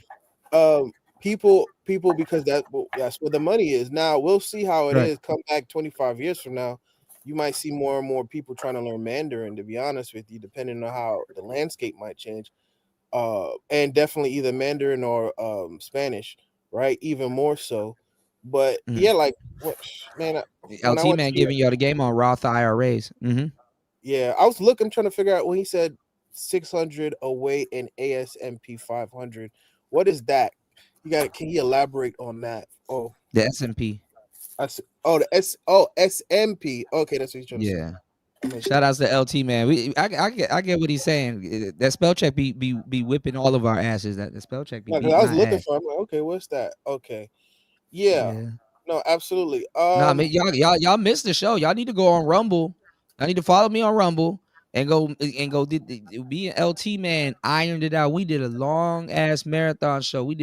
people because that's where the money is. Now we'll see how it is. Come back 25 years from now, you might see more and more people trying to learn Mandarin, to be honest with you, depending on how the landscape might change. And definitely either Mandarin or Spanish, right? Even more so. But yeah, like what, man, LT man giving y'all the game on Roth IRAs. Yeah, I was looking, trying to figure out when he said 600 away in ASMP 500. What is that? Can you elaborate on that? Oh, the SMP. The SMP. Okay, that's what he's trying to say. Shout outs to LT man. I get what he's saying. That spell check be whipping all of our asses. That spell check be beating I was looking ass. for. I'm like, okay, what's that? Okay, yeah. No, absolutely. Nah, man, y'all missed the show. Y'all need to go on Rumble. Y'all need to follow me on Rumble and go. Me and LT man ironed it out. We did a long ass marathon show. We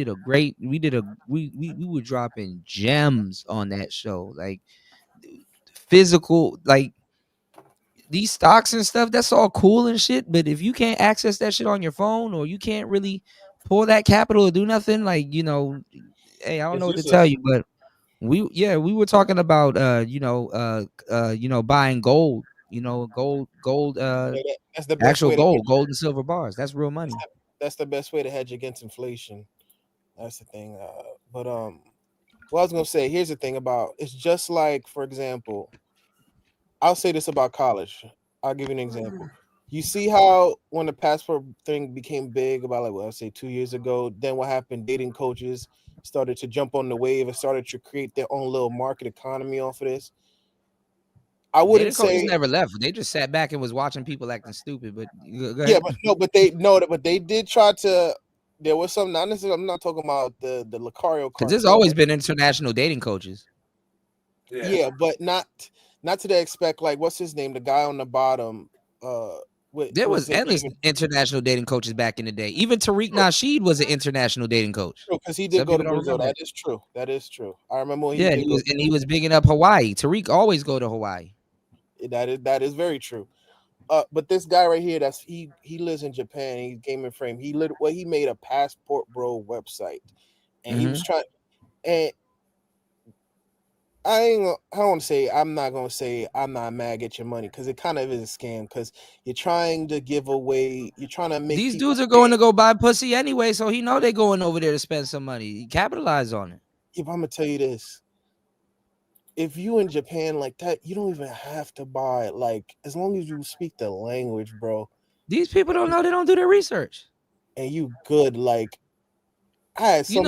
were dropping gems on that show, like physical, like these stocks and stuff. That's all cool and shit. But if you can't access that shit on your phone, or you can't really pull that capital to do nothing, like hey, I don't know what to tell you, but. We were talking about buying gold, gold that's the best actual way gold and silver bars. That's real money. That's the best way to hedge against inflation. That's the thing. But what I was gonna say, here's the thing about it's just like, for example, I'll say this about college. I'll give you an example. You see how when the passport thing became big about I'll say 2 years ago, then what happened? Dating coaches started to jump on the wave and started to create their own little market economy off of this. I wouldn't say never left. They just sat back and was watching people acting stupid. But but they did try to. There was some. Not necessarily. I'm not talking about the Lucario. Because there's always been international dating coaches. Yeah, but not to the expect. Like, what's his name? The guy on the bottom. There was endless international dating coaches back in the day. Even Tariq Nasheed was an international dating coach. Because he did go to Brazil. That is true. That is true. I remember when he was bigging up Hawaii. Tariq always go to Hawaii. That is very true. But this guy right here, he lives in Japan. He's gaming frame. He made a Passport Bro website, and he was trying. And I'm not gonna say I'm not mad at your money, because it kind of is a scam, because you're trying to give away. You're trying to make these dudes are going to go buy pussy anyway, so he know they're going over there to spend some money. Capitalize on it. If I'm gonna tell you this. If you in Japan like that, you don't even have to buy it. Like, as long as you speak the language, bro. These people don't know. They don't do their research. And you good. Like, I had so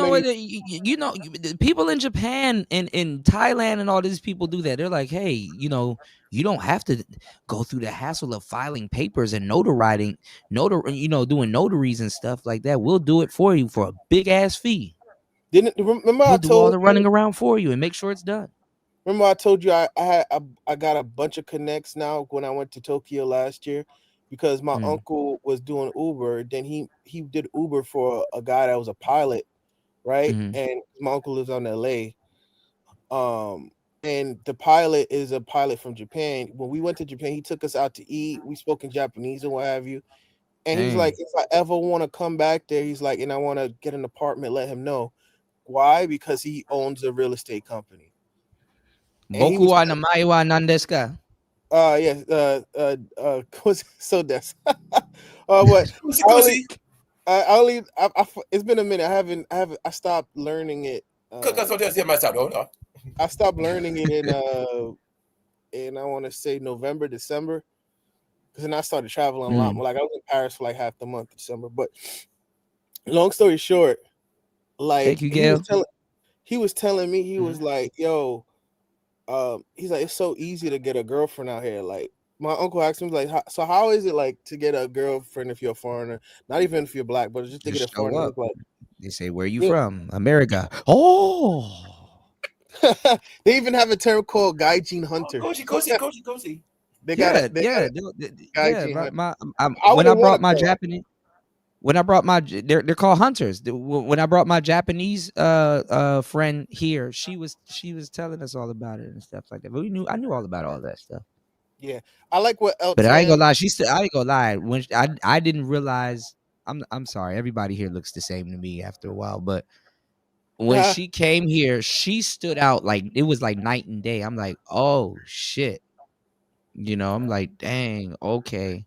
people in Japan and in Thailand and all these people do that. They're like, hey, you don't have to go through the hassle of filing papers and doing notaries and stuff like that. We'll do it for you for a big ass fee. We'll do all the running around for you and make sure it's done. Remember I told you I got a bunch of connects now when I went to Tokyo last year, because my uncle was doing Uber. Then he did Uber for a guy that was a pilot, right? And my uncle lives out in LA. And the pilot is a pilot from Japan. When we went to Japan, he took us out to eat. We spoke in Japanese and what have you. And he's like, if I ever want to come back there, he's like, and I want to get an apartment, let him know. Why? Because he owns a real estate company. Boku wa namae wa nandesu ka? Yes. So that's what it's been a minute. I stopped learning it. I stopped learning it in I want to say November, December, because then I started traveling a lot more. Like, I was in Paris for like half the month of December. But long story short, like, thank you, Gail. He was telling me, he was like, yo. He's like, it's so easy to get a girlfriend out here. Like, my uncle asked me, like, so how is it like to get a girlfriend if you're a foreigner? Not even if you're black, but just to get a foreigner. They say, "Where are you from?" America. Oh. They even have a term called gaijin hunter. Goji. They got it. When I brought my Japanese, they're called hunters. When I brought my Japanese friend here, she was telling us all about it and stuff like that. But I knew all about all that stuff. Yeah, I like what else. But I ain't gonna lie. I ain't gonna lie. When I didn't realize. I'm sorry. Everybody here looks the same to me after a while, but when she came here, she stood out like it was like night and day. I'm like, oh shit. I'm like, dang, okay.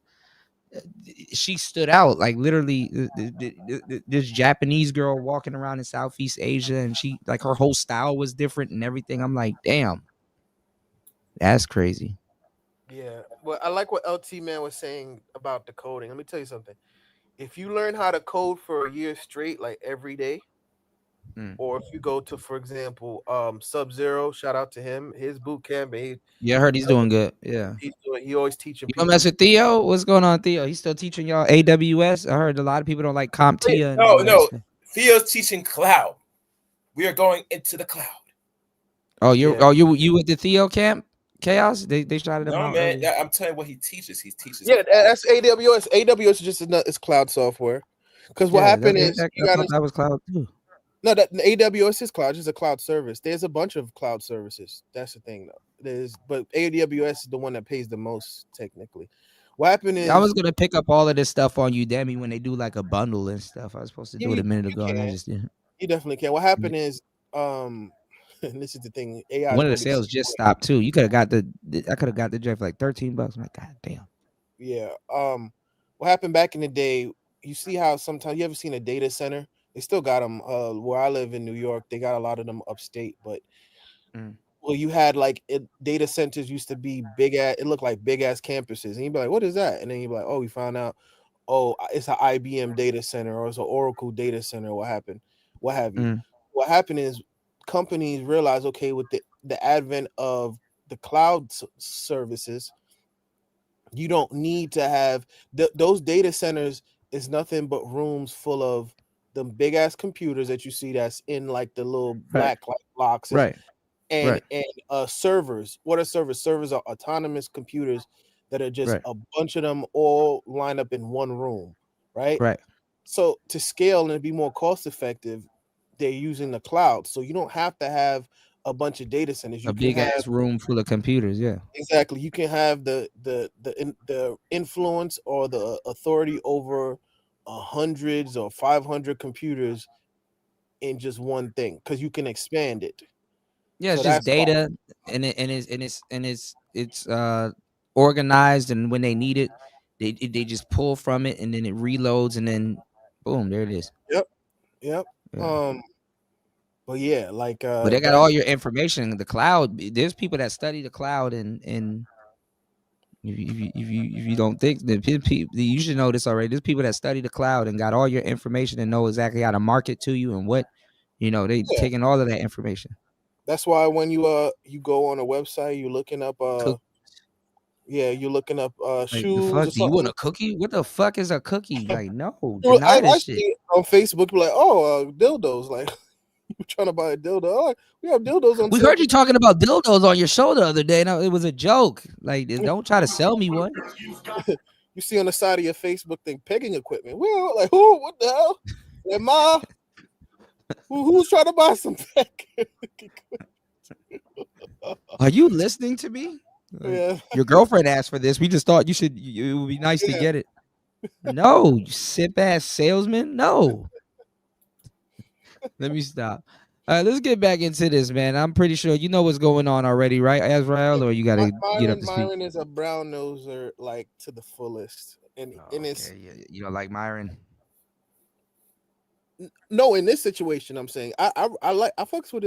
She stood out like literally this Japanese girl walking around in Southeast Asia, and she like her whole style was different and everything. I'm like, damn, that's crazy. Yeah, well, I like what LT Man was saying about the coding. Let me tell you something. If you learn how to code for a year straight, like every day, or if you go to, for example, Sub-Zero, shout out to him, his boot camp. I heard he's doing good. Yeah, he always teaching. You don't mess with Theo? What's going on, Theo? He's still teaching y'all AWS. I heard a lot of people don't like CompTIA. No. Theo's teaching cloud. We are going into the cloud. Oh, you with the Theo camp? Chaos? They shouted him out. No, man. I'm telling you what he teaches. He teaches. Yeah, that's AWS. AWS is just it's cloud software. Because what happened is that was cloud too. No, that AWS is cloud. It's a cloud service. There's a bunch of cloud services. That's the thing, though. But AWS is the one that pays the most technically. What happened is I was gonna pick up all of this stuff on Udemy when they do like a bundle and stuff. I was supposed to do it a minute ago, and I just didn't. You definitely can. What happened is, and this is the thing. AI. One of the sales just stopped too. You could have got I could have got the jet for like $13. I'm like, God damn. Yeah. What happened back in the day? You see how sometimes you ever seen a data center? They still got them. Where I live in New York, they got a lot of them upstate. But well, you had like data centers used to be big ass. It looked like big ass campuses, and you'd be like, "What is that?" And then you'd be like, "Oh, we found out. Oh, it's an IBM data center or it's an Oracle data center. What happened? What have you?" What happened is companies realize, okay, with the advent of the cloud services, you don't need to have those data centers. Is nothing but rooms full of the big ass computers that you see that's in like the little black boxes, and servers. What are servers? Servers are autonomous computers that are just a bunch of them all lined up in one room, right? So to scale and be more cost effective, they're using the cloud. So you don't have to have a bunch of data centers. You a big ass room full of computers. Yeah, exactly. You can have the influence or the authority over hundreds or 500 computers in just one thing because you can expand it. Yeah, it's just data, and it's organized, and when they need it, they just pull from it, and then it reloads, and then boom, there it is. Yep. Yeah. But yeah, like but they got all your information in the cloud. There's people that study the cloud, and if you don't think that people, you should know this already. There's people that study the cloud and got all your information and know exactly how to market to you and what, they taking all of that information. That's why when you go on a website, you're looking up you're looking up shoes. Fuck, do you want a cookie? What the fuck is a cookie? Like, no, deny this shit. On Facebook, you're like, oh, dildos. Like, you trying to buy a dildo? Oh, we have dildos on. We heard you talking about dildos on your show the other day. No, it was a joke. Like, don't try to sell me one. You see on the side of your Facebook thing, pegging equipment. Well, like, who? What the hell? Am I? Who's trying to buy some pegging? Are you listening to me? Yeah. Your girlfriend asked for this. We just thought it would be nice to get it. No, you simp ass salesman. No. Let me stop. All right, let's get back into this, man. I'm pretty sure you know what's going on already, right, Azrael? Or you got to get up to speed? Myron is a brown noser, like to the fullest, and it's you don't like Myron. No, in this situation, I'm saying I fucks with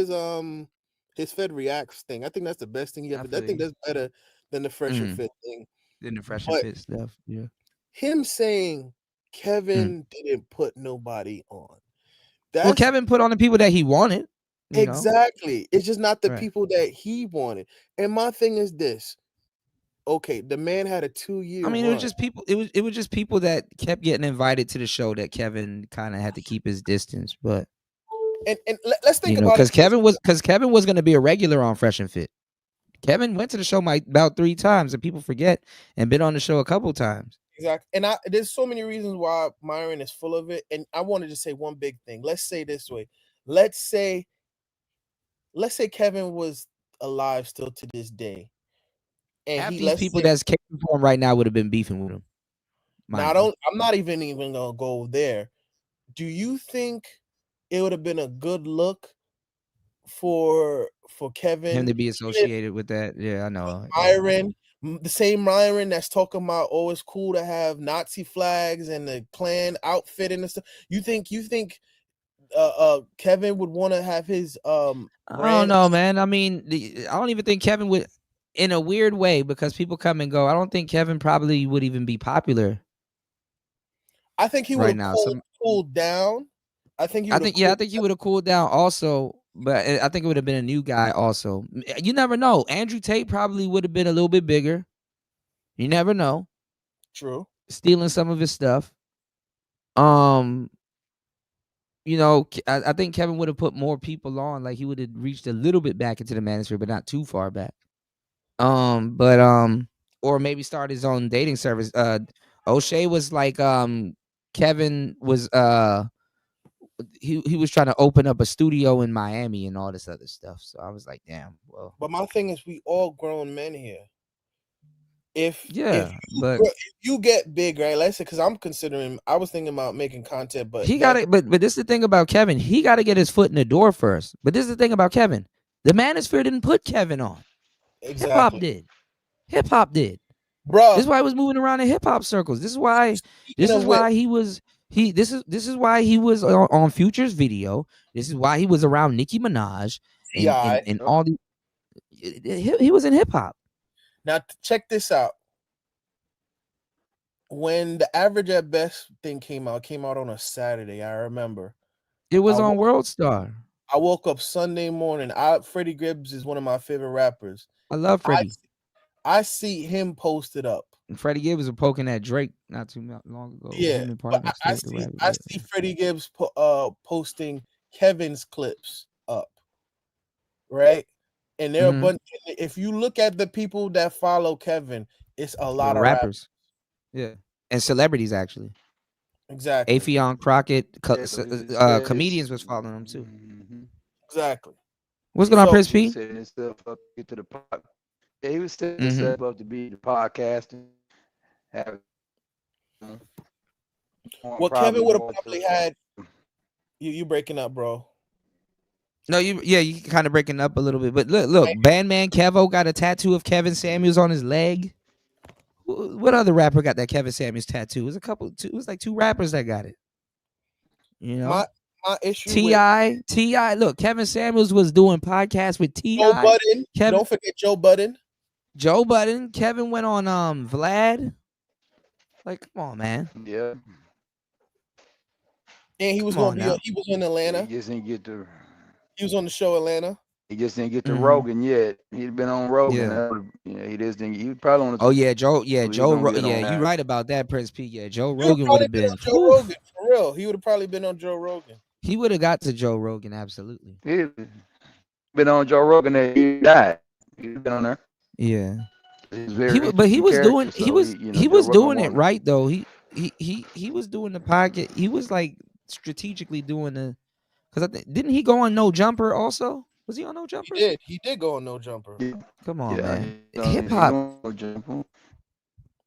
his Fed Reacts thing. I think that's the best thing he ever. I think that's better than the Fresh and Fit thing. Than the Fresh and Fit stuff. Yeah. Him saying Kevin didn't put nobody on. Well, Kevin put on the people that he wanted. Exactly. It's just not the people that he wanted. And my thing is this. Okay, the man had a 2-year. I mean, run. it was just people. It was just people that kept getting invited to the show that Kevin kind of had to keep his distance. But And let's think about because it. Kevin was going to be a regular on Fresh and Fit. Kevin went to the show about 3 times, and people forget, and been on the show a couple times. Exactly. And there's so many reasons why Myron is full of it. And I wanted to say one big thing. Let's say this way. Let's say Kevin was alive still to this day. And Half these people that's caring for him right now would have been beefing with him. I'm not even gonna go there. Do you think it would have been a good look for Kevin Him to be associated with that? Yeah, I know. Myron, the same Myron that's talking about, oh, it's cool to have Nazi flags and the Klan outfit and stuff. You think Kevin would want to have his I don't know, man. I mean, I don't even think Kevin would, in a weird way, because people come and go. I don't think Kevin probably would even be popular. I think he would have cooled down. I think he would have cooled down also, but I think it would have been a new guy also. You never know. Andrew Tate probably would have been a little bit bigger. You never know. True. Stealing some of his stuff. You know, I think Kevin would have put more people on. Like, he would have reached a little bit back into the manosphere, but not too far back. Or maybe start his own dating service. O'Shea was like, Kevin was he was trying to open up a studio in Miami and all this other stuff. So I was like, damn. Well, but my thing is, we all grown men here. If you get big, right? Let's say, because I was thinking about making content, but he got it. But this is the thing about Kevin. He got to get his foot in the door first. But this is the thing about Kevin. The manosphere didn't put Kevin on. Exactly. Hip hop did. Bro, this is why he was moving around in hip hop circles. This is why he was on Future's video. This is why he was around Nicki Minaj and all the. He was in hip hop. Now check this out. When the Average at Best thing came out on a Saturday. I remember it was on World Star. I woke up Sunday morning. Freddie Gibbs is one of my favorite rappers. I love Freddie. I see him posted up. And Freddie Gibbs was poking at Drake not too long ago. Yeah, but I see Freddie Gibbs posting Kevin's clips up, right? And there are a bunch. If you look at the people that follow Kevin, it's a lot of rappers. Yeah, and celebrities actually. Exactly. Affion Crockett, comedians was following him too. Exactly. What's going on, Prince P? Setting himself up to get to the pod. Yeah, he was setting himself up to be the podcasting. What Kevin would have probably had. You breaking up, bro? No, you kind of breaking up a little bit. But look, Bandman Kevo got a tattoo of Kevin Samuels on his leg. What other rapper got that Kevin Samuels tattoo? It was like 2 rappers that got it. You know, my issue. T.I. Look, Kevin Samuels was doing podcasts with T.I. Joe Budden. Don't forget Joe Budden. Kevin went on Vlad. Like, come on, man. Yeah. And he was going to be. He was in Atlanta. He just didn't get to. He was on the show Atlanta. He just didn't get to Rogan yet. He'd been on Rogan. Yeah. He just didn't. He was probably on. Oh yeah, Joe. Yeah, Joe. You're right about that, Prince P. Yeah, Joe Rogan would have been. Joe Rogan, for real. He would have probably been on Joe Rogan. He would have got to Joe Rogan, absolutely. He'd been on Joe Rogan and he died. He'd been on there. Yeah. He was doing it right though. He was doing the podcast. He was like strategically doing the, because didn't he go on No Jumper also? Was he on No Jumper? He did go on No Jumper. Come on, man. Hip hop.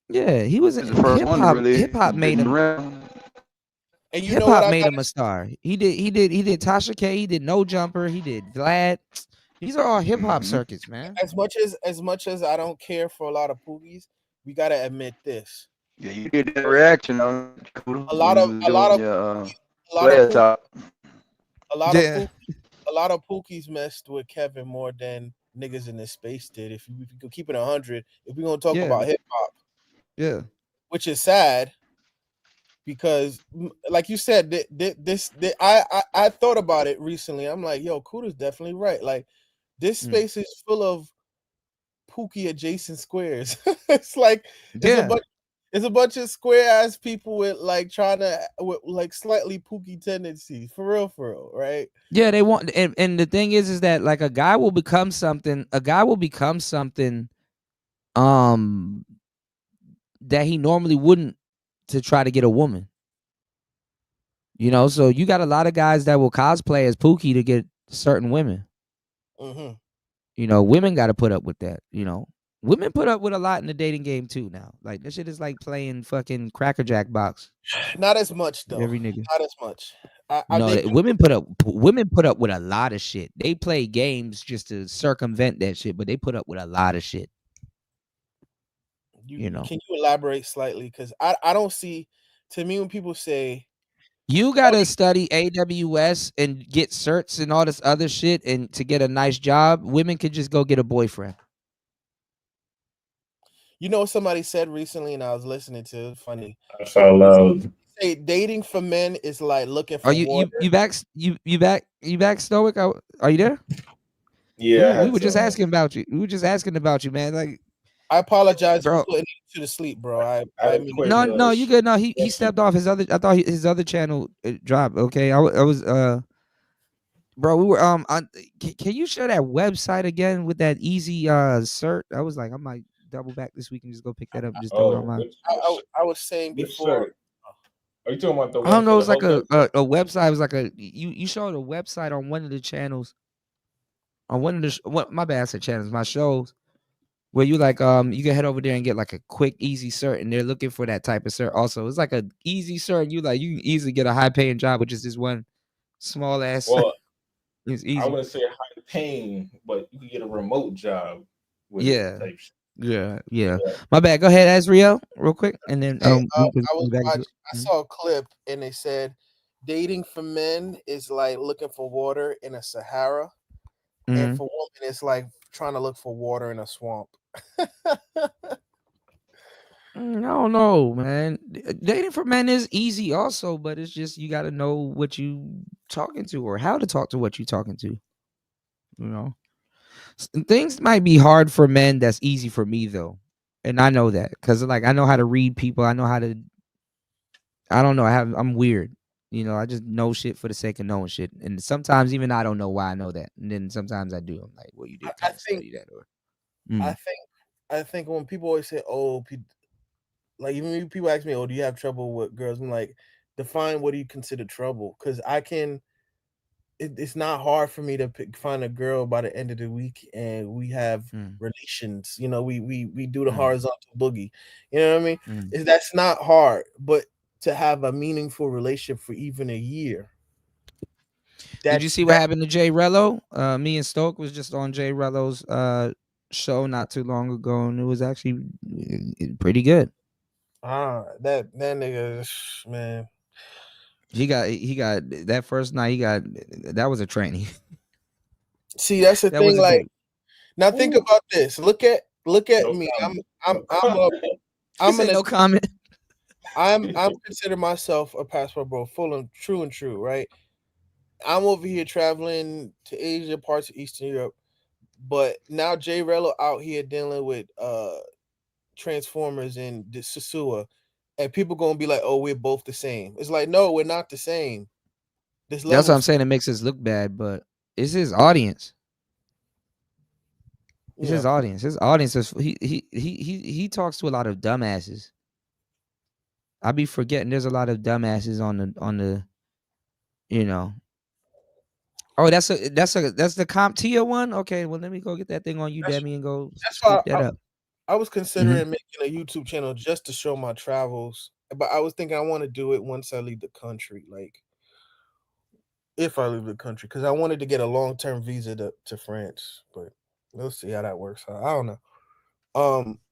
Yeah, he was in hip hop. Hip hop made him. And hip hop made him a star. He did Tasha K. He did No Jumper. He did Vlad. These are all hip hop circuits, man. As much as I don't care for a lot of Poogies, we gotta admit this. Yeah, you get that reaction on a lot of Pookies messed with Kevin more than niggas in this space did. If you could keep it 100, if we're gonna talk about hip hop, which is sad because, like you said, I thought about it recently. I'm like, yo, Kuda's definitely right. Like, this space is full of Pookie adjacent squares. It's like it's a bunch of square ass people with like with like slightly Pookie tendencies. For real, right? Yeah, they want, and the thing is that like a guy will become something. That he normally wouldn't to try to get a woman. You know, so you got a lot of guys that will cosplay as Pookie to get certain women. Mm-hmm. You know, women got to put up with that. You know, women put up with a lot in the dating game too now. Like this shit is like playing fucking Cracker Jack box. Not as much though. Every nigga. Not as much. Women put up with a lot of shit. They play games just to circumvent that shit, but they put up with a lot of shit. You know. Can you elaborate slightly? Because I don't see. To me, when people say you gotta study AWS and get certs and all this other shit, and to get a nice job, women could just go get a boyfriend. You know what somebody said recently, and I was listening to it. Funny. That's out loud. Say dating for men is like looking for. Are you back? You back, Stoic? Are you there? Yeah, we were just asking about you. We were just asking about you, man. Like, I apologize bro. For putting you to the sleep, bro. I mean, no, you good. No, he stepped off his other. I thought his other channel dropped. Okay, I was bro. We were can you share that website again with that easy cert? I was like, I might double back this week and just go pick that up and just throw it on my. I was saying before. Are you talking about the one? I don't know. It's like a website. It was like you showed a website on one of the channels. On one of the my bad, I said channels. My shows. Where you like you can head over there and get like a quick easy cert, and they're looking for that type of cert also. It's like a easy cert, and you can easily get a high paying job with just this one small ass. Well, it's easy. I wouldn't say high paying, but you can get a remote job with type shit. Yeah. My bad. Go ahead, Azriel, real quick, and then I saw a clip and they said dating for men is like looking for water in a Sahara, and for women it's like trying to look for water in a swamp. I don't know, man. Dating for men is easy also, but it's just you got to know what you talking to or how to talk to what you talking to. You know, things might be hard for men. That's easy for me though, and I know that because like I know how to read people. I know how to. I don't know. I'm weird. You know, I just know shit for the sake of knowing shit, and sometimes even I don't know why I know that, and then sometimes I do. I'm like, well, you did kind of study that, or. I think when people always say, "Oh," like even when people ask me, "Oh, do you have trouble with girls?" I'm like, define what do you consider trouble? Because I can. It's not hard for me to find a girl by the end of the week, and we have relations. You know, we do the horizontal boogie. You know what I mean? That's not hard, but to have a meaningful relationship for even a year. Did you see what happened to Jay Rello? Me and Stoke was just on Jay Rello's show not too long ago, and it was actually pretty good. That nigga, man. He got that first night. That was a training. See, that's the thing. Like, now think about this. Look at me. I'm no comment. I'm consider myself a passport bro, full and true, right? I'm over here traveling to Asia, parts of Eastern Europe, but now Jay Rello out here dealing with Transformers and Sasua, and people gonna be like, "Oh, we're both the same." It's like, no, we're not the same. That's what I'm saying. It makes us look bad, but it's his audience. It's his audience. His audience is he talks to a lot of dumbasses. I be forgetting there's a lot of dumbasses on the you know. Oh, that's the CompTIA one. Okay, well let me go get that thing on Udemy and go scoop that up. I was considering making a YouTube channel just to show my travels, but I was thinking I want to do it once I leave the country, like if I leave the country, because I wanted to get a long-term visa to France, but we'll see how that works out. I don't know.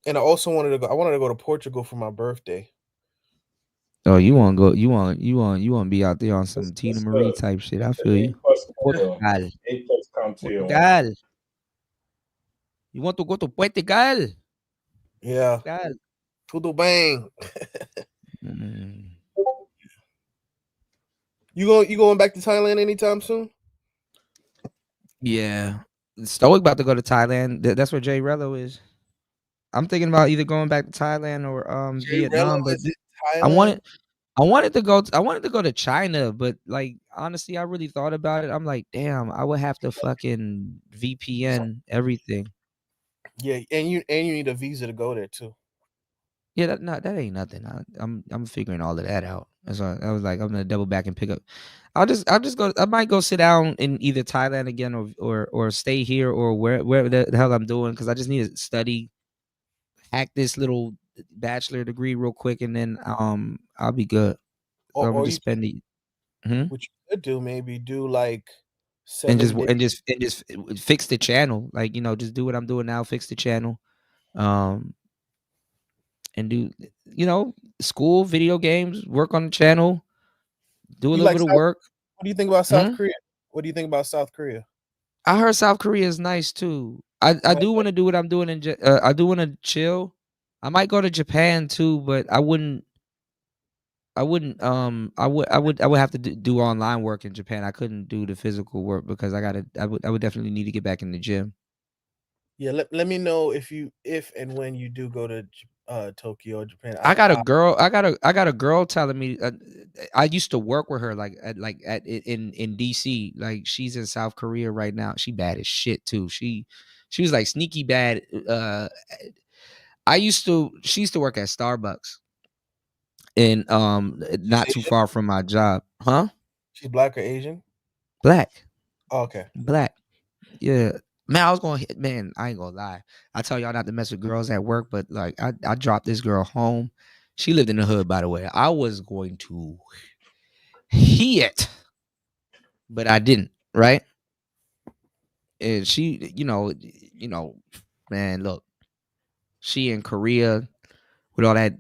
And I also wanted to go to Portugal for my birthday. Oh, you want to go? You want to be out there on some Tina Marie type shit? I feel you. Portugal. You want to go to Portugal? Yeah. Tudo bem. You going back to Thailand anytime soon? Yeah. Stoic about to go to Thailand. That's where Jay Rello is. I'm thinking about either going back to Thailand or Vietnam, but I Thailand. wanted to go to China, but like honestly, I really thought about it. I'm like, damn, I would have to fucking VPN everything. Yeah, and you need a visa to go there too. Yeah, that ain't nothing. I'm figuring all of that out. So I was like, I'm gonna double back and pick up. I'll just go. I might go sit down in either Thailand again or stay here or where the hell I'm doing, because I just need to study, hack this little bachelor degree real quick, and then I'll be good. So I'm Or just spending. what you could do, maybe do like And 7 days. just fix the channel, like just do what I'm doing now, fix the channel, and do school, video games, work on the channel, do a You little like bit of South, work. what do you think about South Korea? What do you think about South Korea? I heard South Korea is nice too. I do want to do what I'm doing I do want to chill. I might go to Japan too, but I wouldn't I would have to do online work in Japan. I couldn't do the physical work because I would definitely need to get back in the gym. Yeah, let me know if and when you do go to Tokyo or Japan. I got a girl telling me I used to work with her in DC. Like she's in South Korea right now. She bad as shit too. She was like sneaky bad. She used to work at Starbucks and not too far from my job. Huh? She's black or Asian? Black. Oh, okay. Black. Yeah. Man, I was going to hit, man, I ain't gonna lie. I tell y'all not to mess with girls at work, but like I dropped this girl home. She lived in the hood, by the way. I was going to hit, but I didn't, right? And she, man, look, she in Korea with all that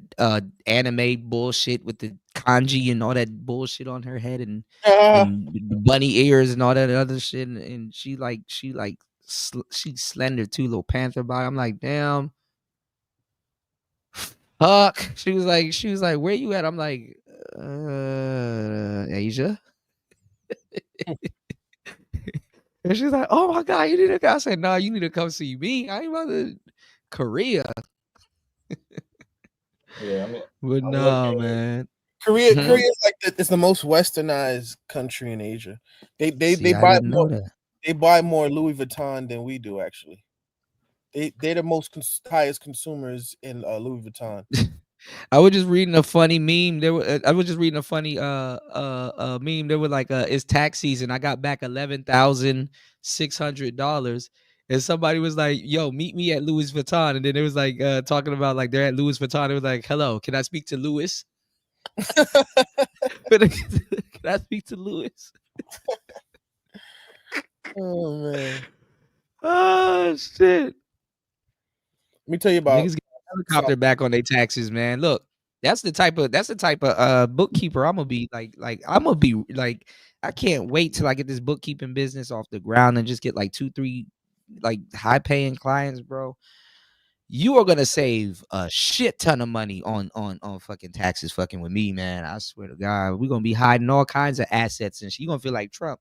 anime bullshit with the kanji and all that bullshit on her head and the bunny ears and all that other shit, and she's slender too, little panther body. I'm like, damn, fuck. She was like, where you at? I'm like, Asia. And she's like, oh my god, you need to come. I said, no, you need to come see me. I ain't about to Korea. Yeah, but no, man. Korea is like it's the most westernized country in Asia. They buy more. They buy more Louis Vuitton than we do. Actually, they're the most highest consumers in Louis Vuitton. I was just reading a funny meme. I was just reading a funny meme. They were like, it's tax season. I got back $11,600. And somebody was like, yo, meet me at Louis Vuitton. And then it was like talking about like they're at Louis Vuitton. It was like, hello, can I speak to Louis? Can I speak to Louis? Oh man. Oh shit. Let me tell you about niggas get a helicopter back on their taxes, man. Look, that's the type of bookkeeper I'm gonna be like I'm gonna be like, I can't wait till I get this bookkeeping business off the ground and just get like 2-3 like high paying clients, bro. You are gonna save a shit ton of money on fucking taxes fucking with me, man. I swear to God, we're gonna be hiding all kinds of assets and shit. You're gonna feel like Trump.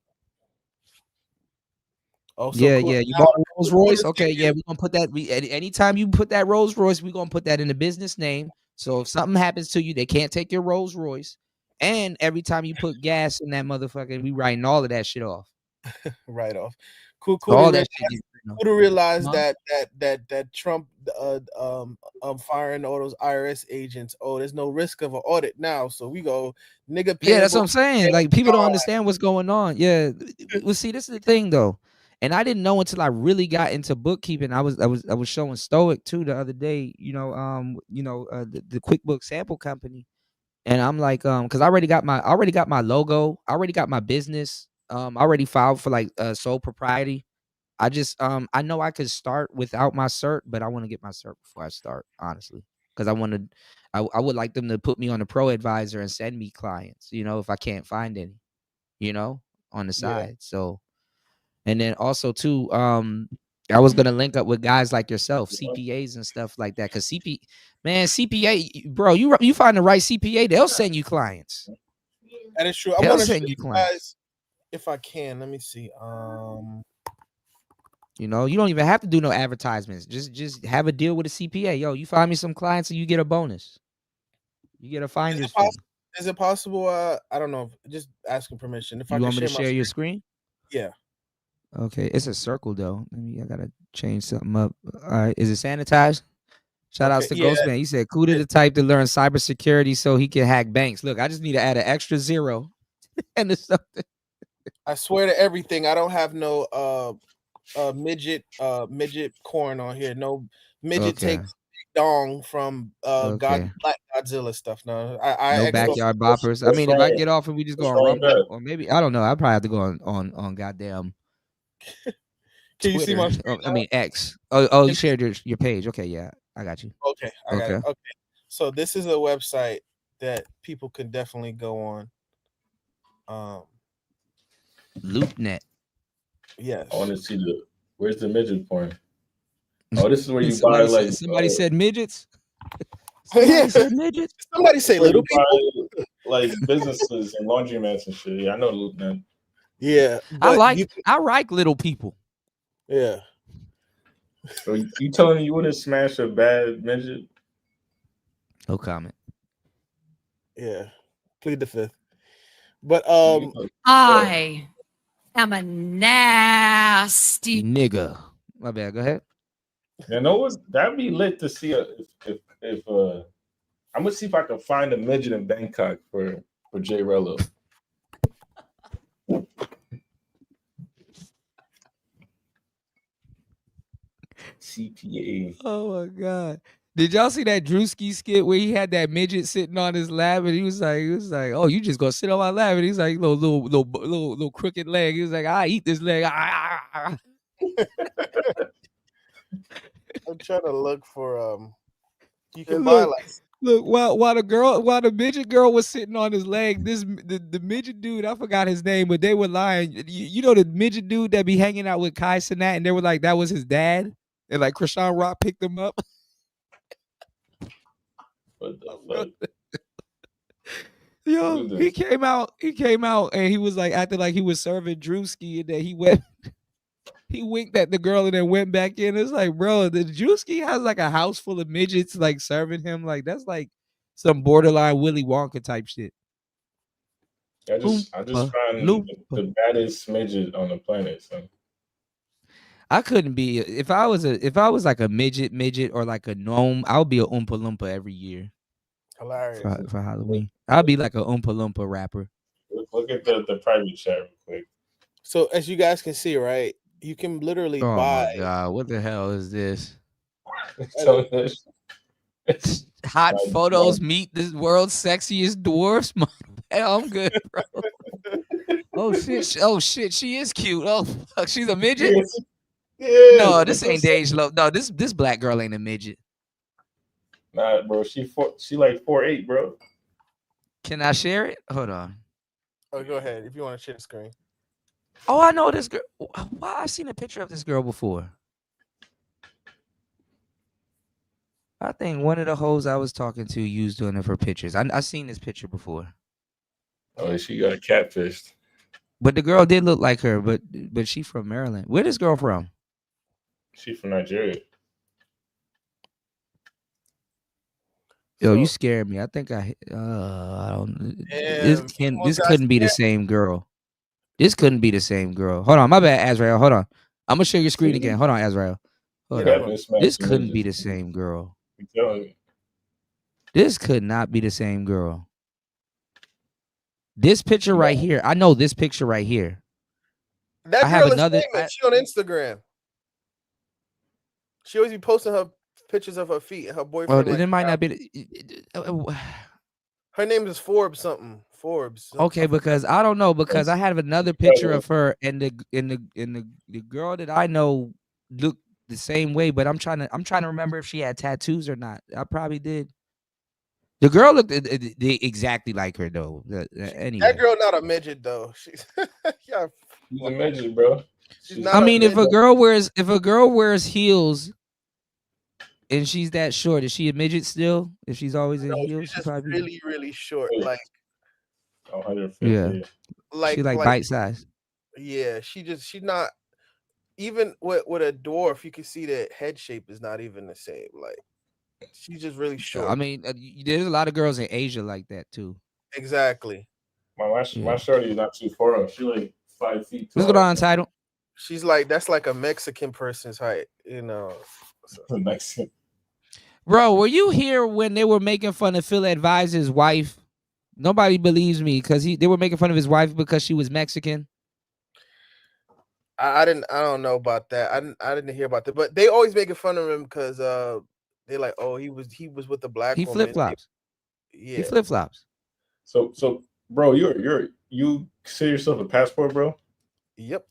Oh, yeah, cool. yeah. You bought a Rolls Royce? Okay, yeah. We're gonna put that. Anytime you put that Rolls Royce, we're gonna put that in the business name. So if something happens to you, they can't take your Rolls Royce. And every time you put gas in that motherfucker, we writing all of that shit off. Right off. Cool all to that realize, shit. cool to realize that Trump firing all those IRS agents. Oh, there's no risk of an audit now, so we go nigga. Yeah, that's what I'm saying. Like people don't understand what's going on. Yeah, well, see, this is the thing though, and I didn't know until I really got into bookkeeping. I was showing Stoic too the other day. The QuickBooks sample company, and I'm like, because I already got my logo, I already got my business. I already filed for like sole propriety. I just I know I could start without my cert, but I want to get my cert before I start, honestly, because I would like them to put me on a pro advisor and send me clients, if I can't find any, on the side. Yeah. So, and then also too, I was gonna link up with guys like yourself, CPAs and stuff like that, because CPA, bro, you find the right CPA, they'll send you clients. That is true. I want to send you clients if I can. Let me see. You know, you don't even have to do no advertisements. Just have a deal with a CPA. Yo, you find me some clients and you get a bonus. You get a finder's fee. Is it possible? I don't know. Just asking permission. If You I can want me to share share my your screen? Yeah. Okay, it's a circle though. I gotta change something up. All right, is it sanitized? Shout outs to Ghostman. He said Kuda the type to learn cybersecurity so he can hack banks. Look, I just need to add an extra 0 and it's something. I swear to everything, I don't have no midget corn on here. No midget takes dong from Okay. Black Godzilla stuff. No, No backyard boppers. I mean, if I get off and we just go on Rumble, or maybe I don't know. I probably have to go on goddamn. Can you see my screen? I mean X. Oh, you shared your page. Okay, yeah, I got you. Okay, I got it. Okay, so this is a website that people can definitely go on. LoopNet. Yes. I want to see where's the midget porn? Oh, this is where you buy like somebody said midgets. Somebody said midgets. Somebody say little people. Like businesses and laundromats and shit. Yeah, I know LoopNet. Yeah, I like little people. Yeah. So you telling me you wouldn't smash a bad midget? No comment. Yeah, plead the fifth. But I am a nasty nigga. My bad. Go ahead. You know what? That'd be lit to see if I'm gonna see if I can find a midget in Bangkok for J Rello. CPA. Oh my god! Did y'all see that Drewski skit where he had that midget sitting on his lap and he was like, "Oh, you just gonna sit on my lap?" And he's like, little crooked leg. He was like, "I eat this leg." I'm trying to look for you can buy like Look, while the midget girl was sitting on his leg, the midget dude, I forgot his name, but they were lying. You know the midget dude that be hanging out with Kai Cenat, and they were like, that was his dad, and like Krishan Rock picked him up. What the fuck? Yo, he came out, and he was like acting like he was serving Drewski, and then he winked at the girl and then went back in. It's like, bro, the Drewski has like a house full of midgets like serving him. Like that's like some borderline Willy Wonka type shit. I just found the baddest midget on the planet. So I couldn't be if I was like a midget or like a gnome. I would be a Oompa Loompa every year. Hilarious for Halloween. I'd be like a Oompa Loompa rapper. Look at the private chat real quick. So as you guys can see, right, you can literally Oh buy. my god, what the hell is this? Hot photos meet this world's sexiest dwarfs. I'm good, bro. Oh shit, she is cute. Oh fuck, she's a midget. Yeah. No, this ain't Dej Low. No, this black girl ain't a midget. Nah, bro, she like 4'8", bro. Can I share it? Hold on. Oh, go ahead if you want to share the screen. Oh, I know this girl. Why I seen a picture of this girl before? I think one of the hoes I was talking to used one of her pictures. I seen this picture before. Oh, she got catfished. But the girl did look like her, but she from Maryland. Where this girl from? She from Nigeria. Yo, you scared me. I think I don't. This couldn't be the same girl. This couldn't be the same girl. Hold on, my bad, Azrael. Hold on. I'm gonna share your screen again. Hold on, Azrael. Hold on. This couldn't be the same girl. This could not be the same girl. This picture right here. I know this picture right here. That girl is famous. She on Instagram. She always be posting her pictures of her feet and her boyfriend. It might not be. Her name is Forbes something. Forbes. Okay, because I don't know, because I have another picture of her and the girl that I know looked the same way, but I'm trying to remember if she had tattoos or not. I probably did. The girl looked exactly like her though. Anyway. That girl not a midget though. She's She's a midget, bro. I mean, if a girl wears heels and she's that short, is she a midget still? If she's always in heels, she's probably really, really short. Like 150. Yeah. She like bite size. Yeah, she's not. even with a dwarf, you can see that head shape is not even the same. Like she's just really short. I mean, there's a lot of girls in Asia like that too. Exactly. My shorty is not too far up. She like 5 feet tall. What's going on, Title? She's like, that's like a Mexican person's height, you know. Mexican. Bro, were you here when they were making fun of Phil Advisor's wife? Nobody believes me because they were making fun of his wife because she was Mexican. I don't know about that. I didn't hear about that, but they always making fun of him because they're like, oh, he was with the black woman. He flip flops. Yeah, he flip flops. So, bro, you consider yourself a passport, bro? Yep.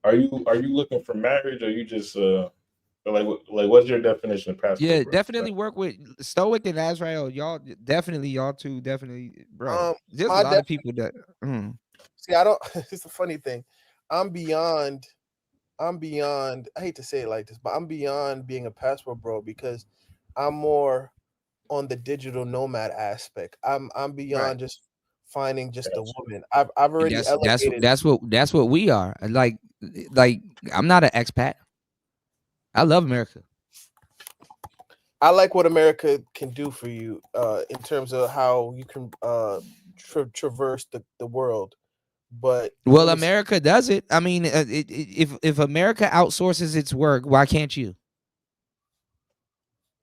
Are you looking for marriage, or you just like what's your definition of passport? Yeah, bro? definitely work with Stoic and Azrael. Y'all two definitely, bro. There's a my lot of people that. See, I don't. It's a funny thing. I'm beyond. I hate to say it like this, but I'm beyond being a passport bro because I'm more on the digital nomad aspect. I'm beyond just finding just a woman. I've already elevated. That's what we are. Like I'm not an expat. I love America. I like what America can do for you in terms of how you can traverse the world. But America does it. I mean, if America outsources its work, why can't you?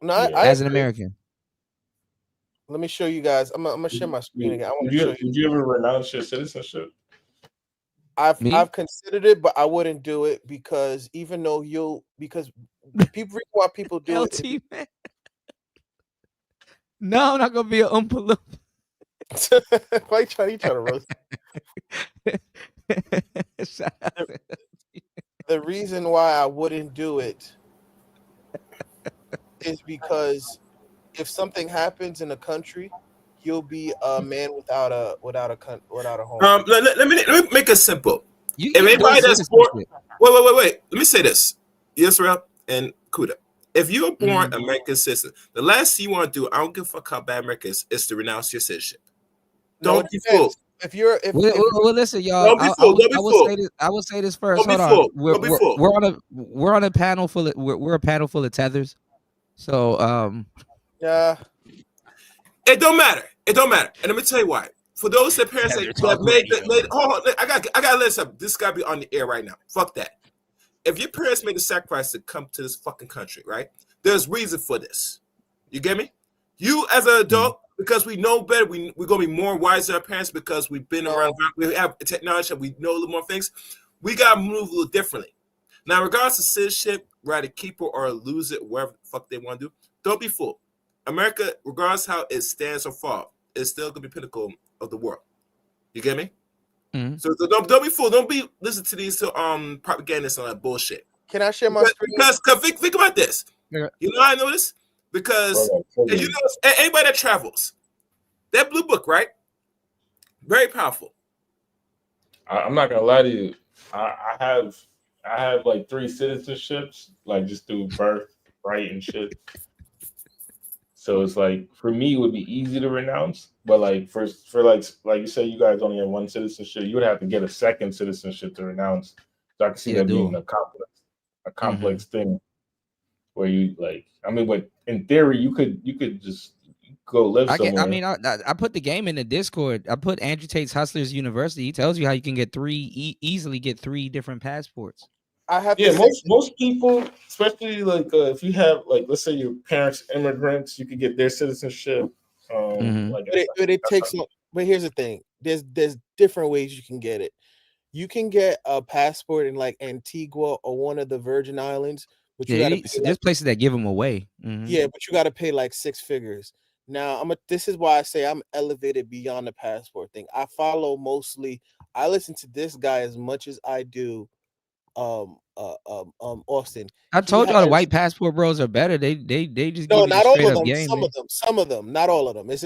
No, as an American. Let me show you guys. I'm gonna share my screen again. I want to show you. Would you ever renounce your citizenship? I've considered it, but I wouldn't do it because even though because people why people do LT, it. Man. No, I'm not gonna be an Oompa Loompa. Why you trying to roast? The reason why I wouldn't do it is because if something happens in a country, you'll be a man without a home. Let me make it simple. If anybody that's born, wait. Let me say this, Israel and Kuda. If you're born American citizen, the last thing you want to do, I don't give a fuck how bad America is to renounce your citizenship. Don't be fooled. If you're, listen, y'all. I will say this first. Hold on. We're on a panel full of we're a panel full of tethers. So yeah. It don't matter. And let me tell you why. For those that parents that made hold on, I gotta let something. This gotta be on the air right now. Fuck that. If your parents made the sacrifice to come to this fucking country, right? There's reason for this. You get me? You as an adult, because we know better, we're gonna be more wise than our parents because we've been around, we have technology, we know a little more things. We gotta move a little differently. Now, regardless of citizenship, rather keep it or lose it, wherever the fuck they want to do, don't be fooled. America, regardless how it stands or fall, is still gonna be pinnacle of the world. You get me? Mm-hmm. So don't be fooled. Don't be listen to these propagandists on that bullshit. Can I share my screen? Because think about this. Yeah. You know how I know this? Because and you know anybody that travels, that blue book, right? Very powerful. I'm not gonna lie to you. I have like 3 citizenships, like just through birth, right, and shit. So it's like for me, it would be easy to renounce, but like for like you say, you guys only have 1 citizenship, you would have to get a 2nd citizenship to renounce. So I can see that being a complex thing, where you like. I mean, but in theory, you could just go live somewhere. I put the game in the Discord. I put Andrew Tate's Hustlers University. He tells you how you can get easily get 3 different passports. I have most people, especially like if you have like, let's say your parents immigrants, you could get their citizenship. But it takes. But here's the thing: there's different ways you can get it. You can get a passport in like Antigua or one of the Virgin Islands, but there's places that give them away. Mm-hmm. Yeah, but you got to pay like 6 figures. Now this is why I say I'm elevated beyond the passport thing. I listen to this guy as much as I do. Austin. I told y'all the white passport bros are better. They just no, give not all of them. Game, some of them, not all of them. It's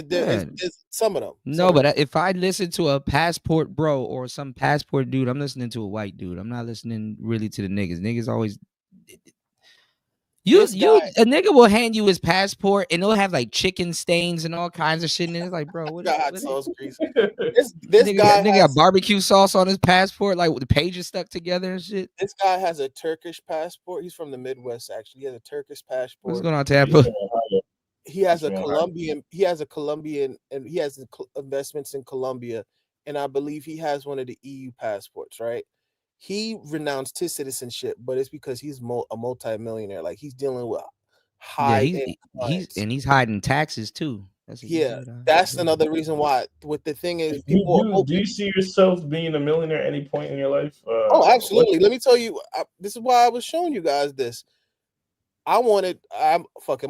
some of them. No, but if I listen to a passport bro or some passport dude, I'm listening to a white dude. I'm not listening really to the niggas. Niggas always. A nigga will hand you his passport and it'll have like chicken stains and all kinds of shit in it. It's like, bro, what sauce grease. This guy got barbecue sauce on his passport, like with the pages stuck together and shit. This guy has a Turkish passport. He's from the Midwest, actually. He has a Turkish passport. What's going on, Tampa? He has a Colombian. He has a Colombian, and he has investments in Colombia, and I believe he has one of the EU passports. Right? He renounced his citizenship, but it's because he's a multi-millionaire. Like he's dealing with high. He's hiding taxes too. That's another reason why. What the thing is, do you see yourself being a millionaire at any point in your life? Oh, absolutely. Let me tell you. This is why I was showing you guys this. I'm gonna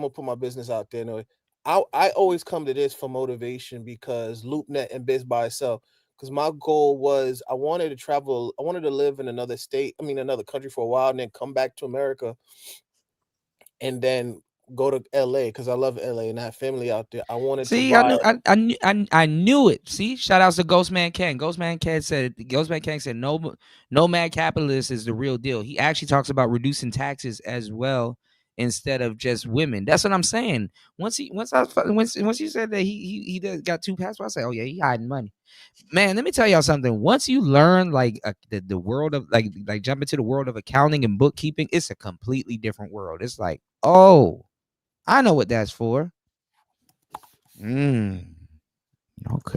put my business out there anyway. I always come to this for motivation because LoopNet and Biz by itself. Because my goal was I wanted to travel. I wanted to live in another country for a while, and then come back to America, and then go to LA because I love LA and I have family out there. I wanted to I knew it. See, shout outs to Ghostman Ken. Ghostman Ken said no mad capitalist is the real deal. He actually talks about reducing taxes as well instead of just women. That's what I'm saying. Once you said that he got 2 passports, I say, oh yeah, he hiding money. Man, let me tell y'all something. Once you learn like the world of like jump into the world of accounting and bookkeeping, it's a completely different world. It's like, oh, I know what that's for. Okay.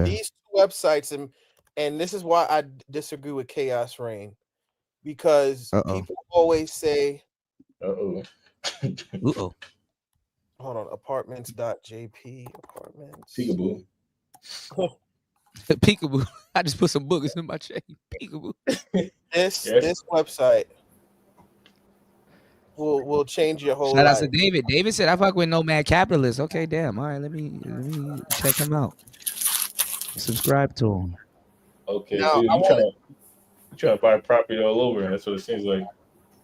These 2 websites, and this is why I disagree with Chaos Reign, because people always say, "Uh-oh." Hold on, apartments.jp apartments. Peekaboo. Peekaboo. I just put some boogers in my chain. Peekaboo. This website will change your whole life. Shout out to David. David said I fuck with Nomad Capitalist. Okay, damn. All right, let me check him out. Subscribe to him. Okay, now, dude, you trying to buy property all over, and that's what it seems like.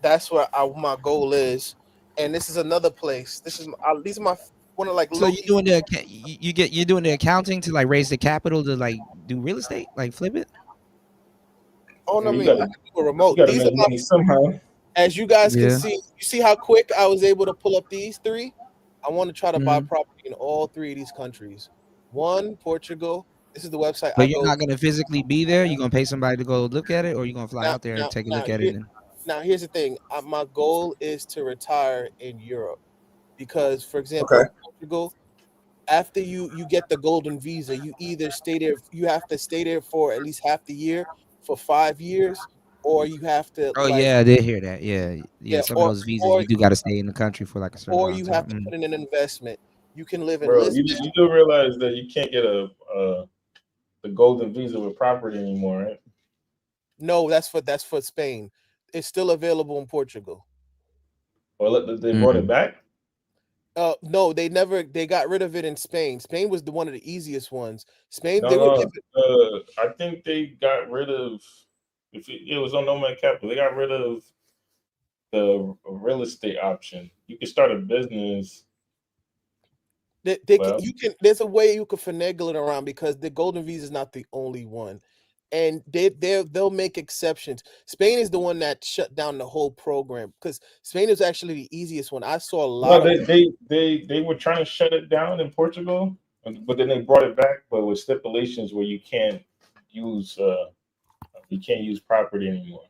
That's what my goal is, and this is another place. These are my one of like. So you're doing the accounting to like raise the capital to like do real estate, like flip it. Oh no, I can do a remote. These are money somehow. As you guys can see, you see how quick I was able to pull up these 3. I want to try to buy property in all 3 of these countries. 1, Portugal. This is the website. But you're not gonna physically be there. You're gonna pay somebody to go look at it, or you're gonna fly out there and take a look at it. Now, here's the thing. My goal is to retire in Europe because, for example, Portugal, after you get the golden visa, you either stay there. You have to stay there for at least half the year for 5 years, or you have to. Oh yeah, I did hear that. Yeah. Some of those visas you do got to stay in the country for like a certain. Or you have to put in an investment. You can live in. Bro, you do realize that you can't get the golden visa with property anymore, right? No, that's for Spain. It's still available in Portugal. Well, they brought it back. No, they got rid of it in Spain. Spain was one of the easiest ones. Spain, I think they got rid of. It was on Nomad Capital. They got rid of the real estate option. You can start a business. There's a way you can finagle it around because the golden visa is not the only one, and they'll make exceptions. Spain is the one that shut down the whole program because Spain is actually the easiest one. I saw a lot. They were trying to shut it down in Portugal, but then they brought it back, but with stipulations where you can't use property anymore.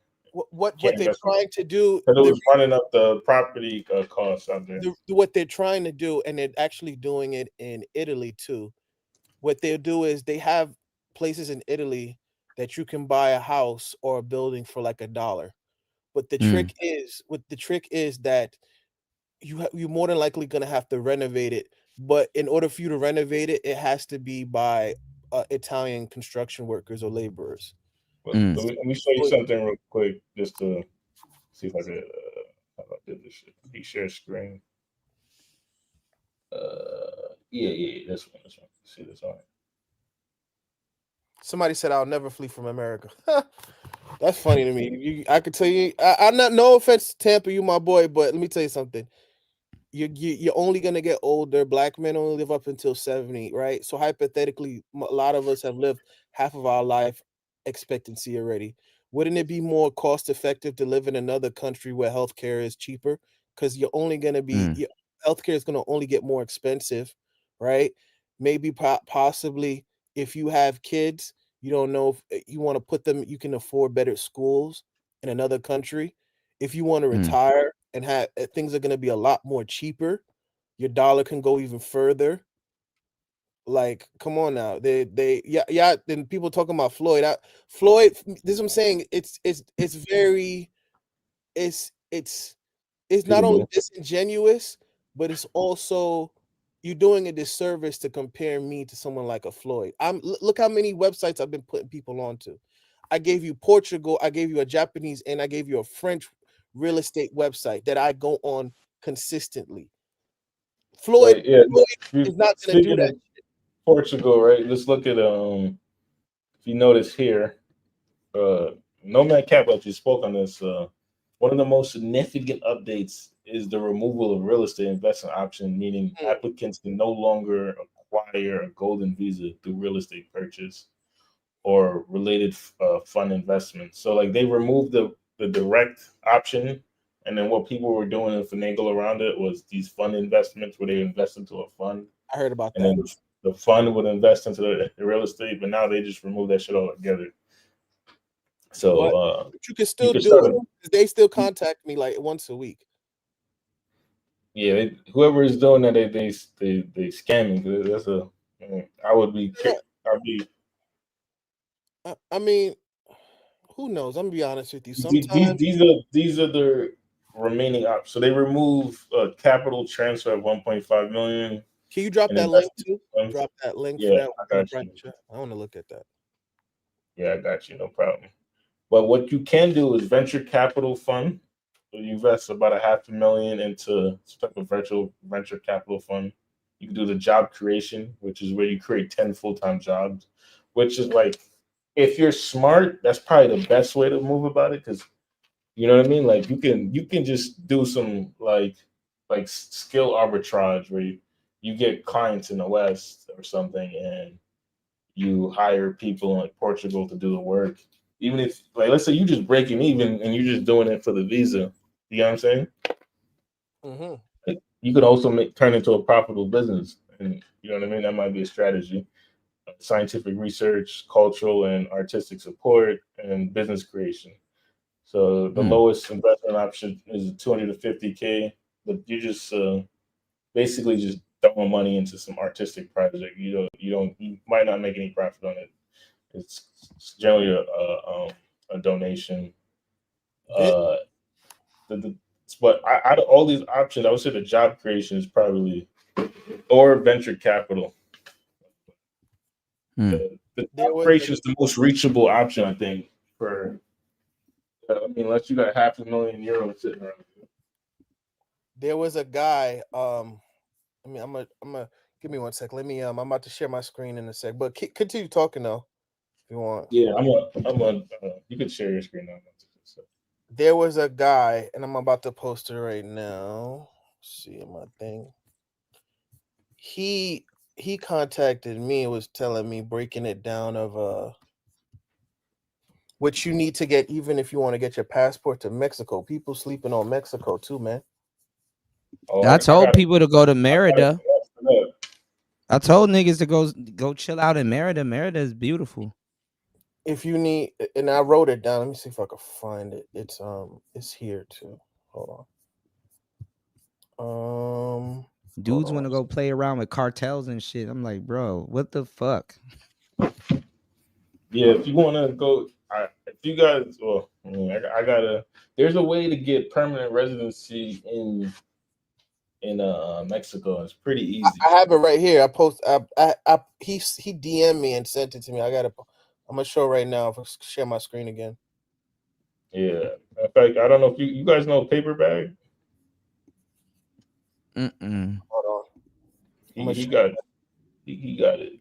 What they're trying to do, because it was running up the property costs out there. What they're trying to do, and they're actually doing it in Italy too. What they'll do is they have places in Italy that you can buy a house or a building for like $1. But the trick is that you're more than likely gonna have to renovate it. But in order for you to renovate it, it has to be by Italian construction workers or laborers. Let me show you something real quick, just to see if I could. How about this shit? He share screen. Yeah, this one. See this on it. Somebody said I'll never flee from America. That's funny to me. I could tell you. I'm not. No offense, Tampa, you my boy, but let me tell you something. You're only gonna get older. Black men only live up until 70, right? So hypothetically, a lot of us have lived half of our life expectancy already. Wouldn't it be more cost effective to live in another country where healthcare is cheaper because you're only going to be your healthcare is going to only get more expensive, right? Maybe possibly if you have kids, you don't know if you want to put them, you can afford better schools in another country. If you want to retire and have things are going to be a lot more cheaper, your dollar can go even further. Like, come on now. Yeah. Then people talking about Floyd. Floyd, this is what I'm saying. It's very it's not only disingenuous, but it's also you're doing a disservice to compare me to someone like a Floyd. Look how many websites I've been putting people onto. I gave you Portugal, I gave you a Japanese, and I gave you a French real estate website that I go on consistently. Floyd, Floyd is not going to do that. Portugal, right? Let's look at if you notice here, Nomad Cap actually spoke on this. One of the most significant updates is the removal of real estate investment option, meaning applicants can no longer acquire a golden visa through real estate purchase or related fund investments. So like they removed the direct option, and then what people were doing and finagle around it was these fund investments where they invest into a fund. I heard about and that. Then the fund would invest into the real estate, but now they just remove that shit all together. So but you can still do it. They still contact me like once a week. Yeah, whoever is doing that, they scamming. That's I would be. I'd be. I mean, who knows? I'm gonna be honest with you. Sometimes these are the remaining options. So they remove capital transfer of 1.5 million. Can you drop that link too? Drop that link for that. I got you. I want to look at that. Yeah, I got you. No problem. But what you can do is venture capital fund. So you invest about $500,000 into some type of venture capital fund. You can do the job creation, which is where you create 10 full-time jobs, which is like, if you're smart, that's probably the best way to move about it. Cause you know what I mean? Like you can just do some like skill arbitrage where you get clients in the West or something and you hire people in like Portugal to do the work. Even if, like, let's say you just breaking even and you're just doing it for the visa. You know what I'm saying? Mm-hmm. Like, you could also turn into a profitable business. And you know what I mean? That might be a strategy. Scientific research, cultural and artistic support, and business creation. So the lowest investment option is $250K, but you just basically just throwing money into some artistic project. You might not make any profit on it. It's generally a donation. But out of all these options, I would say the job creation is probably, or venture capital. The job creation is the most reachable option, I think. For I mean, unless you got €500,000 sitting around. There was a guy. I'm gonna give me 1 sec. Let me. I'm about to share my screen in a sec, but continue talking though, if you want. Yeah, you can share your screen now. There was a guy, and I'm about to post it right now. See my thing. He contacted me and was telling me, breaking it down of what you need to get, even if you want to get your passport to Mexico. People sleeping on Mexico too, man. I told people to go to Merida. I told niggas to go chill out in Merida. Merida is beautiful. If you need, and I wrote it down. Let me see if I can find it. It's here too. Hold on. Dudes want to go play around with cartels and shit. I'm like, bro, what the fuck? Yeah, if you want to go, if you guys, well, I gotta. There's a way to get permanent residency in Mexico. It's pretty easy. I have it right here. He DM'd me and sent it to me. I'm gonna show right now. If I share my screen again. Yeah. In fact, I don't know if you guys know Paper Bag. Hold on. He got it. He got it.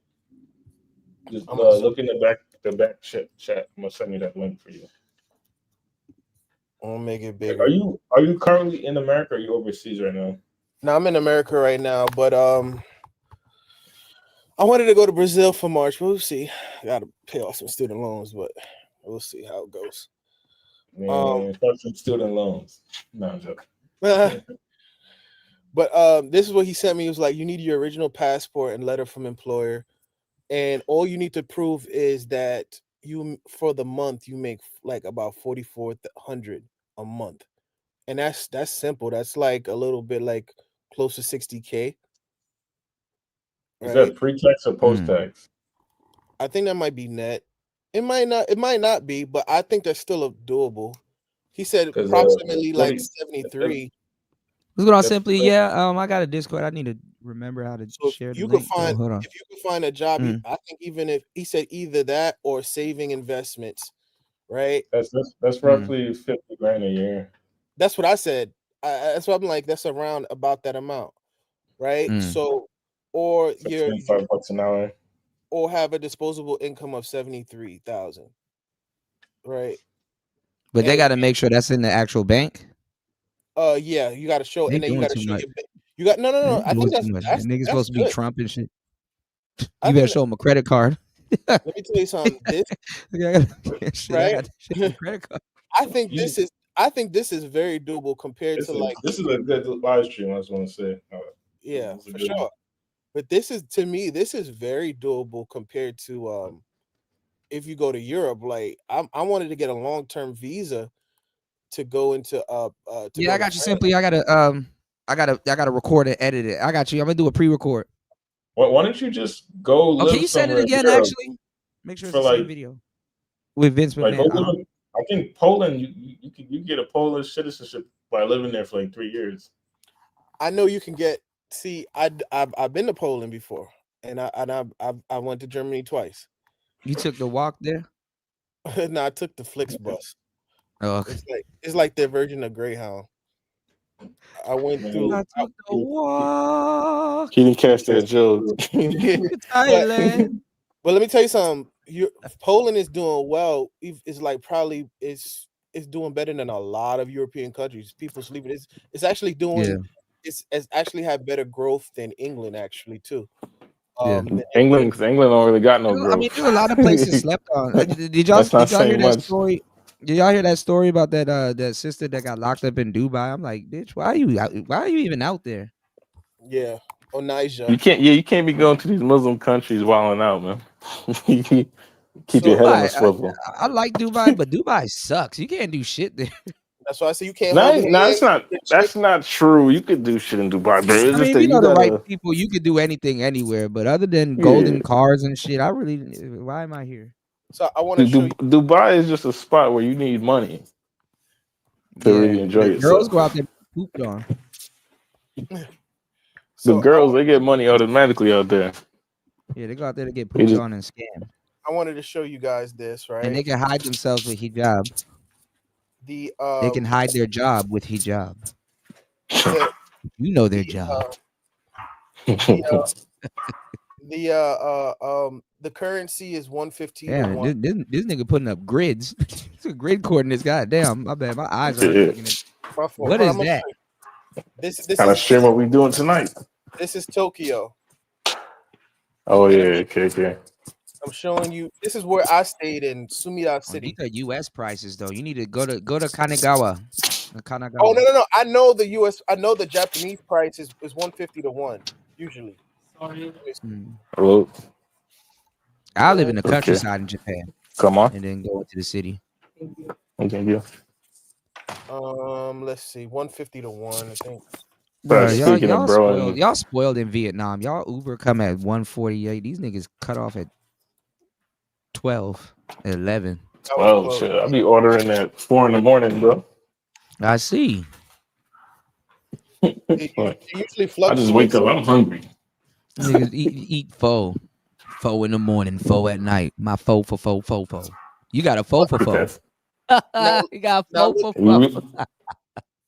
Just look in the back chat. I'm gonna send you that link for you. I'm gonna make it bigger. Are you currently in America or are you overseas right now? No, I'm in America right now, but I wanted to go to Brazil for March, but we'll see. I gotta pay off some student loans, but we'll see how it goes. Man, some student loans. No, I'm joking. But this is what he sent me. He was like, you need your original passport and letter from employer, and all you need to prove is that you for the month you make like about 4,400 a month, and that's simple. That's like a little bit like close to 60K. Is that pre-tax or post-tax? I think that might be net. It might not be, but I think that's still doable. He said approximately like 73. What's going on, Simply? Yeah, I got a Discord. I need to remember how to share the link. Hold on. If you could find a job, I think even if he said either that or saving investments, right? That's roughly 50 grand a year. That's what I said. That's what I'm like. That's around about that amount, right? So, or you're $25 an hour, or have a disposable income of 73,000, right? But they got to make sure that's in the actual bank. Yeah, you got to show, They and then you doing got to too show much. you got no. I think that's niggas supposed to be Trump and shit. You I better think show them a credit card. Let me tell you something. This, I got credit card. I think this is very doable compared to like. This is a good live stream. I just want to say. Yeah, for sure. But this is, to me, this is very doable compared to if you go to Europe. Like I wanted to get a long-term visa to go into yeah, I got you. Simply, I gotta record and edit it. I got you. I'm gonna do a pre-record. Why don't you just go live can you send it again? Actually, make sure it's the same video with Vince McMahon. I think Poland, you get a Polish citizenship by living there for like 3 years. I know you can get. See, I've been to Poland before, and I went to Germany twice. You took the walk there? No, I took the Flixbus. Oh, okay. It's like their version of Greyhound. I went through. I took the walk. He didn't catch that joke. Thailand. But let me tell you something. Poland is doing well. It's like probably it's doing better than a lot of European countries. People sleeping. It's actually doing. Yeah. It's actually had better growth than England actually too. England don't really got no growth. I mean, there's a lot of places slept on. Did y'all hear that story? Did y'all hear that story about that sister that got locked up in Dubai? I'm like, bitch, why are you even out there? Yeah, Onaija. You can't be going to these Muslim countries wilding out, man. Keep your head on the swivel. I like Dubai, but Dubai sucks. You can't do shit there. That's why I say you can't. That's not true. You could do shit in Dubai, but it's I mean, if you know the right people, you could do anything anywhere. But other than golden cars and shit, why am I here? So I want to show you. Dubai is just a spot where you need money to really enjoy yourself. Girls go out there pooped on. The girls, they get money automatically out there. Yeah, they go out there to get pooped on and scam. I wanted to show you guys this, right? And they can hide themselves with hijab. They can hide their job with hijab. You know their job. The currency is 115. Yeah, this nigga putting up grids. It's a grid coordinates. Goddamn, my bad. My eyes are looking at. What is that? This kind of stream what we doing tonight. This is Tokyo. Oh yeah, okay. I'm showing you. This is where I stayed in Sumida City. These are U.S. prices though. You need to go to Kanagawa. Oh no! I know the U.S. I know the Japanese price is 150 to 1 usually. Hello. I live in the countryside in Japan. Come on. And then go into the city. Okay, yeah. Let's see, 150 to 1, I think. Bro, y'all spoiled in Vietnam. Y'all Uber come at 148. These niggas cut off at 12, 11. 12, shit. I'll be ordering at 4 in, bro. I see. Usually I just wake up. I'm hungry. Niggas eat pho. Pho in the morning, pho at night. My pho for pho. You got a pho for pho. You got a pho for pho.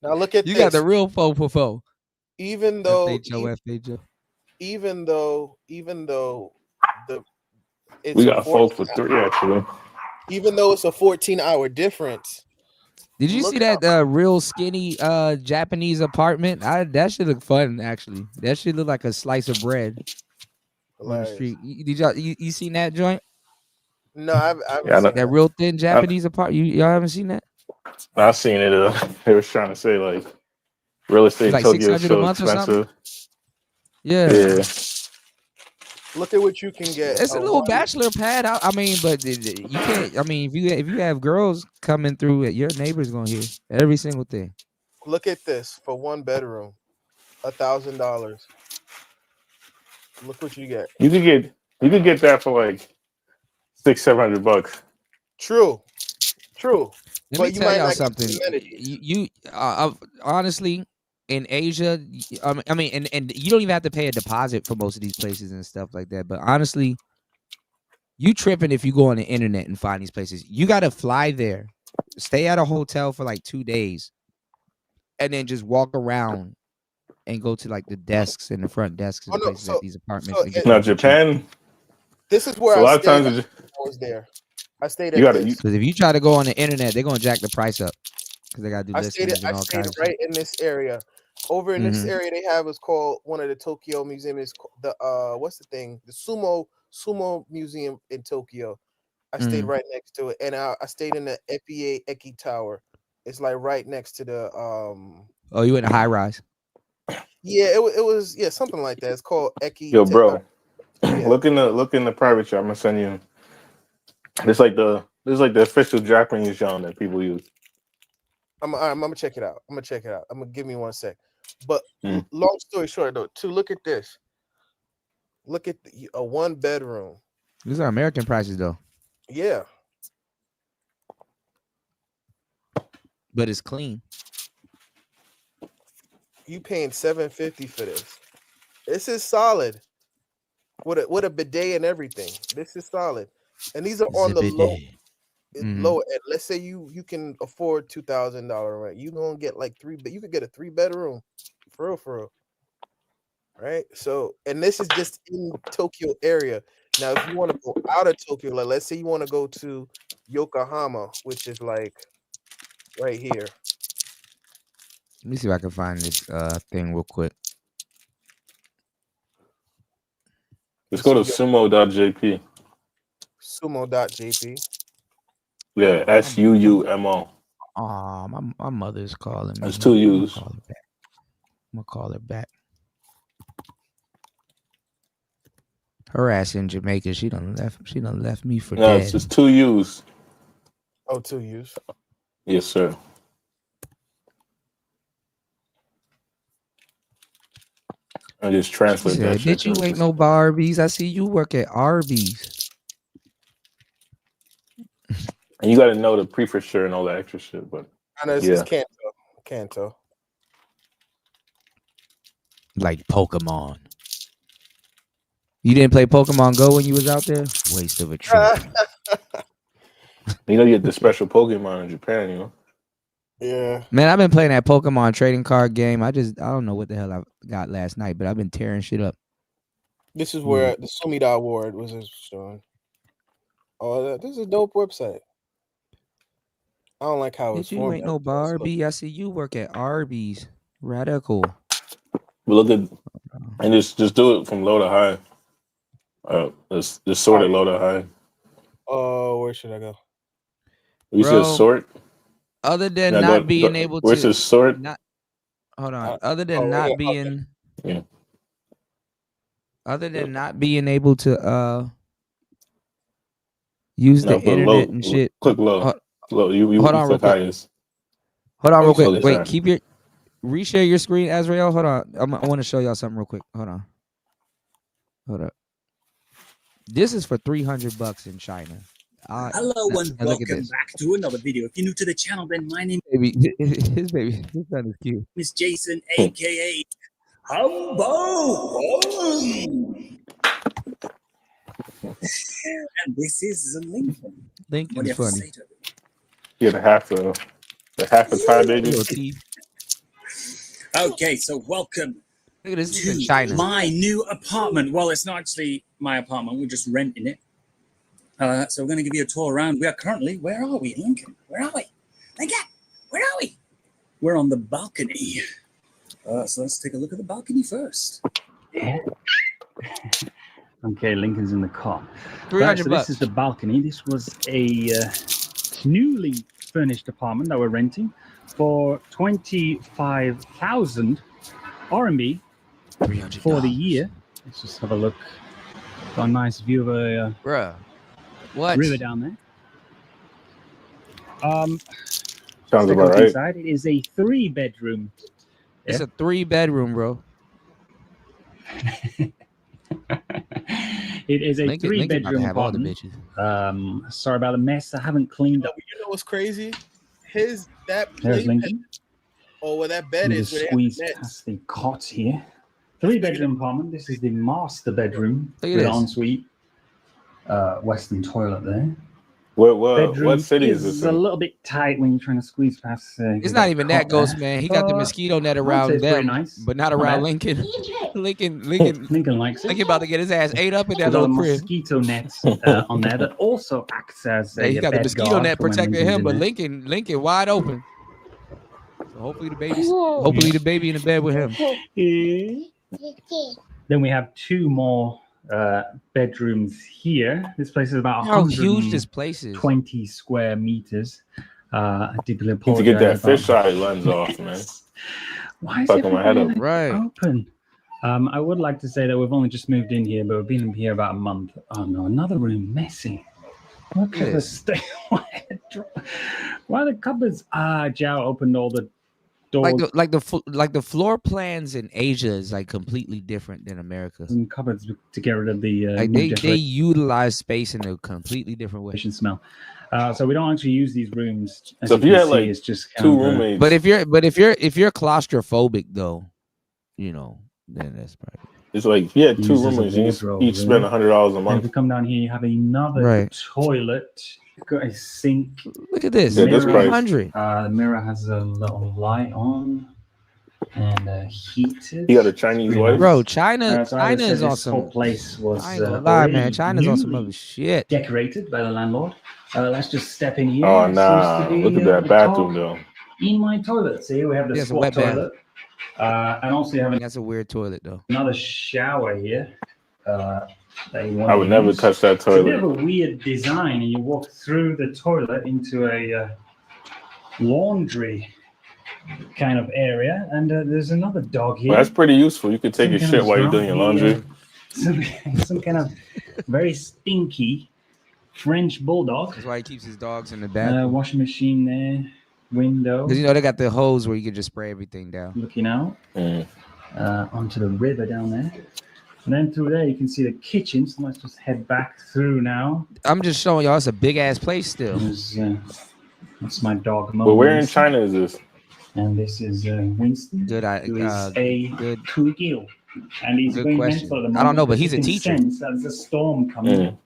Now look at you this. got the real pho for pho. Even though FHO. Even though we got a pho for 3 actually. Even though it's a 14-hour difference. Did you see that real skinny Japanese apartment? That should look fun actually. That should look like a slice of bread on the street. Did y'all you seen that joint? No, I've seen that real thin Japanese apartment. Y'all haven't seen that? I seen it. They was trying to say like Real estate in like Tokyo is 600 a so month or something. expensive. Yeah. Look at what you can get. It's a little bachelor pad. I mean, but you can't. I mean, if you have girls coming through, your neighbor's gonna hear every single thing. Look at this for 1 bedroom, $1,000. Look what you get. You could get that for like $600-700. True. Let me tell y'all something. You honestly, in Asia, I mean, and you don't even have to pay a deposit for most of these places and stuff like that. But honestly, you tripping if you go on the internet and find these places. You got to fly there, stay at a hotel for like 2 days, and then just walk around and go to like the desks and the front desks and places at these apartments. Now Japan. This is where a lot of times I was there. I stayed at Because if you try to go on the internet, they're gonna jack the price up because they gotta do listings and all kinds. I stayed right in this area. Over in this area, they have is called one of the Tokyo museums. The what's the thing? The sumo museum in Tokyo. I stayed right next to it, and I stayed in the FEA Eki Tower. It's like right next to the Oh, you in a high rise? Yeah, it was something like that. It's called Eki. Yo, bro, look in the private chat. I'm gonna send you. It's like the official Japanese genre that people use. I'm gonna check it out. I'm gonna give me 1 sec. But long story short, though, look at this. Look at a 1 bedroom. These are American prices, though. Yeah, but it's clean. You paying $750 for this? This is solid. With a bidet and everything. This is solid. And these are on the low end. Let's say you can afford $2,000 rent. You gonna get like you could get a 3-bedroom, for real. Right? So, and this is just in Tokyo area. Now, if you want to go out of Tokyo, like let's say you want to go to Yokohama, which is like right here. Let me see if I can find this thing real quick. Let's go to sumo.jp. Sumo.jp. Yeah, SUUMO. Oh, my mother's calling me. That's 2 U's. I'm gonna call her back. Her ass in Jamaica. She done left me for dead. It's just 2 U's. Oh, 2 U's. Yes, sir. I just translate that. Did you ain't no Barbies? I see you work at Arby's. And you got to know the prefixture and all that extra shit. But I know it's Kanto. Like Pokemon. You didn't play Pokemon Go when you was out there? Waste of a trip. You get the special Pokemon in Japan, you know? Yeah. Man, I've been playing that Pokemon trading card game. I don't know what the hell I got last night, but I've been tearing shit up. This is where the Sumida Award was showing. Oh, this is a dope website. I don't like how it's You ain't no Barbie. I see you work at Arby's. Radical. But look at, and just do it from low to high. Just sort it low to high. Oh, where should I go? You said sort. Other than not being able to. Where's the sort? Hold on. Other than not being. Yeah. Other than not being able to use the internet and shit. Click low. Low. You hold on real quick. Highest. Hold on real quick. Wait, keep your reshare your screen, Azrael. Hold on. I want to show y'all something real quick. Hold on. Hold up. This is for $300 in China. Hello and welcome back to another video. If you're new to the channel, then my name his son is cute. is Jason, aka Humbo. And this is Lincoln. Lincoln's funny. Yeah, the half a tie, baby. Okay, so welcome Look at this to in China. my new apartment. Well, it's not actually my apartment. We're just renting it. So we're going to give you a tour around. We are currently, where are we, Lincoln? Where are we? Lincoln, where are we? We're on the balcony. So let's take a look at the balcony first. Okay, Lincoln's in the car. $300. So this is the balcony. This was a newly furnished apartment that we're renting for 25,000 RMB for the year. Let's just have a look. Got a nice view of a river down there. Sounds take a about look right. inside. It is a 3-bedroom. It's a 3-bedroom, bro. It is a Lincoln about to 3-bedroom have all the apartment. Sorry about the mess. I haven't cleaned up. You know what's crazy? That There's play Lincoln. or where that bed Let me is. just Where they have squeeze the nets. past the cot here. 3-bedroom apartment. This is the master bedroom Look at with this. ensuite, Western toilet there. What city is this a in? little bit tight when you're trying to squeeze past. It's not even that, Ghost Man. He got the mosquito net I'd say around it's pretty them, nice. but not Not around bad. Lincoln. Lincoln likes it. Lincoln about to get his ass ate up in that We've got a little crib. mosquito net on there that also acts as Yeah, he a got the bed mosquito guard net for when protecting Lincoln's him, in but there. Lincoln wide open. So hopefully the baby in the bed with him. Then we have 2 more bedrooms here. This place is about How huge this place is. 20 square meters. I deeply Need to get that apologize about fisheye lens off, man. Why is Fucking my head up. Right. open? I would like to say that we've only just moved in here, but we've been here about a month. Oh no, another room messy. Look at the state. Why the cupboards? Jao opened all the doors Like the floor plans in Asia is like completely different than America. and cupboards to get rid of the Like new they utilize space in a completely different way. decoration smell. So we don't actually use these rooms. As So if you you can had see, like it's just 2 kind of, roommates, But if you're claustrophobic though, you know, then that's probably. it's like if you had 2 Used as a roommates, you wardrobe, each spend $100 a And if month. we come down here, you have another Right. toilet. You've got a sink. Look at this. Yeah, this mirror. price. 100. The mirror has a little light on and heated. You got a Chinese Pretty wife? nice. Bro, China So as I said, is on this whole some. place was I ain't gonna lie, man. already China's on some newly other shit. decorated by the landlord. Let's just step in here. Oh It seems nah, to be, look at the that bathroom talk though. in my toilet. See, we have the Yeah, it's a squat wet bath. toilet. And also you have That's a weird toilet though. another shower here. That you want I to would never use. touch that It's a bit of toilet. a weird design, and you walk through the toilet into a laundry kind of area, and there's another dog here. Well, that's pretty useful. You could take Some your kind shit of while you're doing your laundry. some kind of very stinky French bulldog. That's why he keeps his dogs in the bathroom. Washing machine there, window. Because you know they got the hose where you can just spray everything down. Looking out onto the river down there. And then through there, you can see the kitchen. So let's just head back through now. I'm just showing y'all it's a big ass place still. That's my dog, Mo. But where in China is this? And this is Winston. Good, who is a good Kugil. And he's Good going question. mental at the moment. I don't know, but because he's he a can teacher. sense that there's a storm coming.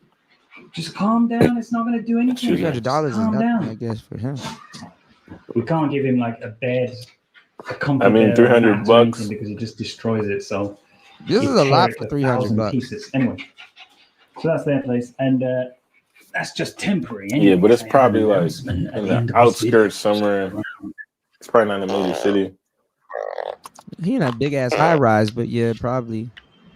Just calm down. It's not going to do anything. $300 is Calm nothing, down. I guess, for him. We can't give him like a bed. I mean, $300 because it just destroys it. So This you is a lot tear for it to 1,000 pieces. Anyway, so that's their place, and that's just temporary. Yeah, Anyway, but it's I have probably an like announcement at in the end the of this video. outskirts somewhere. It's probably not in a major city. He in a big ass high rise, but yeah, probably.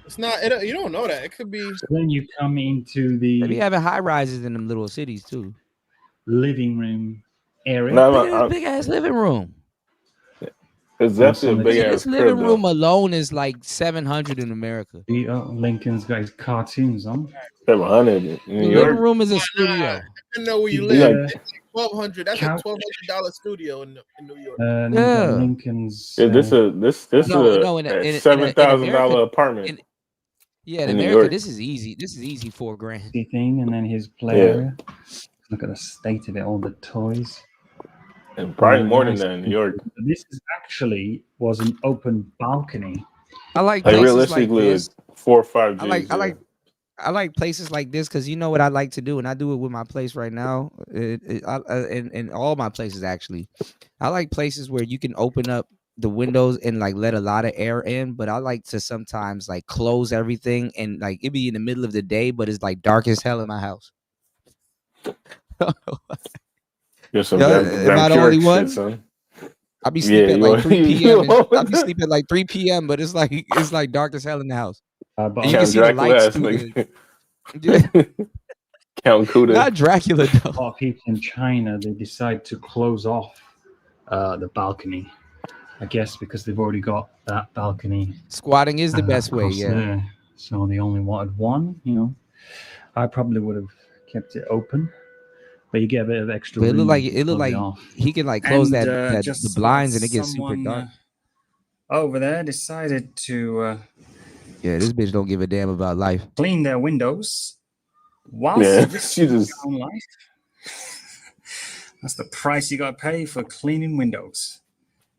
It's not. You don't know that. It could be. So then you come into the Maybe having high rises in them little cities too. living room area. No, Look at this big ass living room. It's definitely a big This ass living crib, room though. alone is like 700 in America. Lincoln's got his cartoons on. 700 in The New living York. room is a studio. I know where you You live. like- It's $1,200. That's Couch. a $1,200 studio in New York. And you've got Lincoln's. Yeah, this No, is no, in a $7,000 America, apartment. Yeah, in in New America, York. this is easy. This is easy $4,000. thing, and then his play Yeah. area. Look at the state of it, all the toys. And probably more than that in New York. This is actually was an open balcony. I like Like places like realistically, this. like 4 or 5 G's. I like places like this because you know what I like to do, and I do it with my place right now. And all my places actually, I like places where you can open up the windows and like let a lot of air in. But I like to sometimes like close everything and like it be in the middle of the day, but it's like dark as hell in my house. You're some Yo, am I the only vampiric one? shit, son. I be sleeping Yeah, at like 3 p.m. you I be sleeping at like 3 p.m. But it's like dark as hell in the house. But And you can see the lights through the, Count Kuda. Not Dracula though. A lot of people in China, they decide to close off the balcony. I guess because they've already got that balcony. Squatting is the best way, across yeah. there. So they only wanted one, you know. I probably would have kept it open, but you get a bit of extra But it room. looked like you can close it off. he can like close And, that just the blinds and it gets super someone, dark. over there decided to Yeah, this bitch don't give a damn about life. clean their windows whilst Yeah, risking she just their own life. That's the price you got to pay for cleaning windows.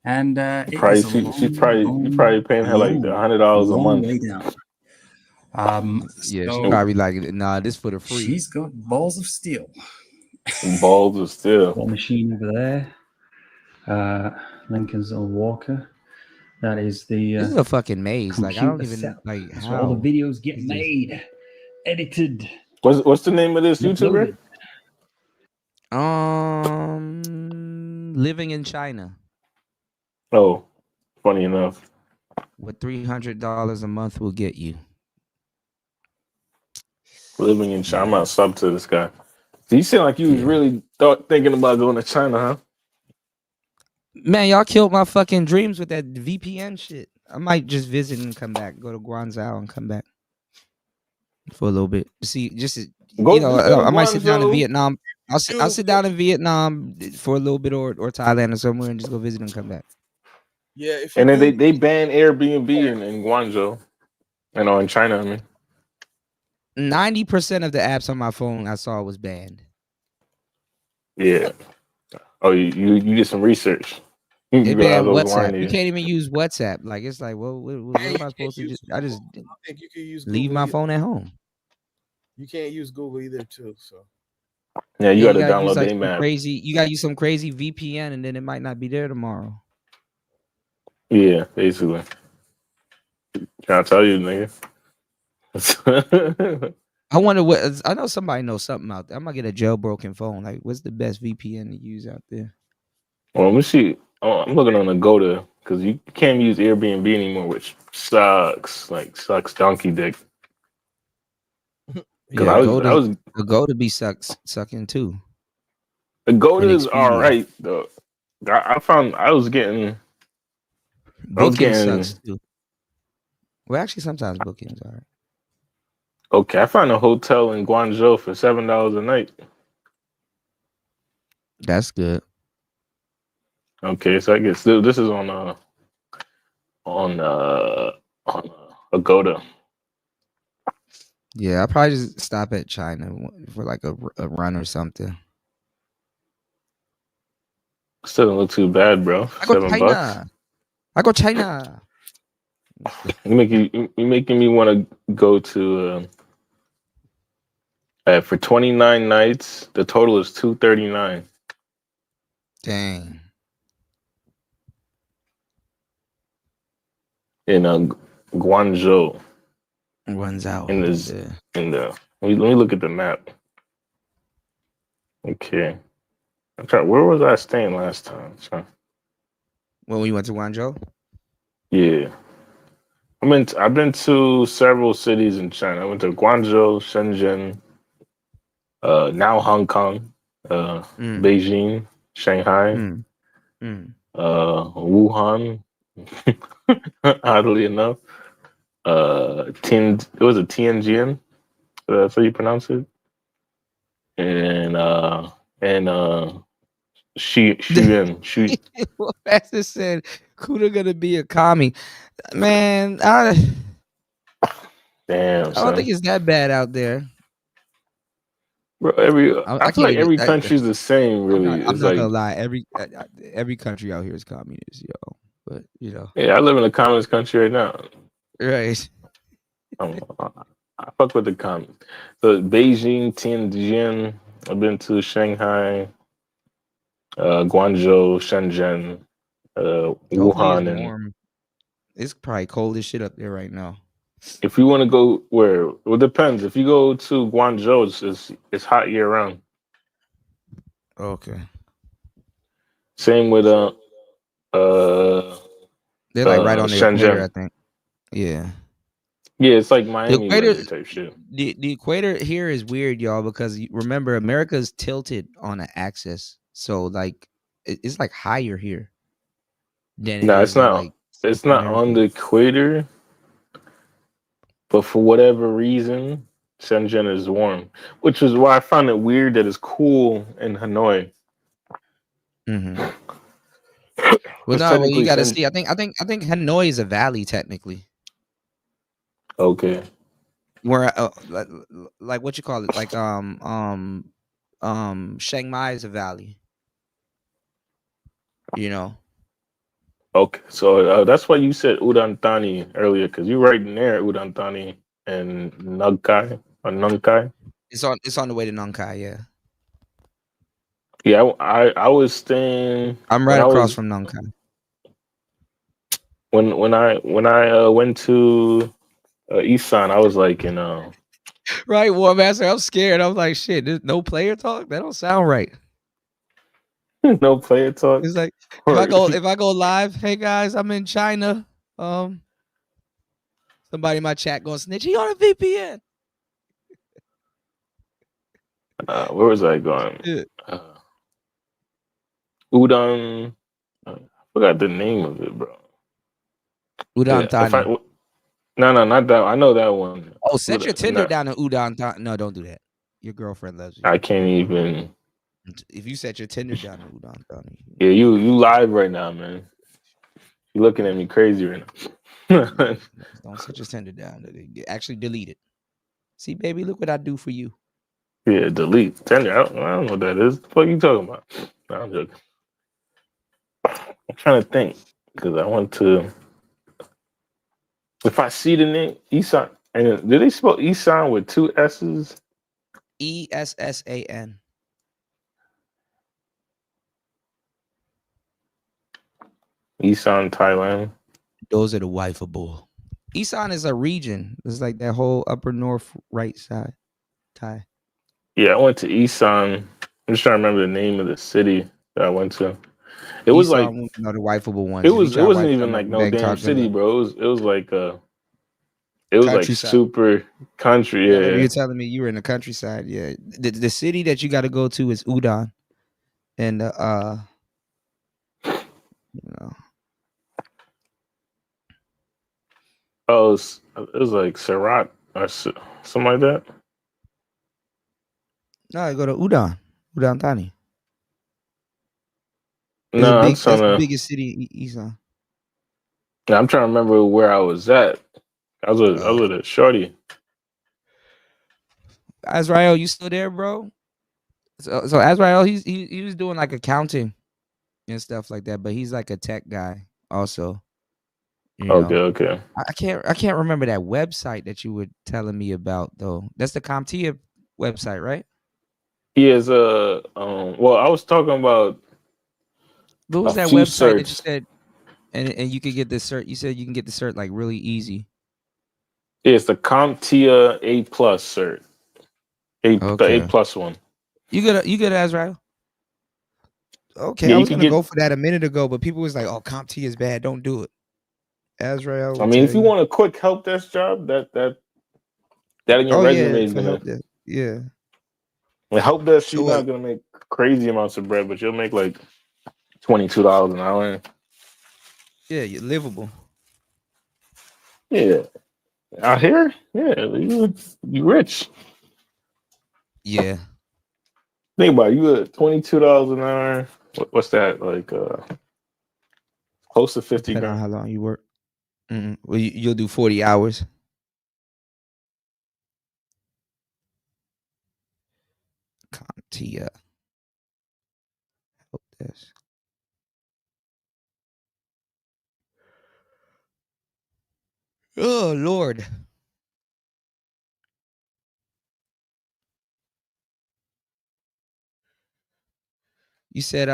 And it Probably is a long, you probably paying her like $100 a month. way down. Yeah, so she probably like, nah, this for the free. She's got balls of steel. Balls of steel. What machine over there? Lincoln's little Walker. That is the. This is a fucking maze. Like I don't even set. like That's how where all the videos get made, edited. What's the name of this YouTuber? Living in China. Oh, funny enough. What $300 a month will get you? Living in China. I'm not sub to this guy. You seem like you was really thinking about going to China, huh? Man, y'all killed my fucking dreams with that VPN shit. I might just visit and come back. Go to Guangzhou and come back for a little bit. See, just I might sit down in Vietnam. I'll sit down in Vietnam for a little bit or Thailand or somewhere and just go visit and come back. Yeah, and then they banned Airbnb in Guangzhou, in China. I mean, 90% of the apps on my phone I saw was banned. Yeah. Oh, you did some research. They banned WhatsApp. You can't even use WhatsApp. Like it's like, well, what am I supposed to do? I just think you can use leave Google my either. phone at home. You can't use Google either, too. So yeah, you got to gotta download use, like, the map. You got to use some crazy VPN, and then it might not be there tomorrow. Yeah, basically. Can I tell you, nigga? I wonder what. I know somebody knows something out there. I'm gonna get a jailbroken phone. Like, what's the best VPN to use out there? Well, let me see. Oh, I'm looking on Agoda because you can't use Airbnb anymore, which sucks. Like sucks donkey dick. Yeah, Agoda be sucking too. Agoda is all right though. I found I was getting. Booking sucks too. Well, actually, sometimes bookings are. Okay, I found a hotel in Guangzhou for $7 a night. That's good. Okay, so I guess this is on Agoda. Yeah, I'll probably just stop at China for like a run or something. Still don't look too bad, bro. I go $7. China. I go China. You making me want to go to. For 29 nights, the total is $239. Dang. In Guangzhou. Guangzhou. Let me look at the map. Okay. Where was I staying last time? When we went to Guangzhou? Yeah. I've been to several cities in China. I went to Guangzhou, Shenzhen, now Hong Kong, Beijing, Shanghai, Wuhan. Oddly enough, it was a Tianjin. That's how you pronounce it. And Shuyuan. Pastor said, "Kuda gonna be a commie." Man, damn. I don't think it's that bad out there. Bro, I feel like every country's the same, really. I'm not gonna lie. Every country out here is communist, yo. But yeah, I live in a communist country right now. Right. I fuck with the communists. So Beijing, Tianjin. I've been to Shanghai, Guangzhou, Shenzhen, Wuhan, and it's probably cold as shit up there right now. If you want to go where, well, it depends. If you go to Guangzhou, it's hot year round. Okay. Same with they're like right on the Shenzhen. equator, I think. Yeah. Yeah, it's like The Miami equator, weather type shit. the equator here is weird, y'all, because remember America's tilted on an axis, so like it's like higher here than it No, it's is in not. like It's South not on America. the equator, but for whatever reason, Shenzhen is warm, which is why I found it weird that it's cool in Hanoi. Mm-hmm. Well, Because no, well, you technically, got to see. I think Hanoi is a valley technically. Okay. Where like what you call it? Like Chiang Mai is a valley. You know. Okay, so that's why you said Udon Thani earlier, because you're right near Udon Thani and Nungkai or Nungkai. It's on the way to Nong Khai, yeah. Yeah, I was staying. I'm right across from Nong Khai. When I went to Isan, I was like in Right, War Master. I'm scared. I'm like, shit. There's no player talk. That don't sound right. no player talk. It's like if I go live, hey guys, I'm in China. Somebody in my chat going snitch. He on a VPN. where was I going? Yeah. Udon. I forgot the name of it, bro. Udon Thani. No, not that. I know that one. Oh, set your Tinder down to Udon Thani. No, don't do that. Your girlfriend loves you. I can't even. If you set your Tinder down to Udon Thani. Yeah, you live right now, man. You're looking at me crazy right now. Don't set your Tinder down. Actually, delete it. See, baby, look what I do for you. Yeah, delete Tinder. I don't know what that is. What are you talking about? No, I'm joking. I'm trying to think because I want to. If I see the name Isan, and did they spell Isan with two S's? ESSAN. Isan, Thailand. Those are the wifeable. Isan is a region. It's like that whole upper north right side. Thai. Yeah, I went to Isan. I'm just trying to remember the name of the city that I went to. It was like the wifeable ones. It wasn't even like no damn city, bro. It was like super country. Yeah, Yeah, you're telling me you were in the countryside. Yeah, the city that you got to go to is Udon, and you know. Oh, it was like Sarat or something like that. No, I go to Udon Thani. No, that's the biggest city in Isan. Yeah, I'm trying to remember where I was at. I was with a shorty. Azrael, you still there, bro? So Azrael, he was doing like accounting and stuff like that, but he's like a tech guy also. You know? Okay. I can't remember that website that you were telling me about though. That's the CompTIA website, right? He is well, I was talking about what was that website that you said and you could get the cert. You said you can get the cert like really easy. Yeah, it's the CompTIA A+ cert. The A+ one. You get Azrael? Okay, yeah, I was gonna go for that a minute ago, but people was like, "Oh, CompTIA is bad. Don't do it." Azrael. I mean, if you want a quick help desk job, that in your resume is gonna. Yeah. With help desk, you're not gonna make crazy amounts of bread, but you'll make like $22 an hour. Yeah, you're livable. Yeah, out here, yeah, you rich. Yeah. Think about it, you at $22 an hour. What's that like? Close to 50 Depending on grand. how long you work. Well, you'll do 40 hours. CompTIA. Help desk. Oh Lord. You said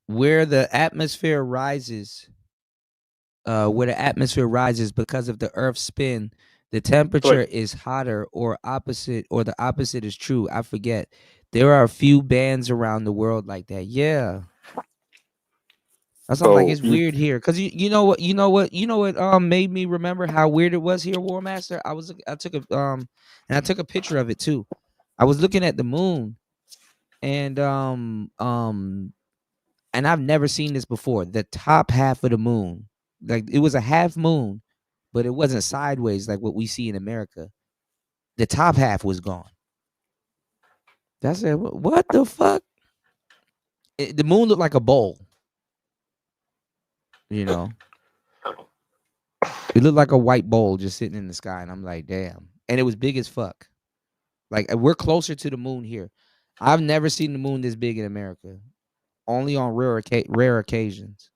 where the atmosphere rises because of the Earth's spin, the temperature is hotter or the opposite is true. I forget. There are a few bands around the world like that. Yeah. That's why I'm like, it's weird here. Cause you know what made me remember how weird it was here, War Master. I took a picture of it too. I was looking at the moon, and I've never seen this before. The top half of the moon, like it was a half moon, but it wasn't sideways like what we see in America. The top half was gone. I said, what the fuck? The moon looked like a bowl. You know, it looked like a white bowl just sitting in the sky, and I'm like, damn. And it was big as fuck. Like we're closer to the moon here. I've never seen the moon this big in America. Only on rare occasions.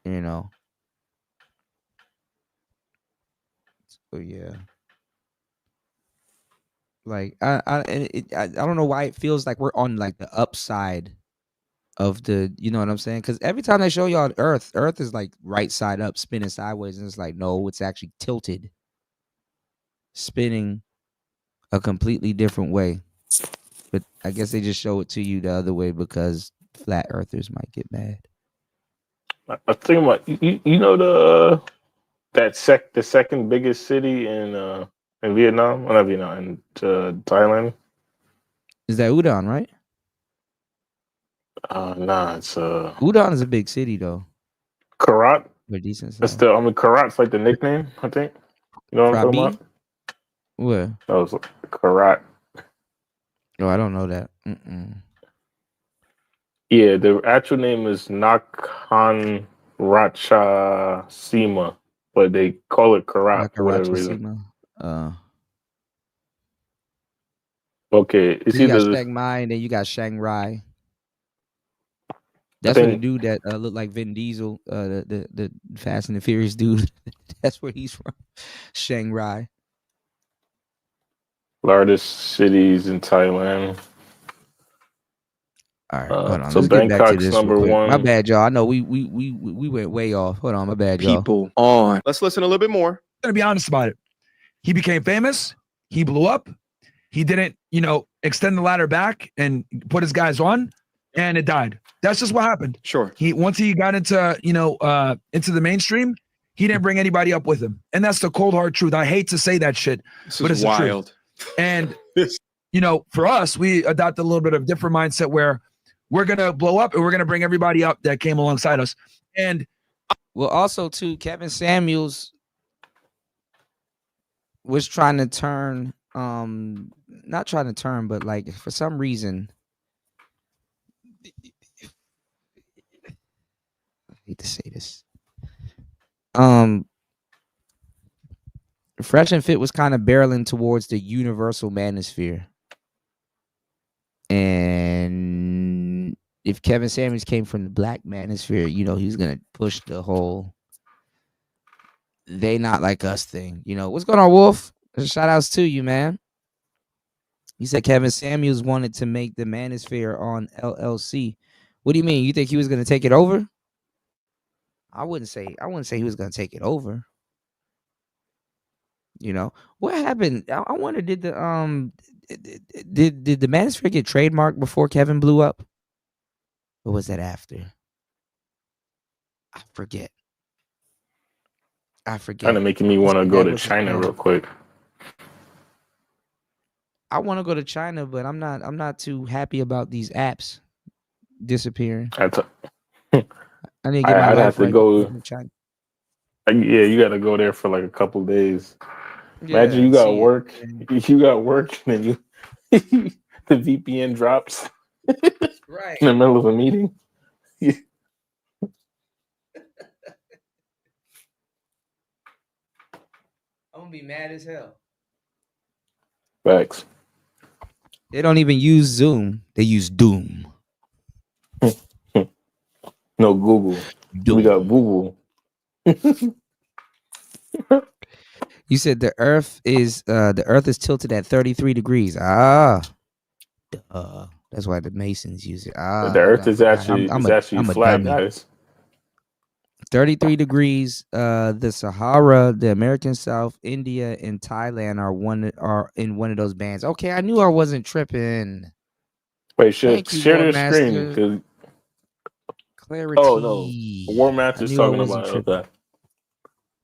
You know. So yeah. Like I don't know why it feels like we're on like the upside of the, you know what I'm saying? Because every time they show y'all Earth is like right side up, spinning sideways, and it's like, no, it's actually tilted, spinning a completely different way. But I guess they just show it to you the other way because flat earthers might get mad. I think about you know the second biggest city in Vietnam, not Vietnam, in Thailand. Is that Udon, right? Nah, it's Udon is a big city though. Karat. We're decent. That's Karat's like the nickname, I think. You know what I'm talking about? Where? That was Karat. No, I don't know that. Yeah, the actual name is Nakhon Ratchasima, but they call it Karat for whatever reason. Okay, it's you got either Chiang Mai and then you got Chiang Rai. That's where the dude that looked like Vin Diesel, the Fast and the Furious dude. That's where he's from. Chiang Rai. Largest cities in Thailand. All right, hold on. So Let's get back to Bangkok's this number real quick. one. My bad, y'all. I know we went way off. Hold on, my bad, y'all. People on. Let's listen a little bit more. I'm gonna be honest about it. He became famous. He blew up. He didn't, extend the ladder back and put his guys on, and it died. That's just what happened. Sure. Once he got into, into the mainstream, he didn't bring anybody up with him, and that's the cold hard truth. I hate to say that shit, but it's wild. the truth. And for us, we adopted a little bit of a different mindset where we're gonna blow up and we're gonna bring everybody up that came alongside us. And well, also too, Kevin Samuels was trying to turn, not trying to turn, but like for some reason, I hate to say this. Fresh and Fit was kind of barreling towards the universal manosphere. And if Kevin Samuels came from the black manosphere, he's gonna push the whole they not like us thing. What's going on, Wolf? Shout outs to you, man. He said Kevin Samuels wanted to make the manosphere on LLC. What do you mean? You think he was gonna take it over? I wouldn't say he was gonna take it over. What happened? I wonder, did the manosphere get trademarked before Kevin blew up? Or was that after? I forget. Kind of making me want to go to China real quick. I want to go to China, but I'm not too happy about these apps disappearing. I need to get my life right to China. Yeah, you got to go there for like a couple days. Imagine you got work. You got work, and then the VPN drops right in the middle of a meeting. I'm gonna be mad as hell. Facts. They don't even use Zoom. They use Doom. No, Google. Doom. We got Google. You said the Earth is tilted at 33 degrees. That's why the Masons use it. The Earth is actually flat, guys. 33 degrees. The Sahara, the American South, India, and Thailand are in one of those bands. Okay, I knew I wasn't tripping. Wait, share their screen. Clarity. Oh no, War Master's talking about okay.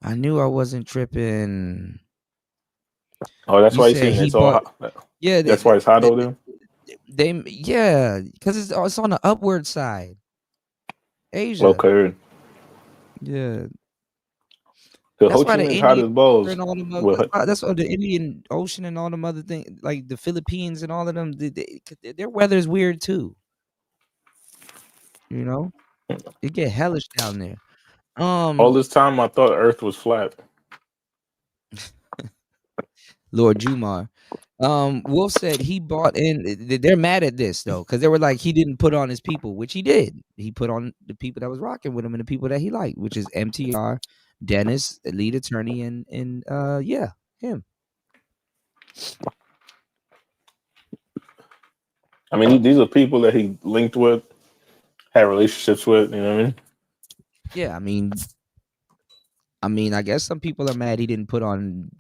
I knew I wasn't tripping. Oh, that's why he's saying it's all hot. Yeah, that's why it's hot over there. Because it's on the upward side. Asia. Okay. Yeah. That's why the Indian balls. That's why the Indian Ocean and all them other things, like the Philippines and all of them, their weather is weird too. You know, it get hellish down there. All this time I thought Earth was flat. Lord Jumar. Wolf said he bought in. They're mad at this though, because they were like he didn't put on his people, which he did. He put on the people that was rocking with him and the people that he liked, which is MTR, Dennis, the lead attorney, and him. I mean, these are people that he linked with, had relationships with. You know what I mean? Yeah, I mean, I guess some people are mad he didn't put on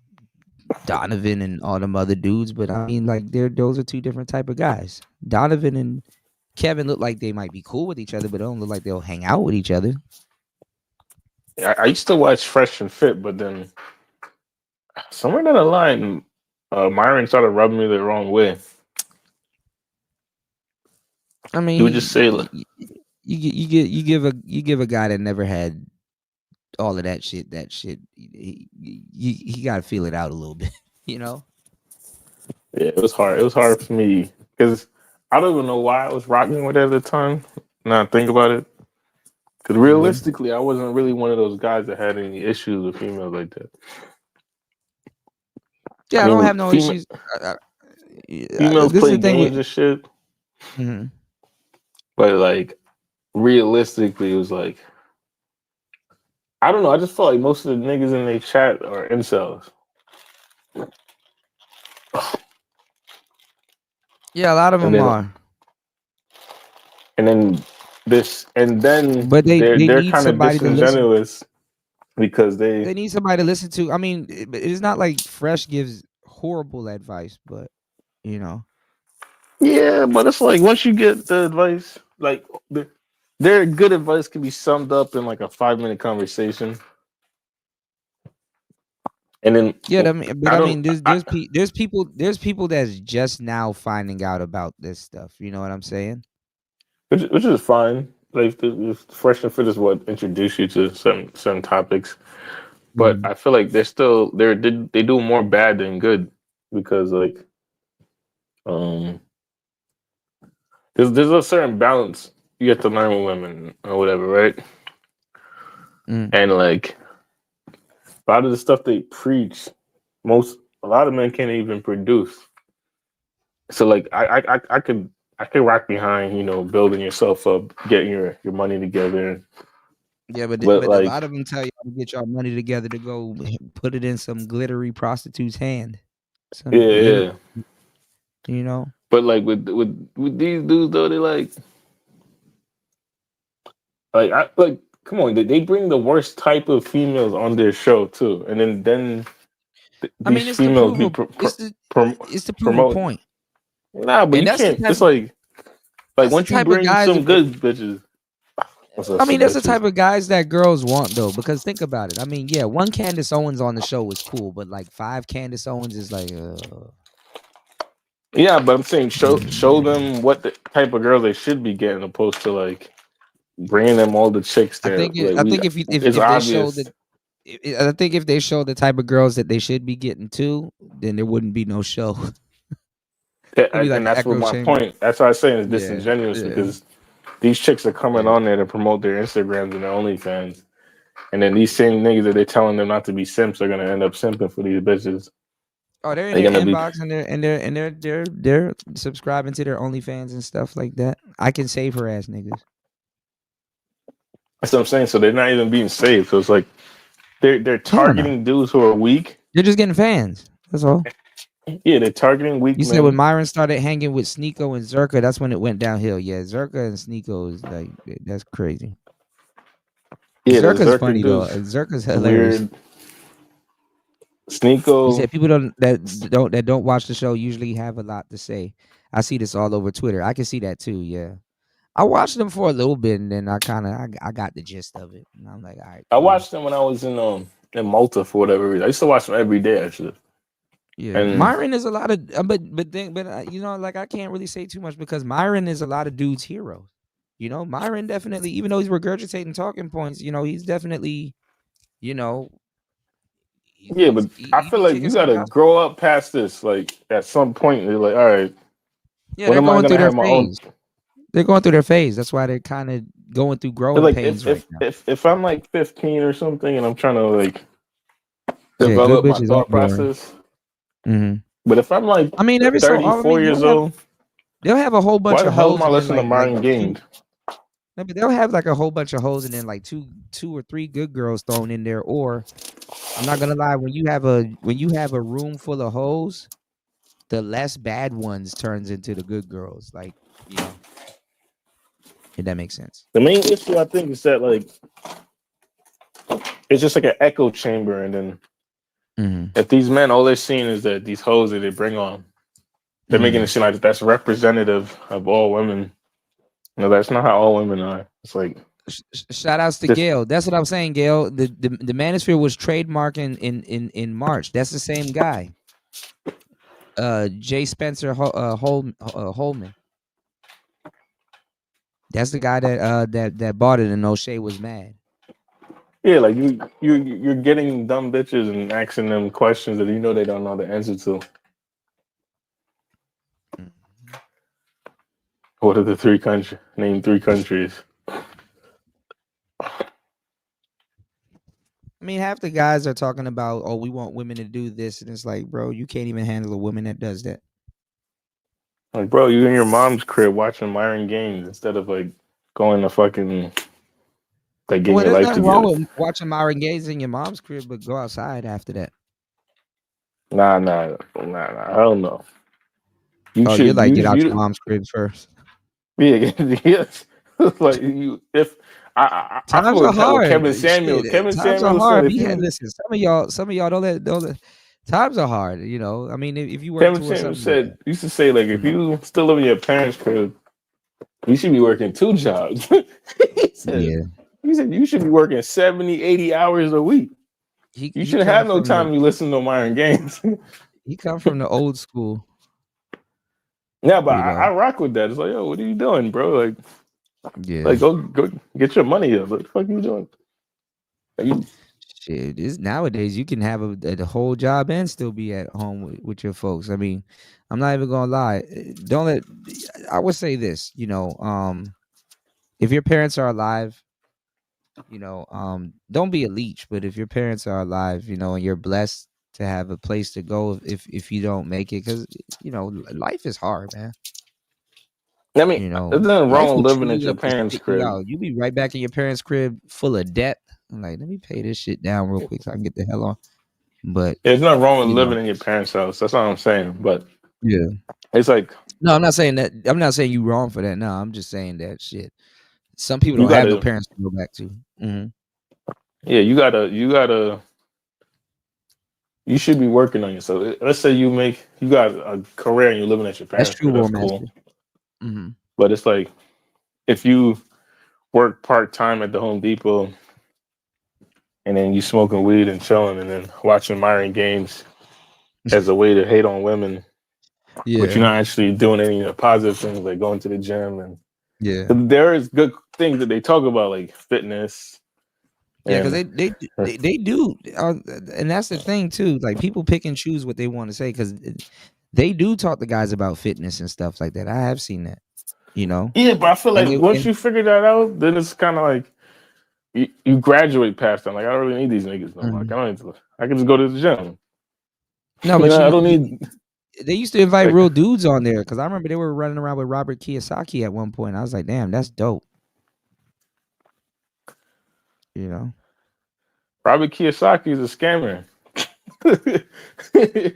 Donovan and all them other dudes, but I mean, like, those are two different type of guys. Donovan and Kevin look like they might be cool with each other, but they don't look like they'll hang out with each other. I used to watch Fresh and Fit, but then somewhere down the line, Myron started rubbing me the wrong way. I mean, he would just say, you give a guy that never had all of that shit. He got to feel it out a little bit, you know. Yeah, it was hard. It was hard for me because I don't even know why I was rocking with it at the time. Now I think about it, because realistically, I wasn't really one of those guys that had any issues with females like that. Yeah, I don't have no issues. Females play games and shit. Mm-hmm. But like, realistically, it was like, I don't know. I just felt like most of the niggas in their chat are incels. Yeah, a lot of them are. And then but they're kind of disingenuous because they need somebody to listen to. I mean, it's not like Fresh gives horrible advice, but you know. Yeah, but it's like once you get the advice, like their good advice can be summed up in like a 5-minute conversation. And then there's people that's just now finding out about this stuff. You know what I'm saying? Which is fine. Like the Fresh and Fit is what introduced you to certain topics, but I feel like they do more bad than good because like there's a certain balance you have to learn with women or whatever, right? And like a lot of the stuff they preach, a lot of men can't even produce. So like I could rock behind, you know, building yourself up, getting your money together. Yeah, but like, a lot of them tell you to get your money together to go put it in some glittery prostitute's hand. Yeah. You know. But like with these dudes though, they like come on, they bring the worst type of females on their show too, and then these females it's to prove a point. Nah, but you can't. It's like once you bring some good bitches. I mean, that's the type of guys that girls want, though. Because think about it. I mean, yeah, one Candace Owens on the show was cool, but like 5 Candace Owens is like. Yeah, but I'm saying show them what the type of girls they should be getting, opposed to like bringing them all the chicks there. I think if they show the type of girls that they should be getting too, then there wouldn't be no show. And that's what my point. That's what I was saying is disingenuous because these chicks are coming on there to promote their Instagrams and their OnlyFans, and then these same niggas that they're telling them not to be simps are gonna end up simping for these bitches. Oh, they're in their inbox and they're subscribing to their OnlyFans and stuff like that. I can save her ass niggas. That's what I'm saying. So they're not even being saved. So it's like they're targeting dudes who are weak. They're just getting fans. That's all. Yeah, they're targeting weak. You said when Myron started hanging with Sneeko and Zerka, that's when it went downhill. Yeah, Zerka and Sneeko is like that's crazy. Yeah, Zerka's funny though. Zerka's hilarious. Weird. Sneeko. He said people that don't watch the show usually have a lot to say. I see this all over Twitter. I can see that too. Yeah, I watched them for a little bit, and then I got the gist of it, and I'm like, all right. I watched them when I was in Malta for whatever reason. I used to watch them every day actually. Yeah, And Myron is a lot of, but you know, like I can't really say too much because Myron is a lot of dudes' heroes. You know, Myron definitely, even though he's regurgitating talking points, you know, he's definitely, you know, yeah, but I he feel be like kicking you some gotta gospel. grow up past this. Like at some point, you're like, all right, Yeah, when they're am I going through gonna their have my own? phase. They're going through their phase. That's why they're kind of going through growing Like pains right now. if I'm like 15 or something, and I'm trying to like Yeah, good develop my bitches are thought boring. process. Mm-hmm. But if I'm like I mean, every so I 34 mean, years old, they'll have a whole bunch why the of hell am hoes I and then listening to like Martin two. Gaines? No, but they'll have like a whole bunch of hoes and then like two or three good girls thrown in there. Or I'm not gonna lie, when you have a room full of hoes, the less bad ones turns into the good girls. Like, you know, if that makes sense. The main issue I think is that like it's just like an echo chamber, and then if these men all they're seeing is that these hoes that they bring on, they're making it seem like that's representative of all women. No, that's not how all women are. It's like Shout outs to Gail. That's what I'm saying, Gail. The manosphere was trademarked in March. That's the same guy. J. Spencer Holman. That's the guy that bought it, and O'Shea was mad. yeah, like you're getting dumb bitches and asking them questions that you know they don't know the answer to. What are the three countries? Name three countries. I mean, half the guys are talking about, oh, we want women to do this, and it's like, bro, you can't even handle a woman that does that. Like, bro, you in your mom's crib watching Myron Gaines instead of like going to fucking like getting Well, your there's life nothing wrong together. with watching Myron Gaines in your mom's crib, but go outside after that. Nah, hell no. You Oh, you're should like, get out your mom's crib first. Yeah, yes. Like you, if I Times feel are what hard. Kevin Samuel. Kevin Times are Samuel said hard. if you Listen, some of y'all don't. Times are hard. You know, I mean, if you work Kevin towards Samuel something like said used to say like if you still live in your parents' crib, you should be working 2 jobs. he said you should be working 70, 80 hours a week. You shouldn't have no time to listen to Myron Gaines. He come from the old school. Yeah, but I rock with that. It's like, yo, what are you doing, bro? Like, like go get your money up. What the fuck are you doing? Shit, this nowadays you can have a whole job and still be at home with your folks. I mean, I'm not even gonna lie. I would say this, you know, if your parents are alive, you know, don't be a leech, but if your parents are alive, you know, and you're blessed to have a place to go if you don't make it, because you know, life is hard, man. I mean, You know, there's nothing life wrong will with living chew at you your up and parents' spit you crib. out. You be right back in your parents' crib full of debt. I'm like, let me pay this shit down real quick so I can get the hell on. But There's nothing wrong with you living know, in your parents' house. That's all I'm saying. But yeah, it's like no, I'm not saying that. I'm not saying you wrong for that. No, I'm just saying that shit. Some people you don't have no gotta, parents to go back to. yeah, you should be working on yourself. Let's say you got a career and you're living at your That's parents' true, crib. That's War cool. Master. But it's like if you work part-time at the Home Depot and then you smoking weed and chilling and then watching Myron Gaines as a way to hate on women, but you're not actually doing any positive things like going to the gym and there is good things that they talk about like fitness. Yeah, because and they do, and that's the thing too. Like people pick and choose what they want to say because they do talk to guys about fitness and stuff like that. I have seen that, you know. yeah, but I feel And like once you figure that out, then it's kind of like you graduate past them. Like I don't really need these niggas no more. Like, I can just go to the gym. No, but I don't need. They used to invite real dudes on there because I remember they were running around with Robert Kiyosaki at one point. I was like, damn, that's dope. You know, Robert Kiyosaki is a scammer.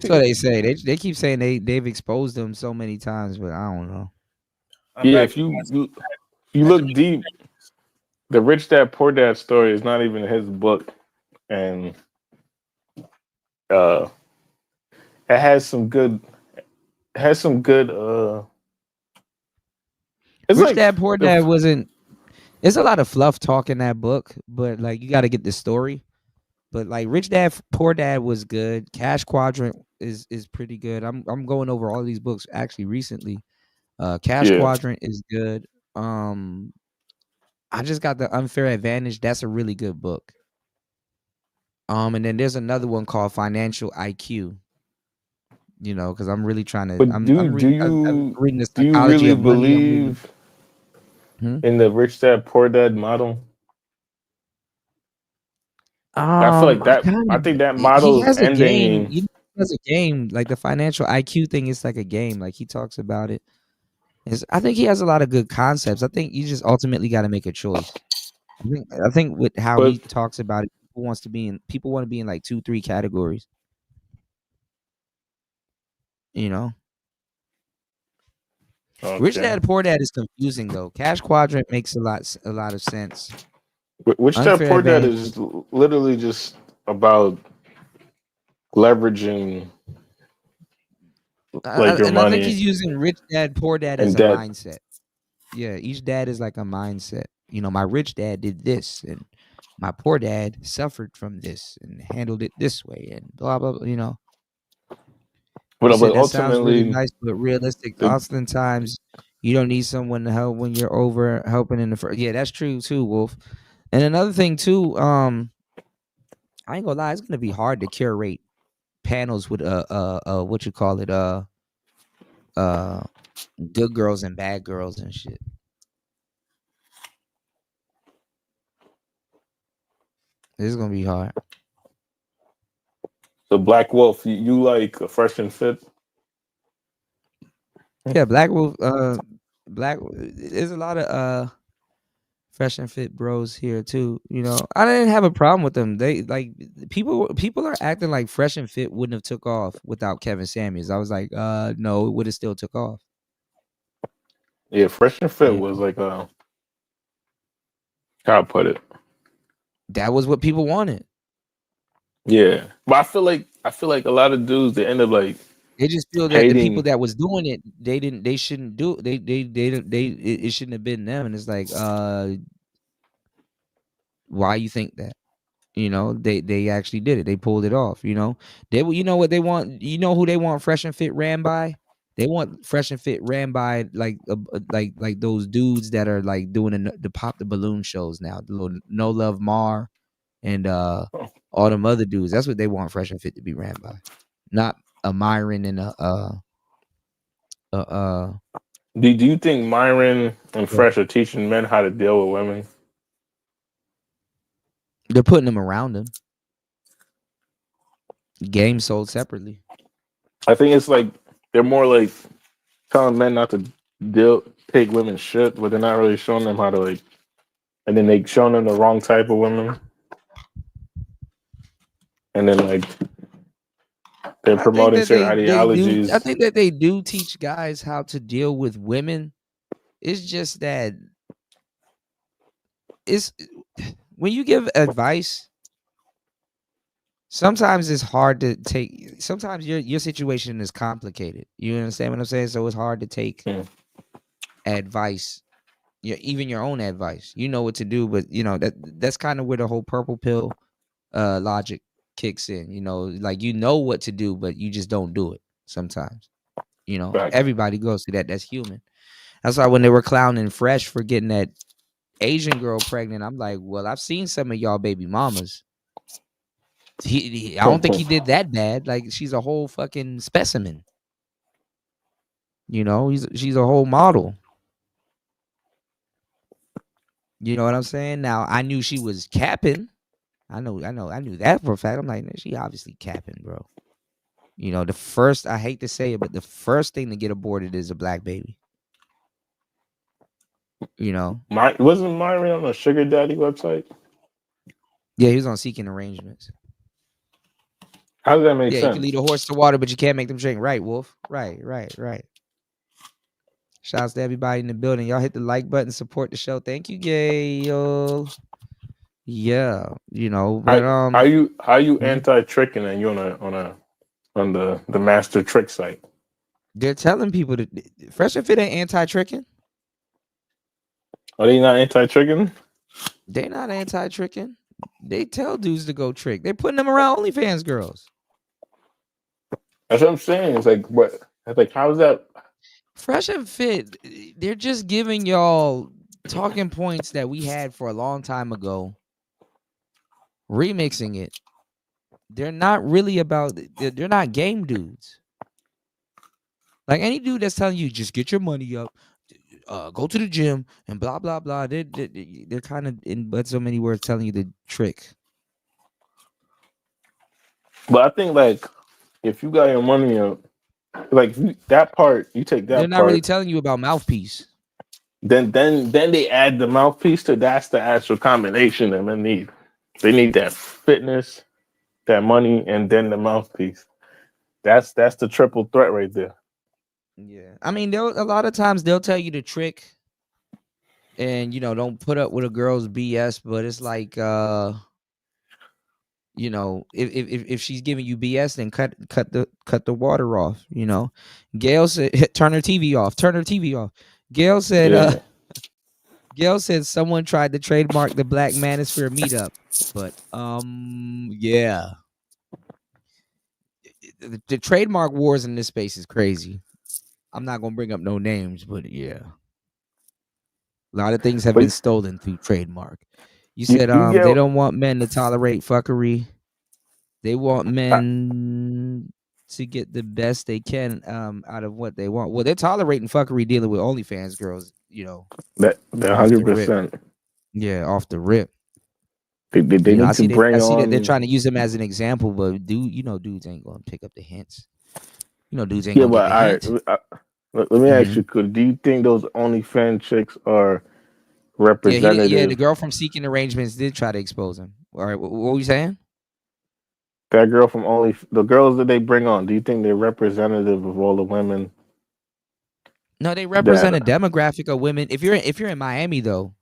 so they say. They keep saying they've exposed him so many times, but I don't know. Yeah, if you look deep, the Rich Dad Poor Dad story is not even his book, and it has some good. Rich Dad Poor Dad wasn't. There's a lot of fluff talk in that book, but like you got to get the story. But like Rich Dad Poor Dad was good. Cash Quadrant is pretty good. I'm going over all these books actually recently. Cash Quadrant is good. I just got The Unfair Advantage. That's a really good book. And then there's another one called Financial IQ. You know, because I'm really trying to. But I'm do reading the you psychology really of money. believe in the Rich Dad Poor Dad model? I feel like that. I think that model is ending. He has a game like the financial IQ thing. Is like a game. Like he talks about it. I think he has a lot of good concepts. I think you just ultimately got to make a choice. I think with how he talks about it, people want to be in like 2-3 categories. You know. Okay. Rich Dad Poor Dad is confusing though. Cash Quadrant makes a lot of sense. Rich Dad Poor Dad is literally just about leveraging like your money. I think he's using Rich Dad Poor Dad as a mindset. Yeah, each dad is like a mindset. You know, my rich dad did this, and my poor dad suffered from this and handled it this way, and blah blah. You know. But that sounds really nice, but realistic. Oftentimes, you don't need someone to help when you're over helping in the first. Yeah, that's true too, Wolf. And another thing too, I ain't gonna lie, it's gonna be hard to curate panels with what you call it, good girls and bad girls and shit. This is gonna be hard. So Black Wolf, you like a Fresh and Fit? Yeah, Black Wolf. There's a lot of Fresh and Fit bros here too. You know, I didn't have a problem with them. They like people are acting like Fresh and Fit wouldn't have took off without Kevin Samuels. I was like, no, it would have still took off. Yeah, Fresh and Fit was like how I put it. That was what people wanted. Yeah, but I feel like a lot of dudes they end up like they just feel that the people that was doing it they shouldn't do it. It shouldn't have been them. And it's like why you think that? You know, they actually did it. They pulled it off. You know, you know what they want. You know who they want Fresh and Fit ran by? They want Fresh and Fit ran by like those dudes that are like doing the pop the balloon shows now. The little No Love Mar and all them other dudes. That's what they want Fresh and Fit to be ran by, not a Myron and Do you think Myron and Fresh are teaching men how to deal with women? They're putting them around them. Game sold separately. I think it's like they're more like telling men not to take women's shit, but they're not really showing them how to like, and then they showing them the wrong type of women, and then like they're promoting certain ideologies. I think that they do teach guys how to deal with women. It's just that when you give advice, sometimes it's hard to take. Sometimes your situation is complicated. You understand what I'm saying? So it's hard to take advice. Even your own advice. You know what to do, but you know that's kind of where the whole purple pill logic kicks in. You know, like you know what to do, but you just don't do it sometimes. You know, everybody goes through that. That's human. That's why when they were clowning Fresh for getting that Asian girl pregnant, I'm like, well, I've seen some of y'all baby mamas. I don't think he did that bad. Like she's a whole fucking specimen. You know, she's a whole model. You know what I'm saying? Now I knew she was capping. I knew that for a fact. I'm like, she obviously capping, bro. You know, I hate to say it, but the first thing to get aborted is a black baby. You know, wasn't Myron on a sugar daddy website? Yeah, he was on Seeking Arrangements. How does that make sense? You can lead a horse to water, but you can't make them drink. Right, Wolf. Right. Shouts to everybody in the building. Y'all hit the like button, support the show. Thank you, Gayle. Yeah, you know, but how you anti-tricking and you on the master trick site? They're telling people that Fresh and Fit ain't anti-tricking. Are they not anti-tricking? They not anti-tricking. They tell dudes to go trick. They're putting them around OnlyFans girls. That's what I'm saying. It's like, what? It's like, how is that? Fresh and Fit, they're just giving y'all talking points that we had for a long time ago, remixing it. They're not really about, they're not game dudes. Like any dude that's telling you, just get your money up, go to the gym, and blah, blah, blah. They're kind of, in but so many words, telling you the trick. But I think, like, if you got your money up, like that part, you take that. They're not really telling you about mouthpiece. Then they add the mouthpiece to that's the actual combination that they need. They need that fitness, that money, and then the mouthpiece. That's the triple threat right there. Yeah, I mean, a lot of times they'll tell you the trick, and don't put up with a girl's BS. But it's like, if she's giving you BS, then cut the water off. Gail said, turn her TV off. Turn her TV off. Gail said, Gail said someone tried to trademark the Black Manosphere meetup, but yeah, the trademark wars in this space is crazy. I'm not gonna bring up no names, but yeah, a lot of things have been stolen through trademark. You said they don't want men to tolerate fuckery. They want men to get the best they can out of what they want. Well, they're tolerating fuckery dealing with OnlyFans girls, That 100%. Yeah, off the rip. They need to bring on. I see that they're trying to use them as an example, but dudes ain't gonna pick up the hints. Dudes ain't gonna get the hint. Let me ask you, do you think those OnlyFans chicks are representative? Yeah, the girl from Seeking Arrangements did try to expose him. All right, what were you saying? That girl from the girls that they bring on, do you think they're representative of all the women? No, they represent a demographic of women. If you're in Miami though,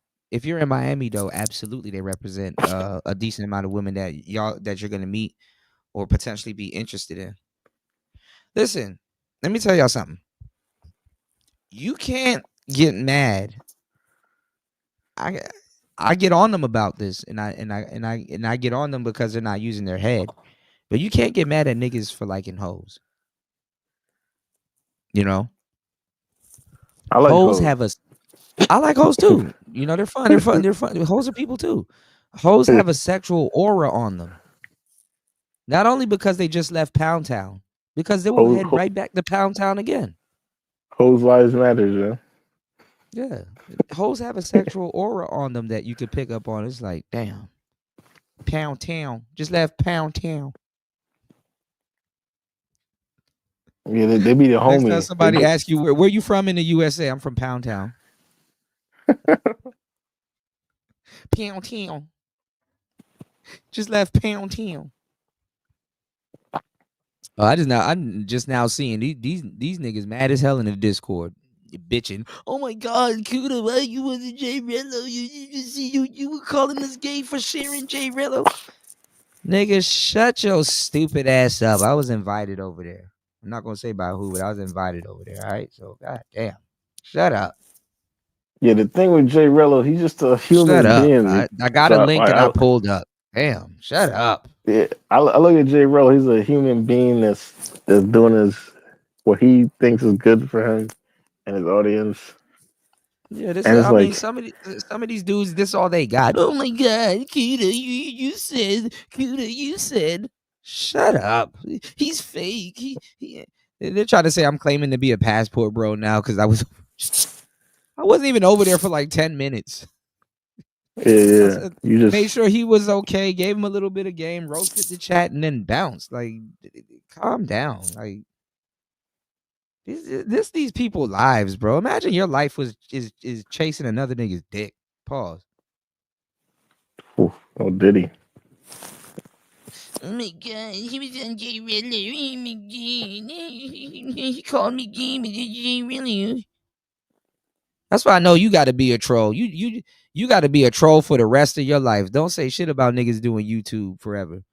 absolutely they represent a decent amount of women that you're gonna meet or potentially be interested in. Listen, let me tell y'all something. You can't get mad. I get on them about this, and I get on them because they're not using their head. But you can't get mad at niggas for liking hoes. I like hoes. I like hoes too. They're fun. They're fun. They're fun. Hoes are people too. Hoes have a sexual aura on them. Not only because they just left Pound Town, because they will head right back to Pound Town again. Hoes lives matters, yeah. Yeah. Hoes have a sexual aura on them that you could pick up on. It's like, damn. Pound Town. Just left Pound Town. Yeah, they be the homie. Next time somebody asks you, where you from in the USA? I'm from Pound Town. Pound Town. Just left Pound Town. Oh, I'm just now seeing these niggas mad as hell in the Discord. Bitching. Oh my God, Kuda, why you was a J Rello? You were calling us gay for sharing J Rello. Nigga, shut your stupid ass up. I was invited over there. I'm not gonna say by who, but I was invited over there. All right, so god damn, shut up. Yeah, the thing with J Rello, he's just a human being. I got a link and I pulled up. Damn, shut up. Yeah, I look at J Rello. He's a human being that's doing what he thinks is good for him and his audience. Yeah, I mean, some of these dudes, this is all they got. Oh my God, Kuda, you said, shut up. He's fake. They're trying to say I'm claiming to be a passport bro now because I wasn't even over there for like 10 minutes. Yeah. You just made sure he was okay, gave him a little bit of game, roasted the chat, and then bounced. Like, calm down. Like, these people lives, bro. Imagine your life is chasing another nigga's dick. Pause. Oh, did he? Oh my God, he was on J Rello. Oh my God, he called me gay, J Rello. That's why I know you got to be a troll. You got to be a troll for the rest of your life. Don't say shit about niggas doing YouTube forever.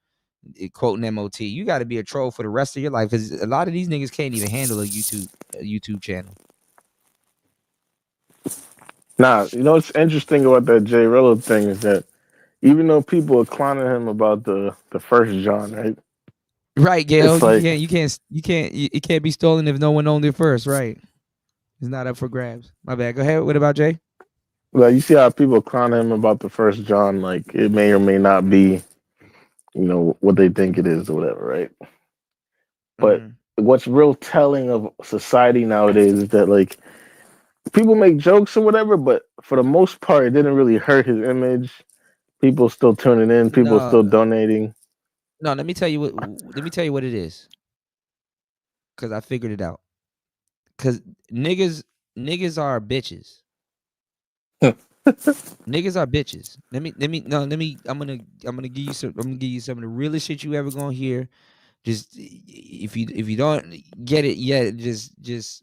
Quoting MOT. You got to be a troll for the rest of your life because a lot of these niggas can't even handle a YouTube channel. Nah, you know what's interesting about that Jay Rello thing is that even though people are clowning him about the first John, right? Right, Gail. It's like, It can't be stolen if no one owned it first, right? It's not up for grabs. My bad. Go ahead. What about Jay? well, you see how people clown him about the first John, like it may or may not be, you know, what they think it is or whatever, right? But what's real telling of society nowadays is that like people make jokes or whatever, but for the most part, it didn't really hurt his image. People still tuning in. People still donating. No, let me tell you what. Let me tell you what it is. Because I figured it out. Because niggas are bitches. Niggas are bitches. I'm gonna give you some of the realest shit you ever gonna hear. Just if you don't get it yet, just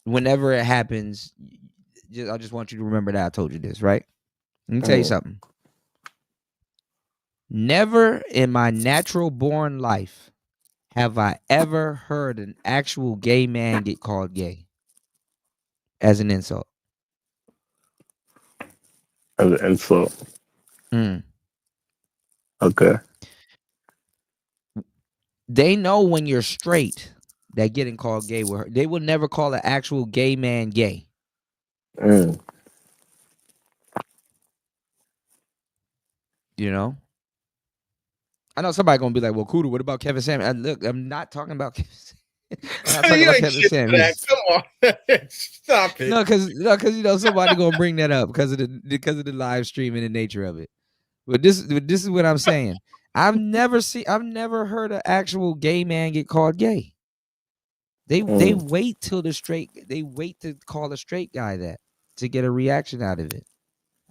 whenever it happens, I just want you to remember that I told you this, right? Let me tell you something. Never in my natural born life have I ever heard an actual gay man get called gay as an insult. As an insult. Okay. They know when you're straight that getting called gay will hurt. They will never call an actual gay man gay. You know? I know somebody gonna be like, "Well, Kuda, what about Kevin Samuels?" Look, I'm not talking about Kevin. I'm not talking about Kevin Samuels. Come on, stop it. No, because you know somebody gonna bring that up because of the live stream and the nature of it. But this is what I'm saying. I've never heard an actual gay man get called gay. They wait till they wait to call a straight guy that to get a reaction out of it.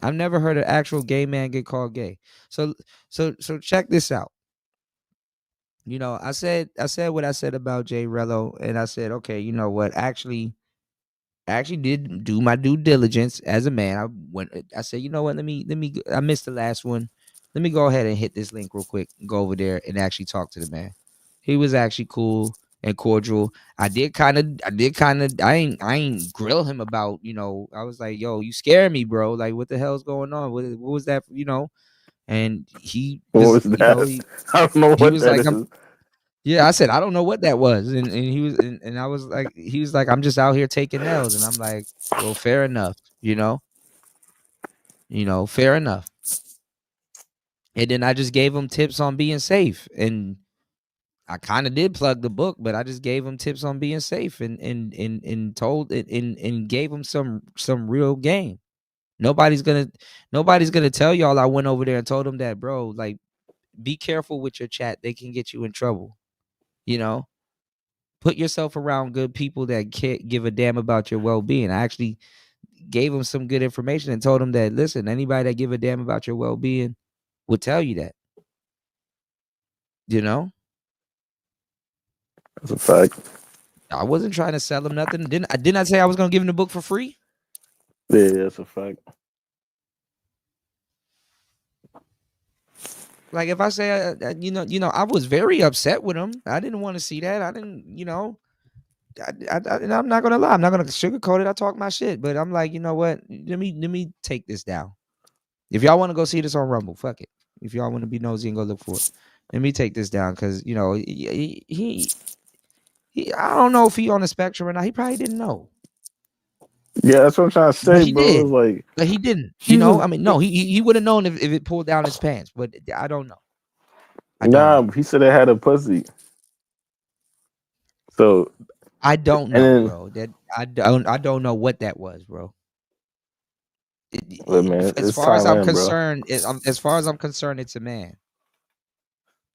I've never heard an actual gay man get called gay. So check this out. You know, I said what I said about Jay Rello, and I said, okay, you know what? I actually did do my due diligence as a man. I said, you know what? Let me. I missed the last one. Let me go ahead and hit this link real quick. Go over there and actually talk to the man. He was actually cool and cordial. I ain't grill him about, you know, I was like, yo, you scared me, bro. Like, what the hell's going on? What was that, you know? And he was, what was that? I don't know what that is. Yeah, I said, I don't know what that was. And he was, and I was like, he was like, I'm just out here taking L's. And I'm like, well, fair enough, you know, fair enough. And then I just gave him tips on being safe. And I kind of did plug the book, but I just gave him tips on being safe and told it and gave him some real game. Nobody's gonna tell y'all I went over there and told them that, bro, like, be careful with your chat. They can get you in trouble. You know, put yourself around good people that can't give a damn about your well-being. I actually gave him some good information and told him that, listen, anybody that give a damn about your well-being will tell you that. You know? That's a fact. I wasn't trying to sell him nothing. Didn't I say I was gonna give him the book for free? Yeah, that's a fact. Like, if I say, you know, I was very upset with him. I didn't want to see that. I didn't, you know, and I'm not gonna lie. I'm not gonna sugarcoat it. I talk my shit, but I'm like, you know what? Let me take this down. If y'all want to go see this on Rumble, fuck it. If y'all want to be nosy and go look for it, let me take this down because, you know, he I don't know if he on the spectrum or not. He probably didn't know. Yeah, that's what I'm trying to say, But he bro. did. It's like, but he didn't. You know, I mean, no, he would have known if it pulled down his pants, but I don't know. He said it had a pussy. So I don't know, bro. That I don't know what that was, bro. Man, as far as I'm concerned, it's a man.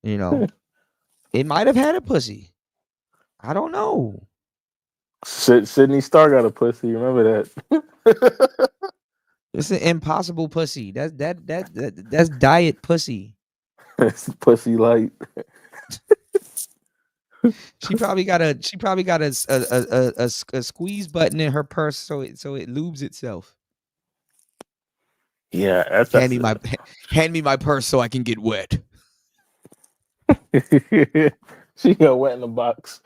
You know, it might have had a pussy. I don't know. Sydney Starr got a pussy. Remember that? It's an impossible pussy. That's diet pussy. It's pussy light. She probably got a squeeze button in her purse so it lubes itself. Yeah, hand me my purse so I can get wet. She got wet in the box.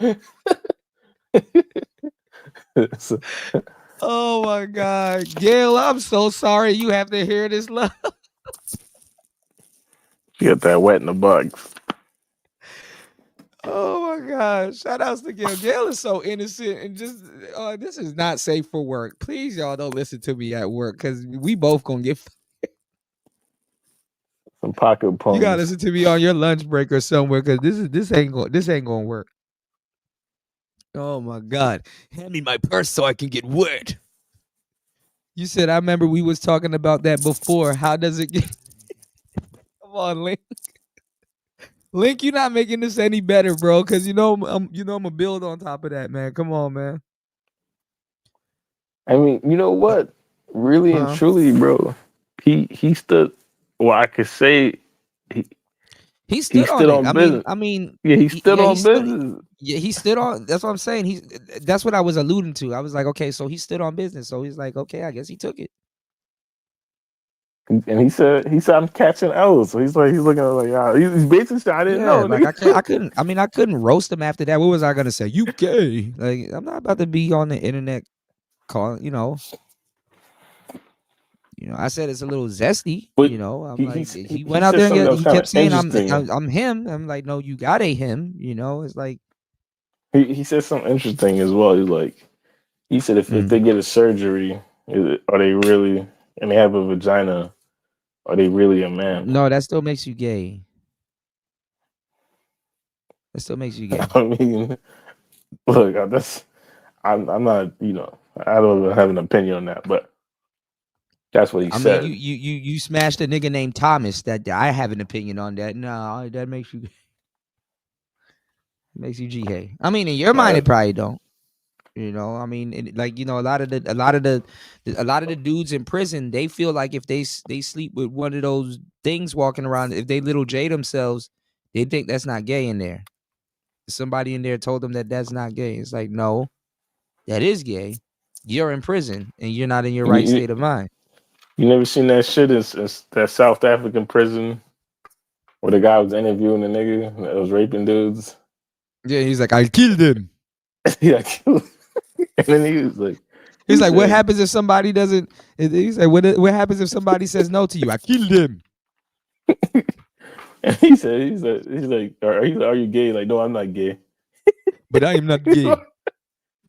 Oh my God, Gail, I'm so sorry you have to hear this. Love. You got that wet in the bugs. Oh my God! Shout outs to Gail. Gail is so innocent and just. This is not safe for work. Please, y'all don't listen to me at work because we both gonna get. Some pocket poems. You gotta listen to me on your lunch break or somewhere because this ain't gonna work. Oh my God! Hand me my purse so I can get word. You said I remember we was talking about that before. How does it get? Come on, Link. Link, you're not making this any better, bro. Because I'm gonna build on top of that, man. Come on, man. I mean, you know what? Really and truly, bro. He stood. Well, I could say he stood on business. Yeah, he stood on business. He stood on. That's what I'm saying. That's what I was alluding to. I was like, okay, so he stood on business. So he's like, okay, I guess he took it. And he said I'm catching L's. So he's looking at like, yeah, he's basically saying, I didn't know. Like I couldn't roast him after that. What was I gonna say? You gay? Like I'm not about to be on the internet calling. I said it's a little zesty. But he went out there and he kept saying I'm him. I'm like, no, you got a him. It's like he said something interesting as well. He said if they get a surgery, are they really, and they have a vagina, are they really a man? No, that still makes you gay. That still makes you gay. I mean, look, I'm not, I don't have an opinion on that, but that's what he said. I mean, you smashed a nigga named Thomas. That I have an opinion on that. No, that makes you G-hay. I mean, in your mind, it probably don't. I mean, a lot of the dudes in prison, they feel like if they sleep with one of those things walking around, if they little J themselves, they think that's not gay in there. Somebody in there told them that that's not gay. It's like, no, that is gay. You're in prison and you're not in your right state of mind. You never seen that shit in that South African prison where the guy was interviewing the nigga that was raping dudes? Yeah, he's like, I killed him. Yeah, I killed him. And then he was like, what happens if somebody doesn't? He's like, what happens if somebody says no to you? I killed him. And he's like, are you gay? Like, no, I'm not gay. But I am not gay.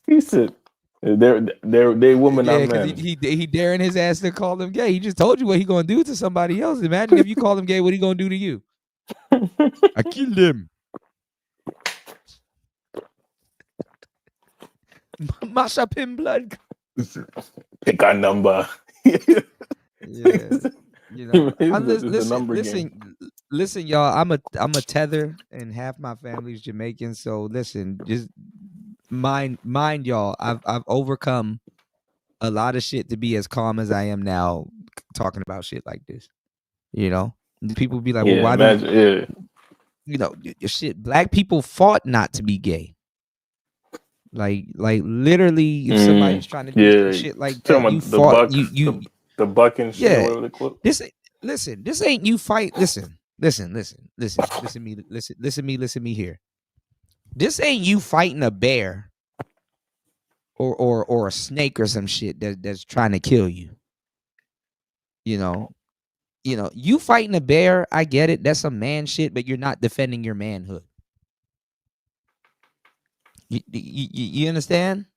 He said, they woman, not man. He daring his ass to call him gay. He just told you what he gonna do to somebody else. Imagine if you call him gay, what he gonna do to you? I killed him. Mash up him blood. Pick a number. Listen, y'all. I'm a tether, and half my family's Jamaican. So listen, just mind y'all. I've overcome a lot of shit to be as calm as I am now, talking about shit like this. People be like, well, why don't shit? Black people fought not to be gay. Like literally, if somebody's trying to do shit like that, you fought. The buck and shit. Yeah. This ain't you fight. Listen me here. This ain't you fighting a bear or a snake or some shit that's trying to kill you. You fighting a bear, I get it. That's some man shit, but you're not defending your manhood. You understand?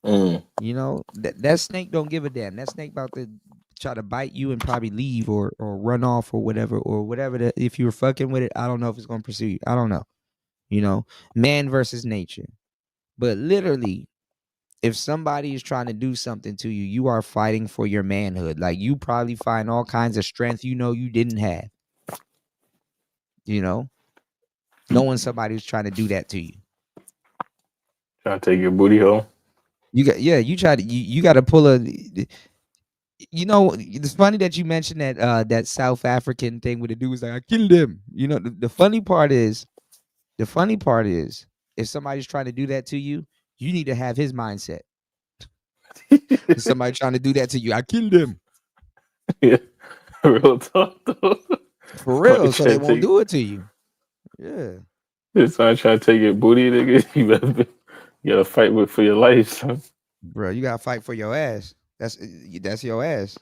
That snake don't give a damn. That snake about to try to bite you and probably leave or run off or whatever if you're fucking with it, I don't know if it's gonna pursue you. I don't know. Man versus nature. But literally, if somebody is trying to do something to you, you are fighting for your manhood. Like you probably find all kinds of strength you didn't have. Knowing somebody who's trying to do that to you. Trying to take your booty hole. You got to pull a. It's funny that you mentioned that South African thing with the dude was like, I killed him. The funny part is, if somebody's trying to do that to you, you need to have his mindset. If somebody trying to do that to you, I killed him. Yeah, real talk though. For real, so they won't do it to you. Yeah. If somebody trying to take your booty, nigga, you gotta fight for your life, son. bro. You gotta fight for your ass. That's your ass.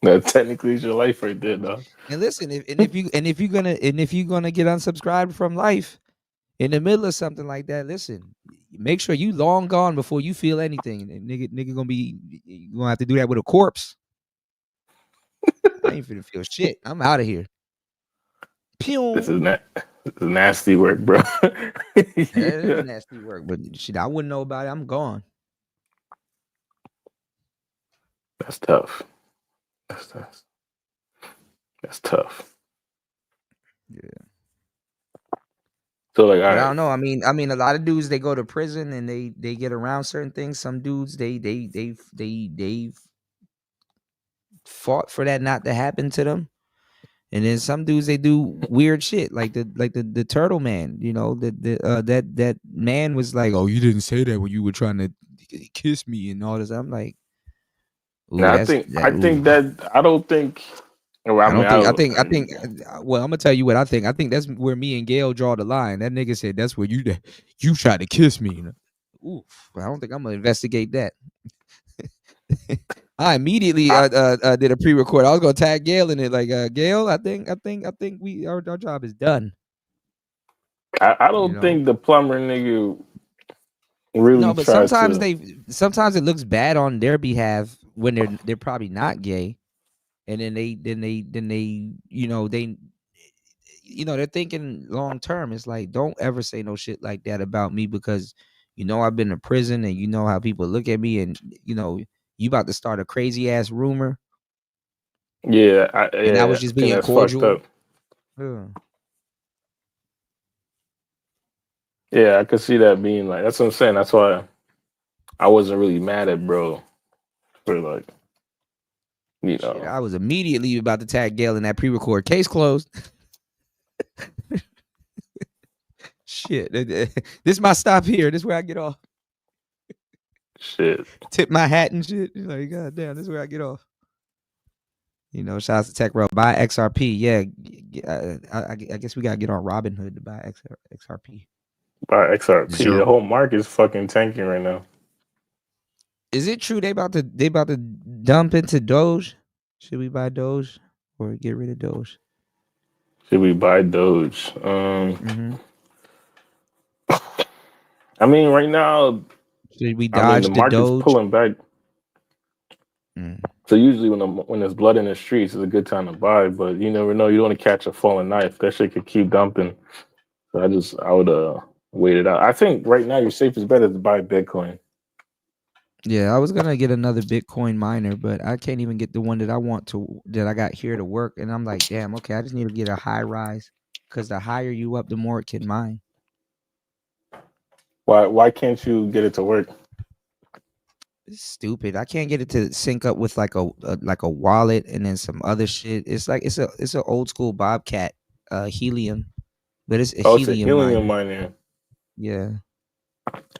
That technically is your life right there, dog. And listen, if you're gonna get unsubscribed from life in the middle of something like that, listen, make sure you long gone before you feel anything. And nigga gonna have to do that with a corpse. I ain't finna feel shit. I'm out of here. Pew. This is nasty work, bro. That is nasty work, but shit, I wouldn't know about it. I'm gone. That's tough. That's tough. Yeah. So like, I don't know. I mean, a lot of dudes, they go to prison and they get around certain things. Some dudes, they've fought for that not to happen to them. And then some dudes, they do weird shit, like the turtle man. You know, that man was like, "Oh, you didn't say that when you were trying to kiss me and all this." I'm like, now, I think well, I'm gonna tell you what I think. I think that's where me and Gail draw the line. That nigga said that's where you tried to kiss me. Oof, I don't think I'm gonna investigate that. I immediately did a pre-record. I was gonna tag Gail in it, like Gail. I think our job is done. I don't think the plumber nigga really. No, but sometimes it looks bad on their behalf when they're probably not gay, and then they they're thinking long term. It's like, don't ever say no shit like that about me, because I've been to prison and you know how people look at me, and you about to start a crazy ass rumor. Yeah, and I was just being cordial. Yeah, I could see that being like, that's what I'm saying. That's why I wasn't really mad at bro for like, Shit, I was immediately about to tag Gail in that pre-record. Case closed. Shit, this is my stop here. This is where I get off. Shit. Tip my hat and shit. Like, God damn, this is where I get off. Shout out to Tech World. Buy XRP. Yeah, I guess we gotta get on Robinhood to buy XRP. Buy XRP. The whole market is fucking tanking right now. Is it true they about to dump into Doge? Should we buy Doge or get rid of Doge? Should we buy Doge? I mean, right now, should we dodge the market's Doge? Pulling back. So usually when there's blood in the streets, it's a good time to buy, but you never know. You don't want to catch a falling knife. That shit could keep dumping. So I would wait it out. I think right now your safest bet is to buy Bitcoin. Yeah, I was gonna get another Bitcoin miner, but I can't even get the one that I got here to work. And I'm like, damn, okay, I just need to get a high rise, because the higher you up, the more it can mine. Why can't you get it to work? It's stupid. I can't get it to sync up with like a wallet and then some other shit. It's like it's an old school Bobcat helium, but it's a helium miner. Yeah.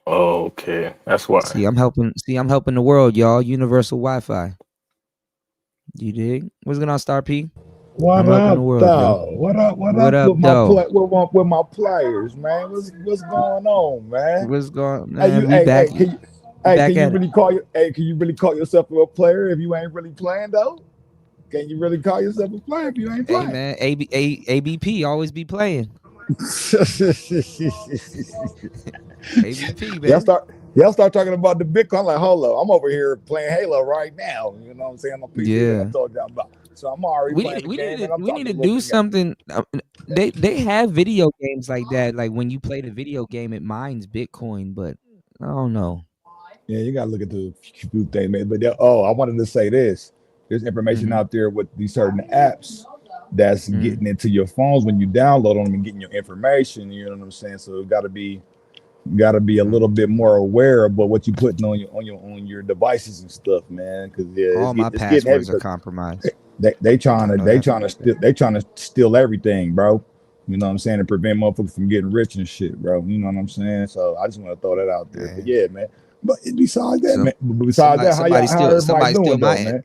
Oh, okay. That's why. See, I'm helping the world, y'all. Universal Wi-Fi. You dig? What's going on, Star P? What up, though? What up with my players, man? What's going on, man? What's going on? Can you really call yourself a player if you ain't really playing though? Can you really call yourself a player if you ain't playing? Hey man, ABP always be playing. ABP, man. Y'all start talking about the Bitcoin. I'm like, hold up, I'm over here playing Halo right now. You know what I'm saying? I'm a PC that I told y'all about. So I'm already playing the game. We need to do something. They have video games like that. Like when you play the video game, it mines Bitcoin, but I don't know. Yeah, you gotta look at the few things, man. But I wanted to say this. There's information out there with these certain apps that's getting into your phones when you download them and getting your information. You know what I'm saying? So it gotta be a little bit more aware about what you're putting on your devices and stuff, man. Because all my passwords are compromised. They trying to steal everything, bro. You know what I'm saying, to prevent motherfuckers from getting rich and shit, bro. You know what I'm saying? So I just want to throw that out there. But yeah, man. But besides that, how everybody doing, man?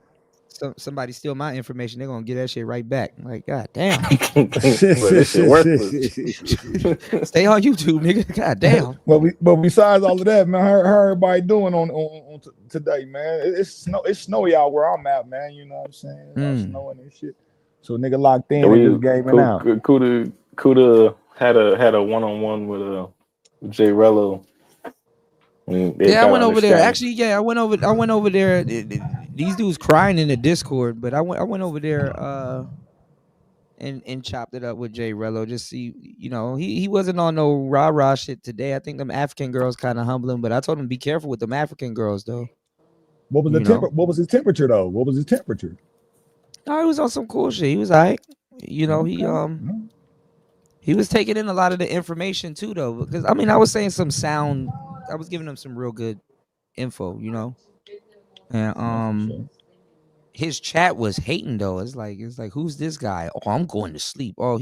somebody steal my information, they're gonna get that shit right back. Like, god damn. Well, this shit worthless. Stay on YouTube, nigga. God damn. But besides all of that, man, how everybody doing on today, man? It's snowy out where I'm at, man. You know what I'm saying? It's snowing and shit. So nigga locked in and just gaming out. Kuda had a one-on-one with Jay Rello. Yeah, I went over there. Actually, yeah, I went over there. These dudes crying in the Discord, but I went over there and chopped it up with Jay Rello. Just see, you know, he wasn't on no rah-rah shit today. I think them African girls kind of humbling, but I told him be careful with them African girls though. What was what was his temperature though? What was his temperature? No, he was on some cool shit. He was alright. You know, he was taking in a lot of the information too though, because I mean I was saying some sound. I was giving him some real good info, you know. And his chat was hating though. It's like who's this guy? Oh, I'm going to sleep. Oh,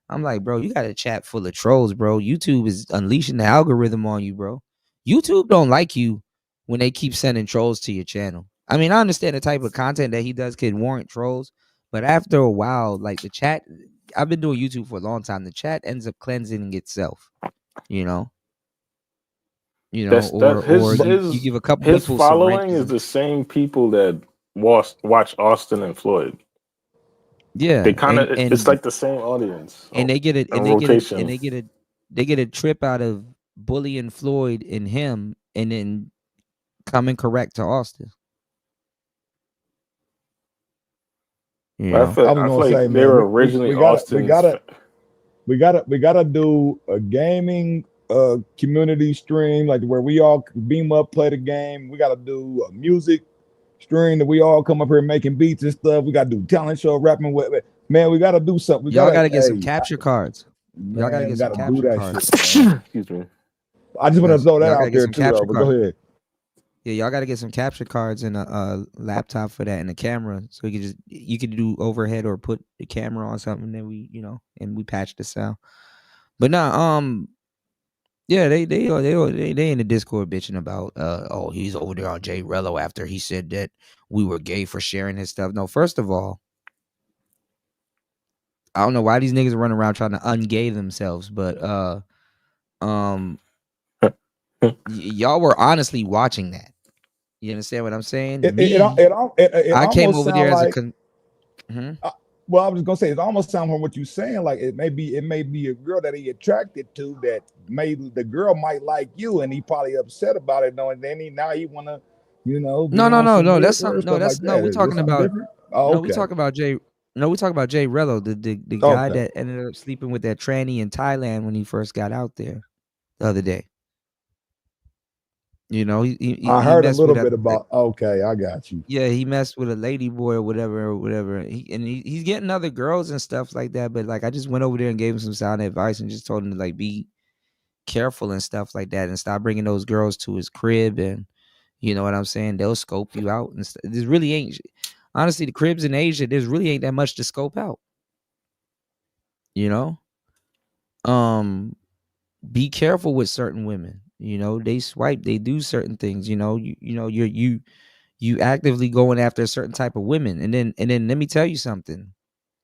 I'm like, bro, you got a chat full of trolls, bro. YouTube is unleashing the algorithm on you, bro. YouTube don't like you when they keep sending trolls to your channel. I mean, I understand the type of content that he does can warrant trolls, but after a while, like the chat, I've been doing YouTube for a long time. The chat ends up cleansing itself, you know. You know, you give a couple his people following is the same people that watch Austin and Floyd. Yeah, they kind of it's like the same audience, and they get it, and they get a trip out of bullying Floyd and him, and then coming correct to Austin. You know? I feel like they were originally Austin. We gotta do a gaming community stream, like where we all beam up, play the game. We gotta do a music stream that we all come up here making beats and stuff. We gotta do talent show rapping with. Man, we gotta do something. Y'all gotta get some capture cards. Y'all gotta get some capture cards. Excuse me. I just want to throw that out there too, though. But go ahead. Yeah, y'all gotta get some capture cards and a laptop for that and a camera, so you could do overhead or put the camera on something. Then we, you know, and we patch the sound. But nah, yeah, they in the Discord bitching about oh, he's over there on Jay Rello after he said that we were gay for sharing his stuff. No, first of all, I don't know why these niggas are running around trying to ungay themselves, but y'all were honestly watching that. You understand what I'm saying? I came over there as well, I was gonna say it almost sounds from what you're saying, like it may be a girl that he attracted to, that maybe the girl might like you, and he probably upset about it, knowing then he wanna, you know. No, that's something. No, that's like we're talking about. Oh, no, we talk about Jay. No, we talk about Jay Rello, the guy that ended up sleeping with that tranny in Thailand when he first got out there the other day. You know, I heard a little bit about. Okay, I got you. Yeah, he messed with a lady boy or whatever. He's getting other girls and stuff like that. But like, I just went over there and gave him some sound advice and just told him to like be careful and stuff like that, and stop bringing those girls to his crib. And you know what I'm saying? They'll scope you out and stuff. There's really ain't. Honestly, the cribs in Asia, there's really ain't that much to scope out. You know, be careful with certain women. You know, they swipe, they do certain things. You know, you actively going after a certain type of women, and then let me tell you something.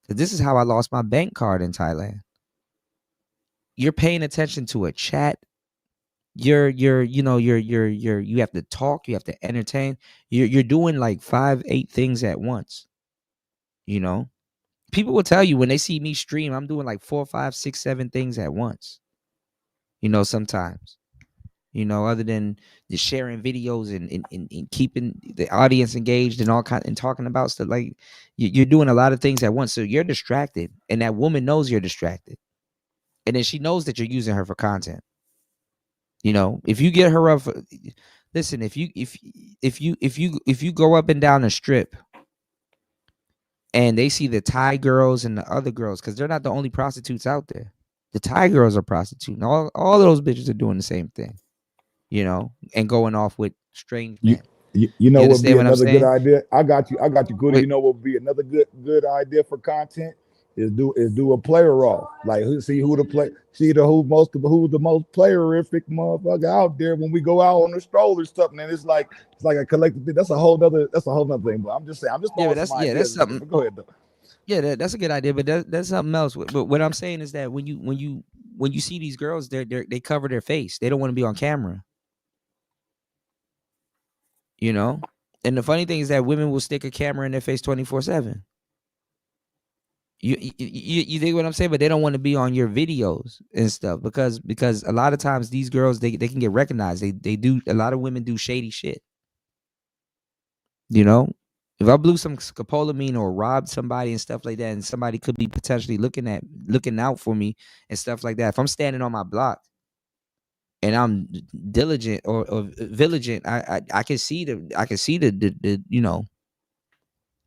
This is how I lost my bank card in Thailand. You're paying attention to a chat. You have to talk. You have to entertain. You're doing like 5-8 things at once. You know, people will tell you when they see me stream, I'm doing like 4, 5, 6, 7 things at once. You know, sometimes. You know, other than the sharing videos and keeping the audience engaged and all kind and talking about stuff, like you're doing a lot of things at once. So you're distracted, and that woman knows you're distracted, and then she knows that you're using her for content. You know, if you get her up, listen. If you go up and down the strip, and they see the Thai girls and the other girls, because they're not the only prostitutes out there. The Thai girls are prostituting. All of those bitches are doing the same thing. You know, and going off with strange men. You know what would be another good idea? I got you, Kuda. You know what would be another good idea for content? is do a player off. Like who's the most playerific motherfucker out there when we go out on the stroll or something. And it's like a collective thing. That's a whole nother thing. But I'm just saying, I'm just throwing some ideas. That's something. But go ahead though. Yeah, that's a good idea, but that's something else. But what I'm saying is that when you see these girls, they cover their face. They don't want to be on camera. You know? And the funny thing is that women will stick a camera in their face 24/7. You think what I'm saying? But they don't want to be on your videos and stuff because a lot of times these girls they can get recognized. They do, a lot of women do shady shit. You know? If I blew some scopolamine or robbed somebody and stuff like that, and somebody could be potentially looking out for me and stuff like that. If I'm standing on my block and I'm diligent or vigilant, I can see the you know.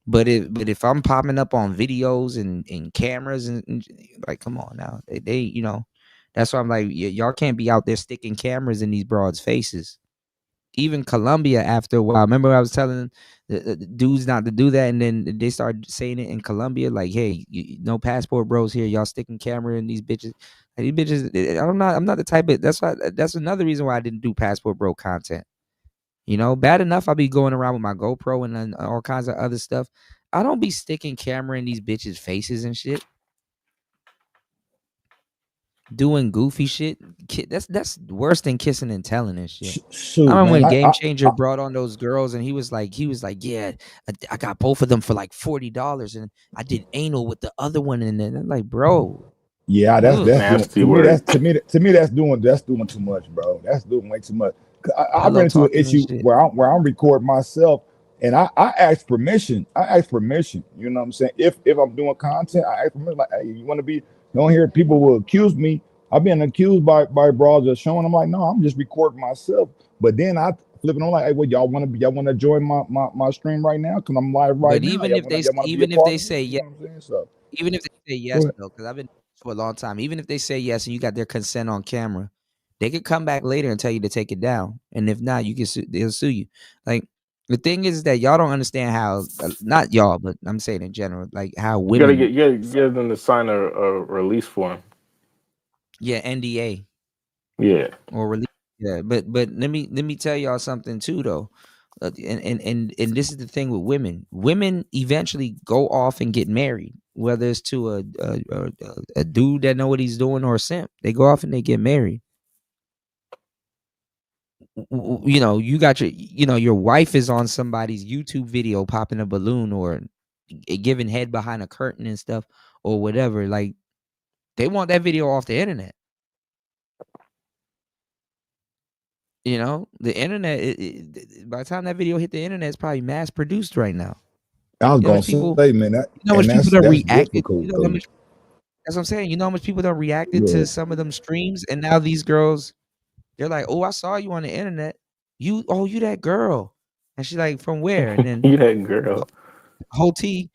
But if I'm popping up on videos and cameras and like, come on now, they you know, that's why I'm like, y'all can't be out there sticking cameras in these broads' faces. Even Colombia, after a while, remember I was telling the dudes not to do that, and then they started saying it in Colombia, like, hey, no passport bros here, y'all sticking camera in these bitches. Like, these bitches, I'm not the type of, that's another reason why I didn't do passport bro content. You know, bad enough I'll be going around with my GoPro and all kinds of other stuff. I don't be sticking camera in these bitches' faces and shit. Doing goofy shit, that's worse than kissing and telling and shit. Shoot, I remember man, when Game Changer brought on those girls, and he was like, yeah, I got both of them for like $40, and I did anal with the other one, and then I'm like, bro, yeah, that's nasty doing, word. to me that's doing too much, bro. That's doing way too much. I ran into an issue where I'm recording myself, and I ask permission. You know what I'm saying? If I'm doing content, I ask permission. Like, hey, you want to be? You don't hear people will accuse me. I've been accused by bras of showing. I'm like, no, I'm just recording myself. But then I flip it on like, hey, well, y'all want to join my stream right now? Cause I'm live right but now. even if they say yes, even if they say yes though, because I've been for a long time. Even if they say yes and you got their consent on camera, they could come back later and tell you to take it down. And if not, they'll sue you. Like, the thing is that y'all don't understand how, not y'all, but I'm saying in general, like how women. You gotta get them to sign a release form. Yeah, NDA. Yeah. Or release. Yeah, but let me tell y'all something too though, and this is the thing with women. Women eventually go off and get married, whether it's to a dude that know what he's doing or a simp. They go off and they get married. You know, you got your wife is on somebody's YouTube video popping a balloon or giving head behind a curtain and stuff or whatever. Like, they want that video off the internet. You know, the internet, by the time that video hit the internet, it's probably mass produced right now. I was going to say, man, people don't react. Difficult. That's what I'm saying. You know how much people don't react to some of them streams, and now these girls, they're like, "Oh, I saw you on the internet. You that girl," and she's like, "From where?" And then you that girl. Whole T,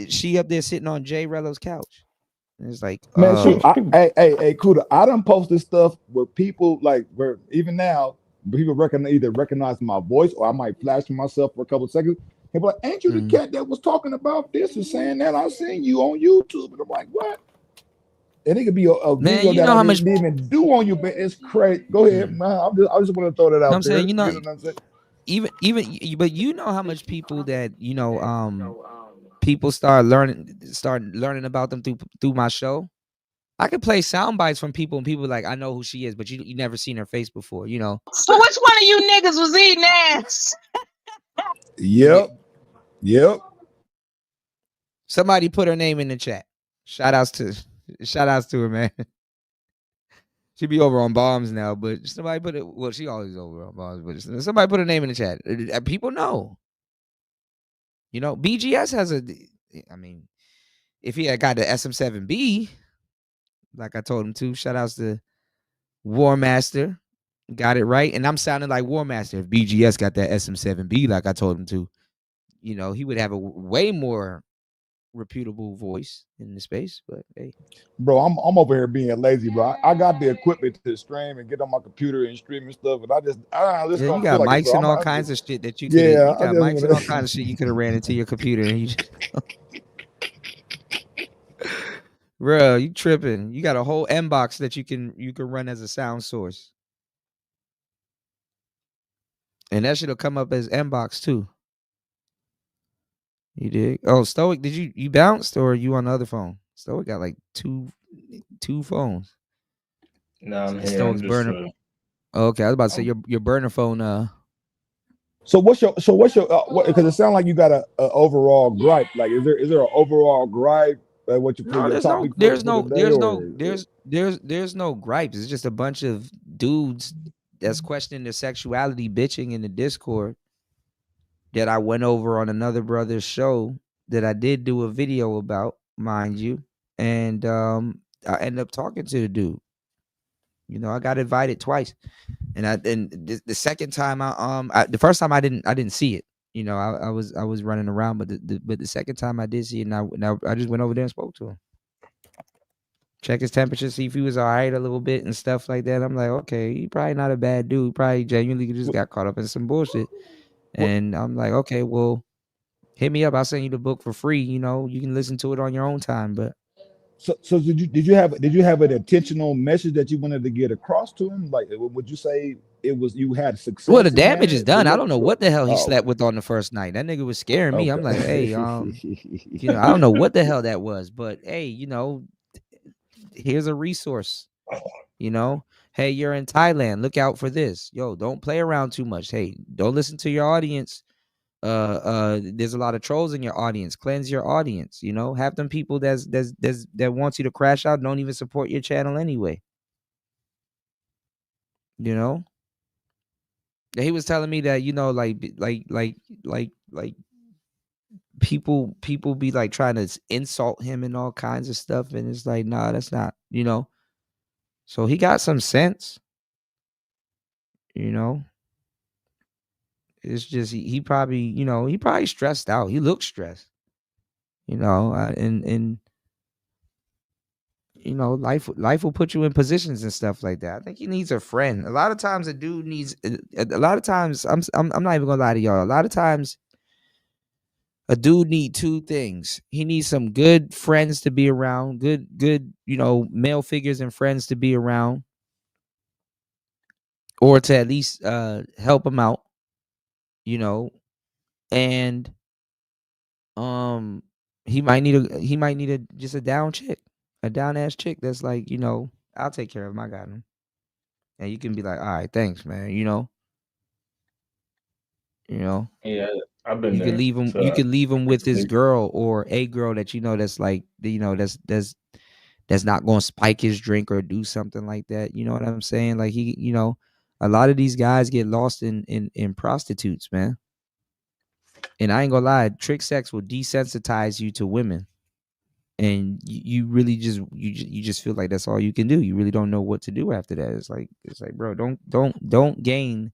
she up there sitting on Jay Rello's couch. And it's like, man, hey, Kuda, I done posted stuff where people where even now people recognize my voice, or I might flash myself for a couple of seconds. They be like, "Ain't you the cat that was talking about this and saying that? I seen you on YouTube." And I'm like, "What?" And it could be a video that I didn't even do on you, but it's crazy. Go ahead, man. I just want to throw that out there. Saying, you know what I'm saying? Even, but you know how much people that people start learning about them through my show. I could play sound bites from people, and people like, I know who she is, but you never seen her face before, you know. So which one of you niggas was eating ass? Yep. Somebody put her name in the chat. Shout outs to her, man. She be over on bombs now, but somebody put it. Well, she always over on bombs, but somebody put her name in the chat. People know. You know, BGS has I mean, if he had got the SM7B, like I told him to, shout outs to War Master. Got it right. And I'm sounding like War Master. If BGS got that SM7B, like I told him to, you know, he would have a way more reputable voice in the space. But hey, bro, I'm over here being lazy, bro. I got the equipment to stream and get on my computer and stream and stuff, but I just you got mics and all kinds of shit that you could. Yeah, you got mics and all kinds of shit you could have ran into your computer and you just Bro, you tripping. You got a whole inbox that you can run as a sound source. And that shit'll come up as inbox too. You did? Oh, Stoic, did you bounced or you on the other phone? Stoic got like two phones. No, I'm here. Stoic's I'm just burner. Okay, I was about to say your burner phone. So what's your because it sounds like you got a overall gripe. Like is there an overall gripe what you for No, your there's topic no gripes. It's just a bunch of dudes that's questioning their sexuality, bitching in the Discord that I went over on another brother's show that I did do a video about, mind you. And I ended up talking to the dude. You know, I got invited twice. And the second time the first time I didn't see it. You know, I was running around, but the second time I did see it, and I just went over there and spoke to him. Check his temperature, see if he was all right a little bit and stuff like that. I'm like, okay, he probably not a bad dude. Probably genuinely just got caught up in some bullshit. And I'm like, okay, well, hit me up. I'll send you the book for free. You know, you can listen to it on your own time. But so did you have an intentional message that you wanted to get across to him? Like, would you say it was you had success? well, the damage is done. I don't know what the hell he Oh, slept with on the first night. That nigga was scaring me. I'm like, okay. hey, you know, I don't know what the hell that was, but hey, you know, here's a resource. You know, hey, you're in Thailand. Look out for this. Yo, don't play around too much. Hey, don't listen to your audience. There's a lot of trolls in your audience. Cleanse your audience. You know, have them people that wants you to crash out. Don't even support your channel anyway. You know, he was telling me that, you know, like people be like trying to insult him and all kinds of stuff, and it's like, nah, that's not, you know. So he got some sense. You know, it's just he probably, you know, he probably stressed out. He looks stressed. You know, and you know, life will put you in positions and stuff like that. I think he needs a friend. A lot of times a dude needs a lot of times I'm not even gonna lie to y'all. A lot of times a dude need two things. He needs some good friends to be around, good, you know, male figures and friends to be around, or to at least help him out, you know. And he might need a just a down chick, a down ass chick that's like, you know, I'll take care of him. I got him. And you can be like, all right, thanks, man. You know. Yeah, I've been You there. could leave him. So, You could leave him with his girl or a girl that you know that's like, you know, that's not going to spike his drink or do something like that. You know what I'm saying? Like he, you know, a lot of these guys get lost in prostitutes, man. And I ain't gonna lie, trick sex will desensitize you to women, and you really just you just feel like that's all you can do. You really don't know what to do after that. It's like, bro, don't gain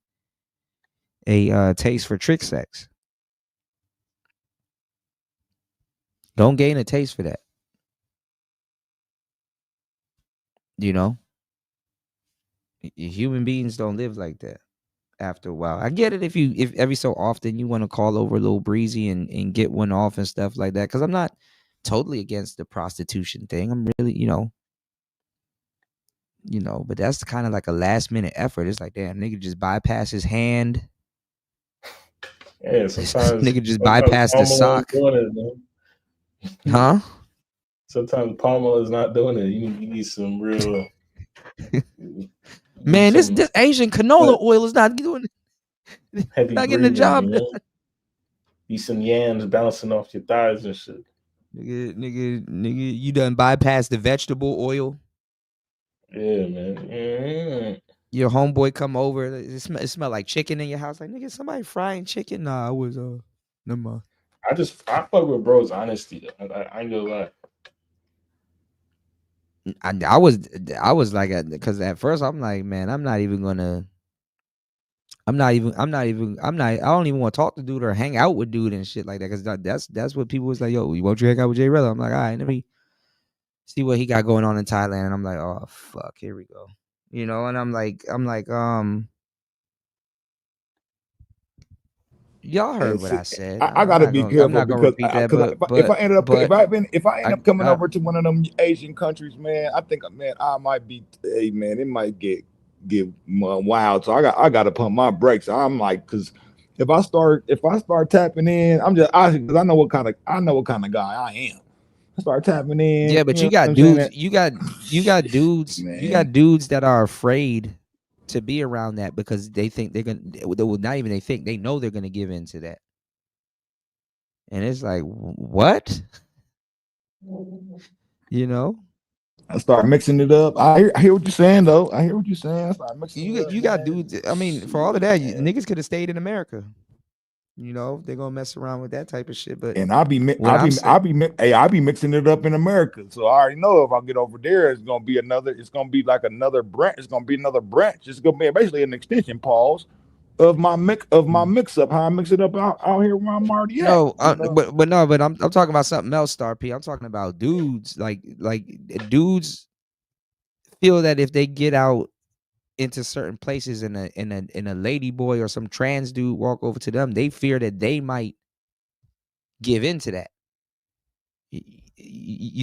a taste for trick sex. Don't gain a taste for that. You know, human beings don't live like that. After a while, I get it if every so often you want to call over a little breezy and get one off and stuff like that. Because I'm not totally against the prostitution thing. I'm really, you know, but that's kind of like a last minute effort. It's like, damn, nigga just bypass his hand. Yeah, sometimes nigga just bypass the sock. Huh? Sometimes Palmer is not doing it. You need some real. Man, this Asian canola oil is not doing it. Heavy not getting the job done. Be some yams bouncing off your thighs and shit. Nigga, you done bypass the vegetable oil. Yeah, man. Your homeboy come over. It smell like chicken in your house. Like, nigga, somebody frying chicken. Nah, I was never mind. I fuck with bro's honesty. I ain't gonna lie. I was like, because at first I'm like, man, I don't even want to talk to dude or hang out with dude and shit like that. Because that's what people was like, yo, won't you hang out with Jay Rella? I'm like, all right, let me see what he got going on in Thailand. And I'm like, oh fuck, here we go. You know, and I'm like, Y'all heard what I said. I gotta be careful I'm not gonna because repeat that. if I end up coming I- over to one of them Asian countries, man, I think, man, I might be, hey, man, it might get wild. So I got to pump my brakes. I'm like, because if I start tapping in, because I know what kind of guy I am. I start tapping in. Yeah, but you got dudes. You got dudes. You got dudes that are afraid to be around that because they think they're gonna. Well, not even they think, they know they're gonna give in to that. And it's like, what? You know? I start mixing it up. I hear what you're saying, though. I hear what you're saying. I start mixing it up. You got dudes. I mean, for all of that, niggas could have stayed in America. You know, they're gonna mess around with that type of shit. But and I'll be mixing it up in America. So I already know if I get over there, it's gonna be like another branch. It's gonna be another branch. It's gonna be basically an extension, pause, of my mix up. How I mix it up out here where I'm already at. No, but I'm talking about something else, Star P. I'm talking about dudes. Like dudes feel that if they get out into certain places and a lady boy or some trans dude walk over to them, they fear that they might give into that. You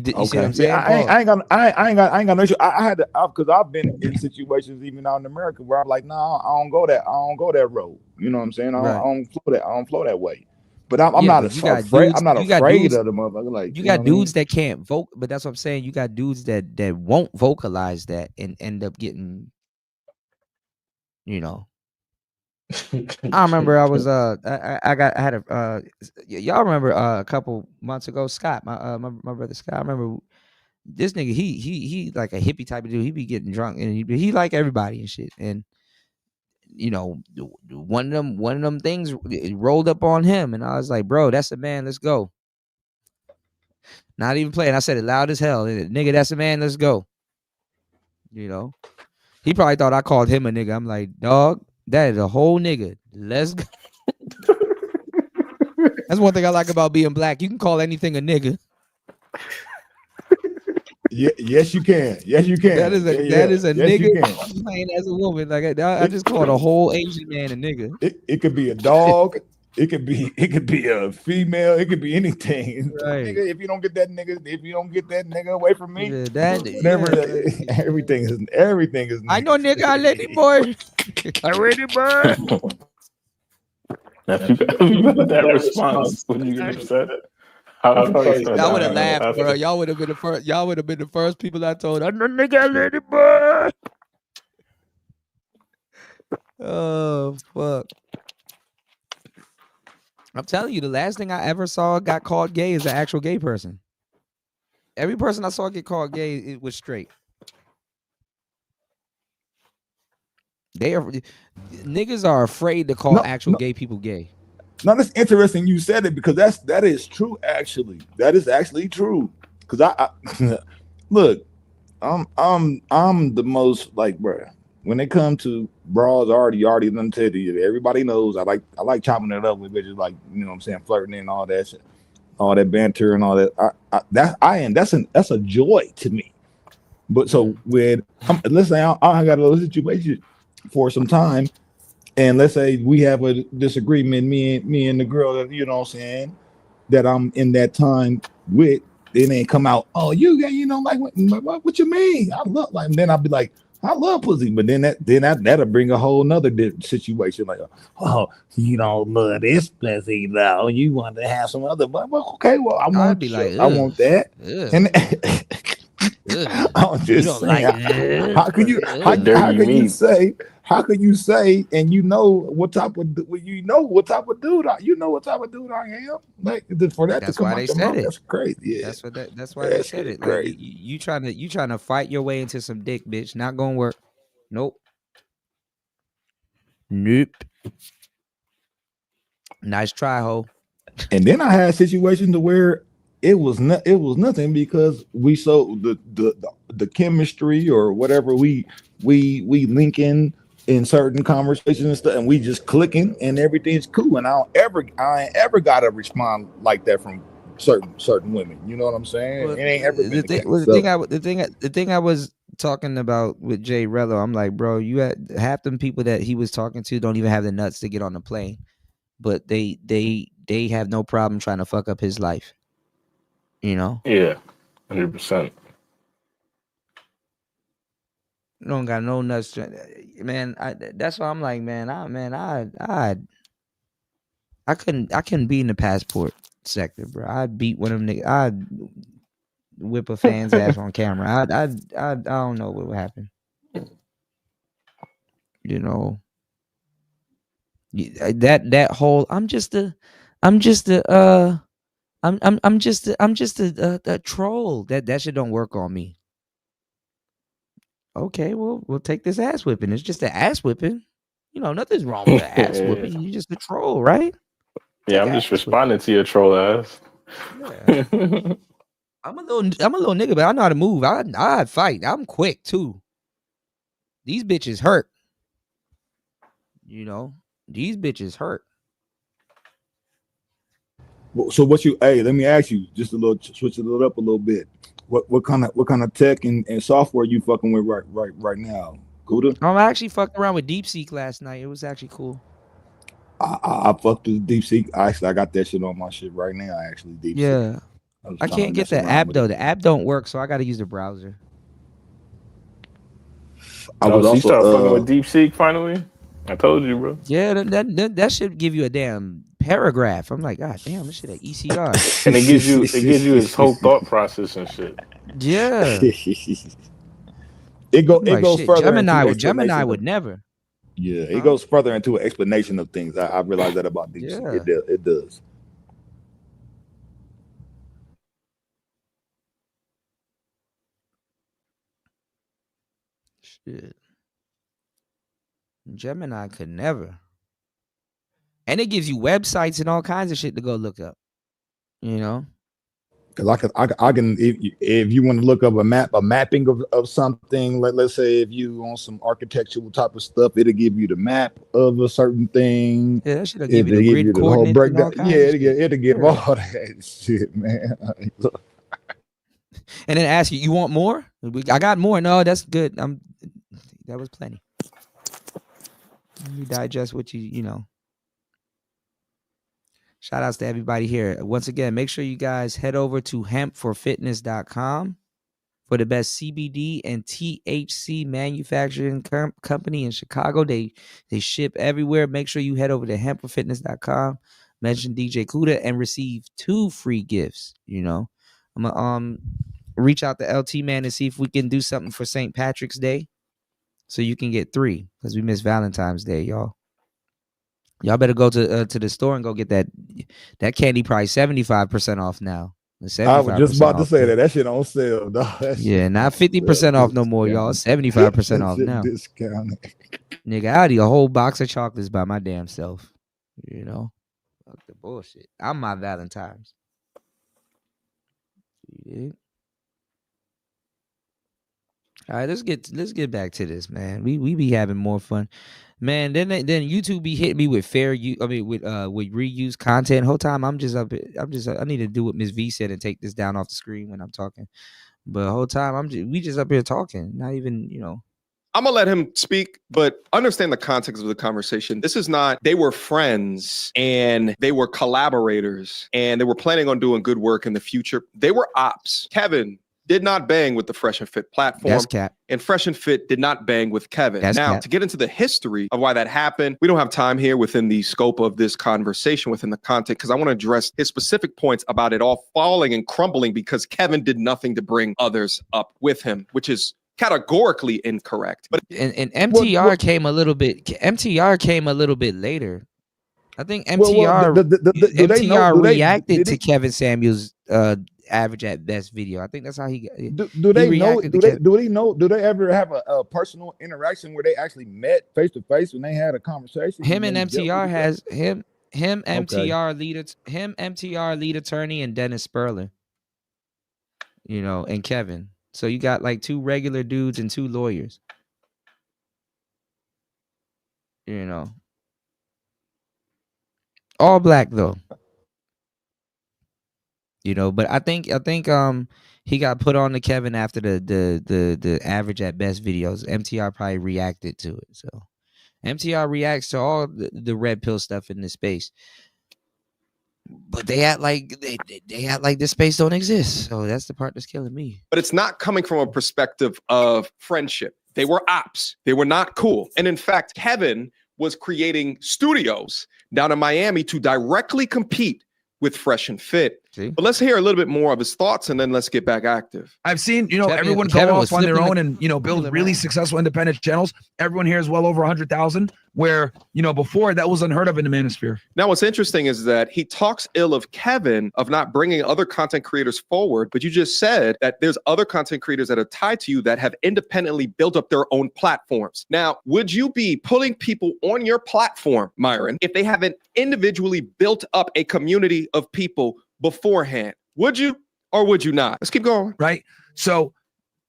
see what I'm saying? I ain't got no issue. I had to, because I've been in situations even out in America where I'm like, nah, I don't go that road. You know what I'm saying? I don't flow that way. But I'm not afraid. I'm not afraid of the motherfucker. Like, you got dudes that can't vote, but that's what I'm saying. You got dudes that won't vocalize that and end up getting, you know. I remember I was y'all remember a couple months ago, Scott, my brother Scott. I remember this nigga, he like a hippie type of dude. He be getting drunk and he like everybody and shit. And you know, one of them things rolled up on him, and I was like, bro, that's a man, let's go. Not even playing. I said it loud as hell. Nigga, that's a man, let's go. You know, he probably thought I called him a nigga. I'm like, dog, that is a whole nigga. Let's go. That's one thing I like about being black. You can call anything a nigga. Yes, you can. Yes, you can. That is a nigga playing as a woman. Like I just called a whole Asian man a nigga. It could be a dog. It could be a female. It could be anything. Right. Nigga, if you don't get that nigga away from me, everything is. Nigga. I know, nigga. I lady boy. I lady boy. That response when you said it. I would have laughed, bro. Y'all would have been the first. Y'all would have been the first people I told. I know, nigga, lady boy. Oh fuck. I'm telling you, the last thing I ever saw got called gay is an actual gay person. Every person I saw get called gay, it was straight. Niggas are afraid to call actual gay people gay. No, that's interesting. You said it because that is true. Actually, that is actually true. Because I look, I'm the most like, bro. When it comes to bras, already done said to you. Everybody knows I like chopping it up with bitches, like, you know what I'm saying, flirting and all that shit, all that banter and all that. That's a joy to me. But so when let's say I got a little situation for some time, and let's say we have a disagreement, me and the girl that, you know what I'm saying, that I'm in that time with, it ain't come out, oh, you know, like what you mean? I love, like, and then I'll be like, I love pussy, but then that'll bring a whole nother situation, like, oh, you don't love this pussy though, you want to have some other, but okay, well, I want that, and I'm just saying, how could you say, and you know what type of dude I am, like, for that That's to come why out they your said mouth, it. that's crazy. Yeah, That's why they said it. Like, you trying to fight your way into some dick, bitch. Not gonna work. Nope. Nice try, ho. And then I had situations where it was nothing because we the chemistry or whatever we link in certain conversations and stuff, and we just clicking and everything's cool, and I ain't ever gotta respond like that from certain women. You know what I'm saying? Well, it ain't ever been the thing I was talking about with Jay Rello, I'm like, bro, you had half them people that he was talking to don't even have the nuts to get on the plane. but they have no problem trying to fuck up his life. You know? Yeah, 100%. Don't got no nuts, man. That's why I'm like, man. I couldn't be in the passport sector, bro. I'd beat one of them niggas. I'd whip a fan's ass on camera. I don't know what would happen. You know, that whole I'm just a troll. That shit don't work on me. Okay, well, we'll take this ass whipping. It's just an ass whipping. You know, nothing's wrong with an ass whipping. You're just a troll, right? Yeah, I'm just responding to your troll ass. Yeah. I'm a little nigga, but I know how to move. I fight. I'm quick too. These bitches hurt. You know, these bitches hurt. So what you? Hey, let me ask you just a little. Switch it up a little bit. What kind of tech and software you fucking with right now, Gouda? I'm actually fucking around with DeepSeek last night. It was actually cool. I fucked with DeepSeek. Actually, I got that shit on my shit right now. Actually, DeepSeek. Yeah. I can't get the app though. The app don't work, so I got to use the browser. You start fucking with DeepSeek finally? I told you, bro. Yeah, that should give you a damn paragraph. I'm like, God damn, this shit at ECR. And it gives you his whole thought process and shit. Yeah. it goes further. Gemini would never. Yeah, it goes further into an explanation of things. I realized that about DeepSeek. Yeah. It does. Shit. Gemini could never. And it gives you websites and all kinds of shit to go look up. You know? Because I can if you want to look up a mapping of something, let's say if you on some architectural type of stuff, it'll give you the map of a certain thing. Yeah, that shit'll give you the grid coordinates. Breakdown. Yeah, it'll give all that shit, man. And then ask you want more? I got more. No, that's good. That was plenty. You digest what you know. Shout outs to everybody here. Once again, make sure you guys head over to hempforfitness.com for the best CBD and THC manufacturing company in Chicago. They ship everywhere. Make sure you head over to hempforfitness.com, mention DJ Kuda, and receive 2 free gifts. You know, I'm gonna reach out to LT man and see if we can do something for St. Patrick's Day, so you can get 3 because we missed Valentine's Day, y'all. Y'all better go to the store and go get that candy price 75% off now. I was just about to say that shit on sale, dog. Yeah, not 50% off no more, y'all. 75% off now. Discounted. Nigga, I'd eat a whole box of chocolates by my damn self. You know, fuck the bullshit. I'm my Valentine's. Yeah. All right, let's get back to this, man. We be having more fun, man. Then YouTube be hitting me with with reused content. Whole time I need to do what Ms. V said and take this down off the screen when I'm talking. But the whole time we just up here talking, not even, you know. I'm gonna let him speak, but understand the context of the conversation. This is not, they were friends and they were collaborators and they were planning on doing good work in the future. They were ops. Kevin did not bang with the Fresh and Fit platform. That's cap. And Fresh and Fit did not bang with Kevin. That's now, cap. to get into the history of why that happened, we don't have time here within the scope of this conversation, within the content, because I want to address his specific points about it all falling and crumbling because Kevin did nothing to bring others up with him, which is categorically incorrect. But and MTR came a little bit. MTR came a little bit later. I think MTR MTR reacted to Kevin Samuels' average at best video. I think that's how he got. Do they ever have a personal interaction where they actually met face to face when they had a conversation? Him and MTR has him MTR lead attorney and Dennis Sperling. You know, and Kevin. So you got like 2 regular dudes and 2 lawyers. You know. All black though. You know, but I think he got put on to Kevin after the average at best videos. MTR probably reacted to it. So MTR reacts to all the red pill stuff in this space. But they act like they act like this space don't exist. So that's the part that's killing me. But it's not coming from a perspective of friendship. They were ops. They were not cool. And in fact, Kevin was creating studios down in Miami to directly compete with Fresh and Fit. See? But let's hear a little bit more of his thoughts, and then let's get back active. I've seen, everyone go off on their own and, build really successful independent channels. Everyone here is well over 100,000, where, before that was unheard of in the manosphere. Now, what's interesting is that he talks ill of Kevin of not bringing other content creators forward, but you just said that there's other content creators that are tied to you that have independently built up their own platforms. Now, would you be pulling people on your platform, Myron, if they haven't individually built up a community of people beforehand? Would you or would you not? Let's keep going. Right. So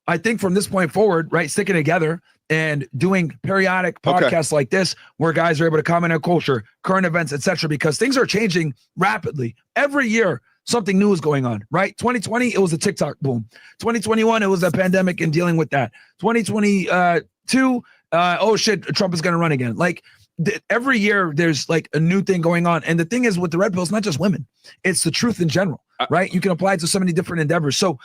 I think from this point forward, right, sticking together and doing periodic podcasts like this, where guys are able to comment on culture, current events, etc., because things are changing rapidly. Every year, something new is going on, right? 2020, it was a TikTok boom. 2021, it was a pandemic and dealing with that. 2022, oh shit, Trump is going to run again. Like, every year there's like a new thing going on. And the thing is with the red pill, it's not just women, it's the truth in general, right? You can apply it to so many different endeavors. So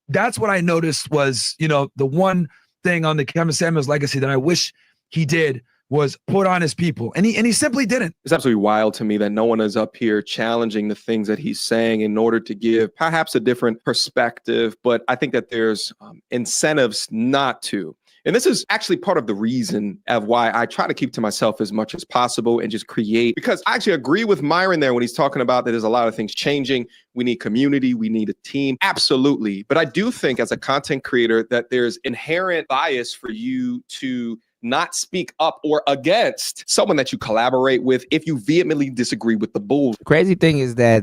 that's what I noticed was, the one thing on the Kevin Samuels legacy that I wish he did was put on his people. And he simply didn't. It's absolutely wild to me that no one is up here challenging the things that he's saying in order to give perhaps a different perspective. But I think that there's incentives not to. And this is actually part of the reason of why I try to keep to myself as much as possible and just create, because I actually agree with Myron there when he's talking about that there's a lot of things changing. We need community. We need a team. Absolutely. But I do think as a content creator that there's inherent bias for you to not speak up or against someone that you collaborate with if you vehemently disagree with the bull. Crazy thing is that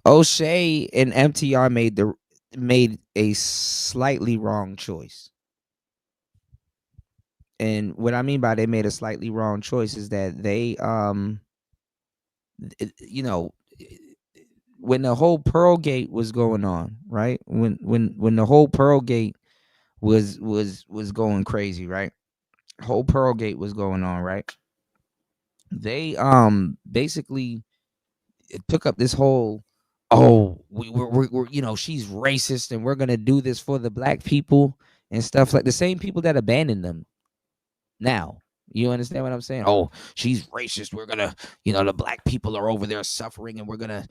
O'Shea and MTR made a slightly wrong choice. And what I mean by they made a slightly wrong choice is that they when the whole Pearl Gate was going on, right? When the whole Pearl Gate was going crazy, right? Whole Pearl Gate was going on, right? They basically took up this whole we're she's racist and we're gonna do this for the black people and stuff, like the same people that abandoned them. Now, you understand what I'm saying? Oh, she's racist. We're gonna, the black people are over there suffering, and we're gonna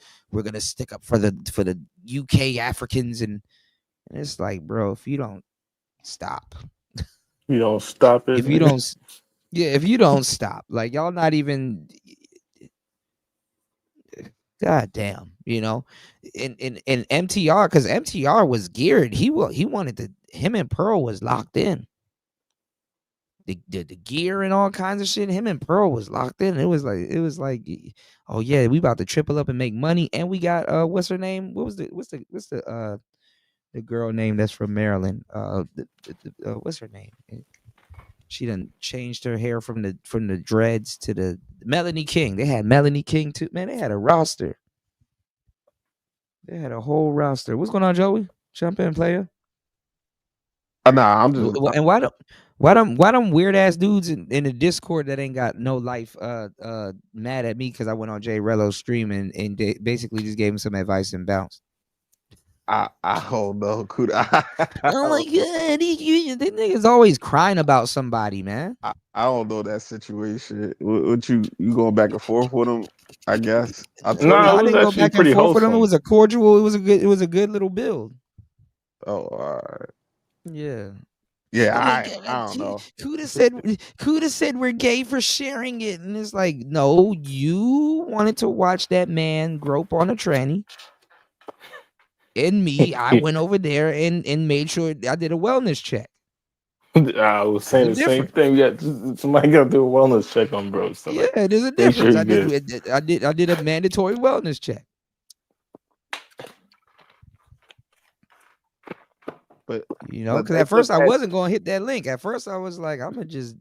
stick up for the UK Africans, and it's like, bro, if you don't stop, you don't stop it. If you don't stop, like y'all not even. God damn, in MTR, because MTR was geared. He wanted him and Pearl was locked in. The gear and all kinds of shit. Him and Pearl was locked in. It was like, oh yeah, we about to triple up and make money. And we got what's her name? What's the girl name that's from Maryland? What's her name? She done changed her hair from the dreads to the Melanie King. They had Melanie King too. Man, they had a roster. They had a whole roster. What's going on, Joey? Jump in, player. Nah, I'm just. And why them weird ass dudes in the Discord that ain't got no life mad at me because I went on Jay Rello's stream and basically just gave him some advice and bounced. I don't know. Oh my god, these niggas always crying about somebody, man. I don't know that situation. What you going back and forth with them? I guess. I didn't go back and forth with them. It was a cordial. It was a good little build. Oh, all right. Yeah. Yeah, I don't know. Kuda said we're gay for sharing it, and it's like, no, you wanted to watch that man grope on a tranny. And me, I went over there and made sure I did a wellness check. I was saying the same thing. Yeah, somebody got to do a wellness check on bro. So yeah, there's a difference. I did a mandatory wellness check. But because at first I wasn't going to hit that link. At first I was like, I'm gonna just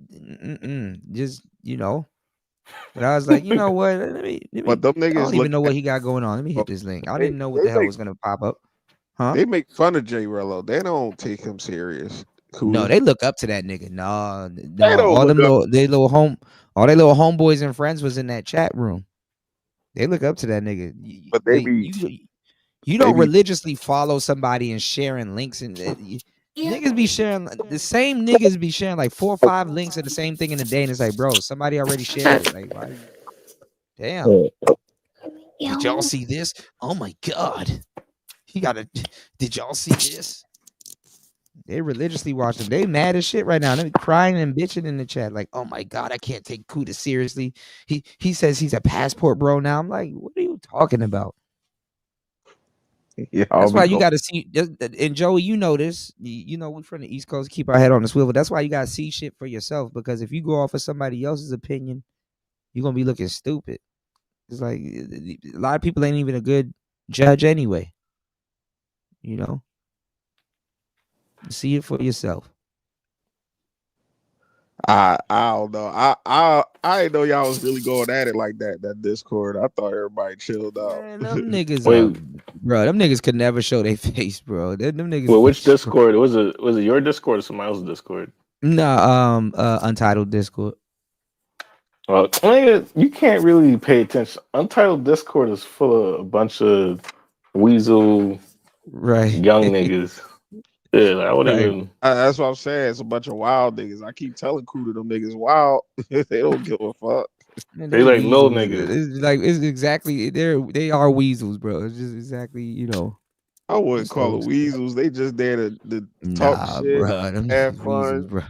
But I was like, you know what? Let me but them niggas I don't even know what he got going on. Let me hit this link. I didn't know what the hell was gonna pop up. Huh? They make fun of Jay Rello. They don't take him serious. No, they look up to that nigga. No, don't all look them up. all their little homeboys and friends was in that chat room. They look up to that nigga. But You don't religiously follow somebody and sharing links and niggas be sharing the same niggas be sharing like 4 or 5 links of the same thing in a day, and it's like, bro, somebody already shared it. Like, why? Damn. Did y'all see this? Oh my god. Did y'all see this? They religiously watch them. They mad as shit right now. They're crying and bitching in the chat. Like, oh my god, I can't take Kuda seriously. He says he's a passport bro now. I'm like, what are you talking about? Yeah, that's why you got to see. And Joey, you know this. You know, we from the East Coast, keep our head on the swivel. That's why you got to see shit for yourself. Because if you go off of somebody else's opinion, you're gonna be looking stupid. It's like a lot of people ain't even a good judge anyway. You know, see it for yourself. I don't know. I didn't know y'all was really going at it like that. That Discord. I thought everybody chilled out. Man, them niggas, Wait, bro. Them niggas could never show their face, bro. Them niggas. well, which Discord was it? Was it your Discord or somebody else's Discord? No, Untitled Discord. Well, you can't really pay attention. Untitled Discord is full of a bunch of weasel, young niggas. Yeah, like, I wouldn't even. That's what I'm saying. It's a bunch of wild niggas. I keep telling Kuda them niggas wild. They don't give a fuck. Man, they like little niggas. It's exactly they are weasels, bro. It's just exactly, you know. I wouldn't call them weasels. They just there to talk shit, bro, them have fun. weasels, bro.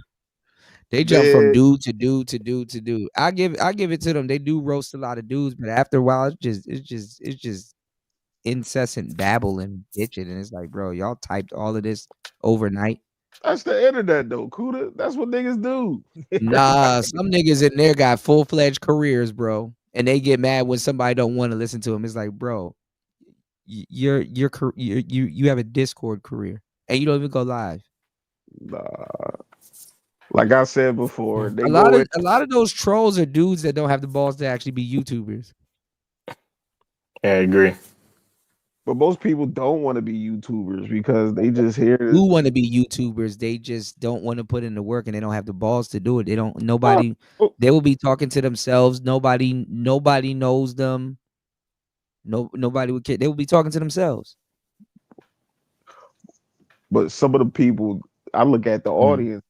They jump from dude to dude to dude to dude. I give it to them. They do roast a lot of dudes, but after a while, it's just incessant babble and bitching, and it's like, bro, y'all typed all of this overnight. That's the internet, though, Kuda. That's what niggas do. Nah, some niggas in there got full-fledged careers, bro, and they get mad when somebody don't want to listen to them. It's like, bro, you have a Discord career, and you don't even go live. Nah. Like I said before, a lot of those trolls are dudes that don't have the balls to actually be YouTubers. Yeah, I agree. But most people don't want to be YouTubers because they just hear this. Who want to be YouTubers? They just don't want to put in the work, and they don't have the balls to do it. They don't. Nobody. They will be talking to themselves. Nobody knows them. Nobody would care. They will be talking to themselves. But some of the people, I look at the audience,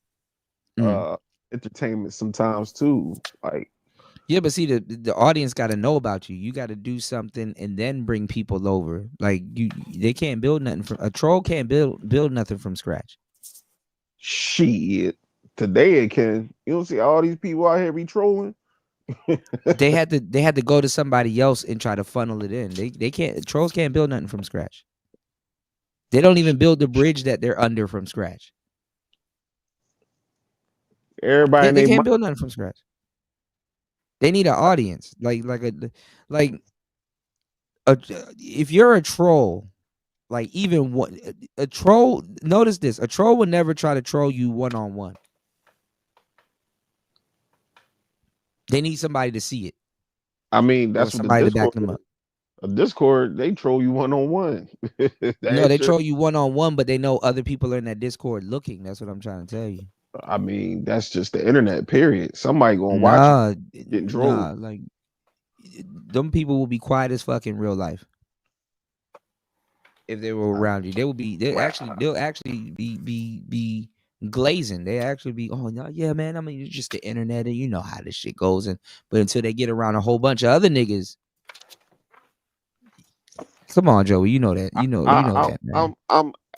entertainment sometimes too. Like, yeah, but see, the audience got to know about you. You got to do something and then bring people over. Like they can't build nothing from a troll. Can't build nothing from scratch. Shit, today it can. You don't see all these people out here be trolling. they had to go to somebody else and try to funnel it in. They can't. Trolls can't build nothing from scratch. They don't even build the bridge that they're under from scratch. Everybody they can't build nothing from scratch. They need an audience, if you're a troll, like even a troll. Notice this: a troll would never try to troll you one-on-one. They need somebody to see it. I mean, that's what somebody to back them up. A Discord, they troll you one-on-one. No, they troll you one-on-one, but they know other people are in that Discord looking. That's what I'm trying to tell you. I mean, that's just the internet, period. Somebody gonna watch it, getting trolled. Nah, like them people will be quiet as fuck in real life. If they were around you, they'll actually be glazing. They actually be, oh no, yeah, man. I mean, it's just the internet, and you know how this shit goes. But until they get around a whole bunch of other niggas, come on, Joey, you know that. You know that, man.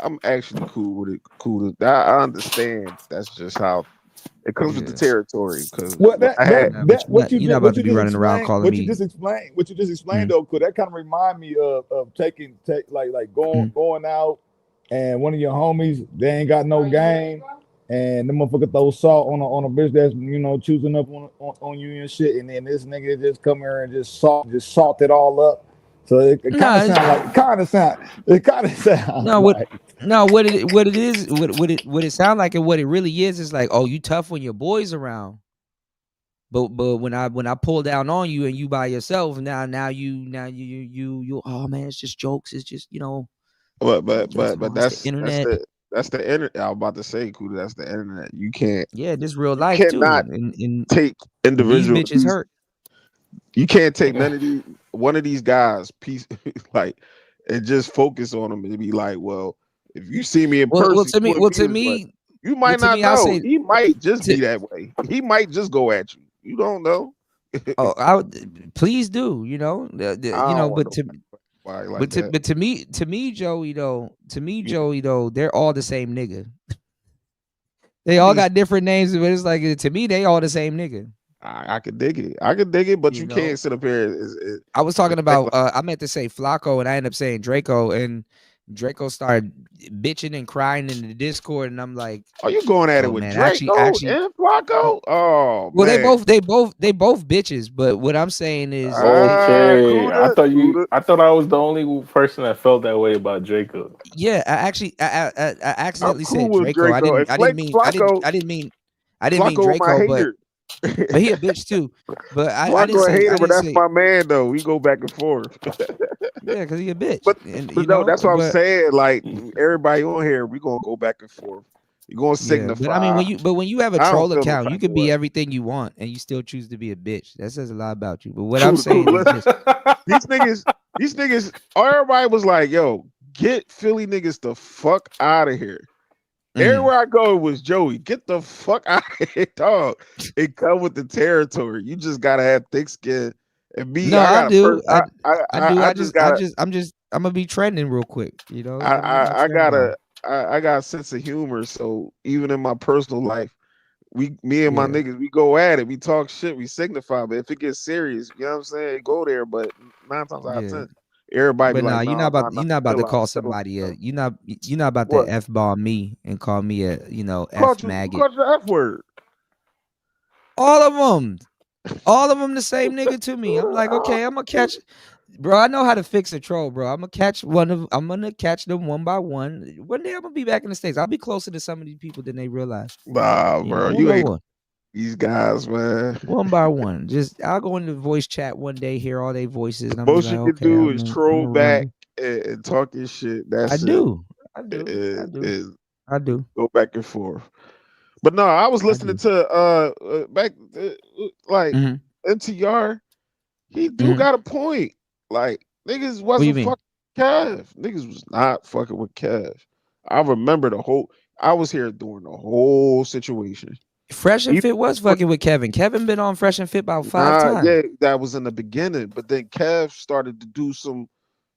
I'm actually cool with it. Cool. I understand. That's just how it comes with the territory. Because what you just explained though, could that kind of remind me of going out and one of your homies, they ain't got no game, and the motherfucker throw salt on a bitch that's choosing up on you and shit, and then this nigga just come here and just salt it all up. So it kind of sounds. What it sound like and what it really is like, oh, you tough when your boys around, but when I pull down on you and you by yourself, now you oh man, it's just jokes, it's just But that's the internet. That's the internet. I was about to say, Kuda, that's the internet. You can't. Yeah, this real life Cannot too. And take these individual. bitches hurt. You can't take none of these. One of these guys, like, and just focus on them and be like, well, if you see me in person, you might not know. He might just be that way. He might just go at you. You don't know. Please do. You know, but to me, Joey though, they're all the same nigga. They all got different names, but it's like to me, they all the same nigga. I could dig it, but you can't sit up here. I was talking about. I meant to say Flacco, and I ended up saying Draco, and Draco started bitching and crying in the Discord, and I'm like, "Are you going at it with Draco and Flacco?" Oh, well, man. they both bitches. But what I'm saying is, okay. I thought I was the only person that felt that way about Draco. Yeah, I accidentally said Draco. I didn't mean Draco, but he a bitch too. But I didn't say. But that's my man though. We go back and forth. Yeah, because he a bitch. But no, that's what I'm saying. Like everybody on here, we gonna go back and forth. You're gonna signify. But I mean, when you have a troll account, you can be everything you want, and you still choose to be a bitch. That says a lot about you. But what I'm saying is this. these niggas, everybody was like, "Yo, get Philly niggas the fuck out of here." Everywhere I go, it was Joey. Get the fuck out of here, dog. It come with the territory. You just gotta have thick skin. And me, no, I do. I'm gonna be trending real quick. You know, I got a sense of humor. So even in my personal life, me and my niggas, we go at it. We talk shit. We signify. But if it gets serious, you know what I'm saying? Go there. But 9 times out of 10. Everybody, but be like, you're not about to call somebody you're not about to F bomb me and call me a F maggot. Call the F word. All of them the same nigga to me. I'm like, okay, I'm gonna catch, bro. I know how to fix a troll, bro. I'm gonna catch them one by one. One day I'm gonna be back in the States. I'll be closer to some of these people than they realize. Nah, bro, you ain't these guys, man. One by one. Just I'll go into voice chat one day, hear all their voices. And most you can do is troll back and talk your shit. That's I it. do. Go back and forth. But no, I was listening to back like MTR. He do got a point. Like niggas wasn't fucking Kev. Niggas was not fucking with Kev. I remember I was here during the whole situation. Fresh and Fit was fucking with Kevin. Kevin been on Fresh and Fit about 5 times. Yeah, that was in the beginning. But then Kev started to do some.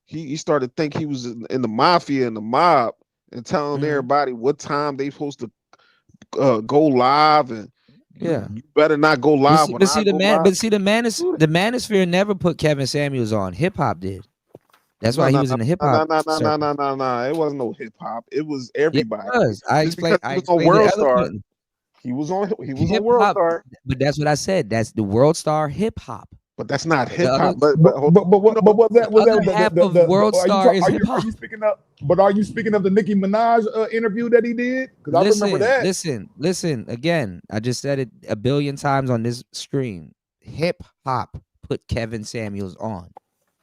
He started to think he was in the mafia and the mob and telling everybody what time they supposed to go live and you better not go live. The manosphere never put Kevin Samuels on. Hip hop did. That's why he was in the hip hop. No. It wasn't no hip hop. It was everybody. It was. I explained World Star. He was on World Star. But that's what I said. That's the World Star hip hop. But that's not hip hop. But was that half of World Star is hip hop? Are you speaking of the Nicki Minaj interview that he did? Because I remember that. Listen. Again, I just said it a billion times on this stream. Hip hop put Kevin Samuels on.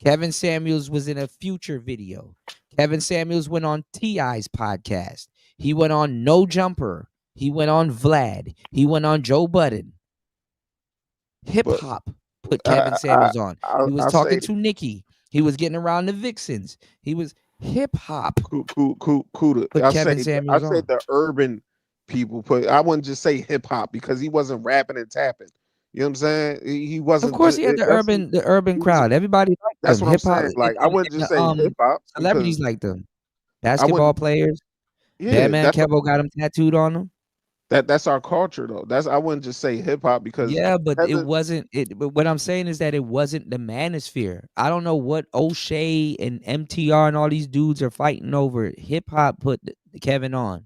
Kevin Samuels was in a Future video. Kevin Samuels went on T.I.'s podcast. He went on No Jumper. He went on Vlad. He went on Joe Budden. Hip hop put Kevin Samuels on. He was talking to Nicki. He was getting around the Vixens. He was hip hop. Cool. Put Kevin Samuels on. I said the urban people put. I wouldn't just say hip hop because he wasn't rapping and tapping. You know what I'm saying? He wasn't. Of course, he had the urban crowd. Everybody liked that's them. What I'm saying. Like I wouldn't just say hip hop. Celebrities like them. Basketball players. Batman Kevo got him tattooed on him. That's our culture though. I wouldn't just say hip hop because but it wasn't it. But what I'm saying is that it wasn't the manosphere. I don't know what O'Shea and MTR and all these dudes are fighting over. Hip hop put Kevin on.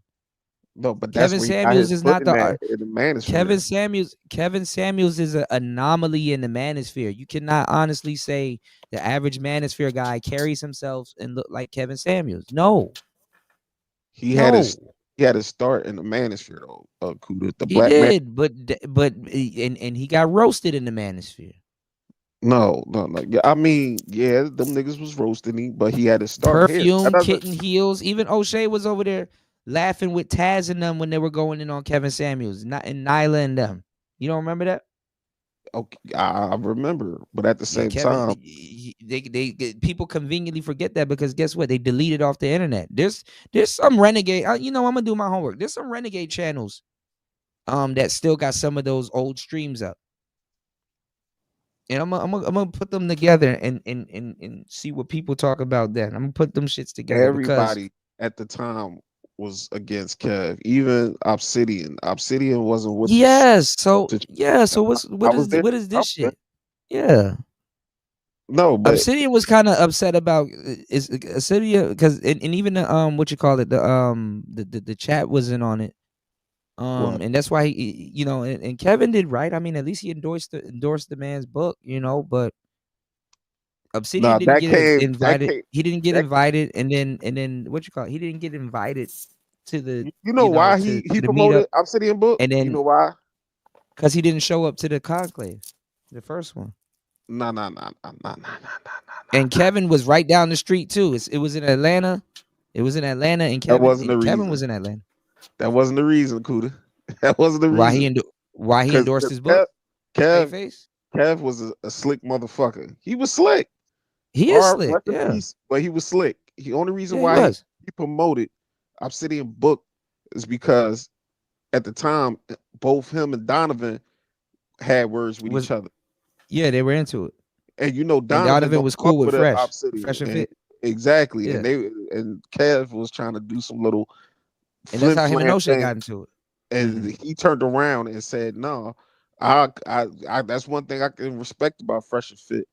No, but Kevin Samuels is not the manosphere. Kevin Samuels is an anomaly in the manosphere. You cannot honestly say the average manosphere guy carries himself and look like Kevin Samuels. No, he had to start in the manosphere though. Kuda, the he black did, but he got roasted in the manosphere. No. I mean, them niggas was roasting him, but he had to start. Perfume, Kitten Heels, even O'Shea was over there. laughing with Taz and them when they were going in on Kevin Samuels, not in Nyla and them. You don't remember that? Okay, I remember, but at the Yeah, same Kevin. time, They people conveniently forget that because guess what? They deleted off the internet. There's some renegade. I'm gonna do my homework. There's some renegade channels, that still got some of those old streams up, and I'm gonna put them together and see what people talk about. Then I'm gonna put them shits together because everybody at the time was against Kev, even Obsidian. Obsidian wasn't with yes. So the yeah. So I was there. what is I this was there. shit? Yeah. No, but Obsidian was kind of upset about is Obsidian because and even the what you call it the chat wasn't on it what? and that's why he and Kevin did right. I mean, at least he endorsed the man's book, but Obsidian Nah, didn't that get came. That invited. came. He didn't get That, invited, and then what you call it? He didn't get invited to the you know why to he the meetup, promoted Obsidian book? and You then know why? because he didn't show up to the conclave, the first one. Nah. And Kevin was right down the street too. It was in Atlanta. It was in Atlanta, and That wasn't the Kevin reason. was in Atlanta. That wasn't the reason, Kuda. That wasn't the Why reason. he endorsed his book? Kev was a slick motherfucker. He was slick. He is slick, rest in yeah. peace, but he was slick. The only reason Yeah, he why was. he promoted Obsidian book is because at the time both him and Donovan had words with each other. Yeah, they were into it. And Donovan don't was fuck cool with with Fresh. Obsidian. Fresh and And- Fit. Exactly. Yeah. And Kev was trying to do some little And that's how him and flim-flam O'Shea thing. got into it. And he turned around and said, "No, I that's one thing I can respect about Fresh and Fit.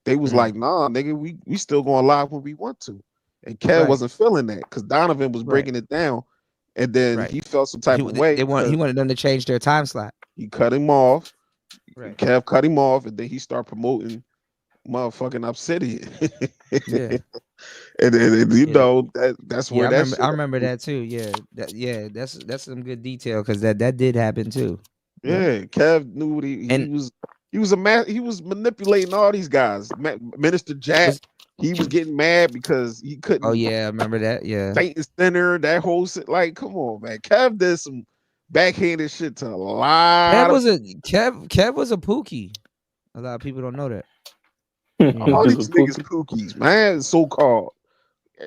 They was like, nah, nigga, we still going live when we want to." And Kev Right. wasn't feeling that because Donovan was breaking it down, and then Right. he felt some type of way. He wanted them to change their time slot. He cut him off. Right. Kev cut him off, and then he started promoting motherfucking Obsidian. Yeah. and then that's where I remember that too. Yeah. That's some good detail because that did happen too. Yeah, Kev knew what he was manipulating all these guys. Minister Jack, he was getting mad because he couldn't. Oh yeah, I remember that. Yeah. Satan's Thinner, that whole shit. Like, come on, man. Kev did some backhanded shit to a lot. Kev was a pookie. A lot of people don't know that. All these niggas pookies, man, so called.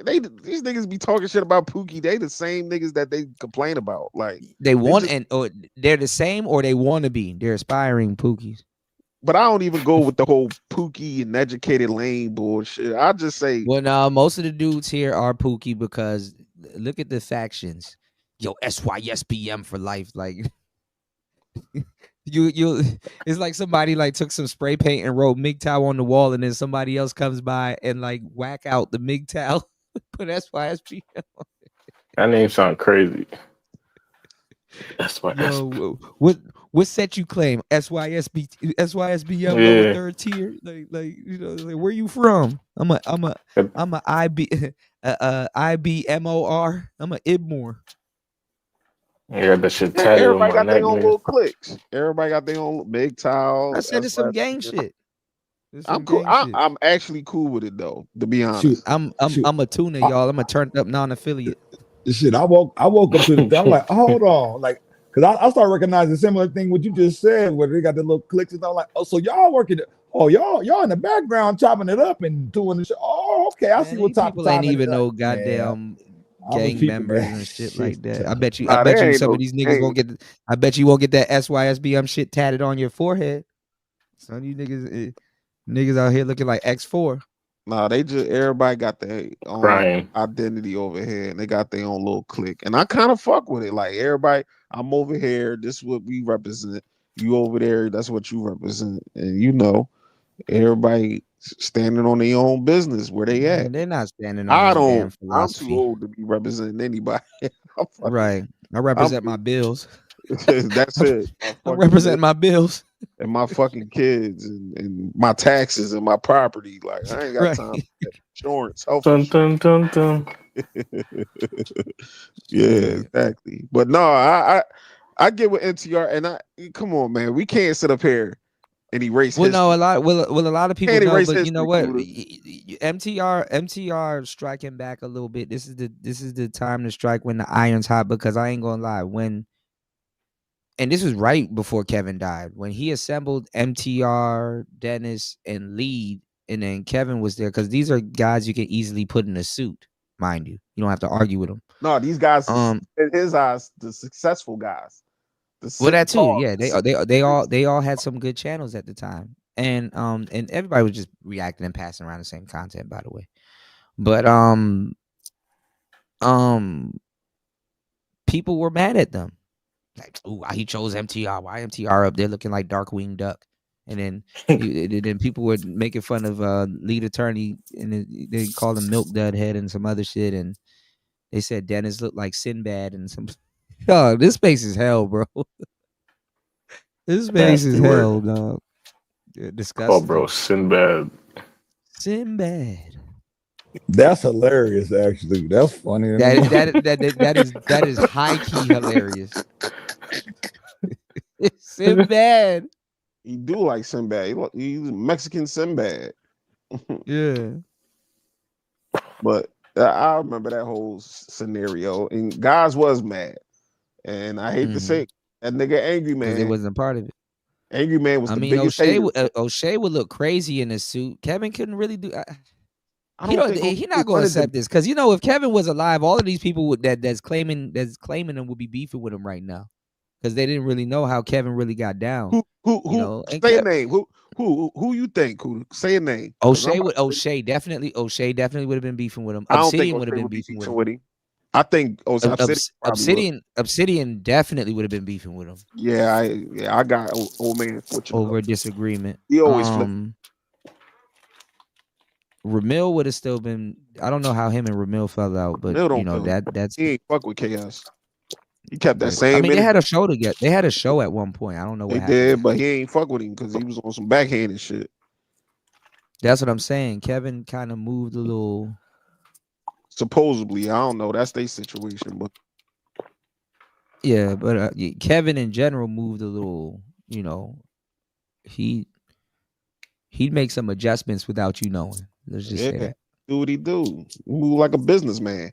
These niggas be talking shit about Pookie. They the same niggas that they complain about. Like They're the same or they want to be. They're aspiring pookies. But I don't even go with the whole Pookie and educated lane bullshit. I just say, well, no, most of the dudes here are Pookie because look at the factions. Yo, SYSBM for life. Like you it's like somebody like took some spray paint and wrote MGTOW on the wall, and then somebody else comes by and like whack out the MGTOW. Put SYSBM on it. That name sound crazy. SYSBM. Yo, what set you claim? SYSBM lower third tier. Like where you from? I'm a IB IBMOR. I'm a Ibmore. I got that shit tatted on my everybody got neck, their own nigga. little cliques. Everybody got their own big towel. I said it's some gang shit. I'm cool. I'm actually cool with it though, to be honest. Shoot. I'm a tuner, y'all. I'm a turned up non-affiliate. Shit, I woke up to the thing. I'm like, hold on, like, because I started recognizing a similar thing what you just said, where they got the little clicks and I'm like, oh, so y'all working? Oh, y'all in the background chopping it up and doing the shit. Oh, okay, I see what type of People time ain't it even is. no goddamn gang people, members man. and shit Shit, like that. tough. I bet you Nah, there ain't some no of these niggas gang. won't get. I bet you won't get that SYSBM shit tatted on your forehead. Some of you niggas out here looking like X4. Nah, they just everybody got their own Crying. identity over here, and they got their own little clique. And I kind of fuck with it. Like everybody, I'm over here. This is what we represent. You over there. That's what you represent. And everybody standing on their own business where they at. They're not standing on no damn I'm philosophy. too old to be representing anybody. Right. I represent my bills. That's it. I represent my bills and my fucking kids and my taxes and my property. Like I ain't got time for that. Insurance. Dun, dun, dun, dun. Yeah, exactly. But no, I get with NTR, and come on, man, we can't sit up here and erase Well, history. no, a lot of people Can't know, erase but you know what? history, MTR striking back a little bit. This is the time to strike when the iron's hot, because I ain't gonna lie, and this was right before Kevin died, when he assembled MTR, Dennis, and Lead, and then Kevin was there, because these are guys you can easily put in a suit, mind you. You don't have to argue with them. No, these guys, in his eyes, the successful guys. Well, that too, yeah. They all had some good channels at the time, and everybody was just reacting and passing around the same content, by the way. But people were mad at them, like, "Ooh, he chose MTR. Why MTR up there looking like Darkwing Duck?" And then then people were making fun of lead attorney, and they called him Milk Dud Head and some other shit, and they said Dennis looked like Sinbad and some. Oh, this space is hell, bro. This space is hell, dog. Disgusting. Oh, bro, Sinbad. That's hilarious. Actually, that's funny. That is high key hilarious. Sinbad. He do like Sinbad. He's Mexican Sinbad. Yeah. But I remember that whole scenario, and guys was mad, and I hate to say it, that nigga Angry Man. He wasn't a part of it. Angry Man was the biggest hater. O'Shea would look crazy in his suit. Kevin couldn't really do. He's not going to accept this, because if Kevin was alive, all of these people that's claiming him would be beefing with him right now, because they didn't really know how Kevin really got down. Who say a name? Who you think? Who say a name? O'Shea definitely would have been beefing with him. Obsidian would have been beefing with him. I think Obsidian definitely would have been beefing with him. Yeah, I got old man over a disagreement. He always flip. Ramil would have still been. I don't know how him and Ramil fell out, but that's he ain't fuck with Chaos. He kept that same. I mean, they had a show together. They had a show at one point. I don't know what happened. Did, but he ain't fuck with him because he was on some backhanded shit. That's what I'm saying. Kevin kind of moved a little. Supposedly, I don't know. That's their situation, but yeah, but Kevin in general moved a little. He'd make some adjustments without you knowing. Let's just say that. Do what he do. He move like a businessman.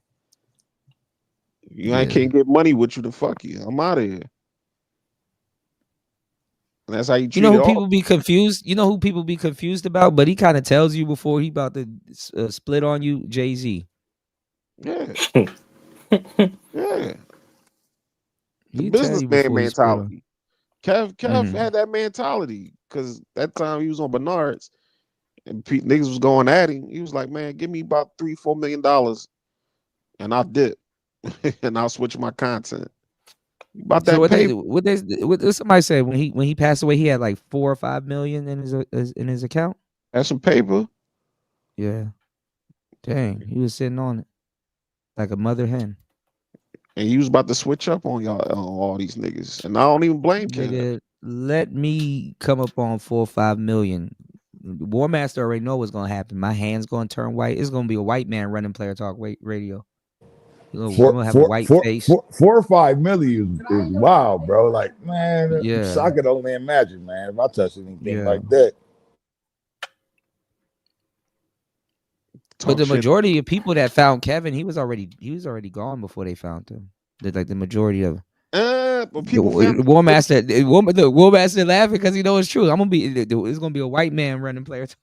I can't get money with you to fuck you. I'm out of here. And that's how you treat who people be confused? You know who people be confused about? But he kind of tells you before he about to split on you, Jay-Z. Yeah. Yeah. The businessman mentality. Kev had that mentality, because that time he was on Bernard's and niggas was going at him. He was like, man, give me about $3-4 million and I'll dip and I'll switch my content. About that what somebody said when he passed away, he had like 4 or 5 million in his account. That's some paper. Yeah. Dang, he was sitting on it like a mother hen. And he was about to switch up on y'all, on all these niggas. And I don't even blame Kev. Let me come up on 4 or 5 million. War Master already know what's gonna happen. My hand's gonna turn white. It's gonna be a white man running Player Talk Radio. I'm gonna have a white face. 4 or 5 million is wild, bro. Like, man, so I could only imagine, man, if I touched anything like that. But the majority of people that found Kevin, he was already gone before they found him. The majority of but people War Master laughing because he knows it's true. It's gonna be a white man running Player Talk.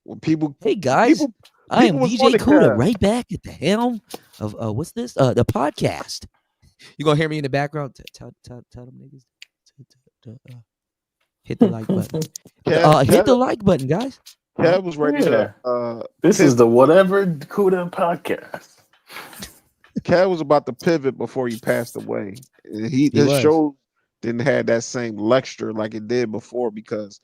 When people, hey guys, I am DJ Kuda, right back at the helm of what's this? The podcast. You gonna hear me in the background? Tell them niggas to hit the like button. Hit the like button, guys. Kev was ready to. This is the Whatever Kuda podcast. Kev was about to pivot before he passed away. His show didn't have that same luster like it did before, because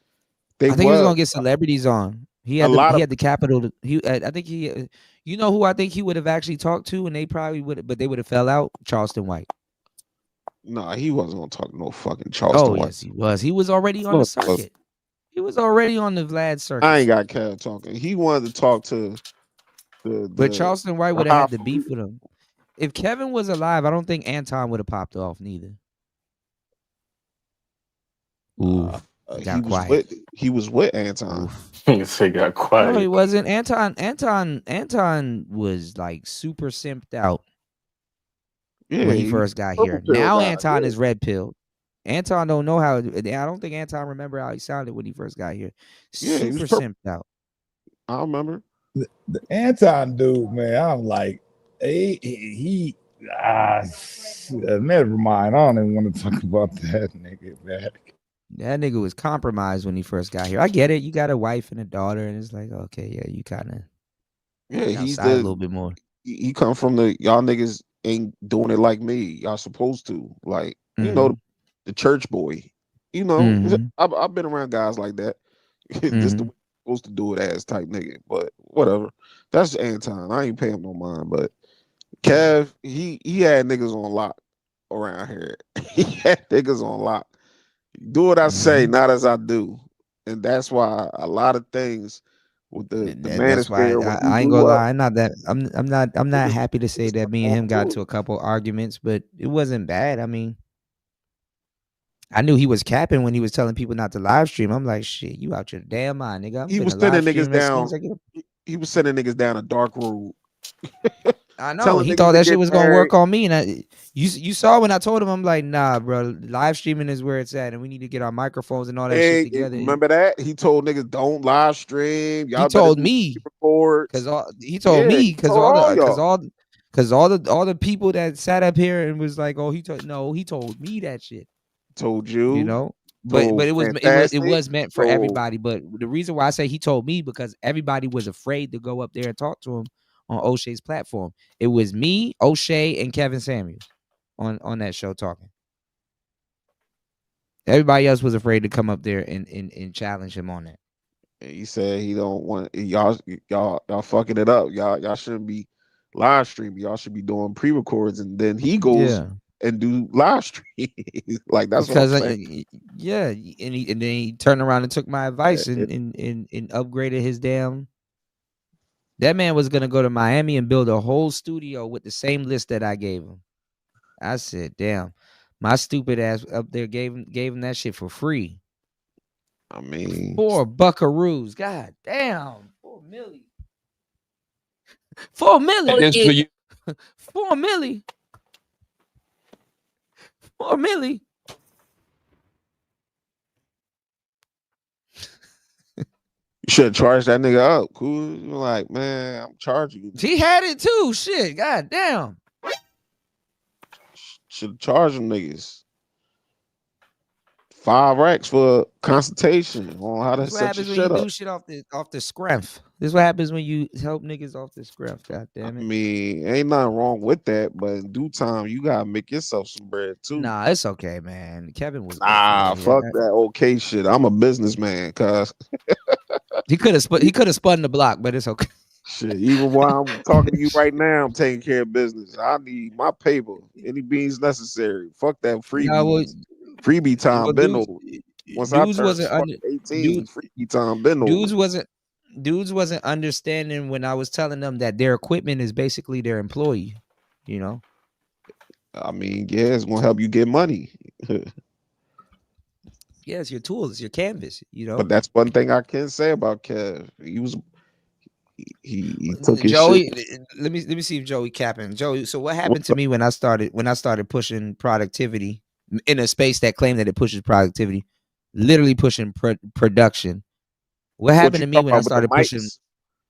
I think he was gonna get celebrities on. He had the capital. I think he. You know who I think he would have actually talked to, and they probably would, but they would have fell out. Charleston White. No, he wasn't gonna talk to no fucking Charleston White. Yes, he was. He was already on the circuit. He was already on the Vlad circuit. I ain't got Kev talking. He wanted to talk to but Charleston White would have had the beef with him. If Kevin was alive, I don't think Anton would have popped off neither. Ooh. He was with Anton. Say got quiet. No, he wasn't. Anton was like super simped out when he first got here. Now Anton is red pilled. Anton don't know how. I don't think Anton remember how he sounded when he first got here. Super simped out. I remember the Anton dude, man. I'm like, never mind. I don't even want to talk about that nigga, man. That nigga was compromised when he first got here. I get it. You got a wife and a daughter, and it's like, okay, yeah, you kind of he's a little bit more. He come from the y'all niggas ain't doing it like me. Y'all supposed to like you know the church boy. You know, I've been around guys like that. Just the way you're supposed to do it as type nigga. But whatever. That's Anton. I ain't paying him no mind. But Kev, he had niggas on lock around here. He had niggas on lock. Do what I say, not as I do, and that's why a lot of things with the manosphere. I ain't gonna lie. I'm not happy to say that me and him got to a couple arguments, but it wasn't bad. I mean, I knew he was capping when he was telling people not to live stream. I'm like, shit, you out your damn mind, nigga. He was sending niggas down. He was sending niggas down a dark road. I know. He thought that shit was gonna work on me, and you saw when I told him, I'm like, nah, bro. Live streaming is where it's at, and we need to get our microphones and all that shit together. Remember that? He told niggas don't live stream. Y'all he told me because all the people that sat up here and was like, oh, he told me that shit. Told you, you know. But it was meant for everybody. But the reason why I say he told me because everybody was afraid to go up there and talk to him on O'Shea's platform. It was me, O'Shea, and Kevin Samuels on that show talking. Everybody else was afraid to come up there and challenge him on that. He said he don't want y'all fucking it up. Y'all shouldn't be live streaming. Y'all should be doing pre-records, and then he goes and do live stream. Like that's because what I'm saying. And then he turned around and took my advice and upgraded his damn. That man was gonna go to Miami and build a whole studio with the same list that I gave him. I said, damn, my stupid ass up there gave him that shit for free. I mean, $4 buckaroos. God damn, $4 million. $4 million. $4 million. $4 million. You should have charged that nigga up. Cool. You're like, man, I'm charging you. He had it too. Shit. God damn. Should have charged them niggas. 5 racks for consultation on how to set your shit up. This is what happens when you do shit off the scruff. This is what happens when you help niggas off the scruff. God damn it. I mean, ain't nothing wrong with that, but in due time, you gotta make yourself some bread too. Nah, it's okay, man. Kevin was fuck that okay shit. I'm a businessman, cuz he could have spun the block, but it's okay. Shit, even while I'm talking to you right now, I'm taking care of business. I need my paper. Any beans necessary. Fuck that freebie. Freebie time been over. Once I turned 18, freebie time been over. Dudes wasn't understanding when I was telling them that their equipment is basically their employee, you know. I mean, yeah, it's gonna help you get money. Yeah, it's your tools, it's your canvas, you know. But that's one thing I can say about Kev. He took his Joey. shit. Let me see if Joey capping. Joey, so what happened to me when I started pushing productivity in a space that claimed that it pushes productivity, literally pushing production? What happened to me when I started pushing?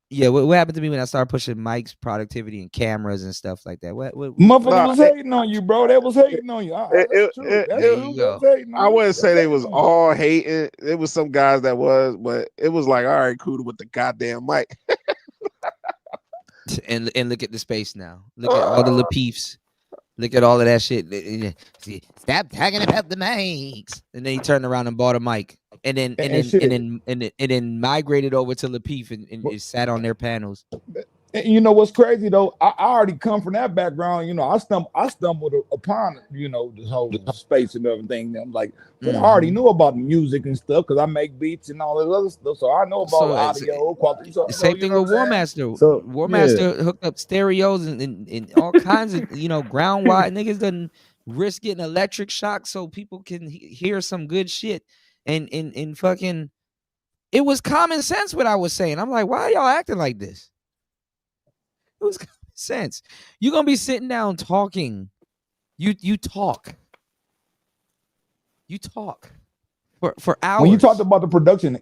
Yeah, what happened to me when I started pushing mics, productivity, and cameras and stuff like that? What motherfuckers was hating on you, bro. They was hating on you. I wouldn't say they was all hating. There was some guys that was, but it was like, all right, cool with the goddamn mic. and look at the space now. Look at all the Lapeefs. Look at all of that shit. See, stop talking about the mics. And then he turned around and bought a mic. And then migrated over to Lapeef and sat on their panels. And you know what's crazy though? I already come from that background. You know, I stumbled upon this whole space and everything. I'm like, but I already knew about the music and stuff because I make beats and all this other stuff. So I know about audio quality. So, same thing with War Master. So, War Master hooked up stereos and all kinds of ground wide niggas doesn't risk getting electric shock so people can hear some good shit. and fucking, it was common sense what I was saying. I'm like, why are y'all acting like this? It was common sense. You're gonna be sitting down talking. You talk. You talk for hours. When you talked about the production,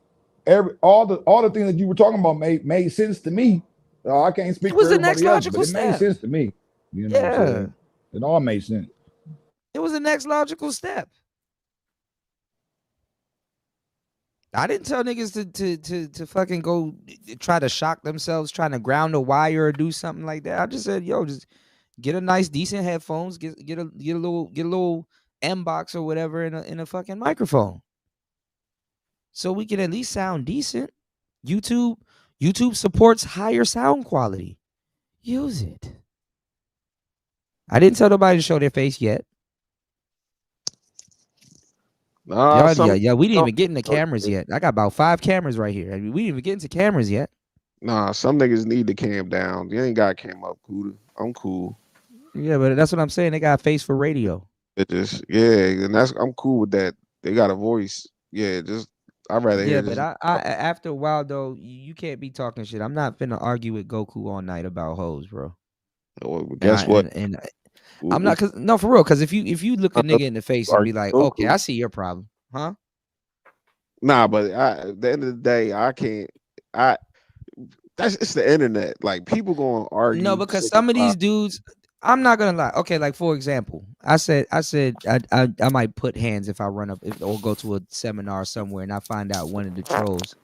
all the things that you were talking about made sense to me. I can't speak for everybody else, but it made sense to me. You know, so it all made sense. It was the next logical step. I didn't tell niggas to fucking go try to shock themselves trying to ground a wire or do something like that. I just said, yo, just get a nice decent headphones, get a little M box or whatever in a fucking microphone, so we can at least sound decent. YouTube supports higher sound quality. Use it. I didn't tell nobody to show their face yet. Nah, we didn't even get into cameras yet. I got about 5 cameras right here. I mean, we didn't even get into cameras yet. Nah, some niggas need to cam down. You ain't got cam up, Cuda. I'm cool. Yeah, but that's what I'm saying. They got a face for radio. It just and I'm cool with that. They got a voice. Yeah, just I'd rather hear. Yeah, but I after a while though, you can't be talking shit. I'm not finna argue with Goku all night about hoes, bro. Well, guess what? And I'm not, cause no, for real. Cause if you look a nigga in the face and be like, okay, I see your problem, huh? Nah, but at the end of the day, I can't. It's the internet. Like, people gonna argue. No, because some of these dudes, I'm not gonna lie. Okay, like for example, I said I might put hands if I run up or go to a seminar somewhere and I find out one of the trolls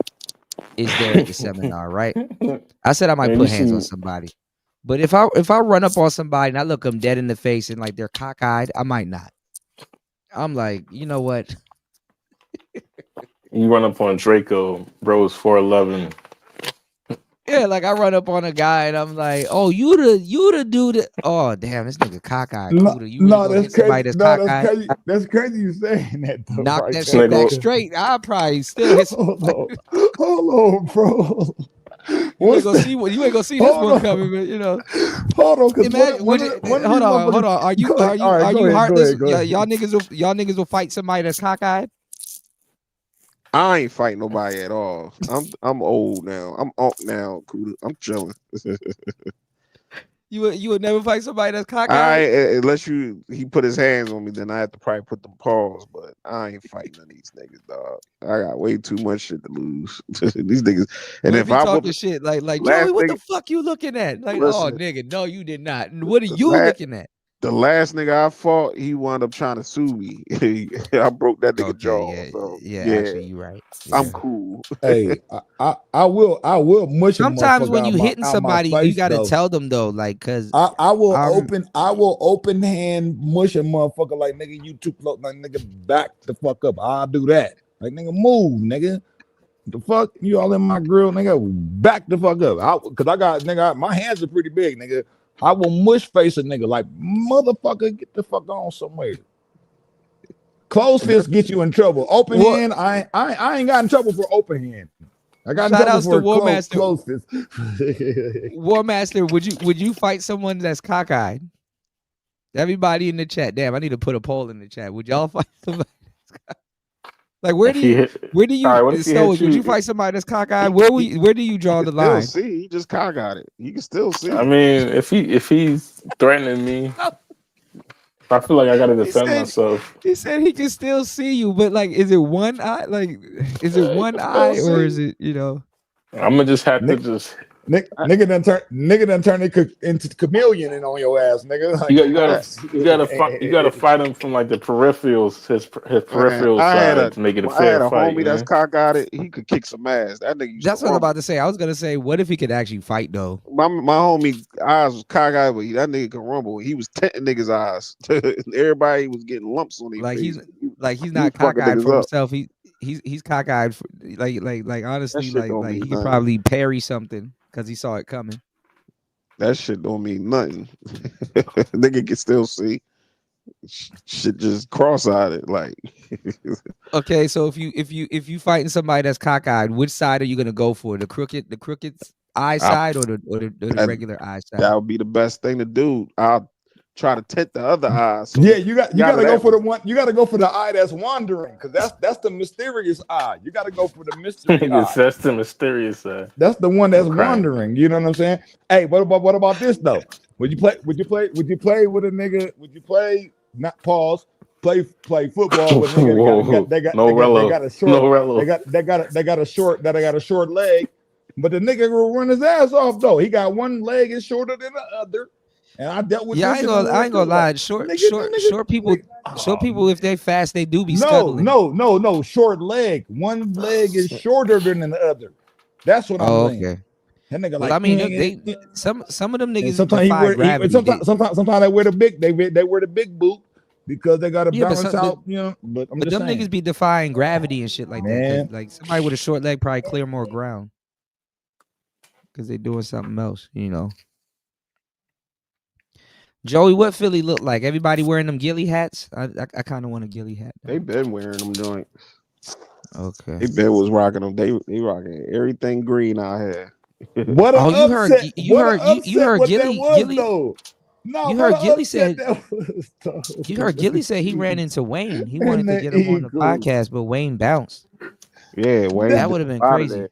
is there at the seminar, right? I said I might put hands on somebody. But if I run up on somebody and I look them dead in the face and like they're cockeyed, I might not. I'm like, you know what? You run up on Draco, bro's 4'11". Yeah, like I run up on a guy and I'm like, oh, you the dude. Oh, damn, this nigga cockeyed. That's crazy. That's crazy you saying that. Though, knock right that shit back straight. I probably still hit. Hold on, bro. You ain't gonna see this one coming, but you know. Hold on, hold on. Are you heartless? Y'all niggas will fight somebody that's cockeyed. I ain't fighting nobody at all. I'm old now. I'm up now. I'm chilling. You would never fight somebody that's cockeyed. Unless he put his hands on me, then I have to probably put them paws. But I ain't fighting none of these niggas, dog. I got way too much shit to lose. These niggas. And if I talking shit like Joey, what the fuck you looking at? Like, listen, oh nigga, no, you did not. What are you looking at? The last nigga I fought, he wound up trying to sue me. I broke that nigga jaw. Actually, you right. Yeah. I'm cool. Hey, I will mush. Sometimes when you hitting somebody, you gotta tell them though, like, cause I will open hand mush a motherfucker like, nigga, you too close, like, nigga, back the fuck up. I'll do that. Like, nigga, move, nigga. The fuck, you all in my grill, nigga, back the fuck up. Cause I got, nigga, my hands are pretty big, nigga. I will mush face a nigga like, motherfucker, get the fuck on somewhere. Closed fist get you in trouble. Open hand, I ain't got in trouble for open hand. I got in trouble for War Master. Closed fist. War Master, would you fight someone that's cockeyed? Everybody in the chat, damn, I need to put a poll in the chat. Would y'all fight somebody that's cockeyed? Like, would you fight somebody that's cockeyed? Where do you draw the line? Still see, he just cockeyed it. You can still see. I mean, if he's threatening me, I feel like I gotta defend myself. He said he can still see you, but like, is it one eye? Like, is it one eye or is it, you know? I'm gonna just have to just. Nigga done turn it into chameleon and on your ass, nigga. Like, you gotta fight him from like the peripherals, his peripheral side to make it a fair fight. I had a homie that's cockeyed it. He could kick some ass. That nigga. That's what I was about to say. I was gonna say, what if he could actually fight though? My homie eyes was cockeyed, but that nigga could rumble. He was tenting niggas' eyes. Everybody was getting lumps on him. He's not cockeyed for himself. He's cockeyed for, like honestly, like he could probably parry something. Because he saw it coming. That shit don't mean nothing. Nigga can still see. Shit just cross-eyed it, like. Okay, so if you fighting somebody that's cockeyed, which side are you gonna go for? The crooked eye side or the regular eye side? That would be the best thing to do. I'll try to tint the other eye. So yeah, you gotta go for way. the one. You gotta go for the eye that's wandering, because that's the mysterious eye. You gotta go for the mystery eye. That's the mysterious eye. That's the one that's Crying. wandering. You know what I'm saying? Hey, what about this though? Would you play with a nigga? Would you play not pause? Play football with a nigga they got a short they got a short leg, but the nigga will run his ass off though. He got one leg is shorter than the other. And I dealt with I ain't gonna lie. Short people, if they fast, they do be scuttling. No. Short leg. One leg is shorter than the other. That's what I'm saying. Okay. That nigga I mean, some of them niggas sometimes defy gravity. Sometimes they wear the big boot because they gotta balance out. But them niggas be defying gravity and shit like that. Like somebody with a short leg probably clear more ground because they doing something else. Joey, what Philly look like? Everybody wearing them ghillie hats? I kind of want a ghillie hat. They been wearing them joints. Okay. They been was rocking them. They rocking everything green out here. What an upset! You heard Gilly. No, you heard Gilly said. You heard Gilly say he ran into Wayne. He wanted to get him on the podcast, but Wayne bounced. Yeah, Wayne. That would have been crazy.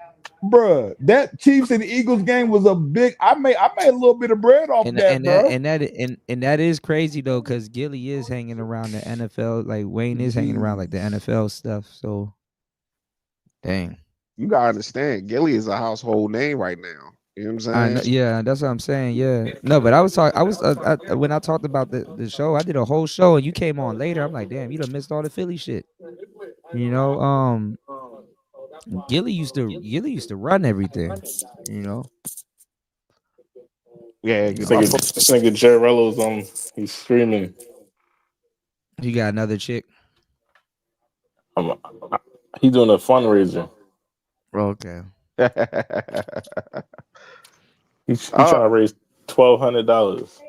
Bruh, that Chiefs and Eagles game was a big. I made a little bit of bread off that, bro. And that is crazy though, because Gilly is hanging around the NFL. Like Wayne is hanging around like the NFL stuff. So, dang. You gotta understand, Gilly is a household name right now. You know what I'm saying? Yeah, that's what I'm saying. Yeah, no, but I was talking. When I talked about the show, I did a whole show, and you came on later. I'm like, damn, you done missed all the Philly shit. Gilly used to run everything. Yeah, this nigga Jarrello's he's streaming. You got another chick? He's doing a fundraiser. Okay. He's trying to raise $1,200.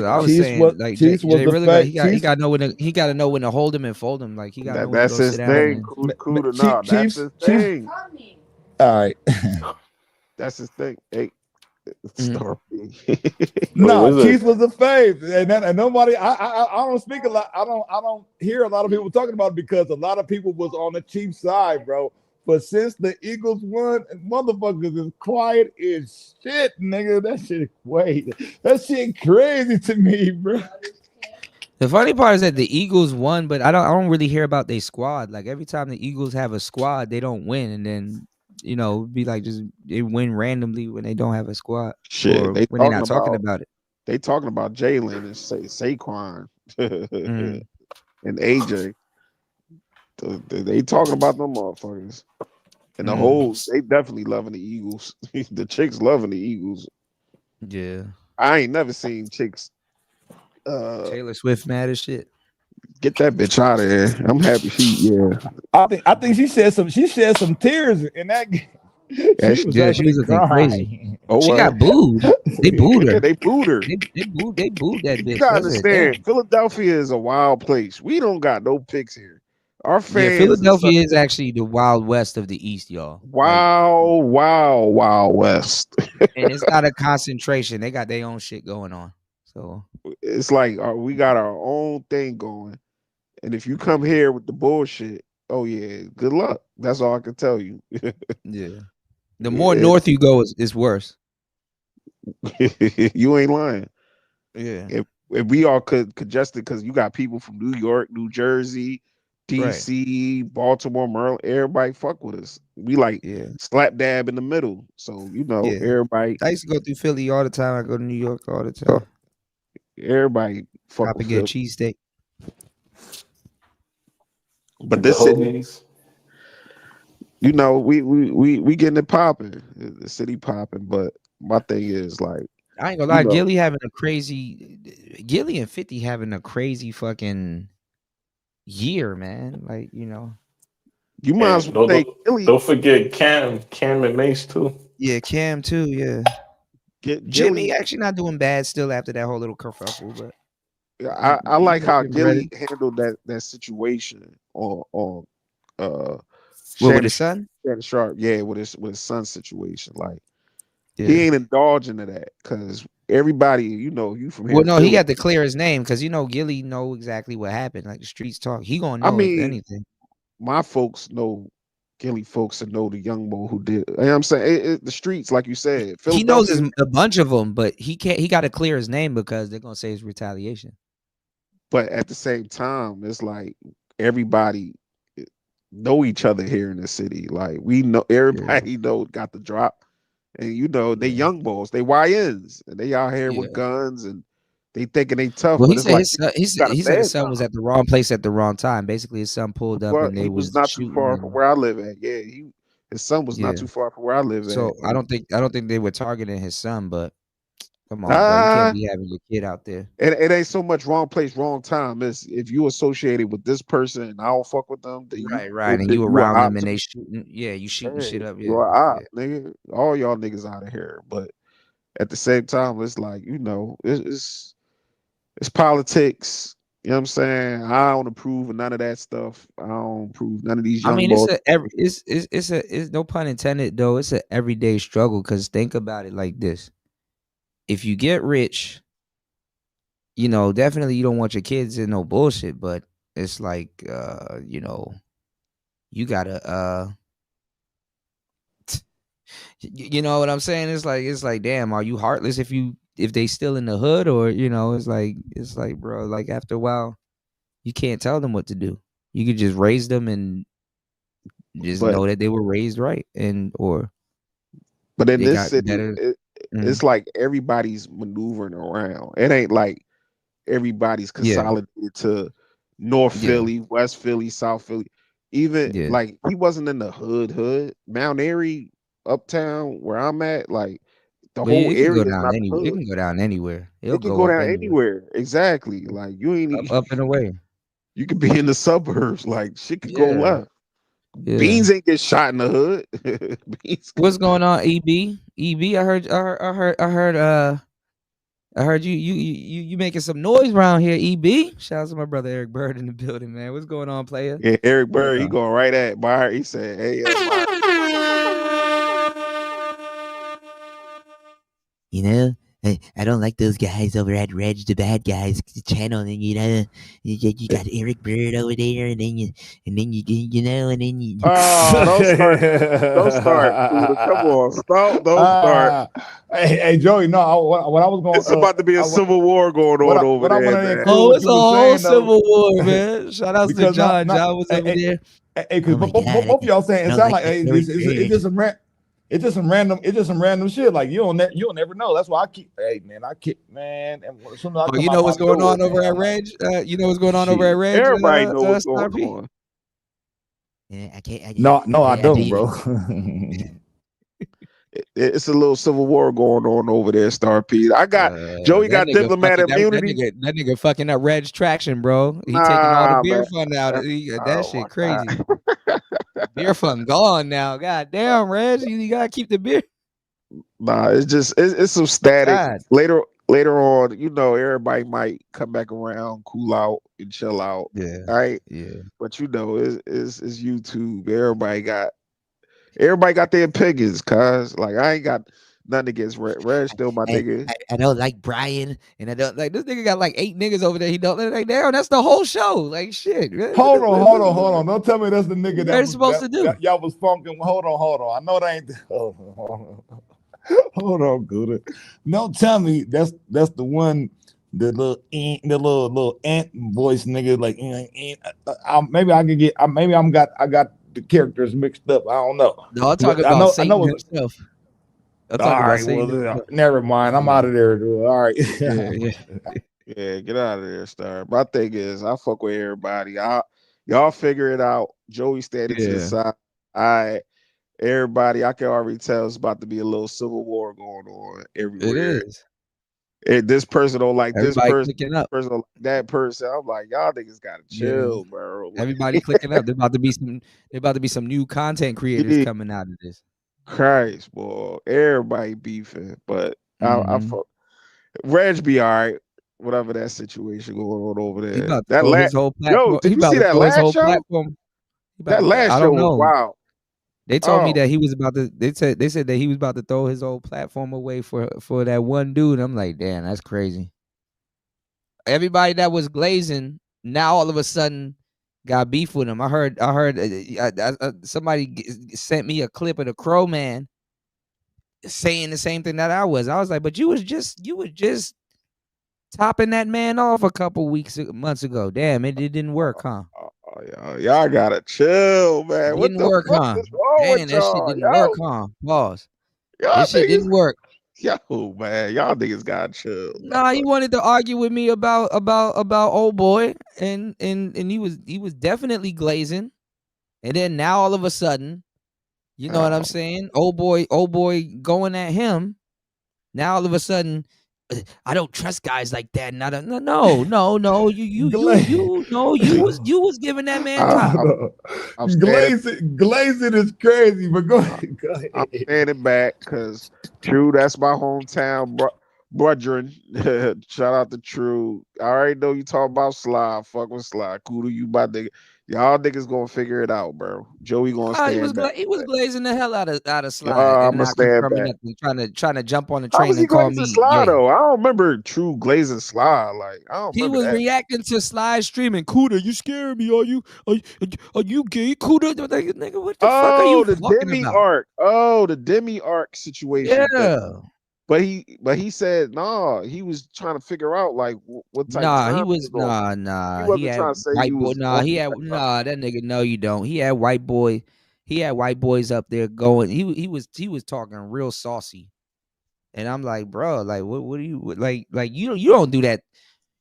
I was saying, like, Jay really he got to know when to hold him and fold him. Like he got to know when to go sit down. That's his thing. Cool to know. That's his thing. All right. That's his thing. Hey. No, Keith was a fave, and nobody. I don't speak a lot. I don't hear a lot of people talking about it because a lot of people was on the Chiefs side, bro. But since the Eagles won, motherfuckers is quiet as shit, nigga. That shit crazy to me, bro. The funny part is that the Eagles won, but I don't really hear about their squad. Like every time the Eagles have a squad, they don't win, and then be like just they win randomly when they don't have a squad. Shit, or when they're not talking about it. They talking about Jalen and Saquon and AJ. They talking about them motherfuckers. And the hoes, they definitely loving the Eagles. The chicks loving the Eagles. Yeah. I ain't never seen chicks. Taylor Swift mad as shit. Get that bitch out of here. I'm happy I think she shed some tears in that game. She was crazy. Oh, she got booed. They booed her. Yeah, they booed her. They booed that bitch. You gotta understand, Philadelphia is a wild place. We don't got no picks here. Our fans. Yeah, Philadelphia is actually the Wild West of the East, y'all. Wild West. And it's not a concentration. They got their own shit going on. So it's like we got our own thing going. And if you come here with the bullshit, oh yeah, good luck. That's all I can tell you. Yeah. The more north you go, is worse. You ain't lying. Yeah. If we all congested because you got people from New York, New Jersey, DC, Baltimore, Maryland, everybody fuck with us. We like slap dab in the middle. So everybody. I used to go through Philly all the time. I go to New York all the time. Everybody fuck with get a cheesesteak. But this city, we getting it popping. The city popping. But my thing is like, I ain't gonna lie, Gilly and 50 having a crazy fucking year, man. Like, you might as well don't forget Cam and Mace too. Yeah, Cam too. Yeah, Jimmy actually not doing bad still after that whole little kerfuffle, but I like how Gilly handled that situation on with his son. Shannon Sharp, with his son's situation. Like he ain't indulging to that because everybody, you from here. Well, no, he had to clear his name because Gilly know exactly what happened. Like the streets talk, he gonna know if anything. My folks know Gilly folks and know the young boy who did. You know what I'm saying the streets, like you said, He knows a bunch of them, but he can't. He got to clear his name because they're gonna say it's retaliation. But at the same time, it's like everybody know each other here in the city. Like we know everybody got the drop, and they young boys, they YNs, and they out here with guns and they thinking they tough. Well, but he said he said his son was at the wrong place at the wrong time. Basically, his son pulled up and they was not too far from where I live at. Yeah, his son was not too far from where I live at. So I don't think they were targeting his son, but come on, bro, you can't be having your kid out there. It ain't so much wrong place, wrong time. It's if you associated with this person and I don't fuck with them, then right, and you around them and they shooting, you shooting shit up. You are nigga. All y'all niggas out of here. But at the same time, it's like it's politics. You know what I'm saying? I don't approve of none of that stuff. I don't approve none of these young boys. It's no pun intended though. It's an everyday struggle because think about it like this. If you get rich, definitely you don't want your kids in no bullshit, but it's like, you gotta, you know what I'm saying? It's like, damn, are you heartless if they still in the hood or, it's like, bro, like after a while, you can't tell them what to do. You could just raise them and just know that they were raised right but in this city, it's like everybody's maneuvering around. It ain't like everybody's consolidated to North Philly, West Philly, South Philly. Even like he wasn't in the hood. Mount Airy, Uptown, where I'm at, like the whole area is not the hood. It can go down anywhere. It can go down anywhere. Exactly. Like you ain't up and away. You could be in the suburbs. Like shit could go left. Yeah. Beans ain't get shot in the hood. What's going on, EB? EB, I heard you making some noise around here, EB. Shout out to my brother Eric Bird in the building, man. What's going on, player? Yeah, Eric Bird, he going right at Byron. He said, "Hey, I don't like those guys over at Reg the Bad Guys channel, and you got Eric Bird over there, and then you and then you. Oh, don't start. Come on, stop! Don't start. Hey, Joey, no, what I was going. It's about to be a civil war going on over there. Man. Oh, it's a whole civil war, man! Shout out to John. John was over there. Hey, because both of y'all saying it sound like it's just some it's just some random shit. Like you'll never know. That's why I keep. Hey man, man. And as soon as you know what's going on over at Reg? You know what's going on over at Reg? Everybody knows what's going on. Yeah, I can't. No, I don't, bro. It's a little civil war going on over there, Star P. I got Joey got diplomatic immunity. That nigga fucking up Reg's traction, bro. He taking all the beer fund out. That shit crazy. Beer fund gone now. God damn, Reg, you gotta keep the beer. Nah, it's some static. God. Later on, everybody might come back around, cool out, and chill out. Yeah. Right. Yeah. But it's YouTube. Everybody got their opinions, cuz like I ain't got nothing against Red. Still my nigga. I don't like Brian, and I don't like this nigga got like 8 niggas over there. He don't like damn. That's the whole show. Like shit. Hold on. Don't tell me that's the nigga that was supposed to do. Y'all was funking. Hold on. I know that ain't. Hold on, Gouda. Don't tell me that's the one. The little ant voice nigga. Like maybe I could get. I got the characters mixed up. I don't know. No, I'm talking about Satan himself. Never mind. I'm out of there, dude. All right. Yeah, get out of there, Star. My thing is, I fuck with everybody. Y'all figure it out. Joey standing to the side. Everybody, I can already tell it's about to be a little civil war going on everywhere. It is. This person don't like Everybody this person. This person don't like that person. I'm like, y'all niggas gotta chill, bro. Everybody clicking up. There about to be some new content creators coming out of this. Christ, boy. Everybody beefing, but I fuck. Reg be all right. Whatever that situation going on over there. That last whole platform. Yo, did you see that last show? That last show was wild. They told me that he was about to. They said that he was about to throw his old platform away for that one dude. I'm like, damn, that's crazy. Everybody that was glazing now all of a sudden got beef with him. I heard somebody sent me a clip of the Crow Man saying the same thing that I was. I was like, but you was just topping that man off a couple months ago. Damn, it didn't work, huh? Y'all gotta chill, man. It What didn't the work, fuck huh? is wrong Damn, with that shit y'all? didn't work, huh? Pause. This shit didn't work. Yo, man, y'all niggas gotta chill. Nah, he wanted to argue with me about old boy, and he was definitely glazing, and then now all of a sudden, you know what I'm saying? Old boy going at him. Now all of a sudden, I don't trust guys like that. No. You was giving that man top. Glazing is crazy, but go ahead. I'm standing back because True, that's my hometown brethren. Shout out to True. I already know you talking about Sly. Fuck with Sly. Kudu, you about to. Y'all niggas gonna figure it out, bro. Joey gonna stand back. He was glazing the hell out of Sly I'm and gonna not stand confirming back. nothing, trying to jump on the How train was he and call glazing me Sly gay. though? I don't remember True glazing Sly. Like I don't He remember was that. reacting to Sly streaming. Kuda, you scaring me? Are you gay? Kuda, nigga, what the fuck are you the talking demi about? arc. Oh, the demi arc situation. Yeah. But he said nah. He was trying to figure out like what type of time He was was on. nah. He He wasn't had trying to say white you boy. was Nah, he had that nigga. No, you don't. He had white boy. He had white boys up there going. He was talking real saucy, and I'm like, bro, like what do you like you don't do that.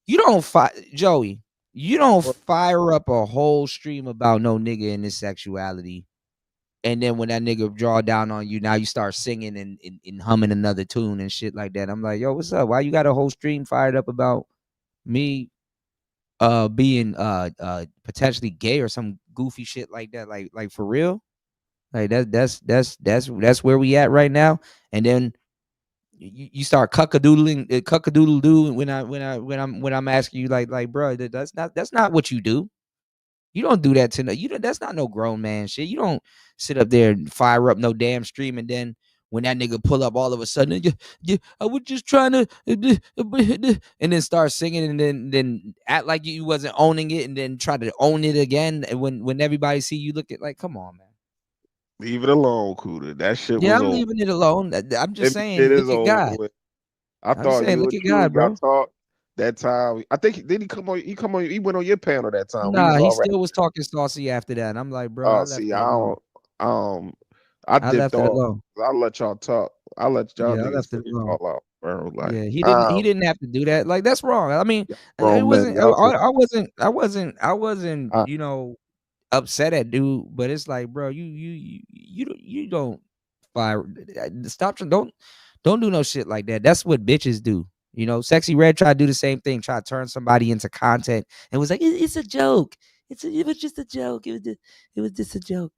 You don't Joey. You don't fire up a whole stream about no nigga and his sexuality. And then when that nigga draw down on you, now you start singing and humming another tune and shit like that. I'm like, yo, what's up? Why you got a whole stream fired up about me being potentially gay or some goofy shit like that? Like for real? Like that's where we at right now. And then you start cuckadoodle doo when I'm asking you like bro, that's not what you do. You don't do that to that's not no grown man shit. You don't sit up there and fire up no damn stream, and then when that nigga pull up all of a sudden, I was just trying to, and then start singing, and then act like you wasn't owning it, and then try to own it again. And when everybody see you, look at like, come on, man. Leave it alone, Kuda. That shit Yeah, was I'm over. leaving it alone. I'm just saying, It look is at over God. with. I I'm thought saying, you look and at True God, bro. got talk that time. I think did he come on? He went on your panel that time. We Nah, was he all right. still was talking saucy after that. And I'm like, bro, I Oh, left see, it I alone. don't. I I dipped left it off. alone. I let y'all talk. I let y'all Yeah, I niggas left it figure it alone. all out, bro. Like, Yeah, he didn't have to do that. Like that's wrong. I mean, it grown men, wasn't. y'all I wasn't. You know, upset at dude. But it's like, bro, you don't fire. Stop. Don't do no shit like that. That's what bitches do. You know, Sexy Red tried to do the same thing. Try to turn somebody into content and was like, it's a joke. It was just a joke. It was just a joke.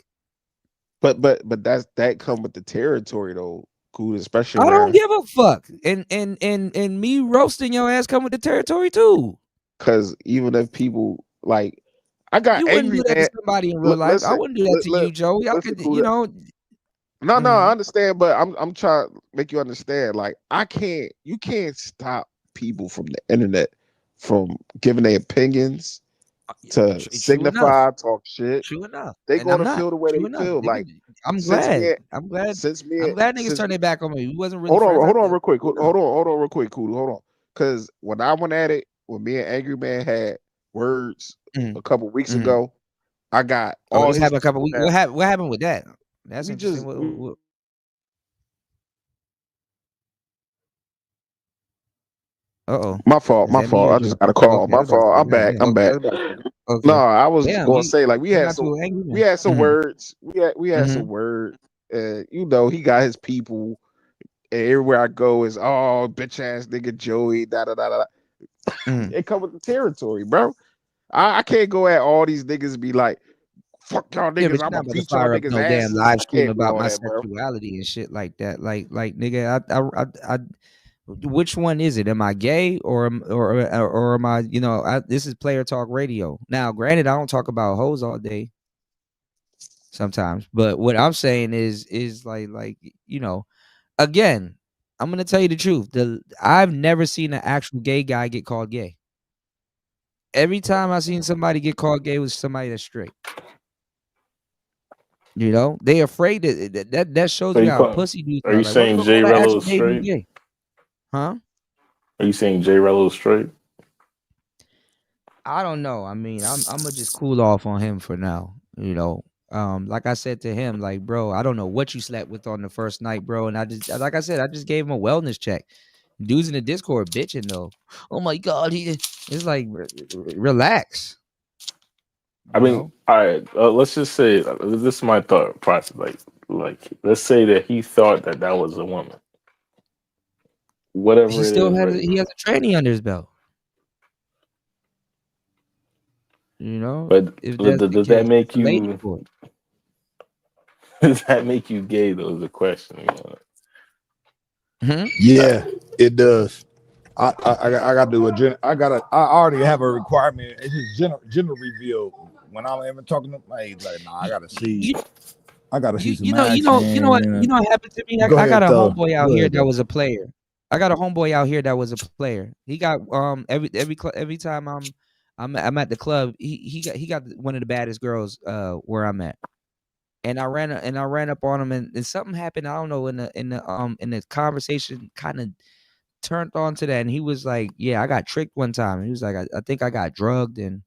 But that come with the territory though, Cool, especially I don't around. give a fuck. And me roasting your ass come with the territory too. Because even if people like, I got You wouldn't angry do that man. to somebody in real life. I wouldn't do that to you, Joey. I Listen, could, Cool, you know. No, I understand, but I'm trying to make you understand. Like, you can't stop people from the internet from giving their opinions to signify, talk shit. True enough. They And I'm gonna not. feel the way True they enough. feel. Like, I'm since glad. me, I'm glad. since me, I'm glad niggas since turned me, their back on me. We wasn't really hold on, friends. hold on, real quick. Hold on, real quick, Cool. Hold on, because when I went at it, when me and Angry Man had words a couple weeks ago, I got all this his happened a couple weeks. now. What happened with that? That's We interesting. just My fault. Is that me I or just Joe? got a call. Okay, My I was about to fault. say, I'm back. I'm back. No, Okay. I was Damn, gonna say like we you had got some too angry. words. We had some words. You know, he got his people. And everywhere I go is bitch ass nigga Joey. Da da da da. It come with the territory, bro. I can't go at all these niggas and be like, fuck y'all Yeah, but niggas. you're I'm not gonna about to beat y'all fire up niggas no damn asses. live I stream can't do about all my that, bro. sexuality and shit like that. Like nigga, which one is it? Am I gay or am I? You know, this is Player Talk Radio. Now, granted, I don't talk about hoes all day. sometimes. But what I'm saying is like again, I'm gonna tell you the truth. I've never seen an actual gay guy get called gay. Every time I seen somebody get called gay was somebody that's straight. They afraid that shows So you you how call, pussy dudes are are. you Like, what saying if Jay an Rello actual is gay dude straight? gay? Huh? Are you saying Jay Rello is straight? I don't know. I mean, I'm gonna just cool off on him for now. Like I said to him, like, bro, I don't know what you slept with on the first night, bro. And I just gave him a wellness check. Dudes in the Discord bitching though. Oh my god, it's like relax. I mean, all right. Let's just say this is my thought process. Like, let's say that he thought that was a woman. Whatever He it still is, has right? he has a tranny under his belt. But If that's the does that case, make the lady you? for it. Does that make you gay? Though is the question. Yeah, it does. I got to do a I already have a requirement. It's just gender reveal. When I'm even talking to my age, like, nah, I gotta see some action. What happened to me? Go I got ahead, a though. homeboy out Go here ahead, that though. was a player. He got every time I'm at the club, he got one of the baddest girls where I'm at. And I ran up on him and something happened. I don't know, in the conversation kind of turned on to that, and he was like, yeah, I got tricked one time. He was like, I think I got drugged, and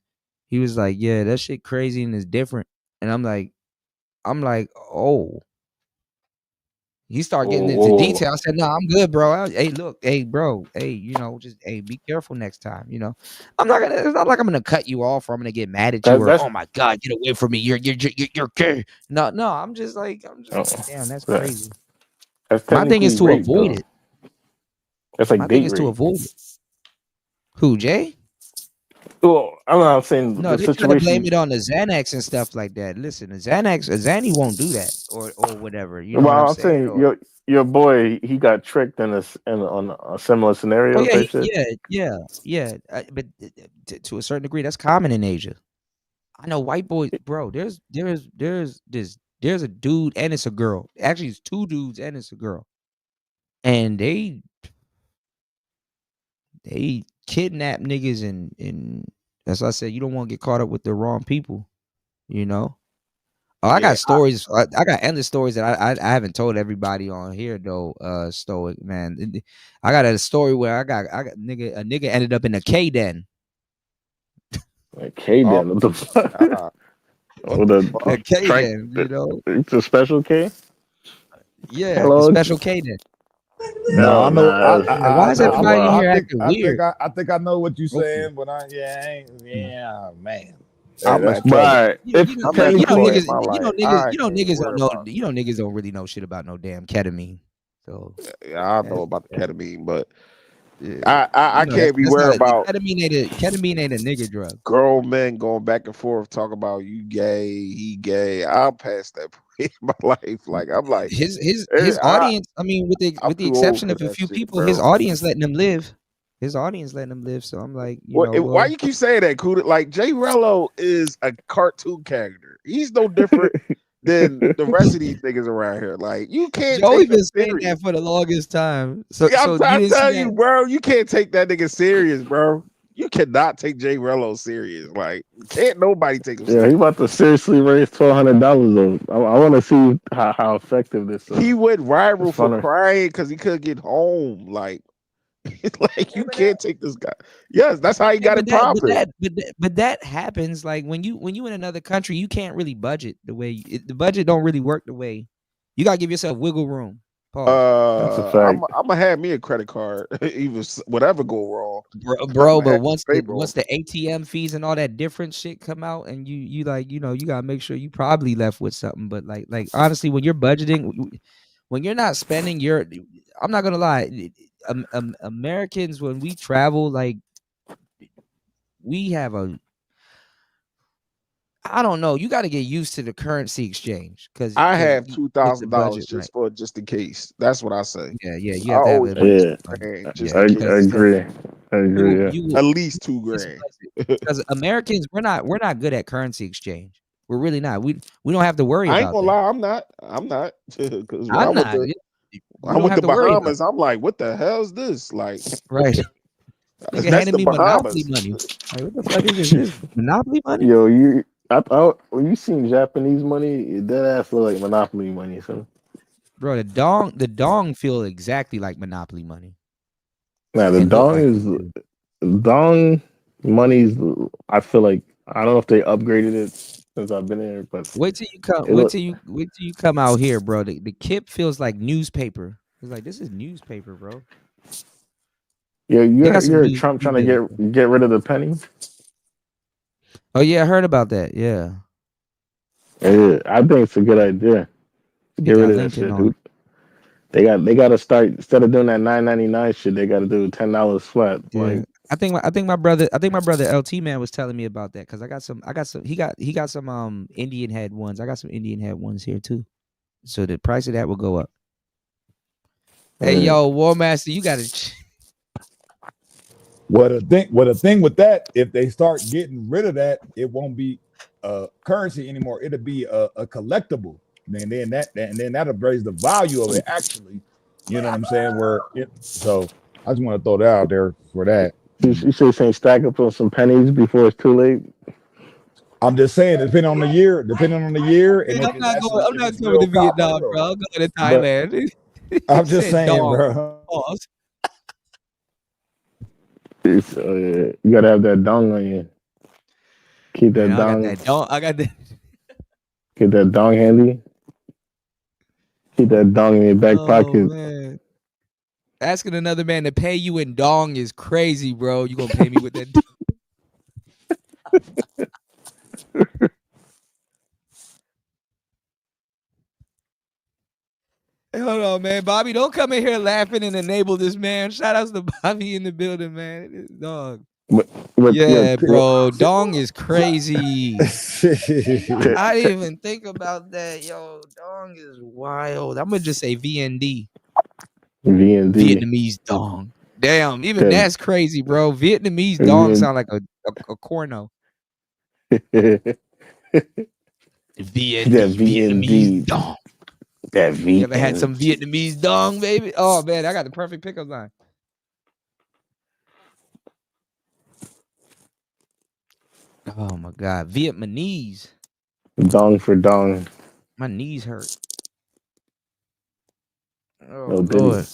he was like, yeah, that shit crazy and it's different. And I'm like, oh. He started getting into detail. I said, no, I'm good, bro. Hey, look, hey, bro, hey, just be careful next time. It's not like I'm gonna cut you off or I'm gonna get mad at you or oh my god, get away from me. You're gay. No, I'm just like damn, that's crazy. That's My thing is to rape, avoid though. it. That's like My thing date is to rape. avoid it. Who, Jay? Well, I'm not saying No, the they try to blame situation. it on the Xanax and stuff like that. Listen, a Xanny won't do that or whatever. You know Well, what I'm I'm saying? saying your boy, he got tricked on a similar scenario Oh yeah, type shit. yeah. But to a certain degree, that's common in Asia. I know white boys, bro. There's a dude and it's a girl. Actually, it's two dudes and it's a girl, and they kidnap niggas and as I said, you don't want to get caught up with the wrong people. Oh, I got stories. I got endless stories that I haven't told everybody on here though. Stoic man, I got a story where I got a nigga ended up in a K den. A K den, what the fuck? With A K strike, den, it's a special K. Yeah, a Hello. special K den. No, I know. Why is everybody in here acting weird? I think I know what you're Okay. saying, but man. I'm That's at trouble. Niggas don't really know shit about no damn ketamine. So yeah, I know about the ketamine, but I can't be worried about ketamine ain't a nigga drug. Grown men going back and forth talking about you gay, he gay. I'm past that point in my life. Like I'm like his audience. I mean, with the exception of a few people, his audience letting him live. His audience letting him live. So I'm like, why you keep saying that, Kuda? Like Jay Rello is a cartoon character. He's no different than the rest of these niggas around here. Like you can't. Joey take been saying that for the longest time. So, yeah, I'm trying to you tell you, bro. You can't take that nigga serious, bro. You cannot take Jay Rello serious. Like can't nobody take him serious. Yeah, he about to seriously raise $1,200 though. I want to see how effective this is. He went viral for crying because he couldn't get home. Like you can't take this guy. Yes, that's how he got it popping. But that happens. Like when you in another country, you can't really budget the way the budget don't really work the way. You gotta give yourself wiggle room. That's a fact. I'm gonna have me a credit card, even whatever go wrong, bro. But once the ATM fees and all that different shit come out, and you like you gotta make sure you probably left with something. But like honestly, when you're budgeting, when you're not spending I'm not gonna lie, Americans when we travel, like we have I don't know. You got to get used to the currency exchange because I have $2,000 just in case. That's what I say. Yeah, you have to have it. I agree. Yeah. At least $2,000. Because Americans, we're not good at currency exchange. We're really not. We don't have to worry I about ain't gonna that. lie, I'm not. Because when I'm not. You I don't went have to to worry about Bahamas, I'm like, what the hell is this? Like, it. Right. Nigga that's handed the me Monopoly Bahamas. money. Like, what the fuck is this? This Monopoly money? Yo, I thought when you seen Japanese money, that ass look like Monopoly money. So, Bro, the dong feel exactly like Monopoly money. now the It look dong like is it too. dong money's. I feel like I don't know if they upgraded it since I've been here, but Wait till you come. it look. Wait till you come out here, bro. The kip feels like newspaper. It's like this is newspaper, bro. Yeah, They got some you're new Trump trying to bills. get rid of the penny. Oh yeah, I heard about that. Yeah, Yeah, I think it's a good idea. he Get rid got of that Lincoln shit, on dude. it. They got to start instead of doing that $9.99 shit. They got to do $10 flat. Yeah, Like, I think my brother LT man was telling me about that because I got some. He got some Indian head ones. I got some Indian head ones here too. So the price of that will go up. Hey yo, War Master, you got to. What a thing with that, if they start getting rid of that, it won't be currency anymore. It'll be a collectible. Then that'll raise the value of it. Actually, you know what I'm saying? So I just want to throw that out there for that. you should say stack up on some pennies before it's too late. I'm just saying, depending on the year, and Man, if I'm it's not actually going. I'm if not it's going real to copper, Vietnam, bro. I'm going to but Thailand. I'm just Said saying, dog. bro. Pause. You gotta have that dong on you. Keep Man, that I got dong. that dong. I got that. Keep that dong handy. Keep that dong in your back Oh pocket. man, asking another man to pay you in dong is crazy, bro. You gonna pay me with that? Hey, hold on, man. Bobby, don't come in here laughing and enable this man. Shout outs to Bobby in the building, man. Dog. Yeah, bro. Dong is crazy. I didn't even think about that. Yo, dong is wild. I'm gonna just say VND. VND. Vietnamese dong. Damn, even that's crazy, bro. Vietnamese dong sound like a corno. Vietnamese dong. That You ever had some Vietnamese dong, baby? Oh man, I got the perfect pickup line. Oh my god, Vietnamese. Dong for dong. My knees hurt. Oh No Lord.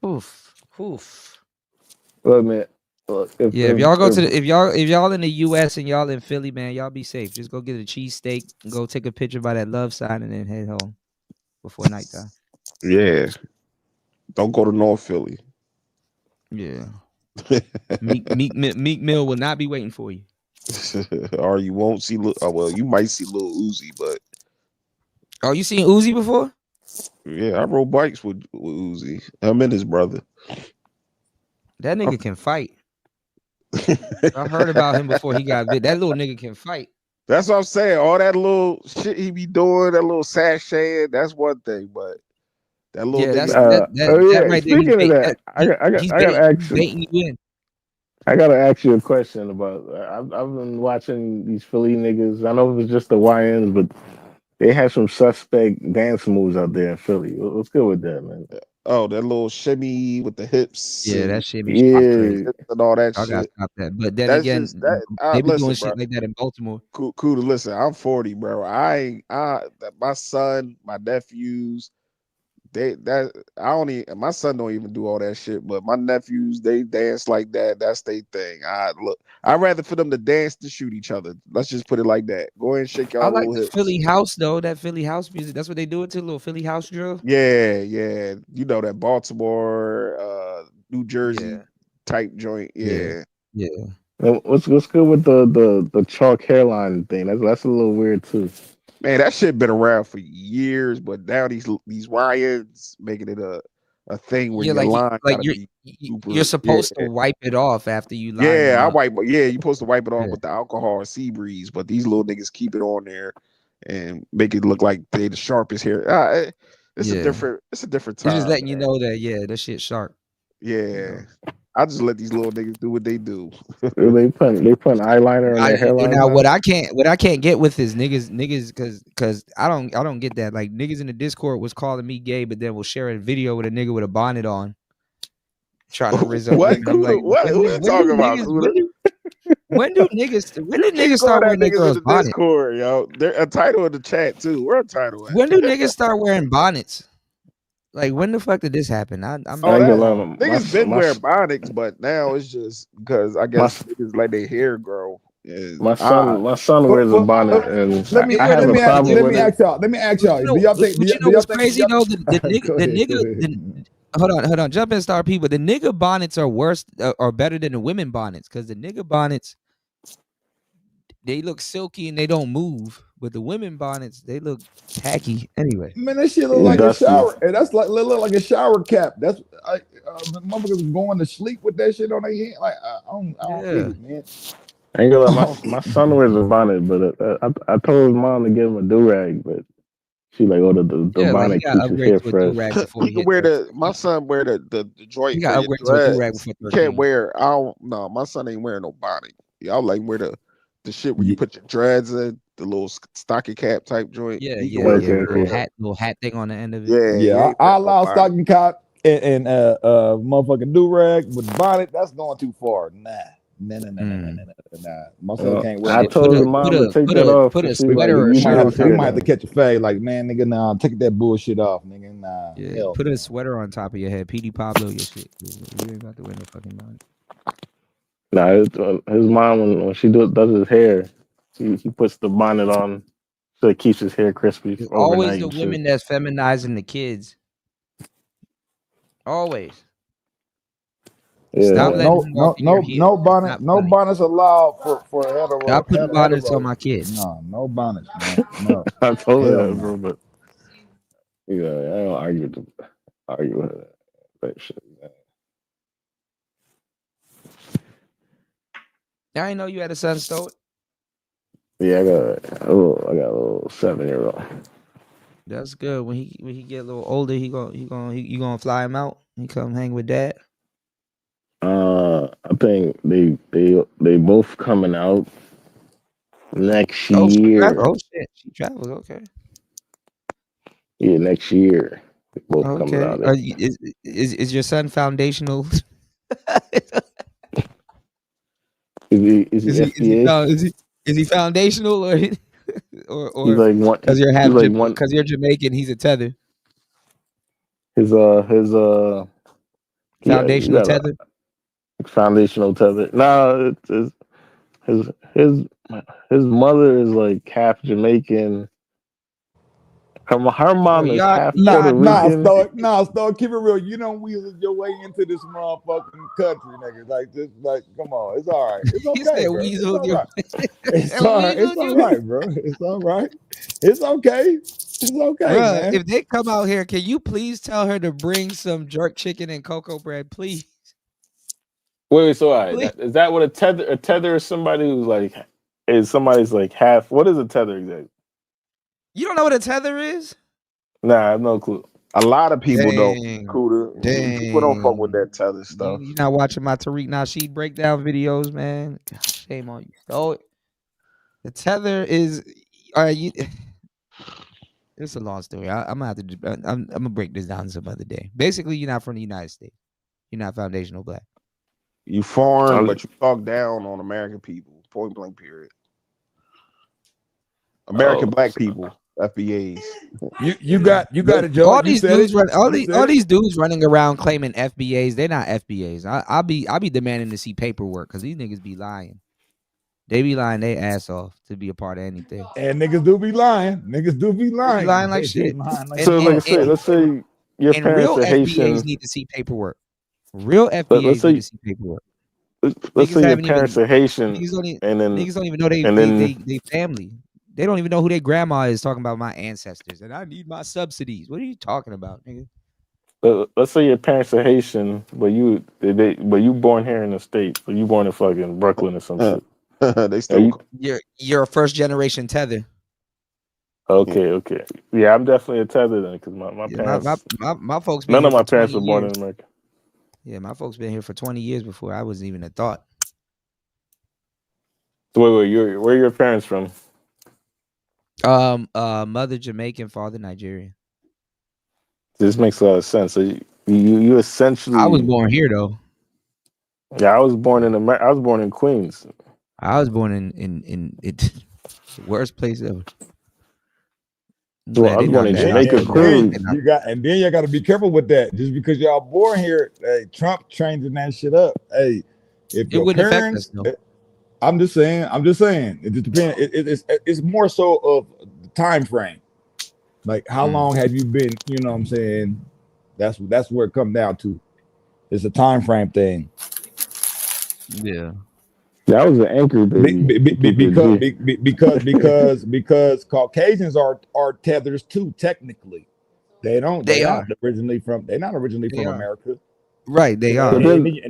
Oof. Look, man. Look, If y'all go to if y'all in the US and y'all in Philly, man, y'all be safe. Just go get a cheesesteak, go take a picture by that love sign, and then head home before nighttime. Yeah. Don't go to North Philly. Yeah. Meek Mill will not be waiting for you. Or you won't see well, you might see Lil Uzi, but oh, you seen Uzi before? Yeah, I rode bikes with Uzi. Him and his brother. That nigga can fight. I heard about him before he got bit. That little nigga can fight. That's what I'm saying. All that little shit he be doing, that little sashaying, that's one thing, but that little nigga. That right there. Speaking of that, I gotta ask you. Baiting you in. I gotta ask you a question about. I've been watching these Philly niggas. I know it was just the YNs, but they have some suspect dance moves out there in Philly. What's good with that, man? Oh, that little shimmy with the hips. Yeah, that shit be crazy. And all that I shit. gotta stop that. But then That's again, just that. they be Listen, doing bro. shit like that in Baltimore. Cool to listen. I'm 40, bro. My son, my nephews, my son don't even do all that shit, but my nephews, they dance like that. That's their thing. I'd rather for them to dance than shoot each other. Let's just put it like that. Go ahead and shake y'all I like little the hips. Philly house though. That Philly house music. That's what they do it to, a little Philly house drill. Yeah. You know that Baltimore, New Jersey type joint. Yeah. What's good with the chalk hairline thing? That's a little weird too. Man, that shit been around for years, but now these YNs making it a thing where your line gotta be super. You're supposed to wipe it off after you line Yeah, them up. you're supposed to wipe it off with the alcohol or sea breeze, but these little niggas keep it on there and make it look like they the sharpest hair. It's a different time. They're just letting you know that that shit's sharp. Yeah. I just let these little niggas do what they do. They put eyeliner on their hairline. Now what I can't get with is niggas because I don't get that. Like niggas in the Discord was calling me gay, but then will share a video with a nigga with a bonnet on, trying to rizz up. What? I'm like, what? Who you talking about? When do niggas Keep start calling wearing that their niggas in girls' the bonnets? Discord, yo. They're a title in the chat too. We're a title. When do niggas start wearing bonnets? Like when the fuck did this happen? Niggas been wearing bonnets, but now it's just because I guess niggas let their hair grow. My son wears a bonnet, and let me I have a problem with it. ask y'all. Do y'all think? But you know what's crazy though? The Go ahead. nigga. Hold on. Jump in, star people. The nigga bonnets are worse or better than the women bonnets because the nigga bonnets they look silky and they don't move, but the women bonnets they look tacky. Anyway, Man, that shit look like a shower, and that's like look like a shower cap. That's motherfuckers going to sleep with that shit on their head. Like I don't get it, man. I ain't gonna lie, my son wears a bonnet, but I told his mom to give him a do rag, but she like, oh, the bonnet keeps his hair fresh. He can wear my son wear the joint for your dreads. Can't wear. I don't know. My son ain't wearing no bonnet. Y'all like wear the shit where you put your dreads in, the little stocking cap type joint. Little hat thing on the end of it. Yeah. I allow stocking cap and motherfucking do rag with bonnet. That's going too far. Nah. My son can't wear. I told his mom to take that off. Put a sweater or we shirt. might have to catch a fade. Like, man, nigga, nah, take that bullshit off, nigga. Nah. Yeah, put a sweater on top of your head. PD Pablo your shit. You ain't about to wear no fucking bonnet. Nah, his mom when she does his hair, he puts the bonnet on so it keeps his hair crispy. Always the women that's feminizing the kids. Always. Yeah. Stop No bonnets allowed for hetero. Stop putting bonnets on my kids. No bonnets, man. No. I told her that, bro, but I don't argue with that shit, man. I didn't know you had a son, Stoic. Yeah, I got a little 7-year-old. That's good. When he get a little older, you gonna fly him out? He come hang with dad? I think they both coming out next year. Oh shit, she travels. Okay. Yeah, next year. They both coming out. Is your son foundational? Is he foundational or he's like one because you're Jamaican? He's a tether. His foundational tether. Foundational tether. No, it's his mother is like half Jamaican. Her mom is half Puerto Rican. Stoic, keep it real. You don't weasel your way into this motherfucking country, nigga. Like, come on, it's all right. It's okay, bro. It's all right. It's all right, bro. It's all right. It's okay. It's okay, Bruh, man. if they come out here, can you please tell her to bring some jerk chicken and cocoa bread, please? Wait, so all right, is that what a tether is? Somebody who's like, somebody's like half. What is a tether exactly? You don't know what a tether is? Nah, I have no clue. A lot of people don't. People don't fuck with that tether stuff. You're not watching my Tariq Nasheed breakdown videos, man. God, shame on you. So the tether is. All right, it's a long story. I'm gonna have to. I'm gonna break this down some other day. Basically, you're not from the United States. You're not foundational black. You foreign, but you talk down on American people. Point blank. Period. American black people. FBAs. You got a joke. All these dudes running around claiming FBAs. They're not FBAs. I'll be demanding to see paperwork because these niggas be lying. They be lying their ass off to be a part of anything. And niggas do be lying. They be lying like shit. So let's say your parents real are Haitian. FBAs need to see paperwork. Real FBAs need to see paperwork. Let's say your parents are Haitian, and then niggas don't even know they family. They don't even know who their grandma is talking about my ancestors, and I need my subsidies. What are you talking about, nigga? Let's say your parents are Haitian, but you born here in the States, or you born in fucking Brooklyn or some shit. They still you're a first generation tether. Okay. Yeah, I'm definitely a tether then, because my parents. My folks. None of my parents were born in America. Yeah, my folks been here for 20 years before I was even a thought. So wait, where are your parents from? Mother Jamaican, father Nigerian. This makes a lot of sense. So you essentially. I was born here though. Yeah, I was born in I was born in Queens. I was born in the worst place ever. Well, I was born in Jamaica, Queens. And then you got to be careful with that. Just because y'all born here, hey, Trump changing that shit up. Hey, if your parents, I'm just saying. It just depends. It's more so of the time frame. Like how long have you been? You know what I'm saying? That's where it comes down to. It's a time frame thing. Yeah. That was an anchor baby. Because Caucasians are tethers too. Technically, they're not originally from America. Right, they are. And then you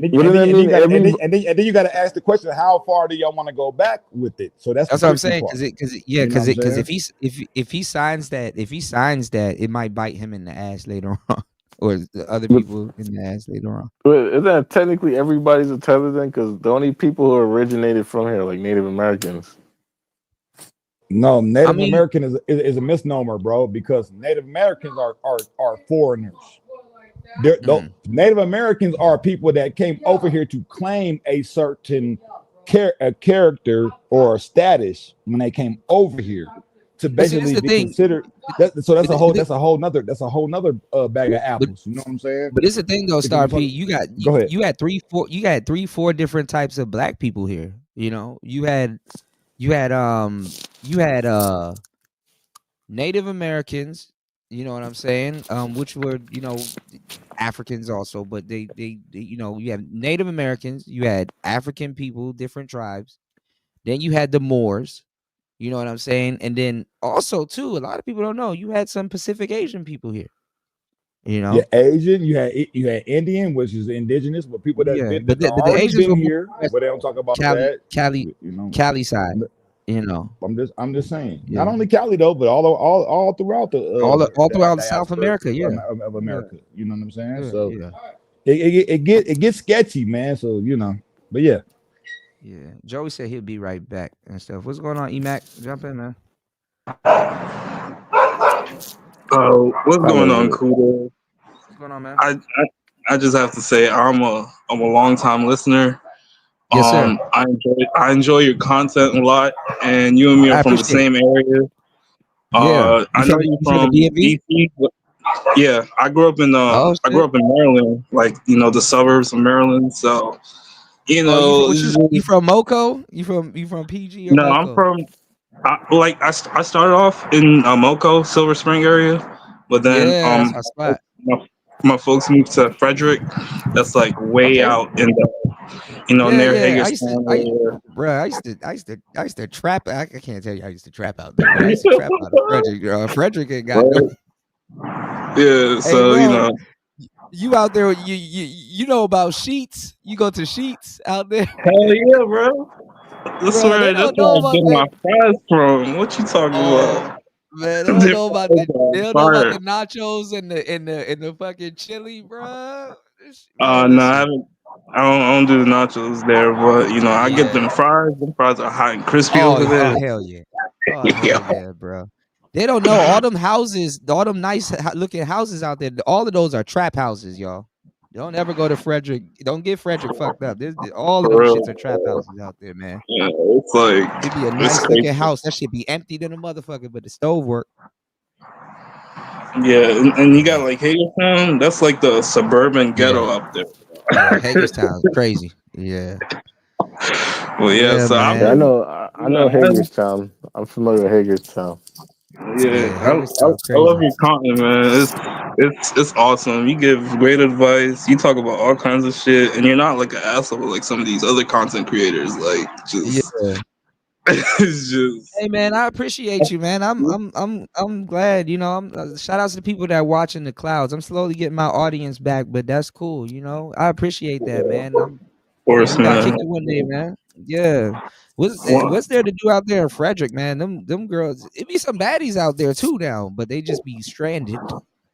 got to ask the question: how far do y'all want to go back with it? So that's what I'm saying. Because if he signs that, it might bite him in the ass later on. Or the other people in the ass later on. But isn't that technically everybody's a tether then? Because the only people who originated from here, like Native Americans. No, Native American is a misnomer, bro. Because Native Americans are foreigners. Native Americans are people that came over here to claim a certain character or status when they came over here. To basically be considered, that's a whole nother bag of apples. You know what I'm saying? But it's the thing though, Star P. You had 3-4 different types of black people here. You know, you had Native Americans. You know what I'm saying? Which were Africans also, but they you have Native Americans, you had African people, different tribes. Then you had the Moors. You know what I'm saying? And then also too, a lot of people don't know, you had some Pacific Asian people here. You know, yeah, Asian. You had Indian, which is indigenous, but people that the Asians been here, but they don't talk about that. Cali side. You know, I'm just saying. Yeah. Not only Cali though, but all throughout all throughout South America, of America. You know what I'm saying? So it gets sketchy, man. So but yeah. Yeah, Joey said he'll be right back and stuff. What's going on, Emac? Jump in, man. What's going on, Kudo? What's going on, man? I just have to say I'm a long time listener. Yes, sir. I enjoy your content a lot, and you and me are from the same area. Yeah, I know you from DC. Yeah, I grew up in Maryland, like the suburbs of Maryland. So. You from Moco? You from PG? Or no, Moco? I'm from. I started off in Moco, Silver Spring area, but then my folks moved to Frederick. That's like way out in the near Hagerstown area. Bro, I used to trap. I can't tell you I used to trap out there. But I used to trap out of Frederick. Frederick ain't got no. Yeah, so hey, you out there, you know about Sheets? You go to Sheets out there? Hell yeah, bro. That's where I get my fries from. What you talking about? Man, they don't know about the nachos and the fucking chili, bro. No, I don't do the nachos there, but I get them fries. Them fries are hot and crispy over there. Oh hell yeah! Oh hell yeah, bro. They don't know all them houses, all them nice looking houses out there. All of those are trap houses, y'all. Don't ever go to Frederick. Don't get Frederick fucked up. All of them shits are trap houses out there, man. Yeah, it's like it'd be a nice looking house. That should be empty than a motherfucker, but the stove work. Yeah, and you got like Hagerstown. That's like the suburban ghetto up there. Yeah, Hagerstown is crazy. Yeah. Well, yeah. So I know Hagerstown. I'm familiar with Hagerstown. Yeah, I love your content, man. It's awesome. You give great advice. You talk about all kinds of shit, and you're not like an asshole like some of these other content creators. Like, just it's just. Hey, man, I appreciate you, man. I'm glad. Shout out to the people that are watching the clouds. I'm slowly getting my audience back, but that's cool. I appreciate that, man. Of course, man. Kick it one day, man. Yeah. What's there to do out there in Frederick, man? Them girls, it be some baddies out there too now, but they just be stranded.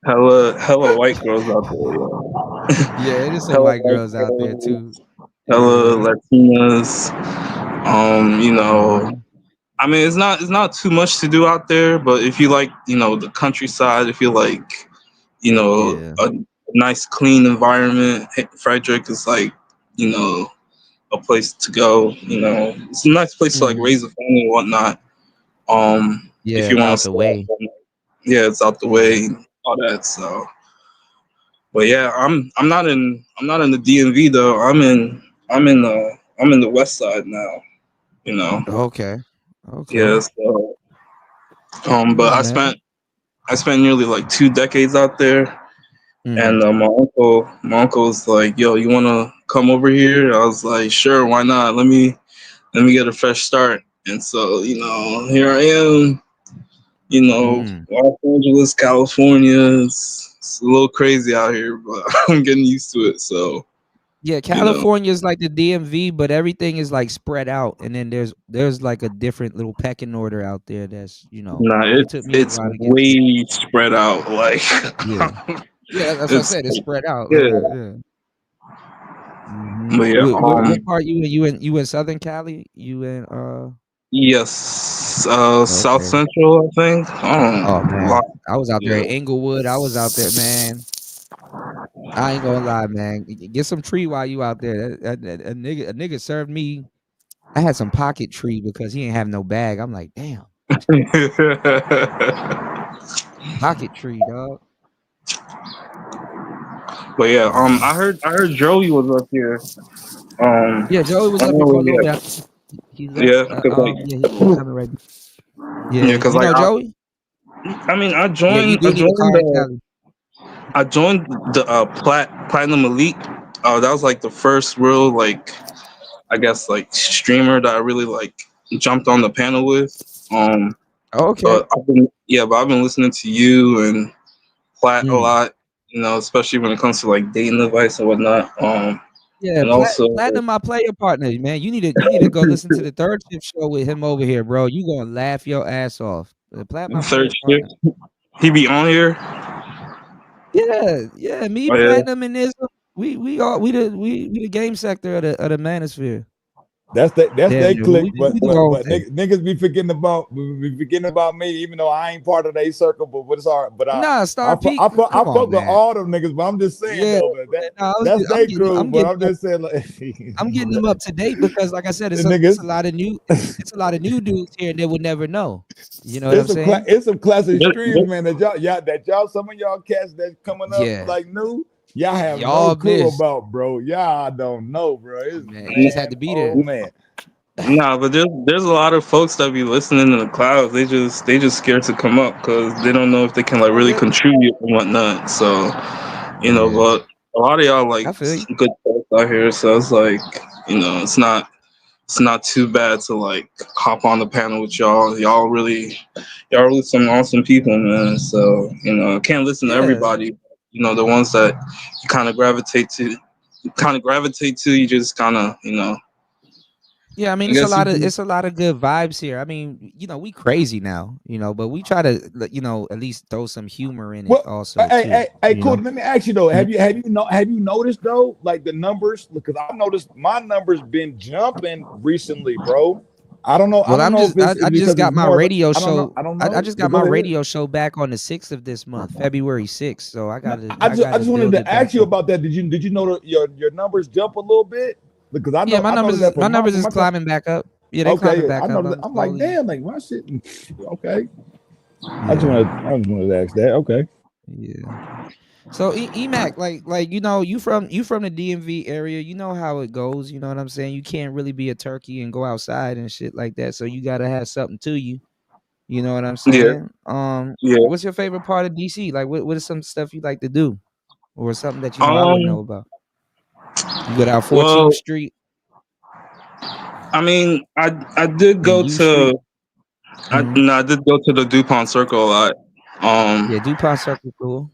hella white girls out there. Yeah, it is some Hella white girls out there girls, too. hella Latinas. You know, Mhm. I mean, it's not too much to do out there, but if you like, you know, the countryside, if you like, you know, Yeah. a nice clean environment, Frederick is like, you know, a place to go. You know, it's a nice place to like Mhm. raise a family and whatnot. If Yeah, you it's want to out the stay way. out, yeah, it's out the way, all that. So, but yeah, I'm not in the DMV though. I'm in the West Side now. You know, Okay. Okay. yeah. So, but Yeah, I man. spent nearly like 2 decades out there. Mhm. And my uncle was like, "Yo, you wanna come over here?" I was like, "Sure, why not? Let me get a fresh start." And so, you know, here I am. You know, Mhm. Los Angeles, California. It's a little crazy out here, but I'm getting used to it. So, Yeah, you know, California is like the DMV, but everything is like spread out, and then there's like a different little pecking order out there. That's nah, it took me a it's while to get to. way spread out. Like, Yeah, yeah, that's what I it's said. It's spread out. yeah, Yeah. but yeah, What part you in Southern Cali? You in yes, South Okay. Central, I think. Oh man, I was out there Yeah. in Inglewood. I was out there, man. I ain't gonna lie, man. Get some tree while you out there. A nigga served me. I had some pocket tree because he ain't have no bag. I'm like, damn, pocket tree, dog. But yeah, I heard Joey was up here. Yeah, Joey was I up don't here know for a where little he bit. at. I think he left. Yeah, because like, Yeah, he coming right. Yeah, yeah, because you like, know Joey. I mean, Yeah, you do need a car in Cali. I joined the Platinum Elite. That was like the first real like, I guess like streamer that I really like jumped on the panel with. Oh, okay. But I've been listening to you and Plat a lot. You know, especially when it comes to like dating advice and whatnot. Yeah, And also Platinum, my player partner, man. You need to go listen to the Third Shift show with him over here, bro. You gonna laugh your ass off. Platinum, my Third player partner. Shift, he be on here. Yeah. Me, Oh yeah. Platinum, and this. We the game sector of the manosphere. That's Damn they near. click, We but do the whole thing. niggas be forgetting about me, even though I ain't part of their circle. But it's all right. But Nah, I Star Peak. Come on, fuck with man. all them niggas. But I'm just saying Yeah, though, man, nah, that's I'm their getting crew. I'm But getting I'm up, just saying, like, I'm getting them up to date because, like I said, the it's niggas. a lot of new it's a lot of new dudes here, and they would never know. You know what I'm saying? It's some classic streams, man. That y'all some of y'all cats that's coming up Yeah, like new. Y'all have no y'all clue missed. about, bro. Y'all don't know, bro. It's Man, you just had to be there. oh man. Nah, but there's a lot of folks that be listening in the clouds. They just scared to come up because they don't know if they can like really contribute and whatnot. So, you know, Yeah, but a lot of y'all like I feel you. good folks out here. So it's like, you know, it's not too bad to like hop on the panel with y'all. Y'all really some awesome people, man. So, you know, I can't listen to Yeah, everybody. You know, the ones that you kind of gravitate to, you just kind of, you know, yeah. I mean, I guess you it's a lot of good vibes here. I mean, we crazy now, but we try to, at least throw some humor in it Well, also too. cool. Let me ask you though. Have you noticed though, like the numbers? Because I've noticed my numbers been jumping recently, bro. I don't know. I Well, don't know if it's I just because it's got my more. radio I don't know. show. I don't I know. just But got go my ahead. radio show back on the 6th of this month, February 6th. So I I got to just wanted build to it back ask you up. about that. Did you know that your numbers jump a little bit? Because I Yeah, know I noticed that my from numbers from is my time. climbing back up. Yeah, they climbing Okay, I back up. noticed. I'm I'm like, slowly. damn, like my shit. Okay, I just Yeah, wanted to ask that. Okay. yeah. So Emac, you from the DMV area, you know how it goes. You know what I'm saying? You can't really be a turkey and go outside and shit like that. So you gotta have something to you. You know what I'm yeah, saying? yeah. What's your favorite part of DC? Like, what is some stuff you like to do, or something that I wouldn't know Um, about? You go down 14th well, Street I mean, I did and go U Street. to I did go to the DuPont Circle a lot. Yeah, DuPont Circle, cool.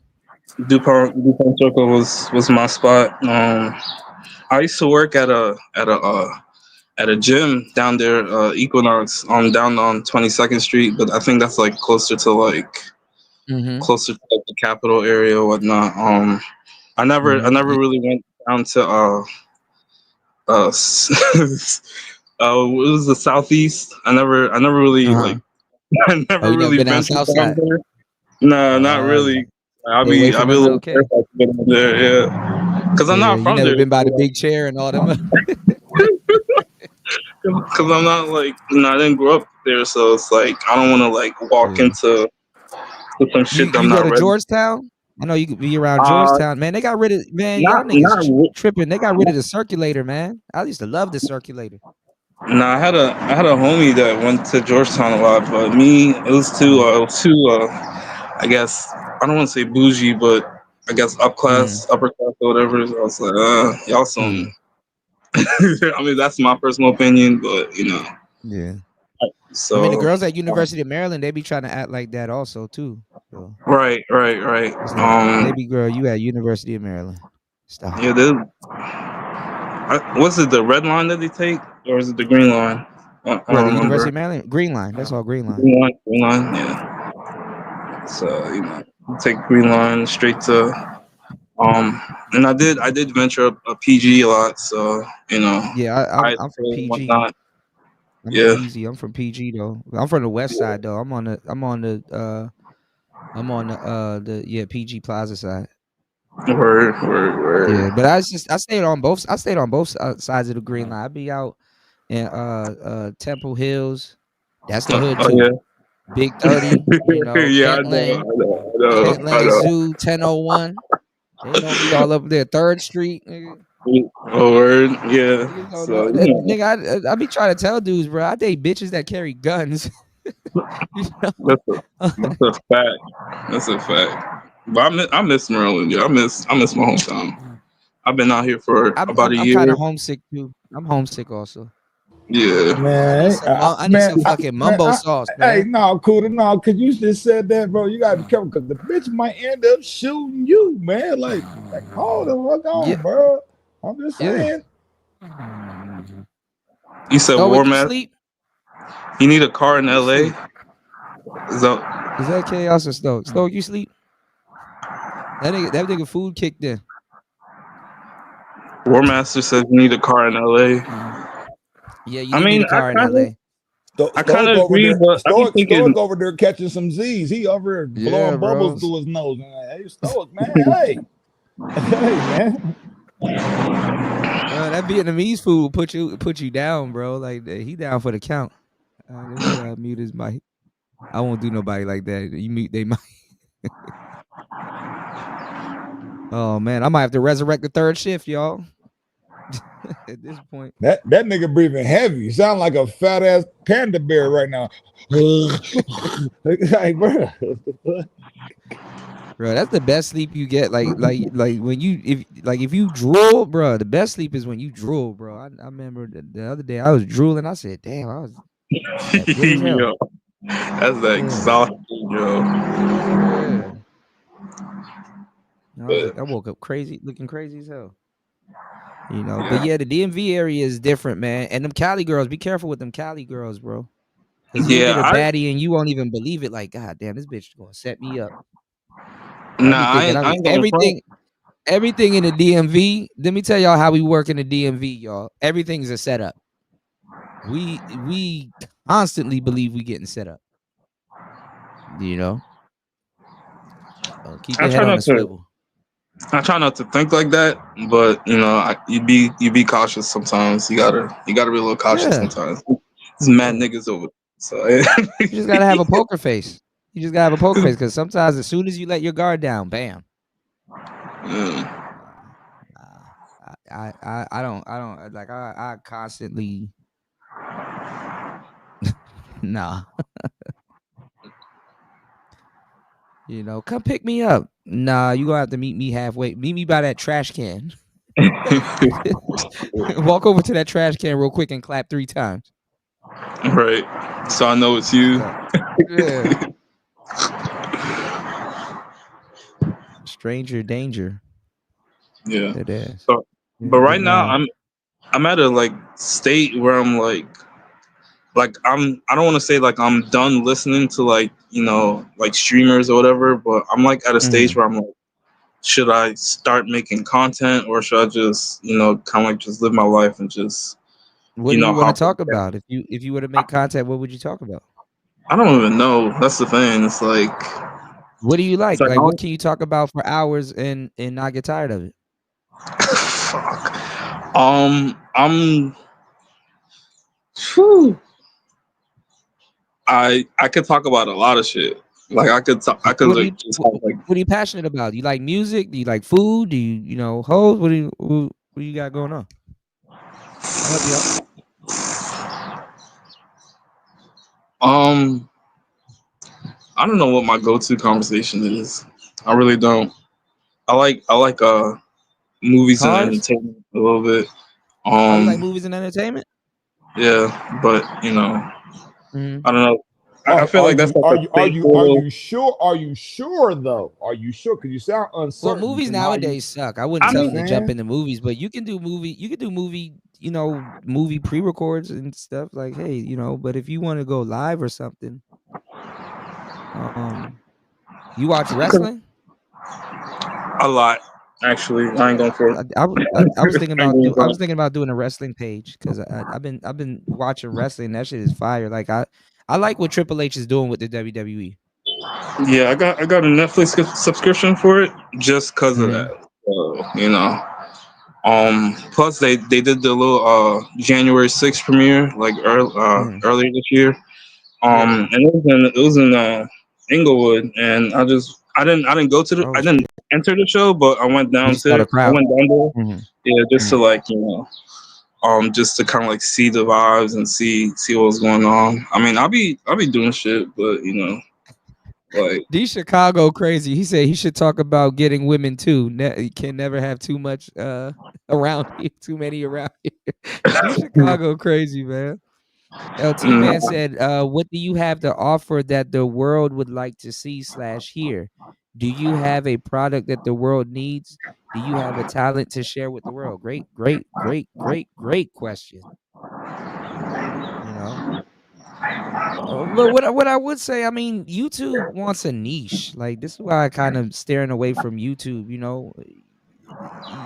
DuPont Circle was my spot. I used to work at a gym down there, Equinox, down on 22nd Street, but I think that's like closer to like closer to like, the capital area or whatnot. I never really went down to it was the southeast. I never really like I never really been down ventured south down side? there. No, not really. I'll Stay away be a from them. little Okay. careful to get in there, yeah. Because I'm Yeah, not you from never there. been by the big chair and all them. Because I'm not like I didn't grow up there, so it's like I don't want to like walk into some shit that I'm You go not to ready. Georgetown? I know you could be around Georgetown, man. They got rid of y'all Not niggas tripping. They got rid of the circulator, man. I used to love the circulator. Nah, I had a homie that went to Georgetown a lot, but me, it was too I guess I don't want to say bougie, but I guess upper class or whatever. So I was like, y'all some. I mean, that's my personal opinion, but you know. Yeah. So I mean, the girls at University of Maryland, they be trying to act like that also too. So. Right. It's like, baby girl, you at University of Maryland. Stop. Yeah, was it the red line that they take, or is it the green line? I don't The remember. University of Maryland, green line. That's all green line. Green line, yeah. So you know, take green line straight to, and I did venture up a PG a lot, so you know. Yeah, I'm from PG. Whatnot. I'm Yeah. easy. I'm from PG though. I'm from the west side though. I'm on the PG Plaza side. Word. Yeah, but I stayed on both sides of the green line. I be out in Temple Hills. That's the hood too. Yeah. Big 30, you know, Yeah, Kent Lane, I know. Zoo, 1001. They know me all up there. 3rd Street, nigga. Oh, word, yeah. So, yeah. Nigga, I be trying to tell dudes, bro. I date bitches that carry guns. You know? That's a fact. That's a fact. But I miss Maryland. Yeah, I miss my hometown. I've been out here for about a year. I'm kind of homesick too. I'm homesick also. Yeah, man. I need some fucking mumbo sauce, man. Hey, no, Kuda, no, because you just said that, bro. You gotta be careful because the bitch might end up shooting you, man. Like hold the fuck on, bro. I'm just saying. You said When war you mask. sleep, you need a car in LA. Is that Chaos or Stoke? Stoke, you sleep? That nigga food kicked in. War Master says you need a car in LA. Yeah, you need a car in LA. I kind of agree, but Stoic over there catching some Z's. He over here blowing bubbles through his nose. Hey, Stoic, man. Hey, man. That Vietnamese food will put you down, bro. Like he down for the count. Let me mute his mic. I won't do nobody like that. You mute they mic. Oh man, I might have to resurrect the 3rd shift, y'all. At this point, that nigga breathing heavy. Sound like a fat ass panda bear right now. Like, bro. Bro, that's the best sleep you get. Like when if you drool, bro, the best sleep is when you drool, bro. I remember the other day I was drooling. I said, damn, I was good as hell. Yo, that's the exhausting, yo. Yeah. I woke up looking crazy as hell. You know, but yeah, the DMV area is different, man. And them Cali girls, be careful with them Cali girls, bro. Because you'll get a baddie and you won't even believe it. Like, God damn, this bitch is gonna set me up. I ain't everything in the DMV. Let me tell y'all how we work in the DMV, y'all. Everything's a setup. We constantly believe we getting set up. You know, keep your head on the swivel. I try not to think like that, but you know, you be cautious sometimes. You gotta be a little cautious sometimes. There's mad niggas over there, so you just gotta have a poker face. You just gotta have a poker face because sometimes as soon as you let your guard down, bam. I don't like I constantly nah. You know, come pick me up. Nah, you gonna have to meet me halfway. Meet me by that trash can. Walk over to that trash can real quick and clap 3 times. Right. So I know it's you. Yeah. Stranger danger. Yeah. It is. But right now I'm at a like state where I'm like like I don't want to say like I'm done listening to like, you know, like streamers or whatever, but I'm like at a stage where I'm like, should I start making content or should I just, you know, kind of like just live my life and just, What you do know, you want to hop talk about? If you were to make content, what would you talk about? I don't even know. That's the thing. It's like, what do you like? like Like, what can you talk about for hours and not get tired of it? Whew. I could talk about a lot of shit. Like I could talk. I could What are like you just have like. What are you passionate about? Do you like music? Do you like food? Do you know hoes? What do you got going on? I'll help you out. I don't know what my go-to conversation is. I really don't. I like movies and Cars? entertainment a little bit. Oh, you like movies and entertainment? Yeah, but you know, Mhm. I don't know. I feel Are like that's you like a staple. sure? Are you sure though? Are you sure? Because you sound Well, uncertain. movies in how you- nowadays suck. I wouldn't I tell mean, them to jump into movies, but you can do movie, you know, movie pre-records and stuff. Like, hey, you know, but if you want to go live or something, you watch wrestling? a lot actually. I ain't going for it. I was thinking I ain't about going for it. thinking about doing a wrestling page because I've been watching wrestling. That shit is fire. Like I like what Triple H is doing with the WWE. Yeah, I got a Netflix subscription for it just because of that. So, you know. Plus they did the little January 6th premiere like earlier this year. And it was in Inglewood, and I didn't go to the I didn't enter the show, but I went down saw the crowd. there. Yeah, just to like, you know, just to kind of like see the vibes and see what was going on. I mean, I'll be doing shit, but you know, like D Chicago crazy. He said he should talk about getting women too. You can never have too much around here, too many around here. D Chicago crazy, man. LT Man said, what do you have to offer that the world would like to see / hear? Do you have a product that the world needs? Do you have a talent to share with the world? Great question. You know? But what I would say, I mean, YouTube wants a niche. Like, this is why I kind of staring away from YouTube. You know,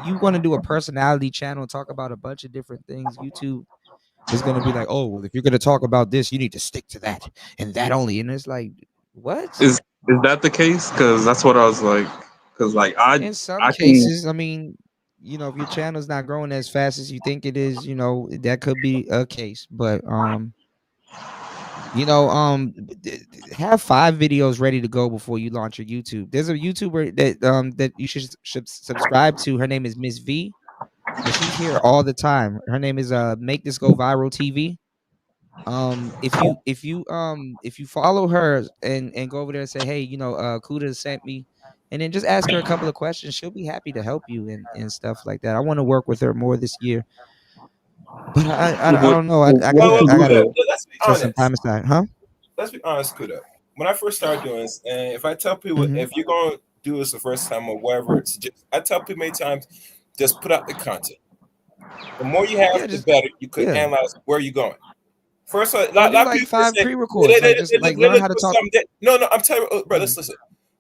you want to do a personality channel, talk about a bunch of different things. YouTube is going to be like, oh, well, if you're going to talk about this, you need to stick to that and that only. And it's like, what? is that the case? Because that's what I was like. Because like In some I can. cases, I mean, you know, if your channel's not growing as fast as you think it is, you know, that could be a case. But you know, have 5 videos ready to go before you launch your YouTube. There's a YouTuber that you should subscribe to. Her name is Miss V, and she's here all the time. Her name is Make This Go Viral TV. If you follow her and go over there and say, hey, you know, Kuda sent me, and then just ask her a couple of questions, she'll be happy to help you and stuff like that. I want to work with her more this year, but I don't know. I gotta let's be set some honest. time aside, huh? Let's be honest, Kuda. When I first started doing this, and if I tell people if you're going to do this the first time or whatever, it's just, I tell people many times, just put out the content. The more you have, the better. You could analyze where you're going. First, a lot of people 5 say, pre-records, like learn how to talk. No, I'm telling you, bro. Let's listen.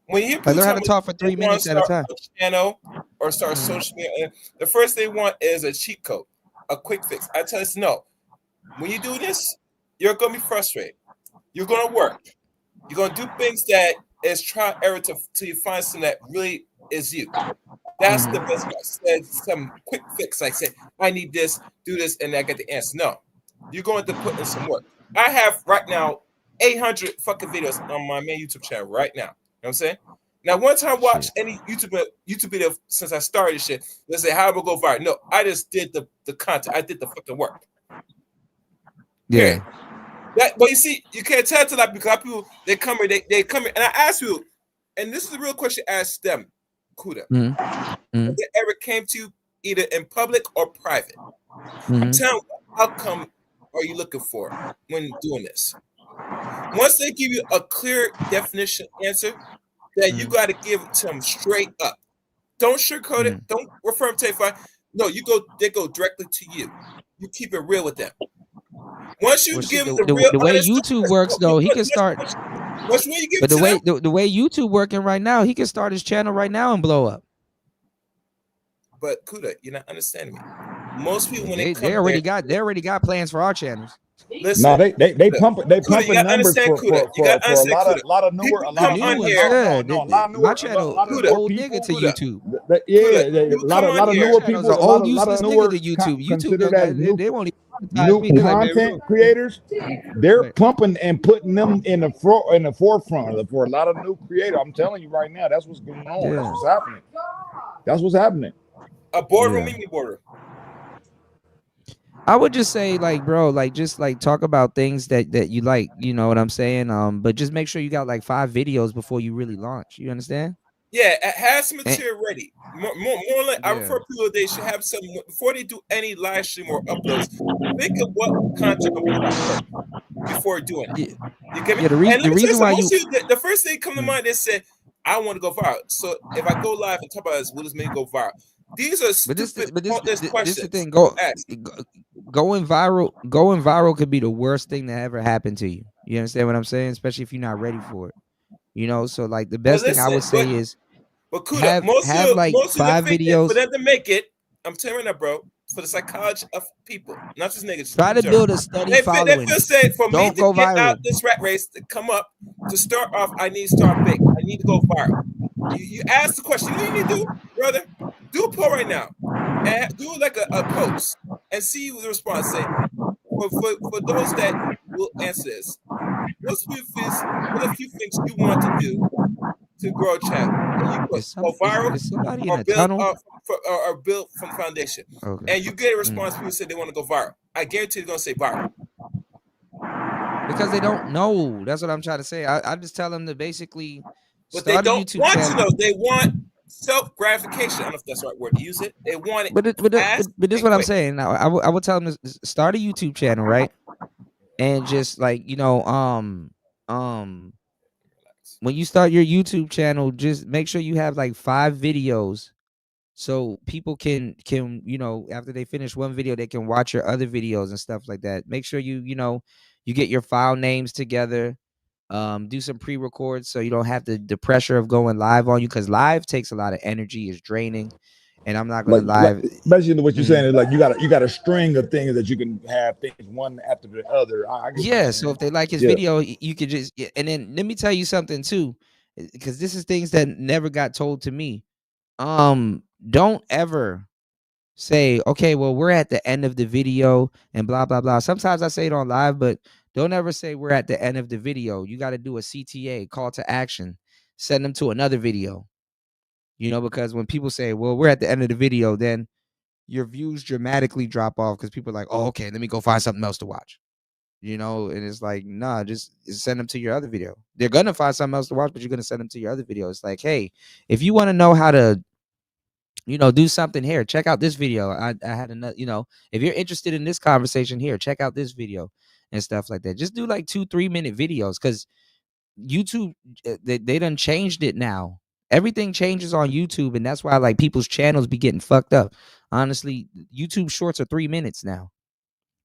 When you learn how to talk for 3 minutes at a time, channel or start social media, the first they want is a cheat code, a quick fix. I tell you, no. When you do this, you're gonna be frustrated. You're gonna work. You're gonna do things that is trial and error till you find something that really is you. That's the best part. Said some quick fix. Like say, I need this, do this, and I get the answer. No, you're going to put in some work. I have right now 800 fucking videos on my main YouTube channel right now. You know what I'm saying? Now, one time watch any YouTube video since I started this shit. Let's say how am I go viral? No, I just did the content. I did the fucking work. Yeah. But you see, you can't tell to that because people they come here, and I ask you, and this is the real question I asked them, Kuda. If they ever came to you either in public or private, I'm telling you, what outcome are you looking for when doing this? Once they give you a clear definition answer, then you got to give it to them straight up. Don't sugarcoat it. Don't refer them to it. No, they go directly to you. You keep it real with them. Once you give him the real way honest YouTube works, though, he can start. Once when you give But the to way them, the way YouTube working right now, he can start his channel right now and blow up. but Kuda, you're not understanding me. Most people when They already got plans for our channels. Listen, no, they pumping numbers for a lot of newer my channel old nigga to YouTube. A lot of newer people, a lot of newer to YouTube. Consider that they won't even new content creators. They're pumping and putting them in the forefront for a lot of new creators. I'm telling you right now, that's what's going on. That's what's happening. That's what's happening. A boardroom, meet me boardroom. I would just say, like, bro, like, just like talk about things that you like, you know what I'm saying? But just make sure you got like 5 videos before you really launch. You understand? Yeah, have some material ready. More like I refer people they should have some before they do any live stream or uploads. Think of what content before doing it. You get me? Yeah, the reason why the first thing come to mind is say, I want to go viral. So if I go live and talk about this, will this make me go viral? These are stupid, pointless questions. This is the thing. Going viral could be the worst thing that ever happened to you. You understand what I'm saying? Especially if you're not ready for it. You know, so like the best thing I would say is have like 5 videos for them to make it. I'm telling you now, bro. For the psychology of people, not just niggas. Try to build a steady following. They say for me to go get viral. out this rat race, to come up, to start off, I need to start big. I need to go viral. You ask the question. You know what you need to do, brother? Do a poll right now and do like a post and see what the response say. For those that will answer this, what a few things you want to do to grow a channel? You go viral or build from the foundation. Okay. And you get a response, people say they want to go viral. I guarantee they're going to say viral. Because they don't know. That's what I'm trying to say. I just tell them to basically but they don't YouTube want channel. To know. They want self-gratification. I don't know if that's the right word to use it. They want it. But this is what I'm saying. Now, I would tell them to start a YouTube channel, right? And just like, you know, when you start your YouTube channel, just make sure you have like 5 videos so people can you know, after they finish one video, they can watch your other videos and stuff like that. Make sure you get your file names together. Do some pre-records so you don't have the pressure of going live on you, because live takes a lot of energy, is draining, and I'm not going to live. Basically, what you're saying is like you got a string of things that you can have things one after the other. So if they like his video, you could just, and then let me tell you something too, because this is things that never got told to me. Don't ever say, okay, well, we're at the end of the video and blah blah blah. Sometimes I say it on live, but don't ever say we're at the end of the video. You got to do a CTA, call to action, send them to another video. You know, because when people say, well, we're at the end of the video, then your views dramatically drop off because people are like, oh, okay, let me go find something else to watch. You know, and it's like, nah, just send them to your other video. They're going to find something else to watch, but you're going to send them to your other video. It's like, hey, if you want to know how to, you know, do something here, check out this video. I had another, you know, if you're interested in this conversation here, check out this video. And stuff like that. Just do like 2-3 minute videos, because YouTube, they done changed it now. Everything changes on YouTube, and that's why like people's channels be getting fucked up. Honestly, YouTube shorts are 3 minutes now.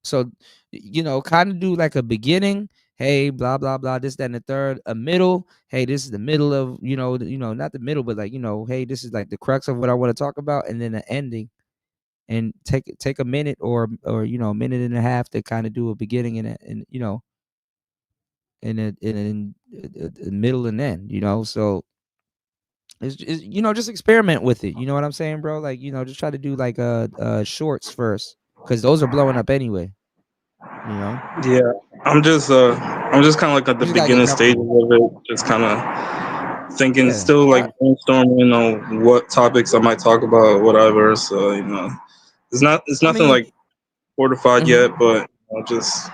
So, you know, kind of do like a beginning. Hey, blah blah blah, this, that, and the third. A middle. Hey, this is the middle of, you know, not the middle, but like, you know, hey, this is like the crux of what I want to talk about, and then an ending. And take a minute or you know, a minute and a half to kind of do a beginning and you know, in a middle and end, you know. So it's you know, just experiment with it. You know what I'm saying, bro? Like, you know, just try to do like shorts first, because those are blowing up anyway. You know. Yeah, I'm just kind of like at the beginning stages of it, just kind of thinking, still like brainstorming on what topics I might talk about, whatever. So you know. It's nothing like fortified yet, but just.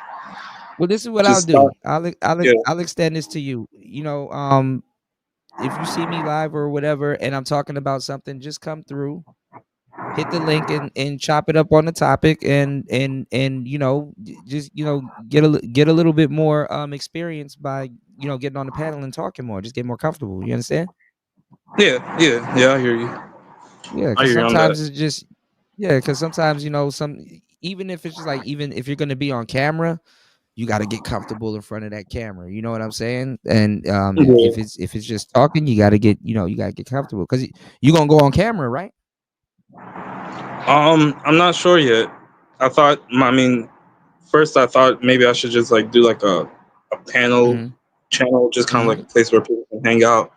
Well, this is what I'll do. I'll extend this to you. You know, if you see me live or whatever, and I'm talking about something, just come through, hit the link and chop it up on the topic, and you know, just, you know, get a little bit more experience by, you know, getting on the panel and talking more. Just get more comfortable. You understand? Yeah, I hear you. Yeah, because sometimes it's just. Yeah, because sometimes, you know, even if it's just like, even if you're going to be on camera, you got to get comfortable in front of that camera. You know what I'm saying? And if it's just talking, you got to get comfortable because you're gonna go on camera, right? I'm not sure yet. First I thought maybe I should just like do like a panel channel, just kind of like a place where people can hang out.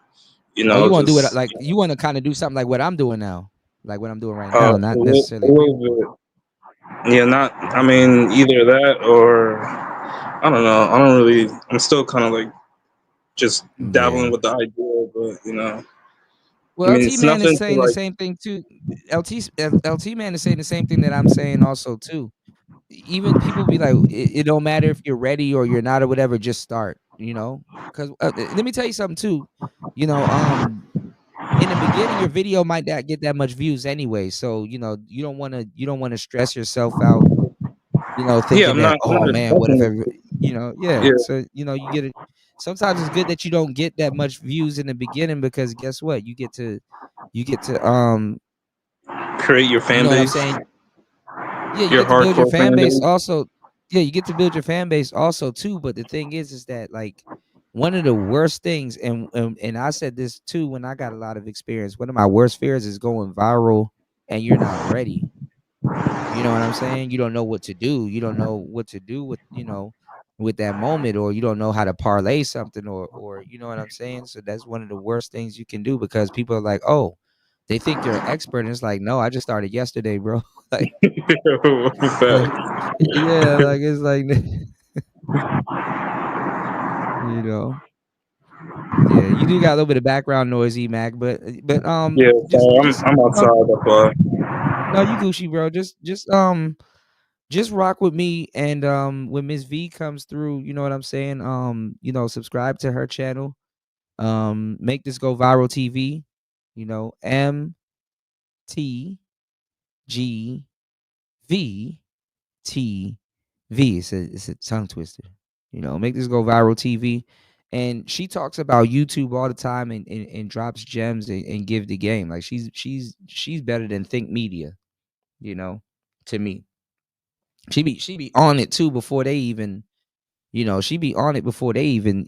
You know, you want to do it like you want to kind of do something like what I'm doing now, like what I'm doing right now, not a necessarily. little bit. Yeah, I mean, either that or I don't know. I'm still kind of like just dabbling with the idea, but you know. Well, I mean, LT it's Man is nothing to saying the like. same thing too. LT Man is saying the same thing that I'm saying also too. Even people be like, it don't matter if you're ready or you're not or whatever, just start. You know, because let me tell you something too. You know, in the beginning, your video might not get that much views anyway. So you know, you don't want to stress yourself out. You know, Yeah, thinking I'm that, not. oh man, what if you know, Yeah. So you know, you get it. Sometimes it's good that you don't get that much views in the beginning because guess what? You get to create your fan you know what I'm base. saying? Yeah, you Your get to build your hardcore fan fan base base. also. Yeah, you get to build your fan base also too. But the thing is that like one of the worst things, and I said this too when I got a lot of experience. One of my worst fears is going viral and you're not ready. You know what I'm saying? You don't know what to do. You don't know what to do with, with that moment, or you don't know how to parlay something, or you know what I'm saying? So that's one of the worst things you can do because people are like, oh, they think you're an expert. And it's like, no, I just started yesterday, bro. Like, yeah, like it's like you know. Yeah, you do got a little bit of background noise, Mac, but Yeah, sorry, I'm outside. That's why. No, you Gucci, bro. Just rock with me, and when Miss V comes through, you know what I'm saying. Subscribe to her channel. Make this go viral TV. You know, MTGVTV. It's a tongue twister. You know, make this go viral TV. And she talks about YouTube all the time and drops gems and give the game. Like she's better than Think Media, you know, to me. She be on it too before they even, she be on it before they even,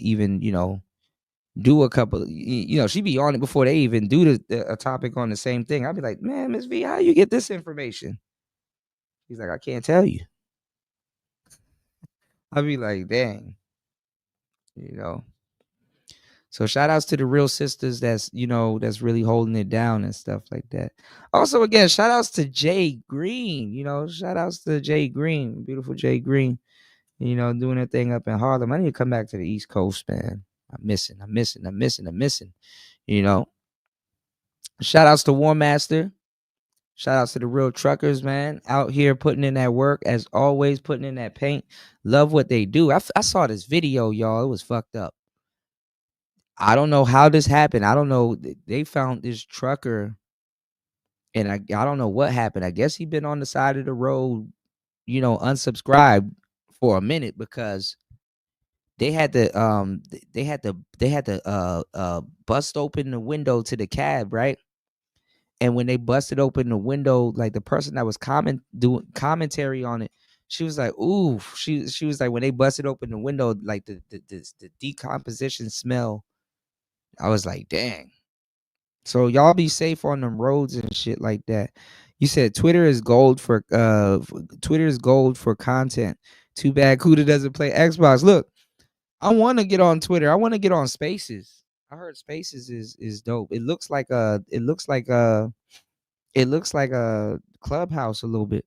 do a couple, she be on it before they even do a topic on the same thing. I'd be like, man, Miss V, how you get this information? He's like, I can't tell you. I'd be like, dang, So shout outs to the real sisters that's really holding it down and stuff like that. Also, again, shout outs to Jay Green. Shout outs to Jay Green, beautiful Jay Green. Doing that thing up in Harlem. I need to come back to the East Coast, man. I'm missing. Shout outs to War Master. Shout outs to the real truckers, man. Out here putting in that work, as always, putting in that paint. Love what they do. I saw this video, y'all. It was fucked up. I don't know how this happened. I don't know. They found this trucker, and I don't know what happened. I guess he'd been on the side of the road, unsubscribed for a minute because they had to bust open the window to the cab, right? And when they busted open the window, like the person that was doing commentary on it, she was like, "Ooh," she was like, when they busted open the window, like the decomposition smell. I was like, dang. So y'all be safe on them roads and shit like that. You said Twitter is gold for content. Too bad Kuda doesn't play Xbox. Look, I want to get on Twitter. I want to get on Spaces. I heard Spaces is dope. It looks like a Clubhouse a little bit.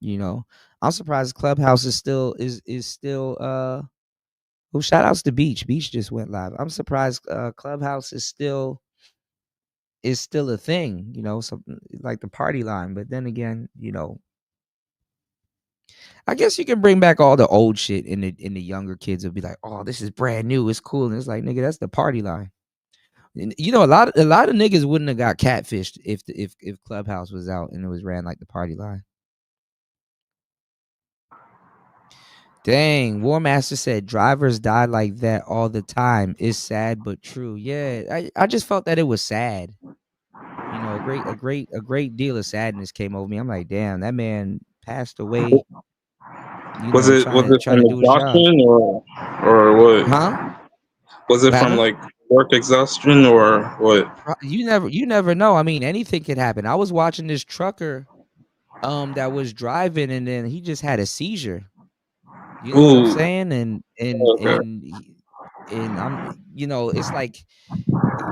I'm surprised Clubhouse is still well, shout outs to Beach. Beach just went live. I'm surprised Clubhouse is still a thing, something like the party line. But then again, I guess you can bring back all the old shit, and the younger kids will be like, "Oh, this is brand new. It's cool." And it's like, nigga, that's the party line. And, a lot of niggas wouldn't have got catfished if Clubhouse was out and it was ran like the party line. Dang, War Master said drivers die like that all the time. It's sad but true. Yeah, I just felt that it was sad. A great deal of sadness came over me. I'm like, damn, that man passed away Was it from exhaustion or what? Huh? Was it What from happened? like work exhaustion or what? You never know. I mean, anything could happen. I was watching this trucker that was driving, and then he just had a seizure. You know what I'm Ooh. saying? And I'm, it's like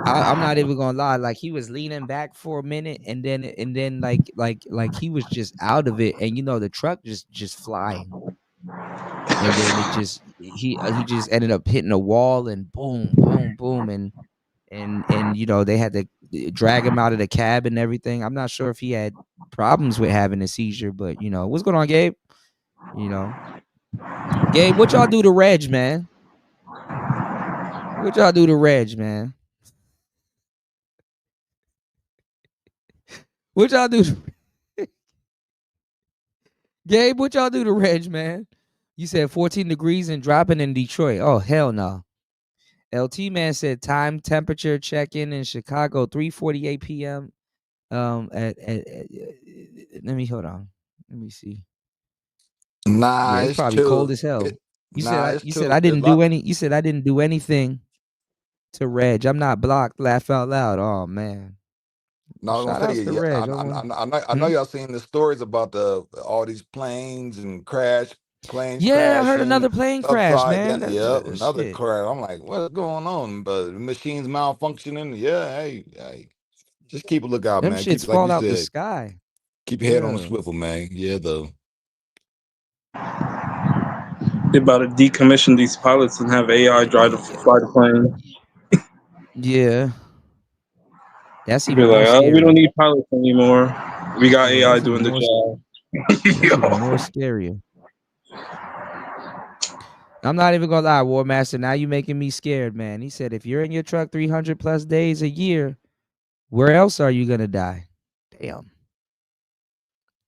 I'm not even gonna lie. Like he was leaning back for a minute, and then like he was just out of it, and the truck just flying, and then it just he just ended up hitting a wall, and boom, boom, boom, and they had to drag him out of the cab and everything. I'm not sure if he had problems with having a seizure, but what's going on, Gabe? Gabe, what y'all do to Reg, man? What y'all do to Reg, man? What y'all do? Gabe, what y'all do to Reg, man? You said 14 degrees and dropping in Detroit. Oh, hell no. LT man said time temperature check-in in Chicago 3:48 p.m. Let me hold on. Let me see. Nah, Yeah, it's it's probably cold too. as hell. You said It's you said too. I It's didn't do any. You said I didn't do anything to Reg. I'm not blocked. Laugh out loud. Oh man. No, I was Shout gonna outs say, to yeah, Reg. I know y'all seen the stories about all these planes and planes Yeah, I heard crashing another plane crash, upside man. down. Yep, That another shit. crash. I'm like, what's going on? But the machine's malfunctioning. Yeah, hey, just keep a lookout, Them man. Keep shits like fall you out the said, sky. keep your head on the Yeah. swivel, man. Yeah, though. They're about to decommission these pilots and have AI drive to fly the plane. Yeah. That's Be even more like, oh, we don't scary. need pilots anymore. We got Yeah, AI that's even doing the more. job. That's even more scarier. I'm not even gonna lie, War Master. Now you making me scared, man. He said if you're in your truck 300 plus days a year, where else are you gonna die?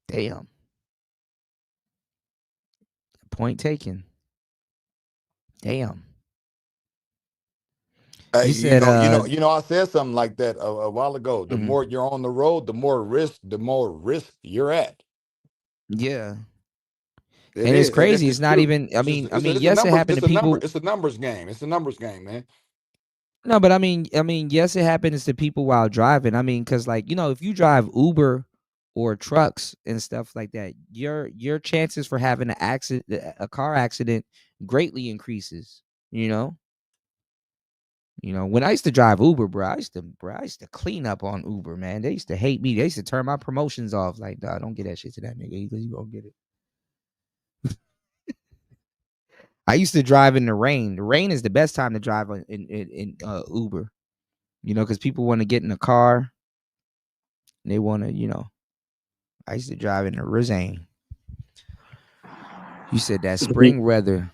Damn. Point taken. Damn. Hey, You said I said something like that a while ago. The more you're on the road, the more risk you're at. Yeah. It And it's is. crazy. It's It's not true. even. It's a Yes, it numbers. happened to people. It's a numbers game. It's a numbers game, man. No, but I mean, yes, it happens to people while driving. I mean, because if you drive Uber or trucks and stuff like that, your chances for having a car accident, greatly increases. When I used to drive Uber, bro, I used to clean up on Uber, man. They used to hate me. They used to turn my promotions off. Like, nah, don't get that shit to that nigga. You gonna get it. I used to drive in the rain. The rain is the best time to drive in Uber. Because people want to get in the car. And they want to, I used to drive in the rain. You said that spring weather.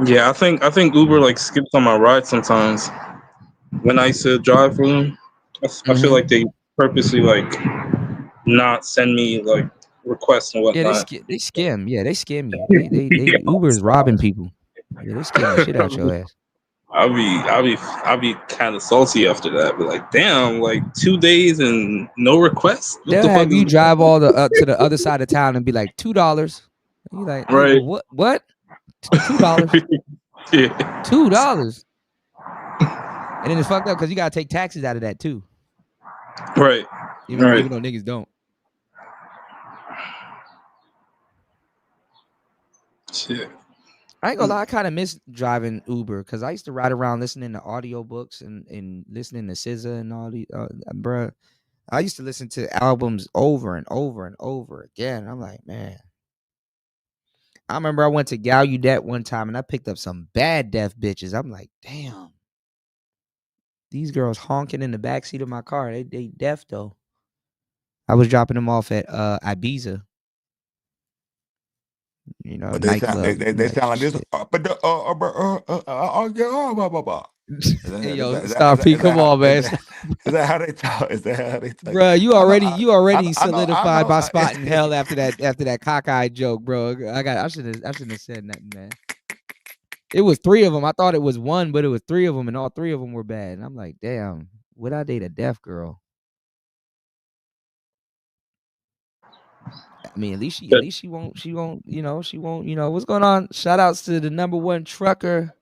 Yeah, I think Uber like skips on my ride sometimes. When I used to drive for them, I feel like they purposely like not send me like requests and Yeah, whatnot. they skim. Yeah, they skim you. They Uber is robbing people. Yeah, they skim the shit out your ass. I'll be kind of salty after that. But like, damn, like 2 days and no requests. What They'll the fuck have is you drive all to the other side of town and be like $2. You like, right? nigga, what? $2. Yeah. $2. And then it's fucked up because you gotta take taxes out of that too. Right. Even though niggas don't. Shit. I ain't gonna lie, I kind of miss driving Uber because I used to ride around listening to audiobooks and listening to SZA and all these. Bruh, I used to listen to albums over and over and over again. I'm like, man. I remember I went to Gallaudet one time and I picked up some bad deaf bitches. I'm like, damn. These girls honking in the backseat of my car. They deaf though. I was dropping them off at Ibiza. But they sound nightclub. they sound like this. Hey yo, Star P, come on, man. Is that how they talk? Is that how they talk? Bro, you already I solidified know. my spot in hell after that cockeyed joke, bro. I shouldn't have said nothing, man. It was 3 of them. I thought it was 1, but it was 3 of them, and all 3 of them were bad. And I'm like, damn, would I date a deaf girl? I mean, at least she won't, she won't, what's going on? Shout outs to the #1 trucker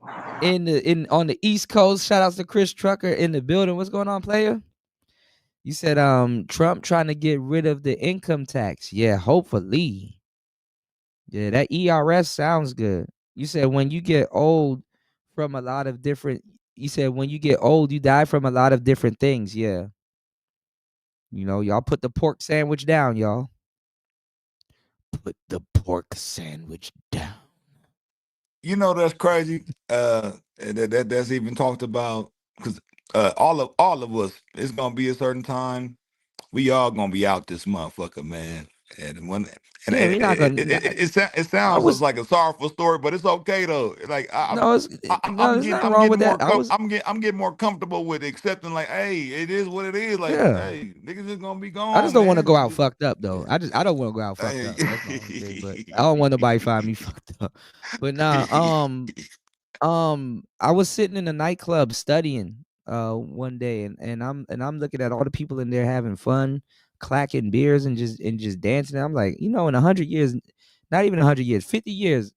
on the East Coast. Shout outs to Chris Trucker in the building. What's going on, player? You said Trump trying to get rid of the income tax. Yeah, hopefully. Yeah, that ERS sounds good. You said when you get old from a lot of different, you said when you get old, you die from a lot of different things. Yeah. Y'all put the pork sandwich down, y'all. Put the pork sandwich down. That's crazy. That's even talked about because all of us, it's gonna be a certain time. We all gonna be out this motherfucker, man. And when it sounds like a sorrowful story, but it's okay though. Like there's nothing wrong with that. I'm getting more comfortable with accepting. Like, hey, it is what it is. Like, hey, niggas just gonna be gone. I just don't want to go out fucked up though. I don't want to go out fucked up. That's my only thing. But I don't want nobody to find me fucked up. But nah, I was sitting in a nightclub studying one day, and I'm looking at all the people in there having fun, clacking beers and just dancing. I'm like, in 100 years, not even 100 years, 50 years,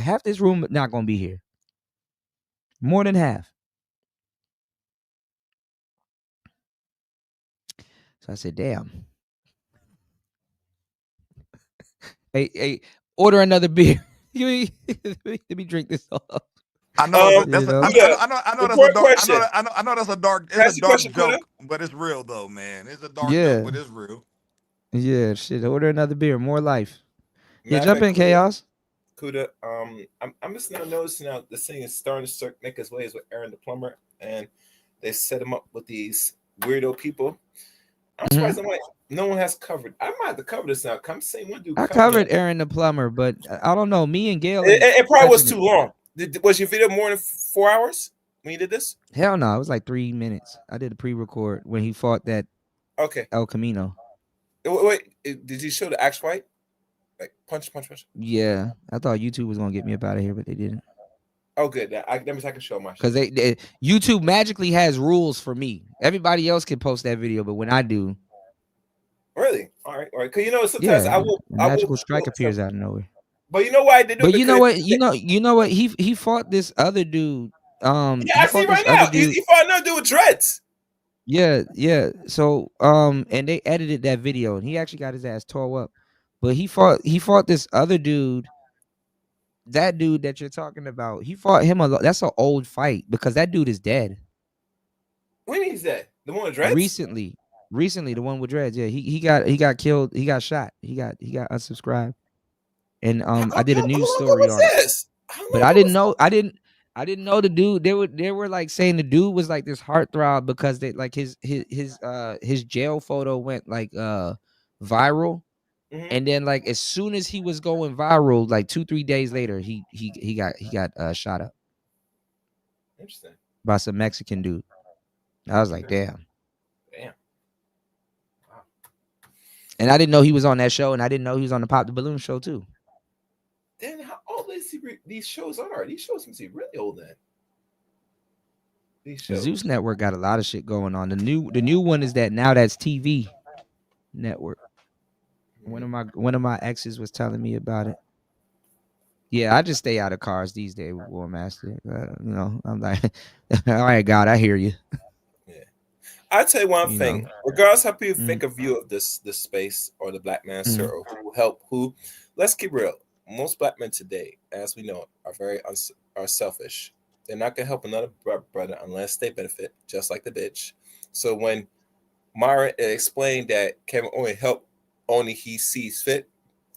half this room not gonna be here. More than half. So I said, damn. Hey, order another beer. Let me drink this off. I know that's a dark joke, but it's real though, man. It's a dark joke, but it's real. Yeah, shit. Order another beer. More life. Yeah, jump in, Chaos. Kuda, I'm just now noticing now this thing is starting to make its ways with Aaron the plumber, and they set him up with these weirdo people. I'm surprised no one has covered. I might have to cover this now. Come say one dude. I covered Aaron the plumber, but I don't know. Me and Gail. It probably was too long. Was your video more than 4 hours when you did this? Hell no, it was like 3 minutes. I did a pre-record when he fought that. Okay. El Camino. Wait, did you show the axe fight? Like punch. Yeah, I thought YouTube was gonna get me up out of here, but they didn't. Oh, good. That means I can show my shit. Because they YouTube magically has rules for me. Everybody else can post that video, but when I do, really, all right. Because sometimes I will. Magical strike appears out of nowhere. But you know why I did it? But you know what? He fought this other dude. Yeah, I see right now. He fought another dude with dreads. Yeah. So and they edited that video, and he actually got his ass tore up. But he fought this other dude. That dude that you're talking about, he fought him a lot. That's an old fight because that dude is dead. When he's dead, the one with dreads. Recently, the one with dreads. Yeah, he got killed. He got shot. He got unsubscribed. And I did a news story on it. But I didn't know the dude. They were like saying the dude was like this heartthrob because they like his jail photo went like viral. And then like as soon as he was going viral, like 2-3 days later, he got shot up. Interesting. By some Mexican dude. I was like, damn. Wow. And I didn't know he was on that show, and I didn't know he was on the Pop the Balloon show too. Then how old these shows are? These shows seem to be really old then. These shows. Zeus Network got a lot of shit going on. The new one is that Now That's TV network. One of my exes was telling me about it. Yeah, I just stay out of cars these days with War Master. I'm like, all right, God, I hear you. Yeah, I'll tell you one thing. Regardless how people think of you of this space or the black man, sir, or who help who, let's keep real. Most black men today, as we know, are selfish. They're not gonna help another brother unless they benefit, just like the bitch. So when Myra explained that Kevin only he sees fit,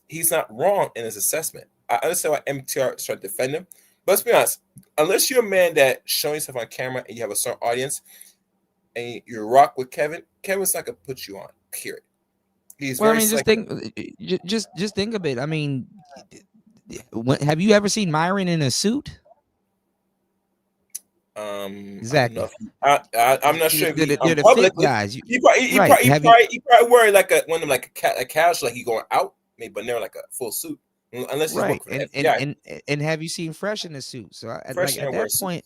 he's not wrong in his assessment. I understand why MTR started to defend him, but let's be honest. Unless you're a man that showing yourself on camera and you have a certain audience, and you rock with Kevin's not gonna put you on. Period. He's very just think of it. I mean, have you ever seen Myron in a suit? Exactly. I'm not sure. They're the fit guys. He probably wearing like one of them like a casual, like he going out, maybe, but never like a full suit, unless he's right. And have you seen Fresh in a suit? So at that point,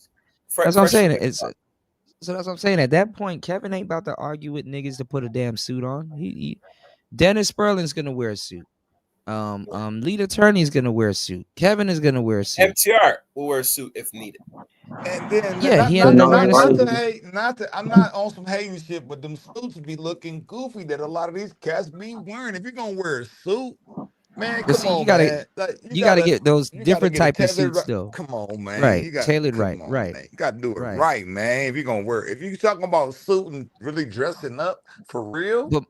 that's what I'm saying. That's what I'm saying. At that point, Kevin ain't about to argue with niggas to put a damn suit on. Dennis Sperling's gonna wear a suit. Lead Attorney's gonna wear a suit. Kevin is gonna wear a suit. MTR will wear a suit if needed. And then Yeah, he ended up wearing a suit. I'm not on some hating shit, but them suits be looking goofy that a lot of these cats be wearing. If you're gonna wear a suit, man, But come see, on, you gotta, man. Like, you gotta get those different get it type of tailored suits right. though. Come on, man. Right, You got tailored come right, on, right, man. You gotta do it right. right, man. If you're gonna wear, if you're talking about suit and really dressing up for real, But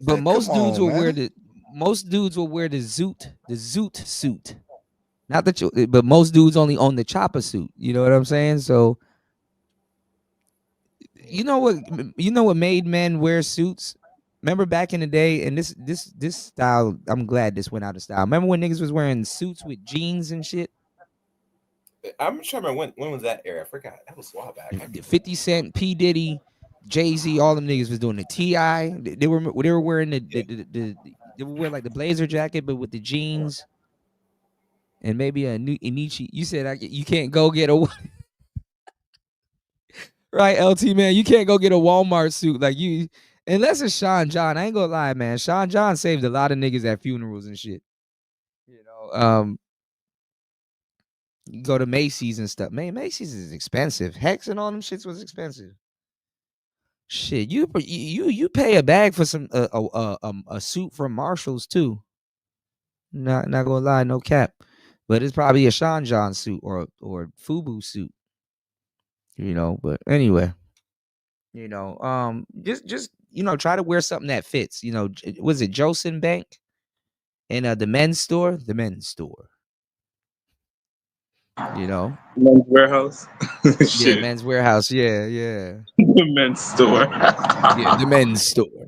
man, most come dudes on, will wear man. the zoot suit. Not that but most dudes only own the chopper suit. You know what I'm saying? So you know what made men wear suits? Remember back in the day, and this style, I'm glad this went out of style. Remember when niggas was wearing suits with jeans and shit? I'm trying to remember when was that era? I forgot. That was a while back. 50 Cent, P. Diddy, Jay-Z, all them niggas was doing the T.I. They were wearing they were wearing like the blazer jacket, but with the jeans. And maybe a new Inichi. You said you can't go get a right, LT man. You can't go get a Walmart suit like you, unless it's Sean John. I ain't gonna lie, man. Sean John saved a lot of niggas at funerals and shit. You know, you go to Macy's and stuff. Man, Macy's is expensive. Hex and all them shits was expensive. Shit, you pay a bag for some a suit from Marshalls too. Not gonna lie, no cap. But it's probably a Sean John suit or FUBU suit. You know, but anyway, you know, just try to wear something that fits. You know, was it Joseon Bank in the men's store? The men's store. You know, Men's Warehouse. yeah, Men's Warehouse. Yeah. The men's store. Yeah, the men's store.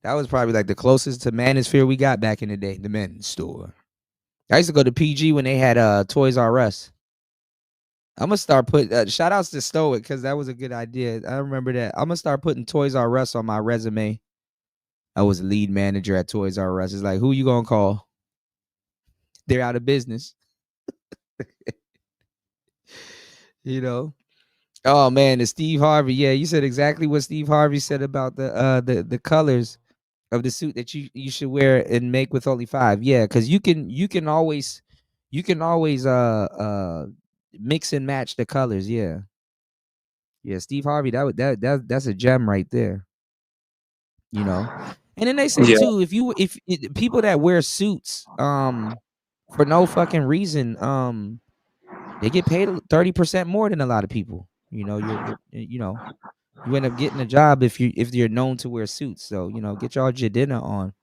That was probably like the closest to manosphere we got back in the day. The men's store. I used to go to PG when they had Toys R Us. I'm gonna start putting shout outs to Stoic because that was a good idea. I remember that. I'm gonna start putting Toys R Us on my resume. I was a lead manager at Toys R Us. It's like, who you gonna call? They're out of business. You know. Oh man, the Steve Harvey. Yeah, you said exactly what Steve Harvey said about the colors of the suit that you should wear and make with only 5. Yeah, because you can always mix and match the colors. Yeah. Yeah, Steve Harvey, that's a gem right there. You know. And then they say too, if people that wear suits for no fucking reason, they get paid 30% more than a lot of people. You know, you end up getting a job if you're known to wear suits. So, get your dinner on.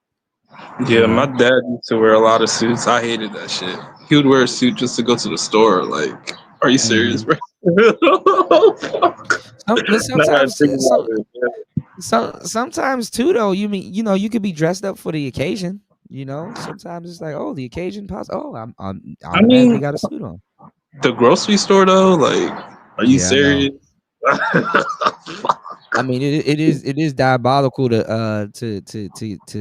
Yeah, my dad used to wear a lot of suits. I hated that shit. He would wear a suit just to go to the store. Like, are you serious, bro? Sometimes too, though. You mean you could be dressed up for the occasion. You know, sometimes it's like, oh, the occasion pops. Oh, I'm automatically got a suit on. The grocery store though, like, are you serious? I mean, it is diabolical to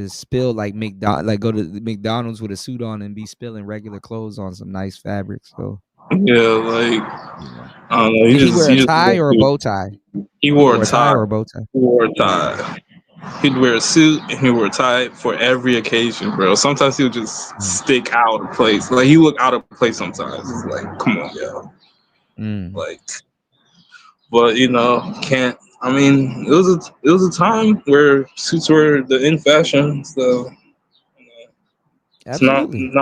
spill like go to McDonald's with a suit on and be spilling regular clothes on some nice fabric. So yeah, like I don't know. Did he wear a tie or a bow tie? He wore a tie or a bow tie. He wore a tie. He'd wear a suit and he wore a tie for every occasion, bro. Sometimes he would just stick out of place. Like, he looked out of place sometimes. It's like, come on, yo. Like, but can't. I mean, it was a time where suits were the in fashion, so it's not what we used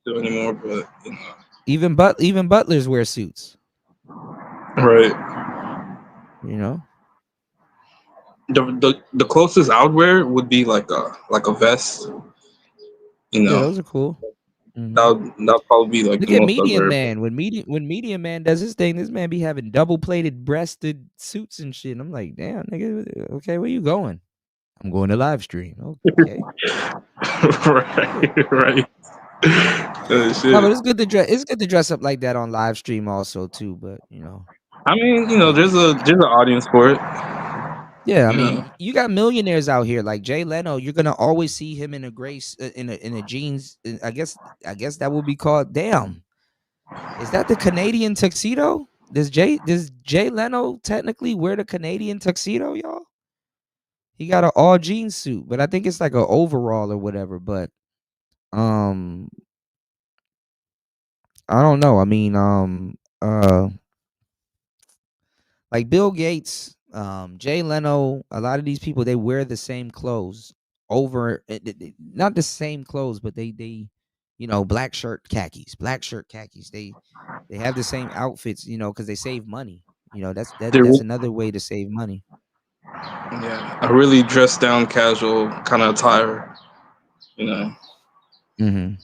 to anymore. But even butlers wear suits, right? You know, the closest I would wear would be like a vest. Yeah, those are cool. That'll probably be like Look the at most Medium I'd wear. Man. When Medium Man does his thing, this man be having double plated breasted suits and shit. I'm like, damn, nigga. Okay, where you going? I'm going to live stream. Okay. right. No, but it's good to dress. It's good to dress up like that on live stream also too. But I mean, there's an audience for it. Yeah, I mean, you got millionaires out here like Jay Leno. You're gonna always see him in a gray in a jeans. I guess that would be called. Damn, is that the Canadian tuxedo? Does Jay Leno technically wear the Canadian tuxedo, y'all? He got an all jeans suit, but I think it's like an overall or whatever. But I don't know. I mean, like Bill Gates, Jay Leno, a lot of these people, they wear the same clothes over, not the same clothes, but they, black shirt khakis. They have the same outfits, because they save money. That's another way to save money. Yeah, a really dressed down, casual kind of attire. Mm-hmm.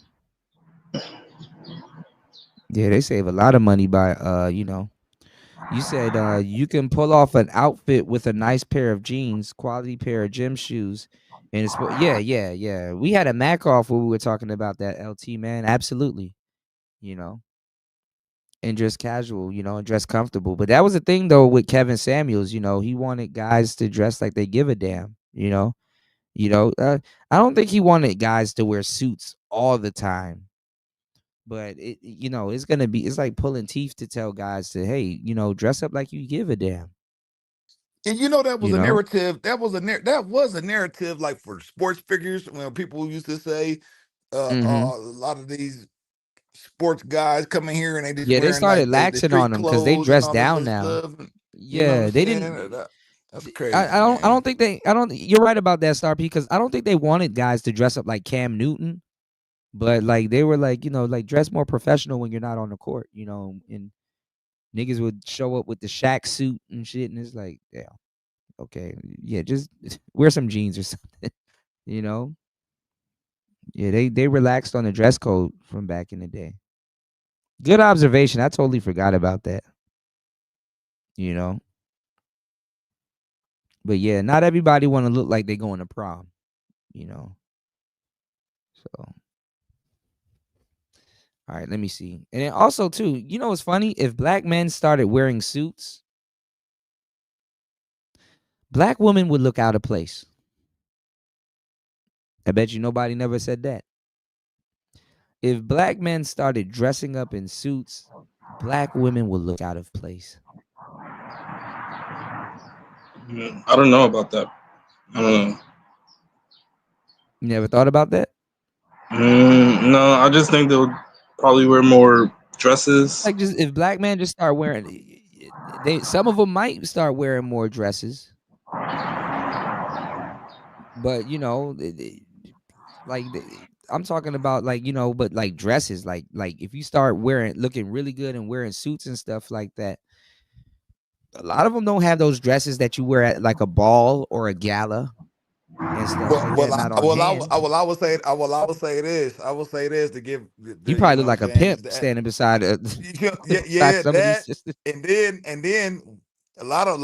Yeah, they save a lot of money by you said you can pull off an outfit with a nice pair of jeans, quality pair of gym shoes, and it's yeah. We had a Mac off where we were talking about that, LT, man. Absolutely. And dress casual, and dress comfortable. But that was the thing though with Kevin Samuels, he wanted guys to dress like they give a damn, I don't think he wanted guys to wear suits all the time. But it's like pulling teeth to tell guys to, hey, dress up like you give a damn. And that was a narrative. That was a narrative like for sports figures when people used to say a lot of these sports guys coming here and they just they wearing started like the laxing on street them because they clothes and dress all this down other now. stuff. Yeah, they didn't. That's crazy. I don't think they. I don't. You're right about that, Star P. Because I don't think they wanted guys to dress up like Cam Newton, but like they were like like dress more professional when you're not on the court, and niggas would show up with the Shaq suit and shit, and it's like, yeah, okay, yeah, just wear some jeans or something, Yeah, they relaxed on the dress code from back in the day. Good observation. I totally forgot about that. But yeah, not everybody want to look like they going to prom, So, all right, let me see. And then also too, what's funny? If black men started wearing suits, black women would look out of place. I bet you nobody never said that. If black men started dressing up in suits, black women would look out of place. I don't know about that. I don't know. You never thought about that? No, I just think they would probably wear more dresses. Like, just if black men just start wearing, some of them might start wearing more dresses. But I'm talking about but like dresses, like if you start looking really good and wearing suits and stuff like that, a lot of them don't have those dresses that you wear at like a ball or a gala and stuff like that. Not on hand. I will say this. I will say this to give. You probably look like a pimp standing beside a and then a lot of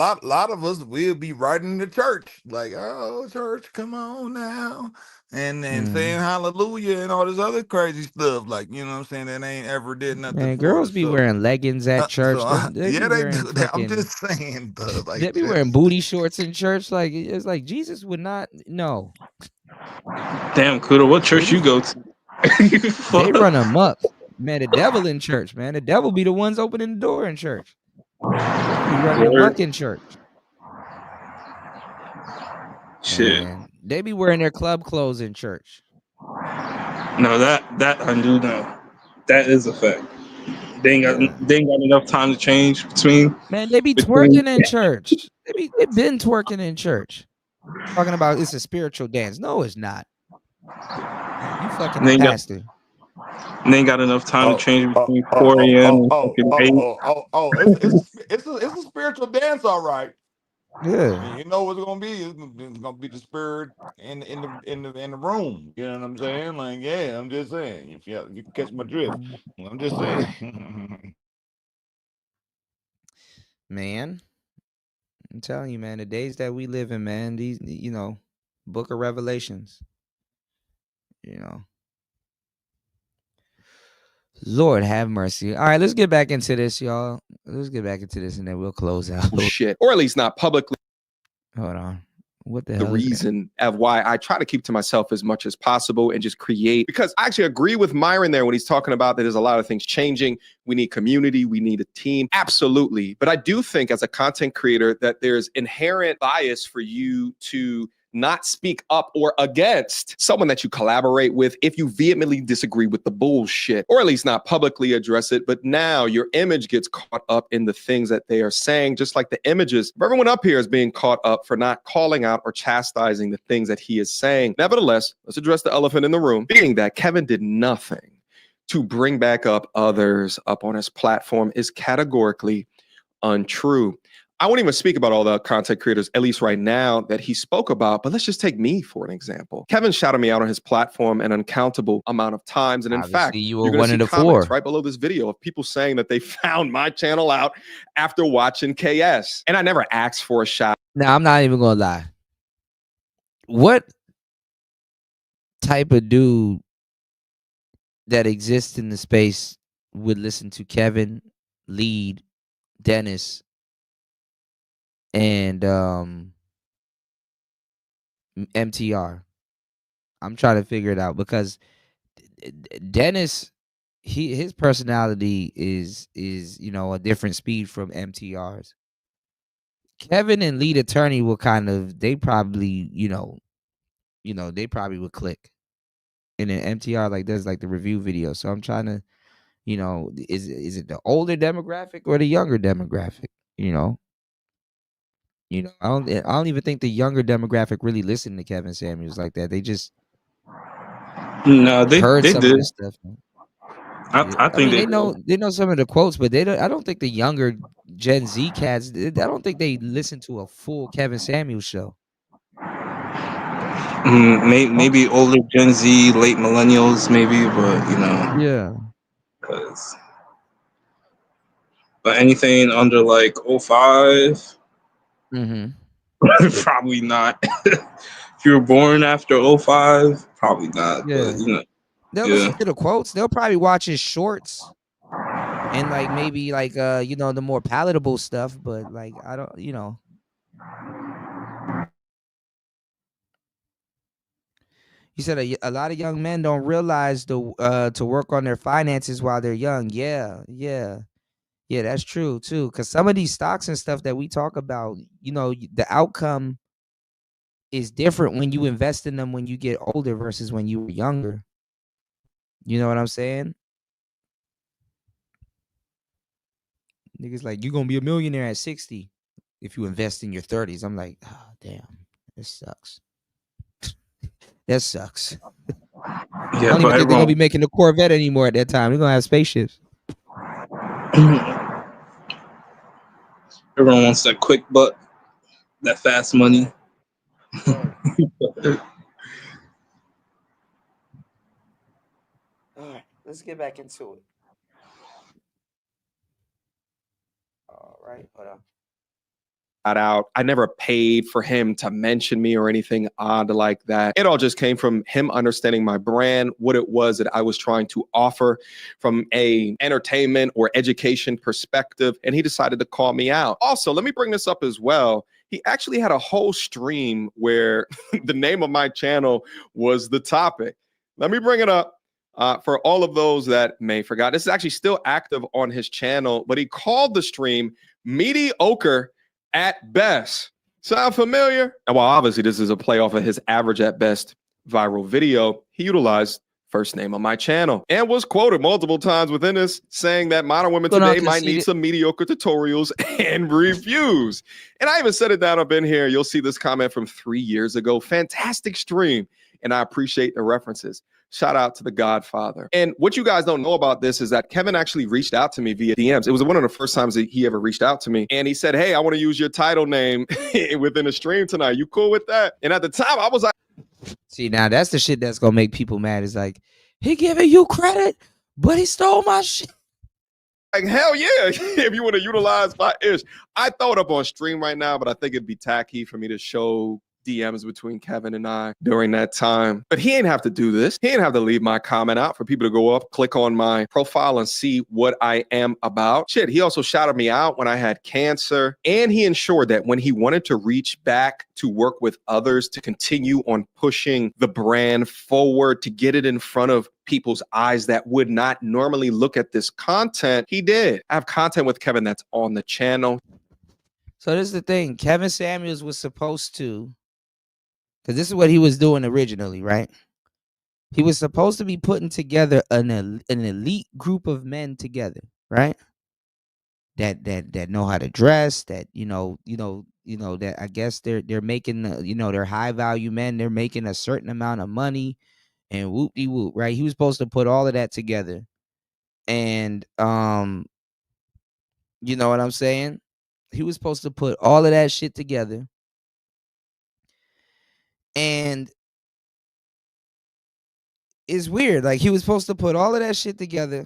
us will be riding to church like, oh, church, come on now, and saying hallelujah and all this other crazy stuff, like, you know what I'm saying, that ain't ever did nothing. Man, girls be wearing leggings at church. They do that. I'm just saying, like, they be wearing booty shorts in church. Like, it's like Jesus would not. No. Damn, Kudo, what church you go to? They run amok. Man, the devil in church, man. The devil be the ones opening the door in church. They be running amok in church. Shit. Man, they be wearing their club clothes in church. No, that I do know. That is a fact. They ain't got enough time to change between. Man, they be twerking in church. They been twerking in church. Talking about it's a spiritual dance. No, it's not. You fucking pastor. They ain't got enough time to change between 4 a.m. and fucking 8. It's a spiritual dance, all right. Yeah. And you know what's gonna be? It's gonna be the spirit in the room. You know what I'm saying? Like, yeah, I'm just saying. If you can catch my drift. I'm just saying. Man, I'm telling you, man, the days that we live in, man, these, Book of Revelations, Lord have mercy. All right, let's get back into this, y'all. Let's get back into this, and then we'll close out. Shit, or at least not publicly. Hold on. What the the hell? reason of why I try to keep to myself as much as possible and just create, because I actually agree with Myron there when he's talking about that there's a lot of things changing. We need community, we need a team. Absolutely. But I do think as a content creator that there's inherent bias for you to not speak up or against someone that you collaborate with if you vehemently disagree with the bullshit, or at least not publicly address it. But now your image gets caught up in the things that they are saying, just like the images of everyone up here is being caught up for not calling out or chastising the things that he is saying. Nevertheless, let's address the elephant in the room, being that Kevin did nothing to bring back up others up on his platform is categorically untrue. I won't even speak about all the content creators, at least right now, that he spoke about, but let's just take me for an example. Kevin shouted me out on his platform an uncountable amount of times. And in fact, you were you're one going of to the see comments four. right below this video of people saying that they found my channel out after watching KS. And I never asked for a shout. Now, I'm not even going to lie. What type of dude that exists in the space would listen to Kevin, Lead, Dennis, and MTR? I'm trying to figure it out because Dennis, his personality is a different speed from MTR's. Kevin and Lead Attorney will they probably they probably would click. And then MTR does the review video. So I'm trying to, is it the older demographic or the younger demographic? I don't even think the younger demographic really listened to Kevin Samuels like that. They just No, they heard some did. of this stuff. I think they know some of the quotes, but they don't. I don't think the younger Gen Z cats. I don't think they listen to a full Kevin Samuels show. Maybe older Gen Z, late millennials, maybe, but Yeah. But anything under 05, Mm-hmm. probably not. If you were born after 05, probably not. Yeah. But They'll listen to the quotes. They'll probably watch his shorts and maybe the more palatable stuff. But I don't, He said a lot of young men don't realize to work on their finances while they're young. Yeah, that's true too. Because some of these stocks and stuff that we talk about, the outcome is different when you invest in them when you get older versus when you were younger. You know what I'm saying? Niggas you're gonna be a millionaire at 60 if you invest in your 30s. I'm like, oh, damn, this sucks. That sucks. I don't even think they're gonna be making the Corvette anymore at that time. They're gonna have spaceships. Everyone wants that quick buck, that fast money. All right, let's get back into it. All right, hold on. Out. I never paid for him to mention me or anything odd like that. It all just came from him understanding my brand, what it was that I was trying to offer from a entertainment or education perspective, and he decided to call me out. Also, let me bring this up as well. He actually had a whole stream where the name of my channel was the topic. Let me bring it up. For all of those that may forgot, this is actually still active on his channel, but he called the stream Mediocre at Best. Sound familiar? And while obviously this is a play off of his average at best viral video, he utilized first name on my channel and was quoted multiple times within this saying that modern women today might need some mediocre tutorials and reviews. And I even said it down up in here. You'll see this comment from 3 years ago. Fantastic stream. And I appreciate the references. Shout out to the Godfather. And what you guys don't know about this is that Kevin actually reached out to me via DMs. It was one of the first times that he ever reached out to me. And he said, hey, I want to use your title name within the stream tonight. You cool with that? And at the time, I was like, see, now that's the shit that's going to make people mad. It's he giving you credit, but he stole my shit. Like, hell yeah, if you want to utilize my ish. I throw it up on stream right now, but I think it'd be tacky for me to show DMs between Kevin and I during that time. But he ain't have to do this. He ain't have to leave my comment out for people to go up, click on my profile and see what I am about. Shit, he also shouted me out when I had cancer. And he ensured that when he wanted to reach back to work with others to continue on pushing the brand forward, to get it in front of people's eyes that would not normally look at this content, he did. I have content with Kevin that's on the channel. So this is the thing. Kevin Samuels was supposed to, because this is what he was doing originally, right? He was supposed to be putting together an elite group of men together, right? That know how to dress, that that I guess they're making they're high value men, they're making a certain amount of money, and whoop de whoop, right? He was supposed to put all of that together, and you know what I'm saying? He was supposed to put all of that shit together, and it's weird. Like, he was supposed to put all of that shit together.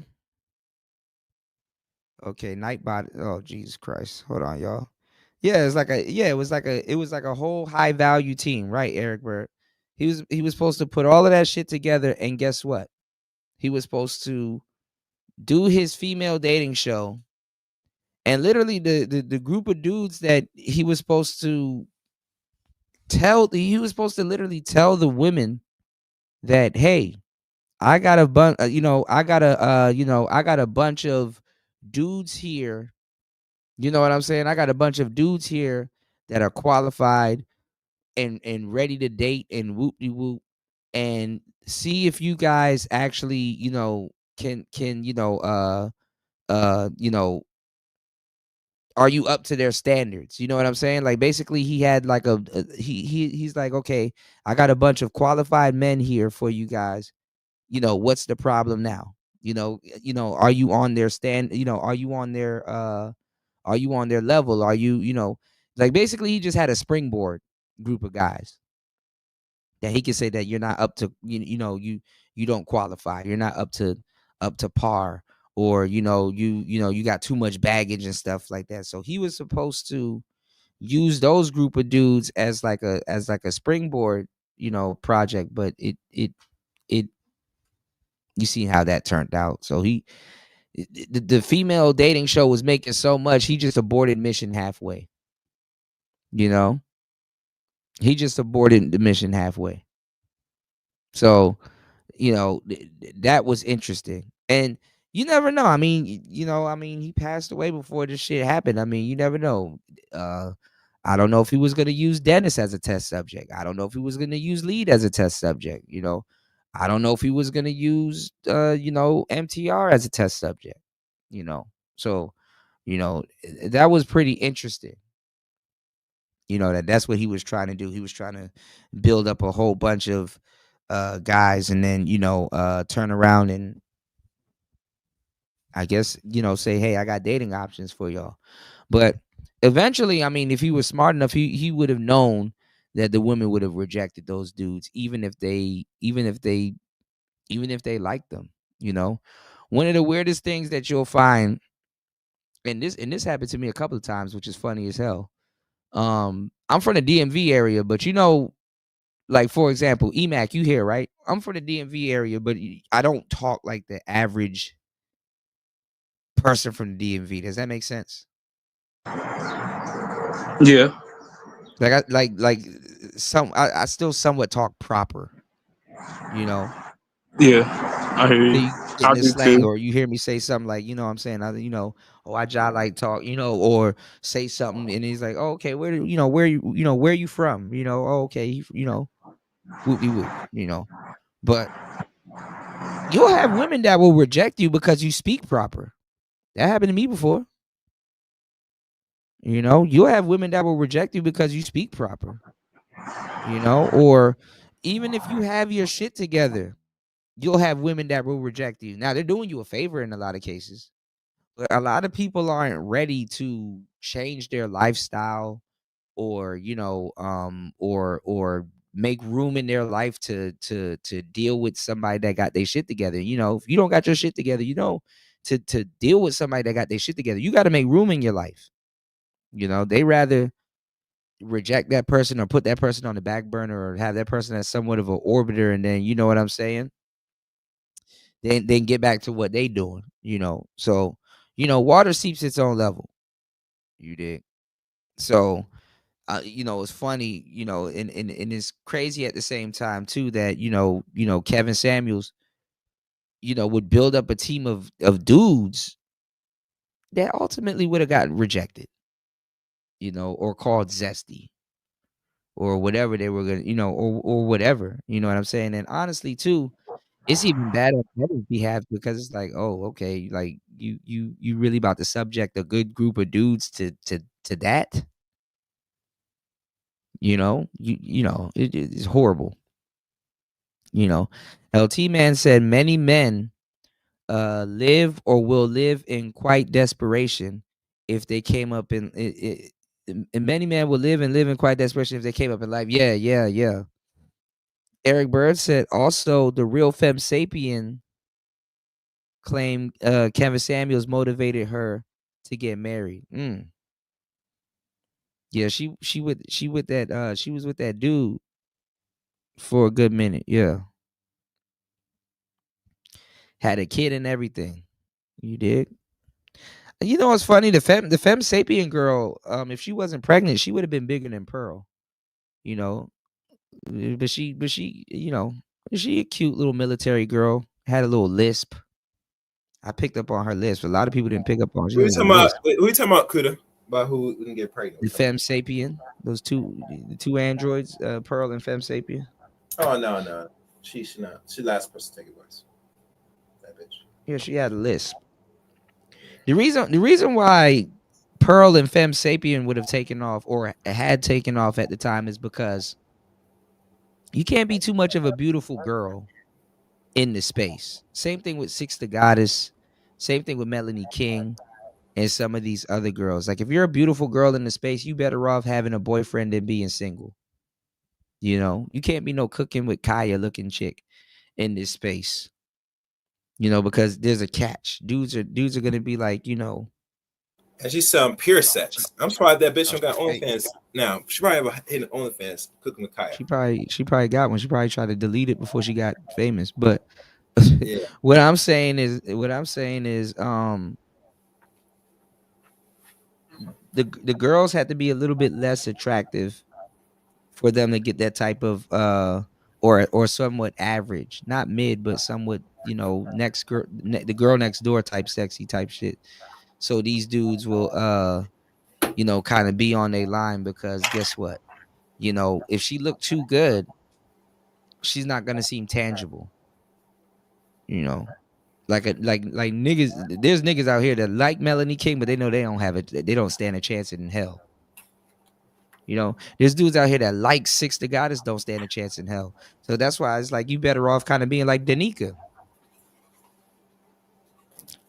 Okay, Nightbot. Oh, Jesus Christ. Hold on, y'all. Yeah, it was like a whole high value team, right, Eric Bird? He was supposed to put all of that shit together, and guess what? He was supposed to do his female dating show. And literally the group of dudes that he was supposed to literally tell the women that, hey, I got a bunch, I got a bunch of dudes here. You know what I'm saying? I got a bunch of dudes here that are qualified and ready to date and whoop-de-whoop, and see if you guys actually, can are you up to their standards? You know what I'm saying? Like, basically, he had like he's like, okay, I got a bunch of qualified men here for you guys. What's the problem now? Are you on their stand? Are you on their level? Are you, like, basically he just had a springboard group of guys that he could say that you're not up to, you don't qualify. You're not up to par, or, you got too much baggage and stuff like that. So he was supposed to use those group of dudes as like a springboard, project, but it you see how that turned out. So the female dating show was making so much, he just aborted mission halfway. He just aborted the mission halfway. So, that was interesting. And you never know. I mean, he passed away before this shit happened. I mean, you never know. I don't know if he was going to use Dennis as a test subject. I don't know if he was going to use Lead as a test subject. I don't know if he was going to use, MTR as a test subject, So, that was pretty interesting. That's what he was trying to do. He was trying to build up a whole bunch of guys, and then, turn around and, I guess, say, hey, I got dating options for y'all. But eventually, I mean, if he was smart enough, he would have known that the women would have rejected those dudes, even if they liked them. One of the weirdest things that you'll find, and this happened to me a couple of times, which is funny as hell. I'm from the DMV area, but like, for example, EMAC, you here, right? I'm from the DMV area, but I don't talk like the average person from the DMV. Does that make sense? Yeah. I still somewhat talk proper. Yeah, I hear you. In this slang, or you hear me say something like, I'm saying, I jolly like talk, or say something, and he's like, oh, okay, where are you from? Oh, okay, whoop-de-whoop, but you'll have women that will reject you because you speak proper. That happened to me before. You'll have women that will reject you because you speak proper. Or even if you have your shit together, you'll have women that will reject you. Now, they're doing you a favor in a lot of cases, but a lot of people aren't ready to change their lifestyle, or or make room in their life to deal with somebody that got their shit together. If you don't got your shit together, to deal with somebody that got their shit together, you got to make room in your life. They rather reject that person or put that person on the back burner or have that person as somewhat of an orbiter, and then you know what I'm saying, then get back to what they doing, So, water seeps its own level. You dig? So, it's funny, and it's crazy at the same time too that Kevin Samuels, would build up a team of dudes that ultimately would have gotten rejected, or called zesty, or whatever they were gonna, or whatever, you know what I'm saying? And honestly, too, it's even bad on Kevin's behalf because it's like, oh, okay, like you really about to subject a good group of dudes to that, it's horrible. LT Man said many men live or will live in quite desperation if they came up in and many men will live in quite desperation if they came up in life. Yeah. Eric Bird said also the real femme sapien claimed Kevin Samuels motivated her to get married. Yeah, she was with that dude for a good minute. Yeah. Had a kid and everything. You dig? You know what's funny? The femme sapien girl, if she wasn't pregnant, she would have been bigger than Pearl. But she, she a cute little military girl. Had a little lisp. I picked up on her lisp. A lot of people didn't pick up on. Who you talking about? Who you talking about, Kuda? About who didn't get pregnant? The femme sapien. Those the two androids, Pearl and femme sapien. Oh no, she's not. She last person to take it was that bitch. Yeah, she had a lisp. The reason why Pearl and femme sapien would have taken off or had taken off at the time is because you can't be too much of a beautiful girl in the space. Same thing with Six the Goddess. Same thing with Melanie King and some of these other girls. Like if you're a beautiful girl in the space, you better off having a boyfriend than being single. You can't be no cooking with Kaya looking chick in this space. Because there's a catch. Dudes are gonna be like, And she's selling pure sex. I'm surprised that bitch don't got OnlyFans now. She probably have a OnlyFans cooking with Kaya. She probably got one. She probably tried to delete it before she got famous. But yeah. what I'm saying is the girls had to be a little bit less attractive for them to get that type of or somewhat average, not mid, but somewhat, the girl next door type sexy type shit. So these dudes will kind of be on their line because guess what? If she looked too good, she's not gonna seem tangible. Like niggas, there's niggas out here that like Melanie King, but they know they don't stand a chance in hell. There's dudes out here that like Six the Goddess, don't stand a chance in hell. So that's why it's like you better off kind of being like Danica.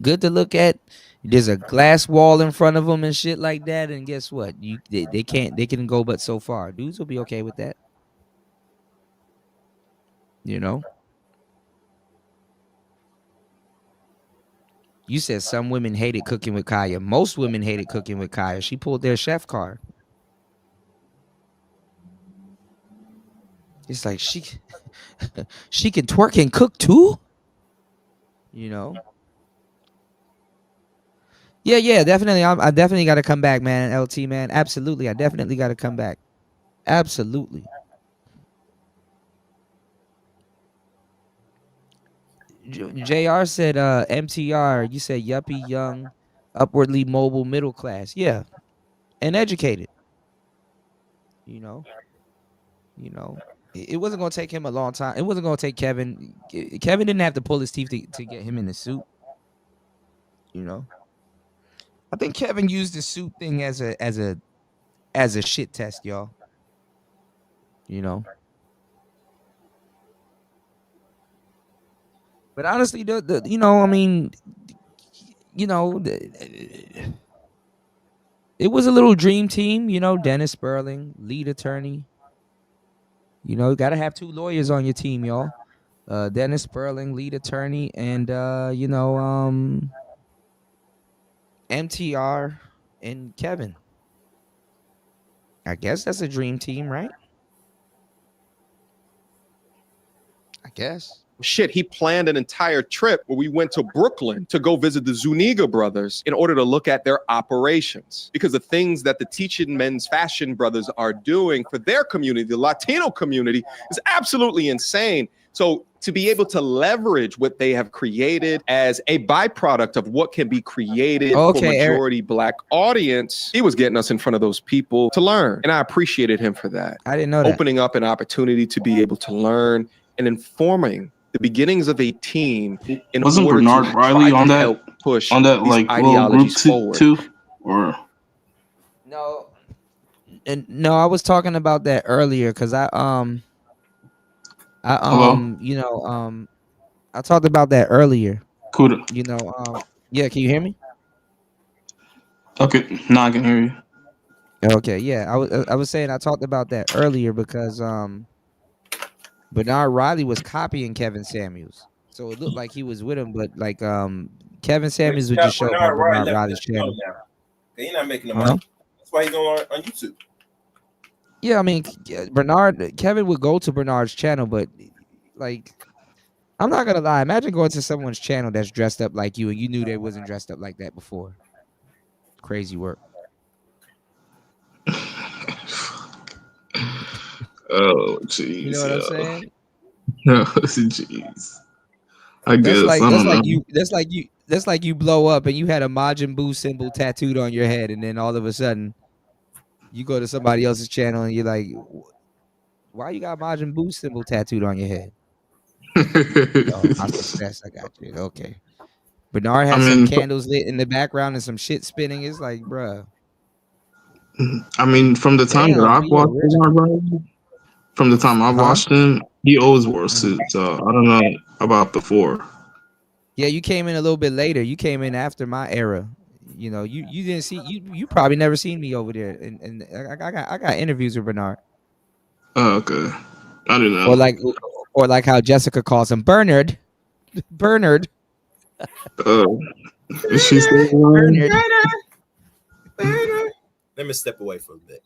Good to look at. There's a glass wall in front of them and shit like that. And guess what? They can go but so far. Dudes will be okay with that. You said some women hated cooking with Kaya. Most women hated cooking with Kaya. She pulled their chef card. It's like she can twerk and cook too. Yeah, definitely. I definitely got to come back, man. LT, man, absolutely. I definitely got to come back. Absolutely. JR said, MTR. You said yuppie, young, upwardly mobile, middle class. Yeah, and educated. It wasn't gonna take him a long time. It wasn't gonna take Kevin. Kevin didn't have to pull his teeth to get him in the suit. I think Kevin used the suit thing as a shit test, y'all. But honestly, it was a little dream team. Dennis Sperling, lead attorney. Got to have two lawyers on your team, y'all. Dennis Sperling, lead attorney, and MTR and Kevin. I guess that's a dream team, right? I guess. Shit, he planned an entire trip where we went to Brooklyn to go visit the Zuniga brothers in order to look at their operations. Because the things that the Teaching Men's Fashion brothers are doing for their community, the Latino community, is absolutely insane. So to be able to leverage what they have created as a byproduct of what can be created for majority Black audience, he was getting us in front of those people to learn. And I appreciated him for that. I didn't know that. Opening up an opportunity to be able to learn and informing the beginnings of a team in Wasn't order Bernard to Riley try on to that help push on that these like little group ideologies forward. too? Or No, I was talking about that earlier because I talked about that earlier. Cool. Yeah, can you hear me? Okay, now I can hear you. Okay, yeah, I was saying I talked about that earlier because Bernard Riley was copying Kevin Samuels, so it looked like he was with him, but like Kevin Samuels would just show up on Bernard Riley's channel. He's not making the money. That's why he's going on YouTube. Yeah, I mean, Kevin would go to Bernard's channel, but like, I'm not gonna lie. Imagine going to someone's channel that's dressed up like you, and you knew they wasn't dressed up like that before. Crazy work. Oh, jeez. You know what I'm saying? No, jeez. I guess That's like you blow up and you had a Majin Buu symbol tattooed on your head, and then all of a sudden you go to somebody else's channel and you're like, why you got Majin Buu symbol tattooed on your head? Oh, my success, I got you. Okay. Bernard had some candles lit in the background and some shit spinning. It's like, bruh. I mean, from the time that I've watched Bernard Riley, from the time I've watched him, he always wore a suit. So I don't know about before. Yeah, you came in a little bit later. You came in after my era. You know, you didn't see you probably never seen me over there. And I got interviews with Bernard. Oh, okay. I didn't know. Or like how Jessica calls him Bernard. Bernard. Oh, is she still Bernard. Let me step away for a bit.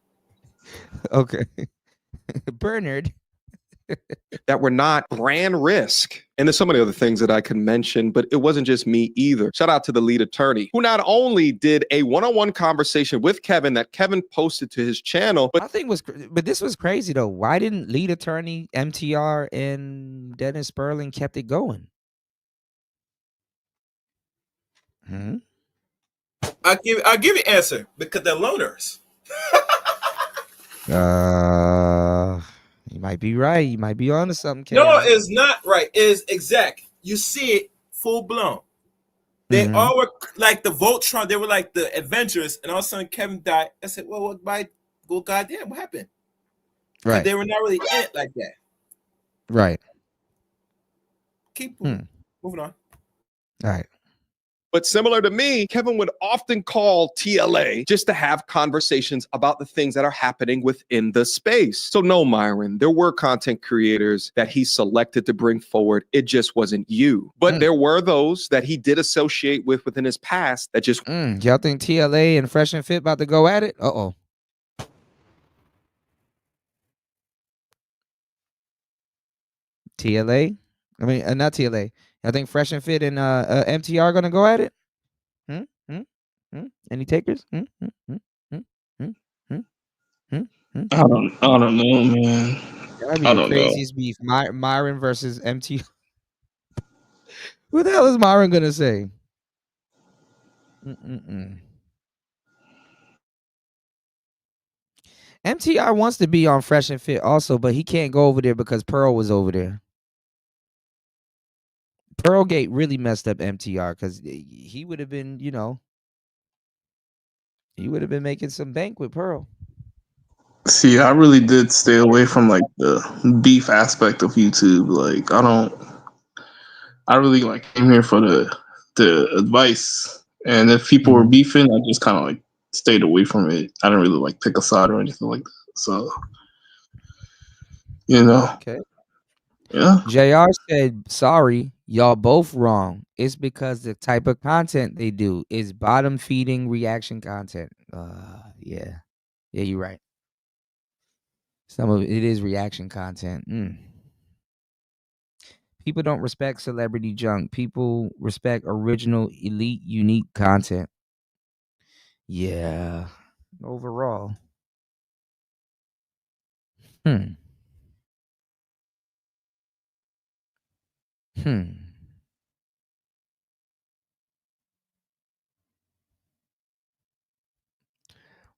Okay. Bernard. That were not brand risk. And there's so many other things that I could mention, but it wasn't just me either. Shout out to the lead attorney, who not only did a one-on-one conversation with Kevin that Kevin posted to his channel, but this was crazy though. Why didn't lead attorney MTR and Dennis Sperling kept it going? I'll give you an answer because they're loners. You might be right. You might be onto something, Kevin. No, it's not right. It's exact. You see it full blown. They all were like the Voltron. They were like the Avengers, and all of a sudden Kevin died. I said, "Well, goddamn, what happened?" Right. They were not really in it like that. Right. Keep moving on. All right. But similar to me, Kevin would often call TLA just to have conversations about the things that are happening within the space. So no, Myron, there were content creators that he selected to bring forward. It just wasn't you. But there were those that he did associate with within his past that just... Y'all think TLA and Fresh and Fit about to go at it? Uh-oh. TLA? I mean, not TLA. I think Fresh and Fit and MTR are gonna go at it. Any takers? I don't know, man. That'd be the craziest beef. Myron versus MTR. What the hell is Myron gonna say? MTR wants to be on Fresh and Fit also, but he can't go over there because Pearl was over there. Pearlgate really messed up MTR because he would have been, he would have been making some bank with Pearl. See, I really did stay away from like the beef aspect of YouTube. Like, I really like came here for the advice, and if people were beefing, I just kind of like stayed away from it. I didn't really like pick a side or anything like that. So, Okay. Yeah. JR said, sorry, y'all both wrong. It's because the type of content they do is bottom feeding reaction content. Yeah, you're right. Some of it is reaction content. People don't respect celebrity junk. People respect original, elite, unique content. Yeah. Overall. When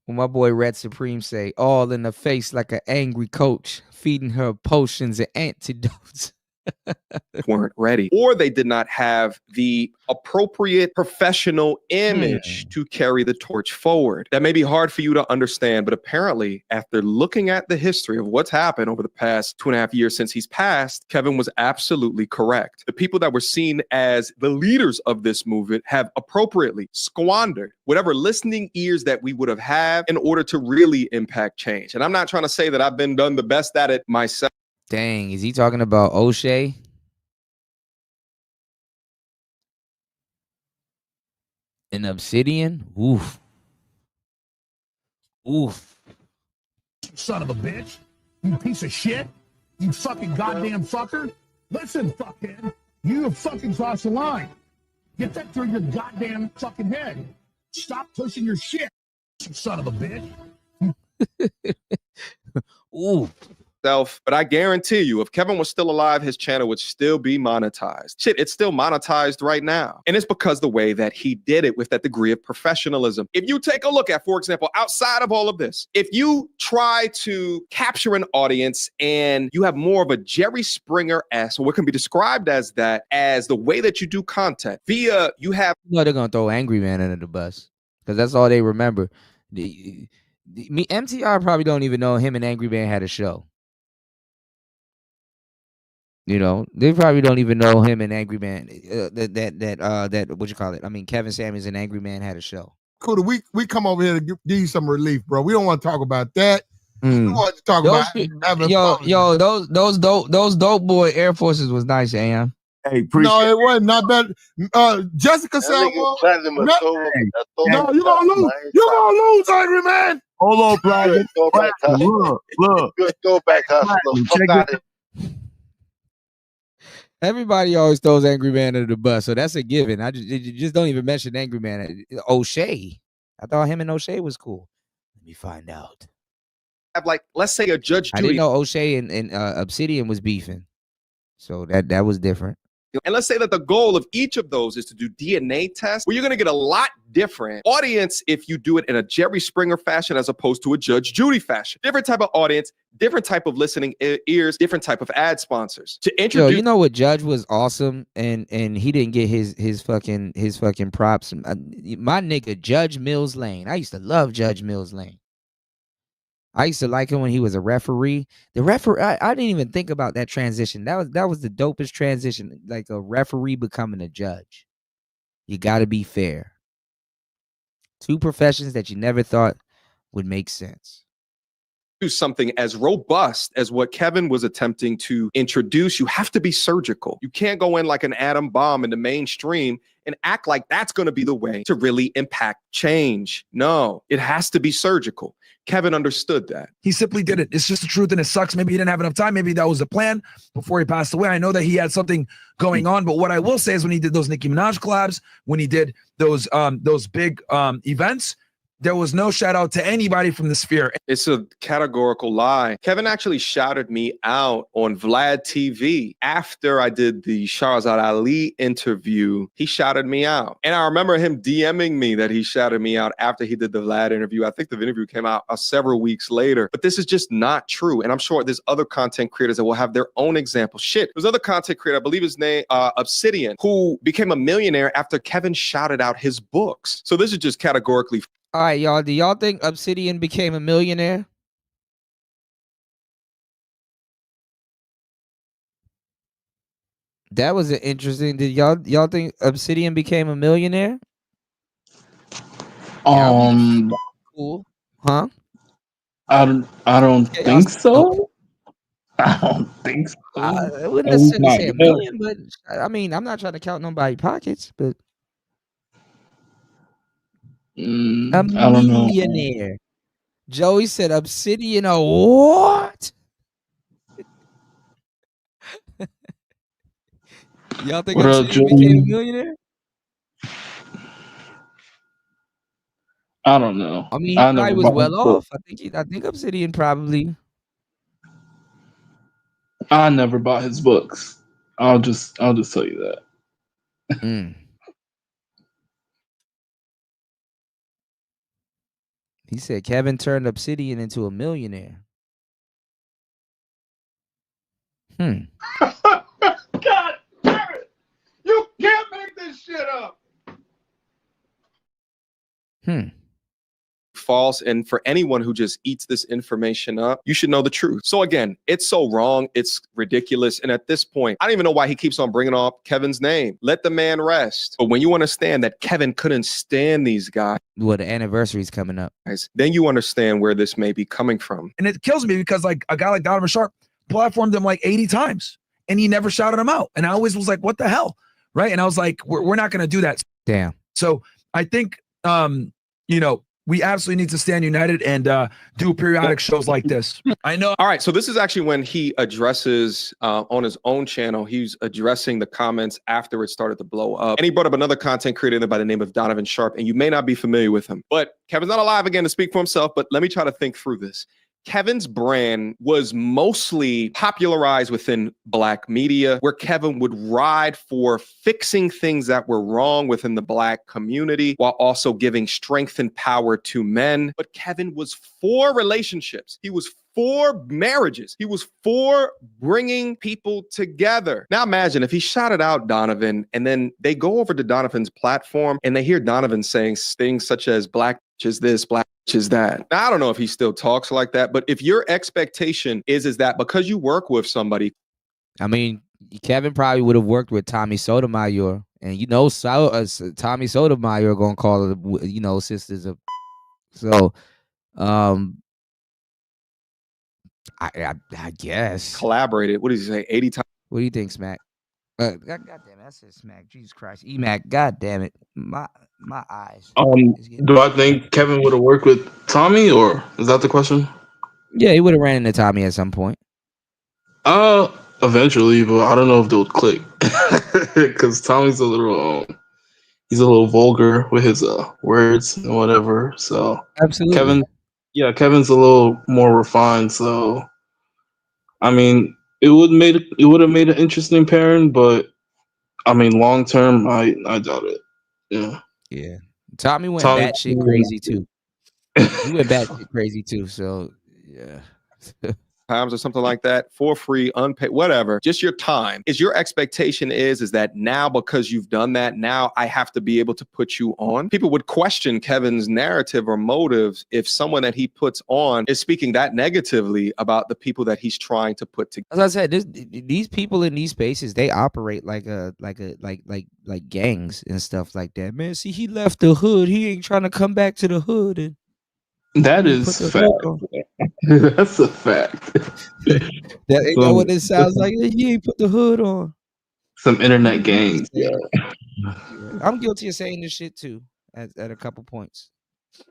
my boy Red Supreme say, all in the face like an angry coach, feeding her potions and antidotes. Weren't ready, or they did not have the appropriate professional image to carry the torch forward. That may be hard for you to understand, but apparently, after looking at the history of what's happened over the past 2.5 years since he's passed, Kevin was absolutely correct. The people that were seen as the leaders of this movement have appropriately squandered whatever listening ears that we would have had in order to really impact change. And I'm not trying to say that I've been done the best at it myself. Dang, is he talking about O'Shea? An Obsidian? Oof. Oof. Son of a bitch. You piece of shit. You fucking goddamn fucker. Listen, fuckhead. You have fucking crossed the line. Get that through your goddamn fucking head. Stop pushing your shit. You son of a bitch. Ooh. But I guarantee you, if Kevin was still alive, his channel would still be monetized. Shit, it's still monetized right now. And it's because the way that he did it with that degree of professionalism. If you take a look at, for example, outside of all of this, if you try to capture an audience and you have more of a Jerry Springer-esque, or what can be described as that, as the way that you do content, via you have... No, they're going to throw Angry Man under the bus because that's all they remember. MTR probably don't even know him and Angry Man had a show. You know, they probably don't even know him and Angry Man. That what you call it? I mean, Kevin Samuels and Angry Man had a show. Cool. We come over here to give you some relief, bro. We don't want to talk about that. We want to talk about having fun. Those dope boy Air Forces was nice, Am. Hey, no, it wasn't not bad. Jessica said, "No, you gonna lose. You gonna lose, Angry Man." Hold on, Platinum. Look. Go back to Check Everybody always throws Angry Man under the bus, so that's a given. You just don't even mention Angry Man. O'Shea, I thought him and O'Shea was cool. Let me find out. Have like, let's say a Judge Judy. I didn't know O'Shea and Obsidian was beefing, so that was different. And let's say that the goal of each of those is to do DNA tests, where you're going to get a lot different audience if you do it in a Jerry Springer fashion as opposed to a Judge Judy fashion. Different type of audience, different type of listening ears, different type of ad sponsors. To introduce, you know what Judge was awesome, and he didn't get his fucking props. My nigga Judge Mills Lane. I used to love Judge Mills Lane. I used to like him when he was a referee. The referee, I didn't even think about that transition. That was the dopest transition, like a referee becoming a judge. You got to be fair. Two professions that you never thought would make sense. Do something as robust as what Kevin was attempting to introduce, you have to be surgical. You can't go in like an atom bomb in the mainstream and act like that's going to be the way to really impact change. No, it has to be surgical. Kevin understood that. He simply did it. It's just the truth, and it sucks. Maybe he didn't have enough time. Maybe that was the plan before he passed away. I know that he had something going on, but what I will say is when he did those Nicki Minaj collabs, when he did those big events, there was no shout out to anybody from the sphere. It's a categorical lie. Kevin actually shouted me out on Vlad TV after I did the Shahrazad Ali interview. He shouted me out. And I remember him DMing me that he shouted me out after he did the Vlad interview. I think the interview came out several weeks later. But this is just not true. And I'm sure there's other content creators that will have their own examples. Shit, there's other content creator, I believe his name, Obsidian, who became a millionaire after Kevin shouted out his books. So this is just categorically. All right, y'all. Do y'all think Obsidian became a millionaire? That was an interesting. Did y'all think Obsidian became a millionaire? Cool, huh? I don't think so. I don't think so. I wouldn't necessarily say a million, but I mean, I'm not trying to count nobody's pockets, but a I don't know. millionaire. Joey said Obsidian or what? Y'all think What up, Obsidian became a Joey? millionaire? I don't know. I mean, he I probably never was bought his well book. off. I think Obsidian probably. I never bought his books. I'll just tell you that. He said Kevin turned Obsidian into a millionaire. God damn it! You can't make this shit up. False, and for anyone who just eats this information up, you should know the truth. So again, it's so wrong, it's ridiculous, and at this point, I don't even know why he keeps on bringing up Kevin's name. Let the man rest. But when you understand that Kevin couldn't stand these guys, well, the anniversary's coming up, then you understand where this may be coming from. And it kills me because like a guy like Donovan Sharp platformed him like 80 times and he never shouted him out. And I always was like, what the hell? Right. And I was like, we're not going to do that. Damn. So I think, you know, we absolutely need to stand united and do periodic shows like this. I know. All right. So this is actually when he addresses on his own channel, he's addressing the comments after it started to blow up. And he brought up another content creator by the name of Donovan Sharp. And you may not be familiar with him, but Kevin's not alive again to speak for himself. But let me try to think through this. Kevin's brand was mostly popularized within Black media, where Kevin would ride for fixing things that were wrong within the Black community while also giving strength and power to men. But Kevin was for relationships. He was for marriages. He was for bringing people together. Now imagine if he shouted out Donovan and then they go over to Donovan's platform and they hear Donovan saying things such as Black is this, Black is that. Now, I don't know if he still talks like that, but if your expectation is that because you work with somebody. I mean, Kevin probably would have worked with Tommy Sotomayor, and you know, Tommy Sotomayor gonna call it, you know, sisters of. So, I guess Collaborated. What does he say? 80 times. What do you think, Smack? God damn it, I said Smack. Jesus Christ, Emac. God damn it, my eyes. Do I think Kevin would have worked with Tommy, or is that the question? Yeah, he would have ran into Tommy at some point. Eventually, but I don't know if they would click because Tommy's a little he's a little vulgar with his words and whatever. So absolutely, Kevin's a little more refined. So I mean, it would have made an interesting pairing, but I mean, long term, I doubt it. Yeah. Tommy went batshit crazy too. He went batshit crazy too. So yeah. Times or something like that for free, unpaid, whatever, just your time. Is your expectation is that now because you've done that, now I have to be able to put you on? People would question Kevin's narrative or motives if someone that he puts on is speaking that negatively about the people that he's trying to put together. As I said, these people in these spaces, they operate like gangs and stuff like that. Man, see, he left the hood. He ain't trying to come back to the hood. And that is fact. That's a fact. That ain't what it sounds like. He ain't put the hood on. Some internet gangs. Yeah. I'm guilty of saying this shit too at a couple points.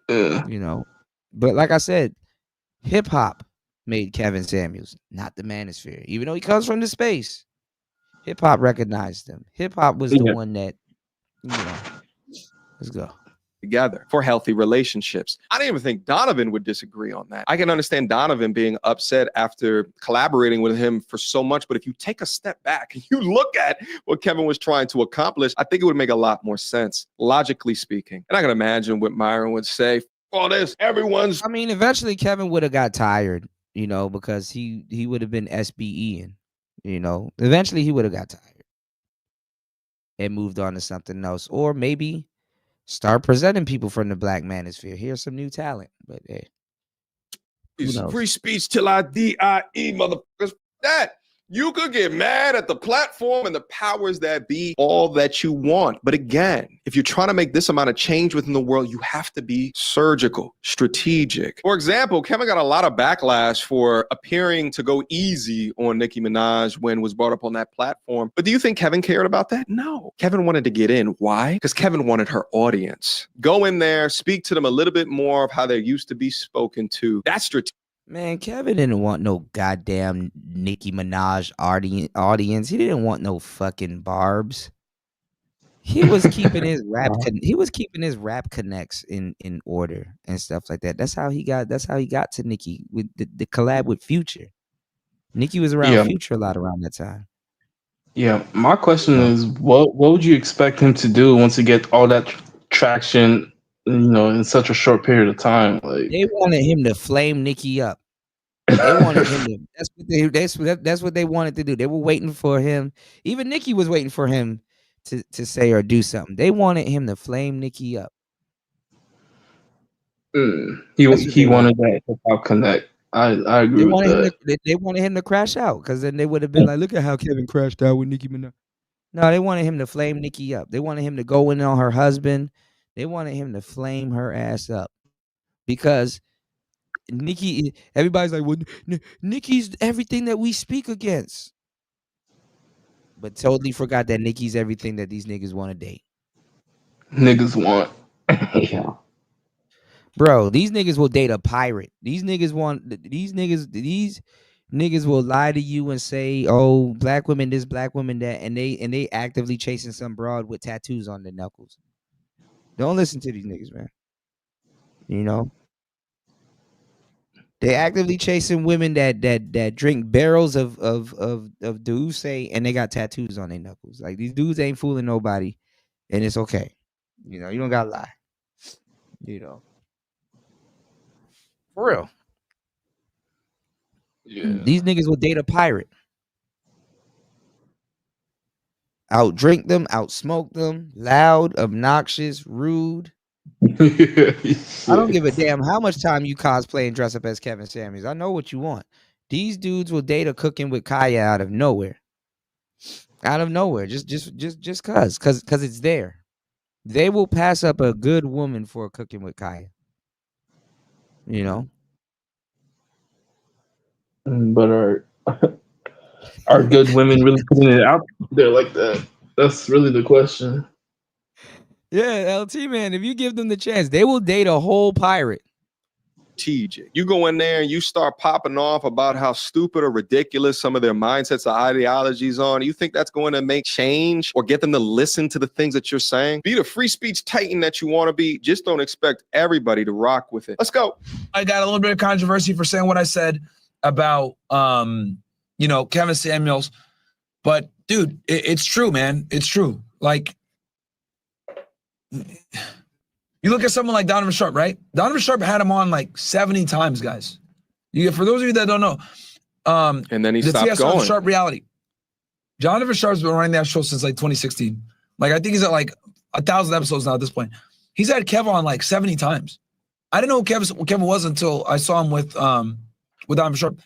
Yeah. You know, but like I said, hip hop made Kevin Samuels, not the manosphere. Even though he comes from the space, hip hop recognized him. Hip hop was the one that, you know, let's go. Together for healthy relationships. I don't even think Donovan would disagree on that. I can understand Donovan being upset after collaborating with him for so much, but if you take a step back and you look at what Kevin was trying to accomplish, I think it would make a lot more sense, logically speaking. And I can imagine what Myron would say, all this, everyone's. I mean, eventually Kevin would have got tired, you know, because he would have been SBEing, you know. Eventually he would have got tired and moved on to something else, or maybe start presenting people from the Black manosphere. Here's some new talent, but hey, free speech till I die, motherfuckers. That You could get mad at the platform and the powers that be all that you want. But again, if you're trying to make this amount of change within the world, you have to be surgical, strategic. For example, Kevin got a lot of backlash for appearing to go easy on Nicki Minaj when was brought up on that platform. But do you think Kevin cared about that? No. Kevin wanted to get in. Why? Because Kevin wanted her audience. Go in there, speak to them a little bit more of how they used to be spoken to. That's strategic. Man, Kevin didn't want no goddamn Nicki Minaj audience. He didn't want no fucking barbs. He was keeping his rap. He was keeping his rap connects in order and stuff like that. That's how he got to Nicki with the collab with Future. Nicki was around Future a lot around that time. Yeah, my question is, what would you expect him to do once he get all that traction, in such a short period of time? Like, they wanted him to flame Nicki up. They wanted him to. That's what they wanted to do. They were waiting for him. Even Nicki was waiting for him to say or do something. They wanted him to flame Nicki up. He wanted that hip hop connect. I agree with that. They wanted him to crash out because then they would have been like, look at how Kevin crashed out with Nicki Minaj. No, they wanted him to flame Nicki up. They wanted him to go in on her husband. They wanted him to flame her ass up because Nicki. Everybody's like, well, Nicki's everything that we speak against, but totally forgot that Nicki's everything that these niggas want to date. Niggas want, yeah. Bro, these niggas will date a pirate. These niggas will lie to you and say, "Oh, black women this, black women that," and they actively chasing some broad with tattoos on their knuckles. Don't listen to these niggas, man. You know, they actively chasing women that drink barrels of Douce and they got tattoos on their knuckles. Like these dudes ain't fooling nobody, and it's okay. You know, you don't gotta lie. You know. For real. Yeah. These niggas will date a pirate. Out drink them, out smoke them, loud, obnoxious, rude. I don't give a damn how much time you cosplay and dress up as Kevin Samuels. I know what you want. These dudes will date a cooking with Kaya out of nowhere. Out of nowhere. Just cause it's there. They will pass up a good woman for a cooking with Kaya. You know? But are good women really putting it out there like that? That's really the question. Yeah, LT man, if you give them the chance, they will date a whole pirate. Strategic. You go in there and you start popping off about how stupid or ridiculous some of their mindsets or ideologies are. You think that's going to make change or get them to listen to the things that you're saying? Be the free speech titan that you want to be. Just don't expect everybody to rock with it. Let's go. I got a little bit of controversy for saying what I said about Kevin Samuels, but dude, it's true, man. It's true. Like, you look at someone like Donovan Sharp, right? Donovan Sharp had him on like 70 times, guys. For those of you that don't know, and then he stopped TS going. on Sharp Reality. Donovan Sharp's been running that show since like 2016. Like I think he's at like 1,000 episodes now at this point. He's had Kev on like 70 times. I didn't know who Kevin was until I saw him with Donovan Sharp.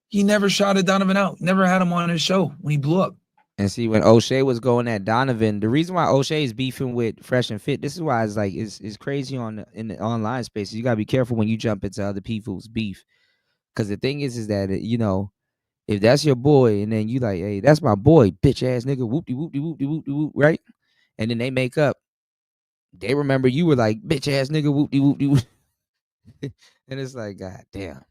He never shouted Donovan out. Never had him on his show when he blew up. And see, when O'Shea was going at Donovan, the reason why O'Shea is beefing with Fresh and Fit, this is why it's crazy in the online spaces. You gotta be careful when you jump into other people's beef, because the thing is that if that's your boy, and then you like, hey, that's my boy, bitch ass nigga, whoopty whoopty whoopty whoopty whoop, right? And then they make up. They remember you were like, bitch ass nigga, whoopty whoopty whoop, and it's like, god damn.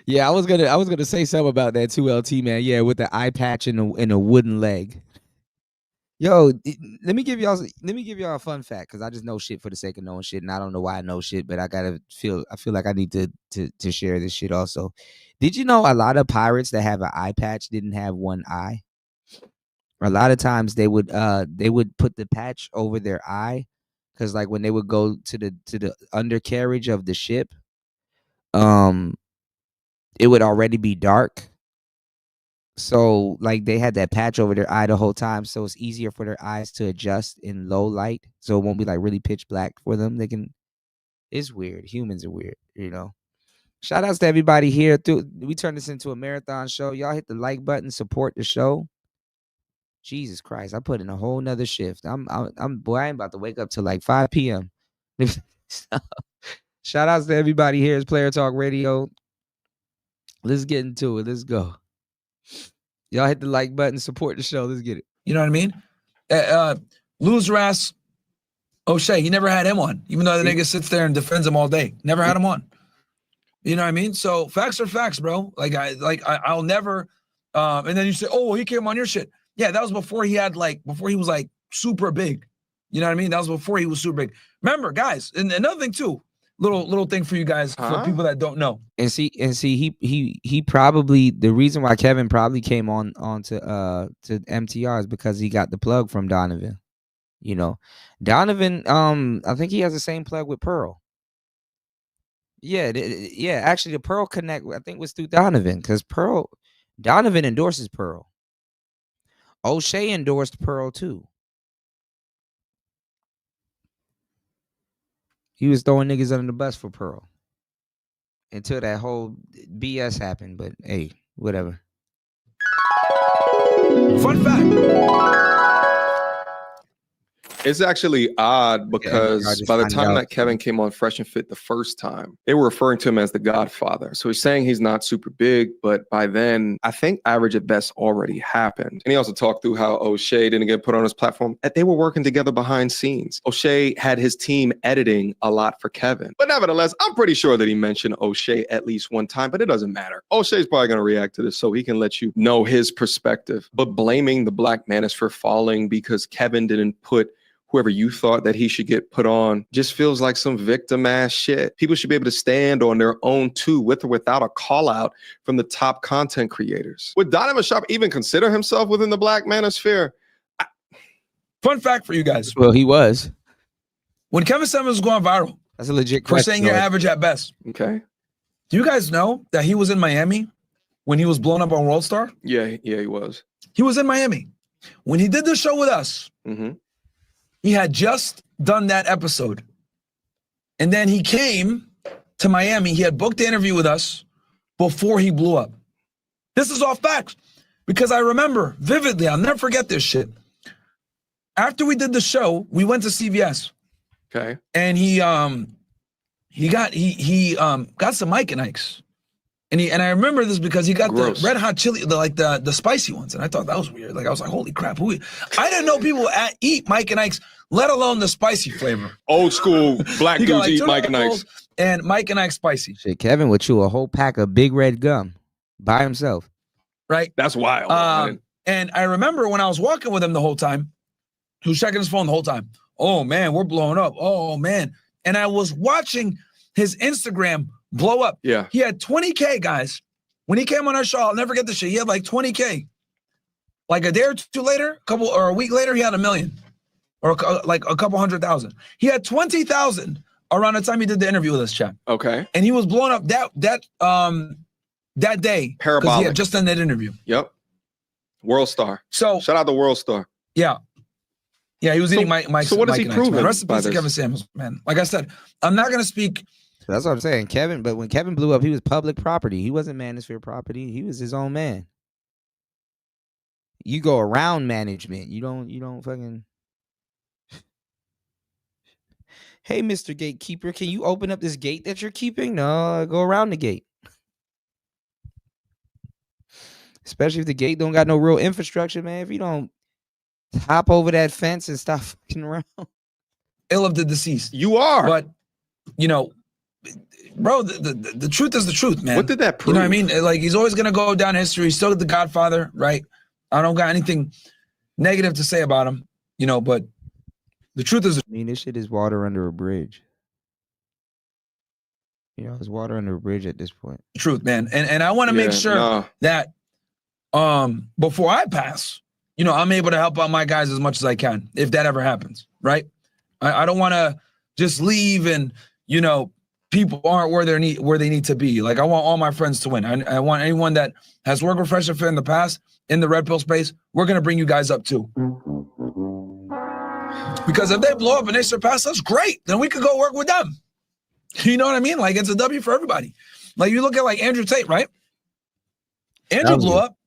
Yeah, I was gonna say something about that too, LT man. Yeah, with the eye patch and a wooden leg. Yo, let me give y'all a fun fact, because I just know shit for the sake of knowing shit, and I don't know why I know shit, but I feel like I need to share this shit also. Did you know a lot of pirates that have an eye patch didn't have one eye? A lot of times they would put the patch over their eye, because like when they would go to the undercarriage of the ship, it would already be dark. So like they had that patch over their eye the whole time. So it's easier for their eyes to adjust in low light. So it won't be like really pitch black for them. It's weird. Humans are weird, you know? Shout outs to everybody here. We turned this into a marathon show. Y'all hit the like button, support the show. Jesus Christ, I put in a whole nother shift. I'm boy, I ain't about to wake up till like 5 p.m. Shout outs to everybody here. It's Player Talk Radio. Let's get into it. Let's go. Y'all hit the like button, support the show. Let's get it. You know what I mean? Loser ass O'Shea, he never had him on, even though the nigga sits there and defends him all day. Never had him on. You know what I mean? So facts are facts, bro. I'll never. And then you say, oh, well, he came on your shit. Yeah, that was before he was like super big. You know what I mean? That was before he was super big. Remember, guys, and another thing too, little thing for you guys, for people that don't know. And see, he probably, the reason why Kevin probably came on to MTR is because he got the plug from Donovan. You know, Donovan, I think he has the same plug with Pearl. Yeah, actually the Pearl Connect, I think, was through Donovan, because Donovan endorses Pearl. O'Shea endorsed Pearl too. He was throwing niggas under the bus for Pearl until that whole BS happened. But hey, whatever. Fun fact. It's actually odd because by the time that Kevin came on Fresh and Fit the first time, they were referring to him as the Godfather. So he's saying he's not super big, but by then, I think Average at Best already happened. And he also talked through how O'Shea didn't get put on his platform. They were working together behind scenes. O'Shea had his team editing a lot for Kevin. But nevertheless, I'm pretty sure that he mentioned O'Shea at least one time, but it doesn't matter. O'Shea's probably going to react to this so he can let you know his perspective. But blaming the Black Manosphere falling because Kevin didn't put whoever you thought that he should get put on just feels like some victim ass shit. People should be able to stand on their own too, with or without a call out from the top content creators. Would Donovan Sharp even consider himself within the Black Manosphere? Fun fact for you guys. Well, he was. When Kevin Simmons was going viral, that's a legit for question. saying you're average at best. Okay. Do you guys know that he was in Miami when he was blown up on World Star? Yeah, he was. He was in Miami. When he did the show with us, he had just done that episode. And then he came to Miami. He had booked the interview with us before he blew up. This is all facts because I remember vividly. I'll never forget this shit. After we did the show, we went to CVS. Okay. And he got some Mike and Ike's. And I remember this because he got the red hot chili, the spicy ones. And I thought that was weird. Like, I was like, holy crap. I didn't know people eat Mike and Ike's, let alone the spicy flavor. Old school black dudes eat Mike and Ike's. And Mike and Ike's spicy. Shit, Kevin would chew a whole pack of Big Red gum by himself. Right? That's wild. And I remember when I was walking with him the whole time, he was checking his phone the whole time. Oh, man, we're blowing up. Oh, man. And I was watching his Instagram blow up. Yeah. He had 20K, guys. When he came on our show, I'll never get this shit. He had like 20K. Like a day or two later, a week later, he had 1 million. Or like a couple 100,000. He had 20,000 around the time he did the interview with us, chat. Okay. And he was blowing up that day. Parabolic. He had just done that interview. Yep. World Star. So shout out to World Star. Yeah. Yeah, he was eating Mike's. So what does he prove? Rest in peace to Kevin Samuels, man. Like I said, I'm not gonna speak. That's what I'm saying, Kevin. But when Kevin blew up, he was public property. He wasn't Manosphere property. He was his own man. You go around management. You don't fucking. Hey, Mr. Gatekeeper, can you open up this gate that you're keeping? No, go around the gate. Especially if the gate don't got no real infrastructure, man. If you don't hop over that fence and stop fucking around. Ill of the deceased. You are. But, you know, bro, the truth is the truth, man. What did that prove? You know what I mean? Like, he's always going to go down history. He's still the Godfather, right? I don't got anything negative to say about him, you know, but the truth is... I mean, this shit is water under a bridge. You know, it's water under a bridge at this point. Truth, man. And I want to make sure that before I pass, you know, I'm able to help out my guys as much as I can, if that ever happens, right? I don't want to just leave and, you know, people aren't where they need to be. Like, I want all my friends to win. I want anyone that has worked with Fresh and Fit in the past, in the Red Pill space, we're going to bring you guys up too. Because if they blow up and they surpass us, great. Then we could go work with them. You know what I mean? Like, it's a W for everybody. Like you look at like Andrew Tate, right? Andrew blew up,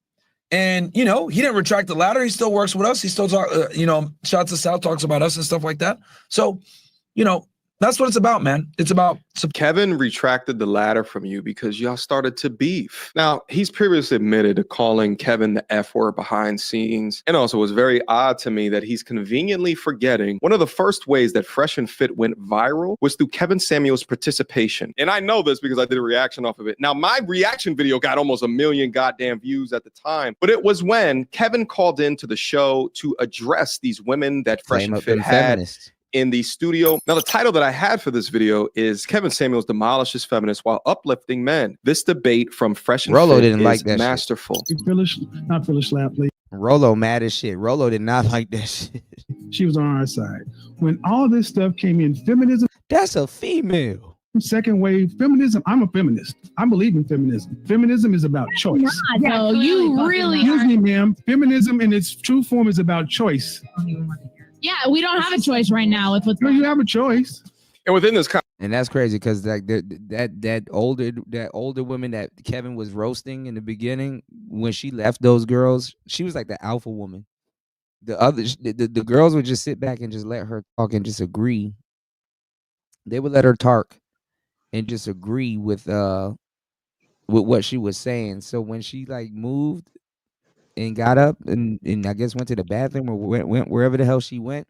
and you know he didn't retract the ladder. He still works with us. He still talk, Shots to South talks about us and stuff like that. So, that's what it's about, man. It's about Kevin retracted the ladder from you because y'all started to beef. Now, he's previously admitted to calling Kevin the F word behind scenes. And also, it was very odd to me that he's conveniently forgetting one of the first ways that Fresh and Fit went viral was through Kevin Samuels' participation. And I know this because I did a reaction off of it. Now, my reaction video got almost 1 million goddamn views at the time, but it was when Kevin called into the show to address these women that Fresh and Fit had in the studio. Now, the title that I had for this video is Kevin Samuels Demolishes Feminists While Uplifting Men. This debate from Fresh and Rolo Fit didn't is like that masterful. Not Phyllis Slap, please. Rolo mad as shit. Rolo did not like that shit. She was on our side. When all this stuff came in, feminism. That's a female. Second wave feminism. I'm a feminist. I believe in feminism. Feminism is about choice. No, you really Excuse me, ma'am. Feminism in its true form is about choice. Yeah, we don't have a choice right now with what's. No, you have a choice. And within this, and that's crazy because like that older woman that Kevin was roasting in the beginning, when she left those girls, she was like the alpha woman. The others, the girls would just sit back and just let her talk and just agree. They would let her talk and just agree with what she was saying. So when she like moved and got up and I guess went to the bathroom or went wherever the hell she went,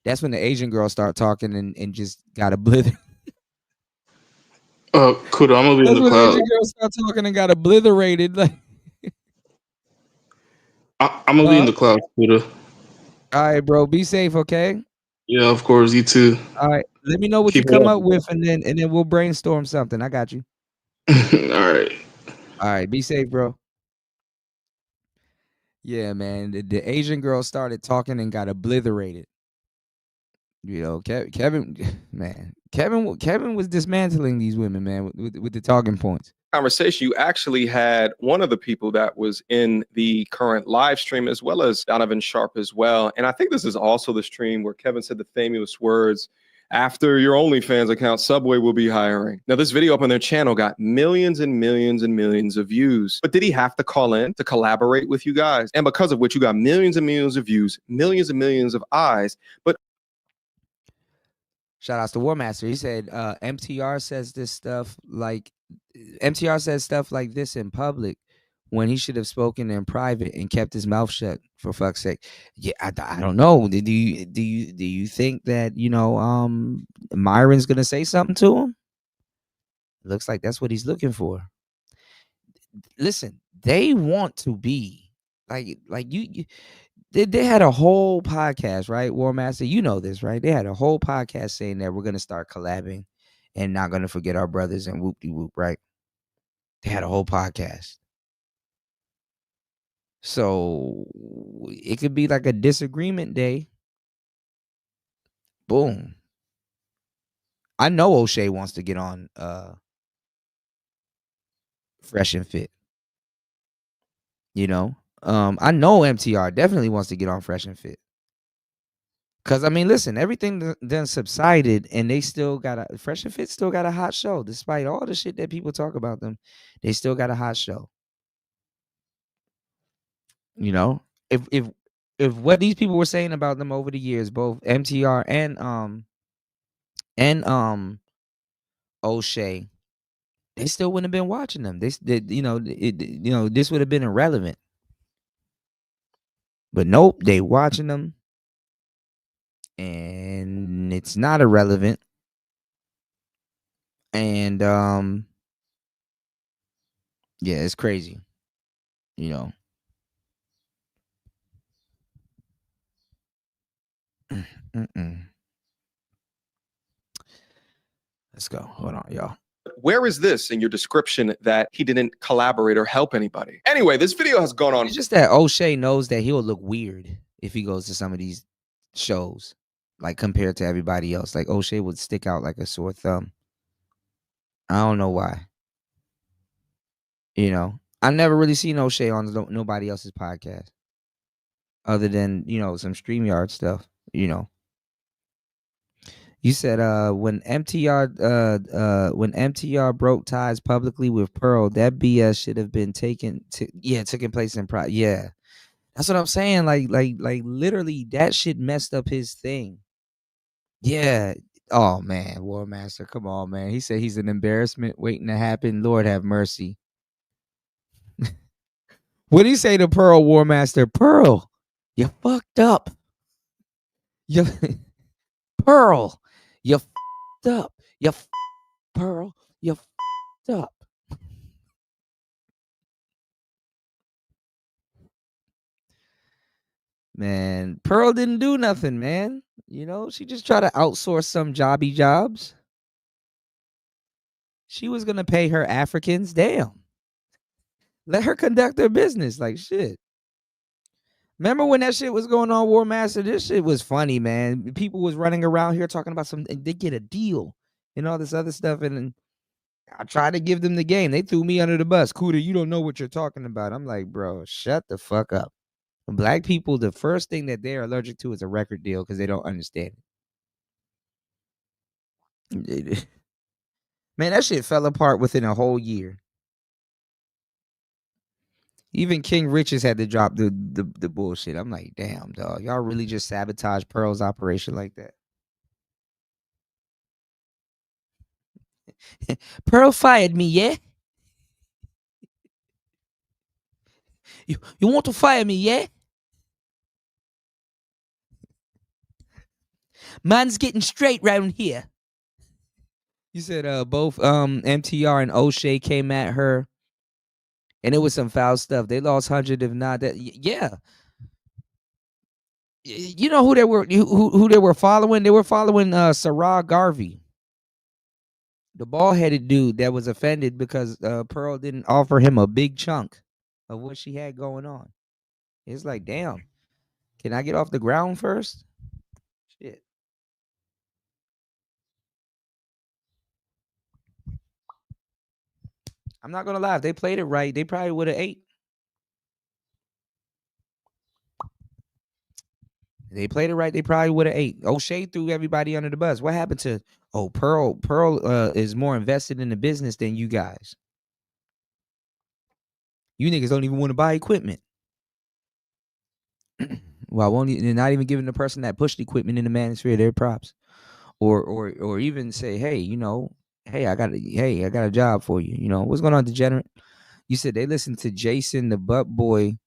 that's when the Asian girl started talking and just got obliterated. Kuda, I'm gonna be That's in the when the cloud. Asian girl started talking and got obliterated. Like, I'm gonna be in the cloud, Kuda. all right, bro, be safe, okay? Yeah, of course, you too. All right, let me know what Keep you it come up. up with, and then we'll brainstorm something. I got you. All right, be safe, bro. Yeah, man, the Asian girl started talking and got obliterated. Kevin, man, Kevin was dismantling these women, man, with the talking points. Conversation, you actually had one of the people that was in the current live stream as well as Donovan Sharp as well. And I think this is also the stream where Kevin said the famous words, "After your OnlyFans account, Subway will be hiring." Now, this video up on their channel got millions and millions and millions of views. But did he have to call in to collaborate with you guys? And because of which you got millions and millions of views, millions and millions of eyes. But shout outs to War Master. He said MTR says stuff like this in public when he should have spoken in private and kept his mouth shut, for fuck's sake. Yeah, I don't know. Do you think that Myron's gonna say something to him? Looks like that's what he's looking for. Listen, they want to be like you. They had a whole podcast, right? War Master, you know this, right? They had a whole podcast saying that we're gonna start collabing and not gonna forget our brothers and whoop de whoop, right? They had a whole podcast. So it could be like a disagreement day. Boom. I know O'Shea wants to get on Fresh and Fit. I know MTR definitely wants to get on Fresh and Fit. Cause I mean, listen, everything then subsided, and they still got Fresh and Fit still got a hot show, despite all the shit that people talk about them. They still got a hot show. If what these people were saying about them over the years, both MTR and O'Shea, they still wouldn't have been watching them. This would have been irrelevant. But nope, they watching them, and it's not irrelevant. And yeah, it's crazy. Let's go. Hold on, y'all. where is this in your description that he didn't collaborate or help anybody? Anyway, this video has gone on. It's just that O'Shea knows that he'll look weird if he goes to some of these shows, like compared to everybody else. Like O'Shea would stick out like a sore thumb. I don't know why. I never really seen O'Shea on nobody else's podcast, other than some StreamYard stuff. You said when MTR broke ties publicly with Pearl, that BS should have been taking place in private. Yeah. That's what I'm saying. Like literally that shit messed up his thing. Yeah. Oh man, War Master. Come on, man. He said he's an embarrassment waiting to happen. Lord have mercy. What did he say to Pearl, War Master? Pearl, you fucked up. You Pearl, you fucked up. You Pearl, you fucked up. Man, Pearl didn't do nothing, man. You know, she just tried to outsource some jobs. She was gonna pay her Africans. Damn. Let her conduct her business like shit. Remember when that shit was going on, War Master? This shit was funny, man. People was running around here talking about they get a deal and all this other stuff. And I tried to give them the game. They threw me under the bus. Kuda, you don't know what you're talking about. I'm like, bro, shut the fuck up. Black people, the first thing that they're allergic to is a record deal because they don't understand it. Man, that shit fell apart within a whole year. Even King Riches had to drop the bullshit. I'm like, damn, dog. Y'all really just sabotage Pearl's operation like that. Pearl fired me, yeah? You want to fire me, yeah? Man's getting straight round here. You said both MTR and O'Shea came at her, and it was some foul stuff. They lost 100, if not that. Yeah. You know who they were? Who they were following? They were following Sarah Garvey, the bald-headed dude that was offended because Pearl didn't offer him a big chunk of what she had going on. It's like, damn, can I get off the ground first? Shit. I'm not gonna lie. If they played it right, they probably would have ate. If they played it right, they probably would have ate. O'Shea threw everybody under the bus. What happened to Pearl? Pearl is more invested in the business than you guys. You niggas don't even want to buy equipment. Well, they're not even giving the person that pushed equipment in the manosphere their props, or even say, hey, you know, hey, I got a job for you. You know, what's going on, Degenerate? You said they listened to Jason the Butt Boy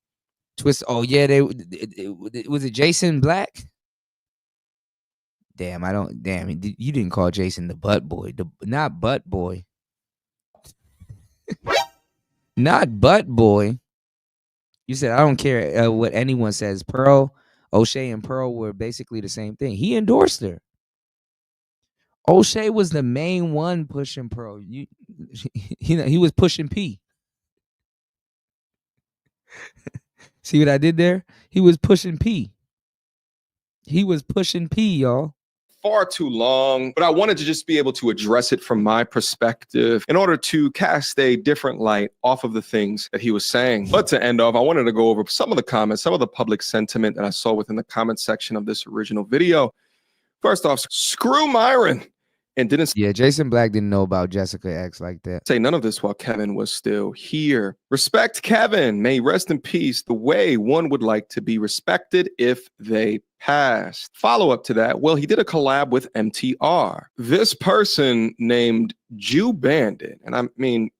twist. Oh yeah, was it Jason Black? Damn, you didn't call Jason the Butt Boy, not Butt Boy, not Butt Boy. You said, I don't care what anyone says. Pearl, O'Shea and Pearl were basically the same thing. He endorsed her. O'Shea was the main one pushing Pearl. He was pushing P. See what I did there? He was pushing P. He was pushing P, y'all. Far too long, but I wanted to just be able to address it from my perspective in order to cast a different light off of the things that he was saying. But to end off, I wanted to go over some of the comments, some of the public sentiment that I saw within the comment section of this original video. First off, screw Myron. And Jason Black didn't know about Jessica X like that. Say none of this while Kevin was still here. Respect Kevin. May he rest in peace the way one would like to be respected if they passed. Follow up to that. Well, he did a collab with MTR. This person named Jew Bandit. And I mean,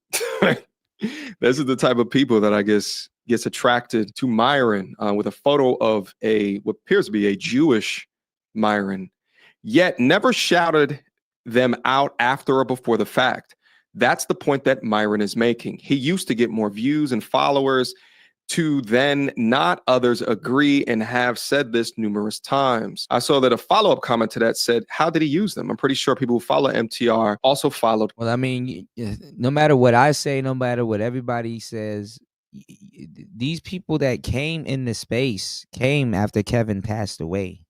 this is the type of people that I guess gets attracted to Myron with a photo of what appears to be a Jewish Myron, yet never shouted them out after or before the fact. That's the point that Myron is making. He used to get more views and followers to then not others agree and have said this numerous times. I saw that a follow-up comment to that said, how did he use them? I'm pretty sure people who follow MTR also followed. Well, I mean, no matter what I say, no matter what everybody says, these people that came in the space came after Kevin passed away.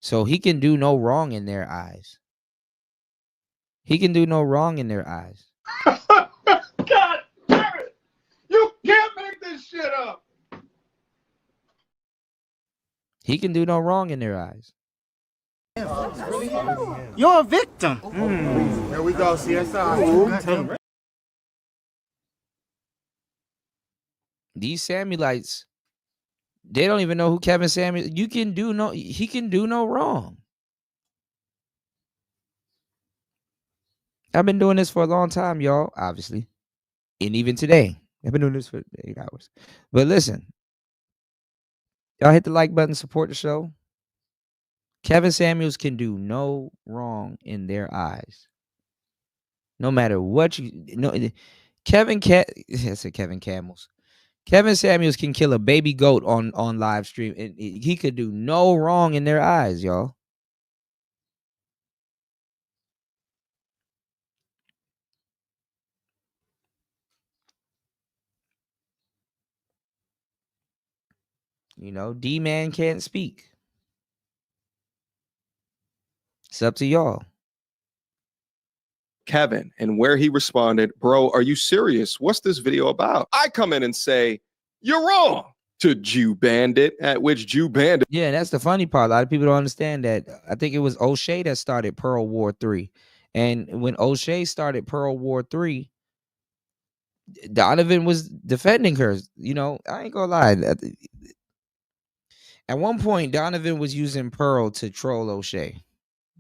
So he can do no wrong in their eyes. He can do no wrong in their eyes. God damn it! You can't make this shit up. He can do no wrong in their eyes. You're a victim. Here we go, CSI. These Samuelites, they don't even know who Kevin Samuel. He can do no wrong. I've been doing this for a long time, y'all, obviously. And even today. I've been doing this for 8 hours. But listen, y'all hit the like button, support the show. Kevin Samuels can do no wrong in their eyes. No matter what Kevin Camels. Kevin Samuels can kill a baby goat on live stream, and he could do no wrong in their eyes, y'all. D-Man can't speak. It's up to y'all. Kevin, and where he responded, bro, are you serious? What's this video about? I come in and say, you're wrong to Jew Bandit, at which Jew Bandit. Yeah, that's the funny part. A lot of people don't understand that. I think it was O'Shea that started Pearl War 3. And when O'Shea started Pearl War 3, Donovan was defending her. I ain't gonna lie. At one point, Donovan was using Pearl to troll O'Shea.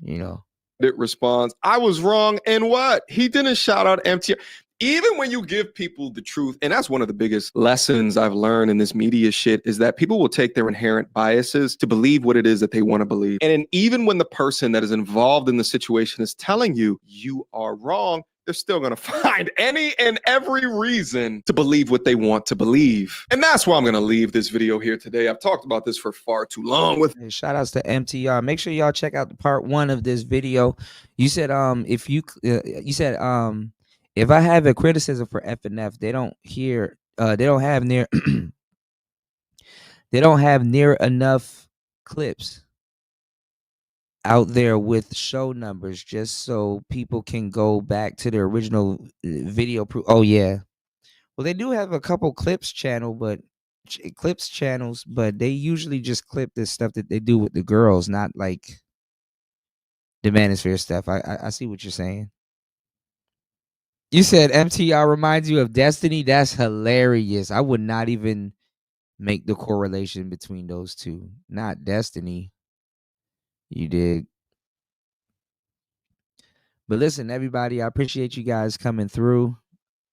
It responds, I was wrong. And what? He didn't shout out MTR. Even when you give people the truth, and that's one of the biggest lessons I've learned in this media shit, is that people will take their inherent biases to believe what it is that they want to believe. And even when the person that is involved in the situation is telling you, you are wrong, they're still going to find any and every reason to believe what they want to believe. And that's why I'm going to leave this video here today. I've talked about this for far too long. Hey, shout outs to MTR. Make sure y'all check out the part 1 of this video. You said if I have a criticism for FNF, they don't have near enough clips out there with show numbers just so people can go back to the original video. Oh yeah. Well, they do have a couple clips channels, but they usually just clip this stuff that they do with the girls, not like the manosphere stuff. I see what you're saying. You said MTR reminds you of Destiny. That's hilarious. I would not even make the correlation between those two. Not Destiny. You dig? But listen, everybody, I appreciate you guys coming through.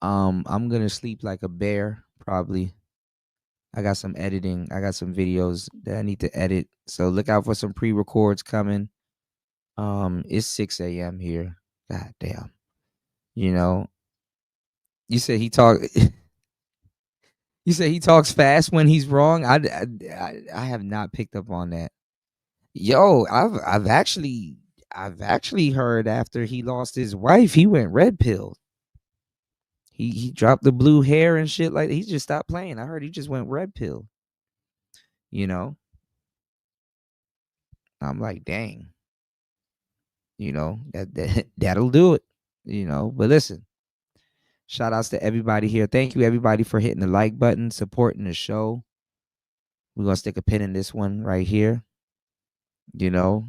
I'm gonna sleep like a bear, probably. I got some editing. I got some videos that I need to edit. So look out for some pre-records coming. It's 6 a.m. here. God damn. You said he talks fast when he's wrong. I have not picked up on that. Yo, I've actually heard after he lost his wife, he went red pilled. He dropped the blue hair and shit like that. He just stopped playing. I heard he just went red pill. I'm like, dang. That'll do it. But listen. Shout outs to everybody here. Thank you, everybody, for hitting the like button, supporting the show. We're going to stick a pin in this one right here. Oh,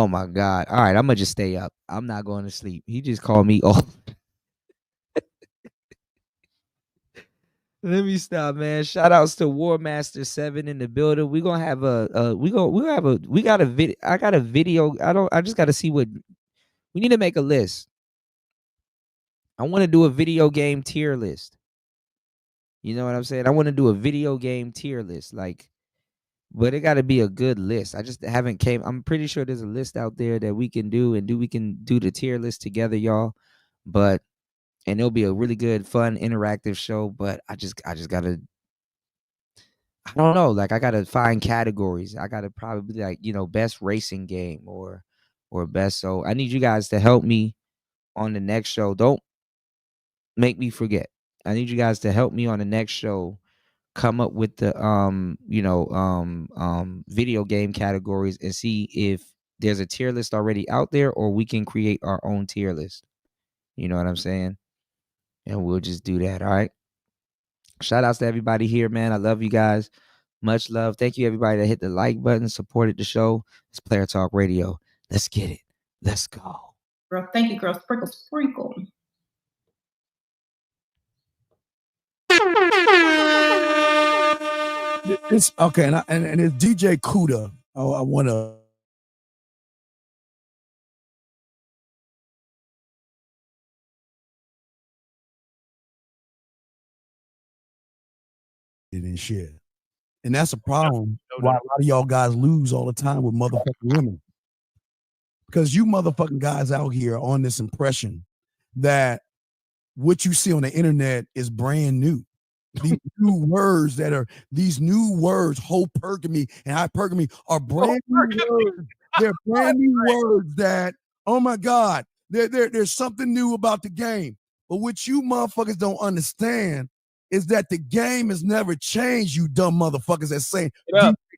my God. All right, I'm going to just stay up. I'm not going to sleep. He just called me old. Let me stop, man. Shout outs to Warmaster 7 in the building. We're going to have I got a video. I just got to see we need to make a list. I want to do a video game tier list. You know what I'm saying? I want to do a video game tier list, but it got to be a good list. I just haven't I'm pretty sure there's a list out there that we can do, we can do the tier list together, y'all. And it'll be a really good, fun, interactive show. But I just gotta, I don't know. I gotta find categories. I gotta probably best racing game or best. So I need you guys to help me on the next show. Don't make me forget. I need you guys to help me on the next show come up with the video game categories and see if there's a tier list already out there or we can create our own tier list. You know what I'm saying? And we'll just do that. All right. Shout outs to everybody here, man. I love you guys. Much love. Thank you, everybody that hit the like button, supported the show. It's Player Talk Radio. Let's get it. Let's go. Girl, thank you, girl. Sprinkle, sprinkle. It's okay, and it's DJ Kuda. I want to. And shit. And that's a problem why a lot of y'all guys lose all the time with motherfucking women. Because you motherfucking guys out here on this impression that what you see on the internet is brand new. These new words these new words, hypergamy and hypergamy are brand new words. They're brand new words that, oh my God, there's something new about the game. But what you motherfuckers don't understand is that the game has never changed, you dumb motherfuckers that say,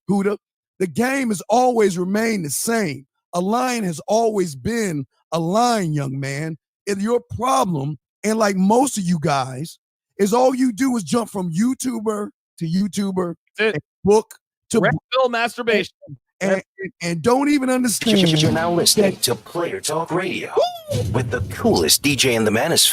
Buddha. The game has always remained the same. A lion has always been a lion, young man. And your problem, and like most of you guys, is all you do is jump from YouTuber to YouTuber, and book to Red pill masturbation. And don't even understand. You're now listening to Player Talk Radio with the coolest DJ in the manosphere.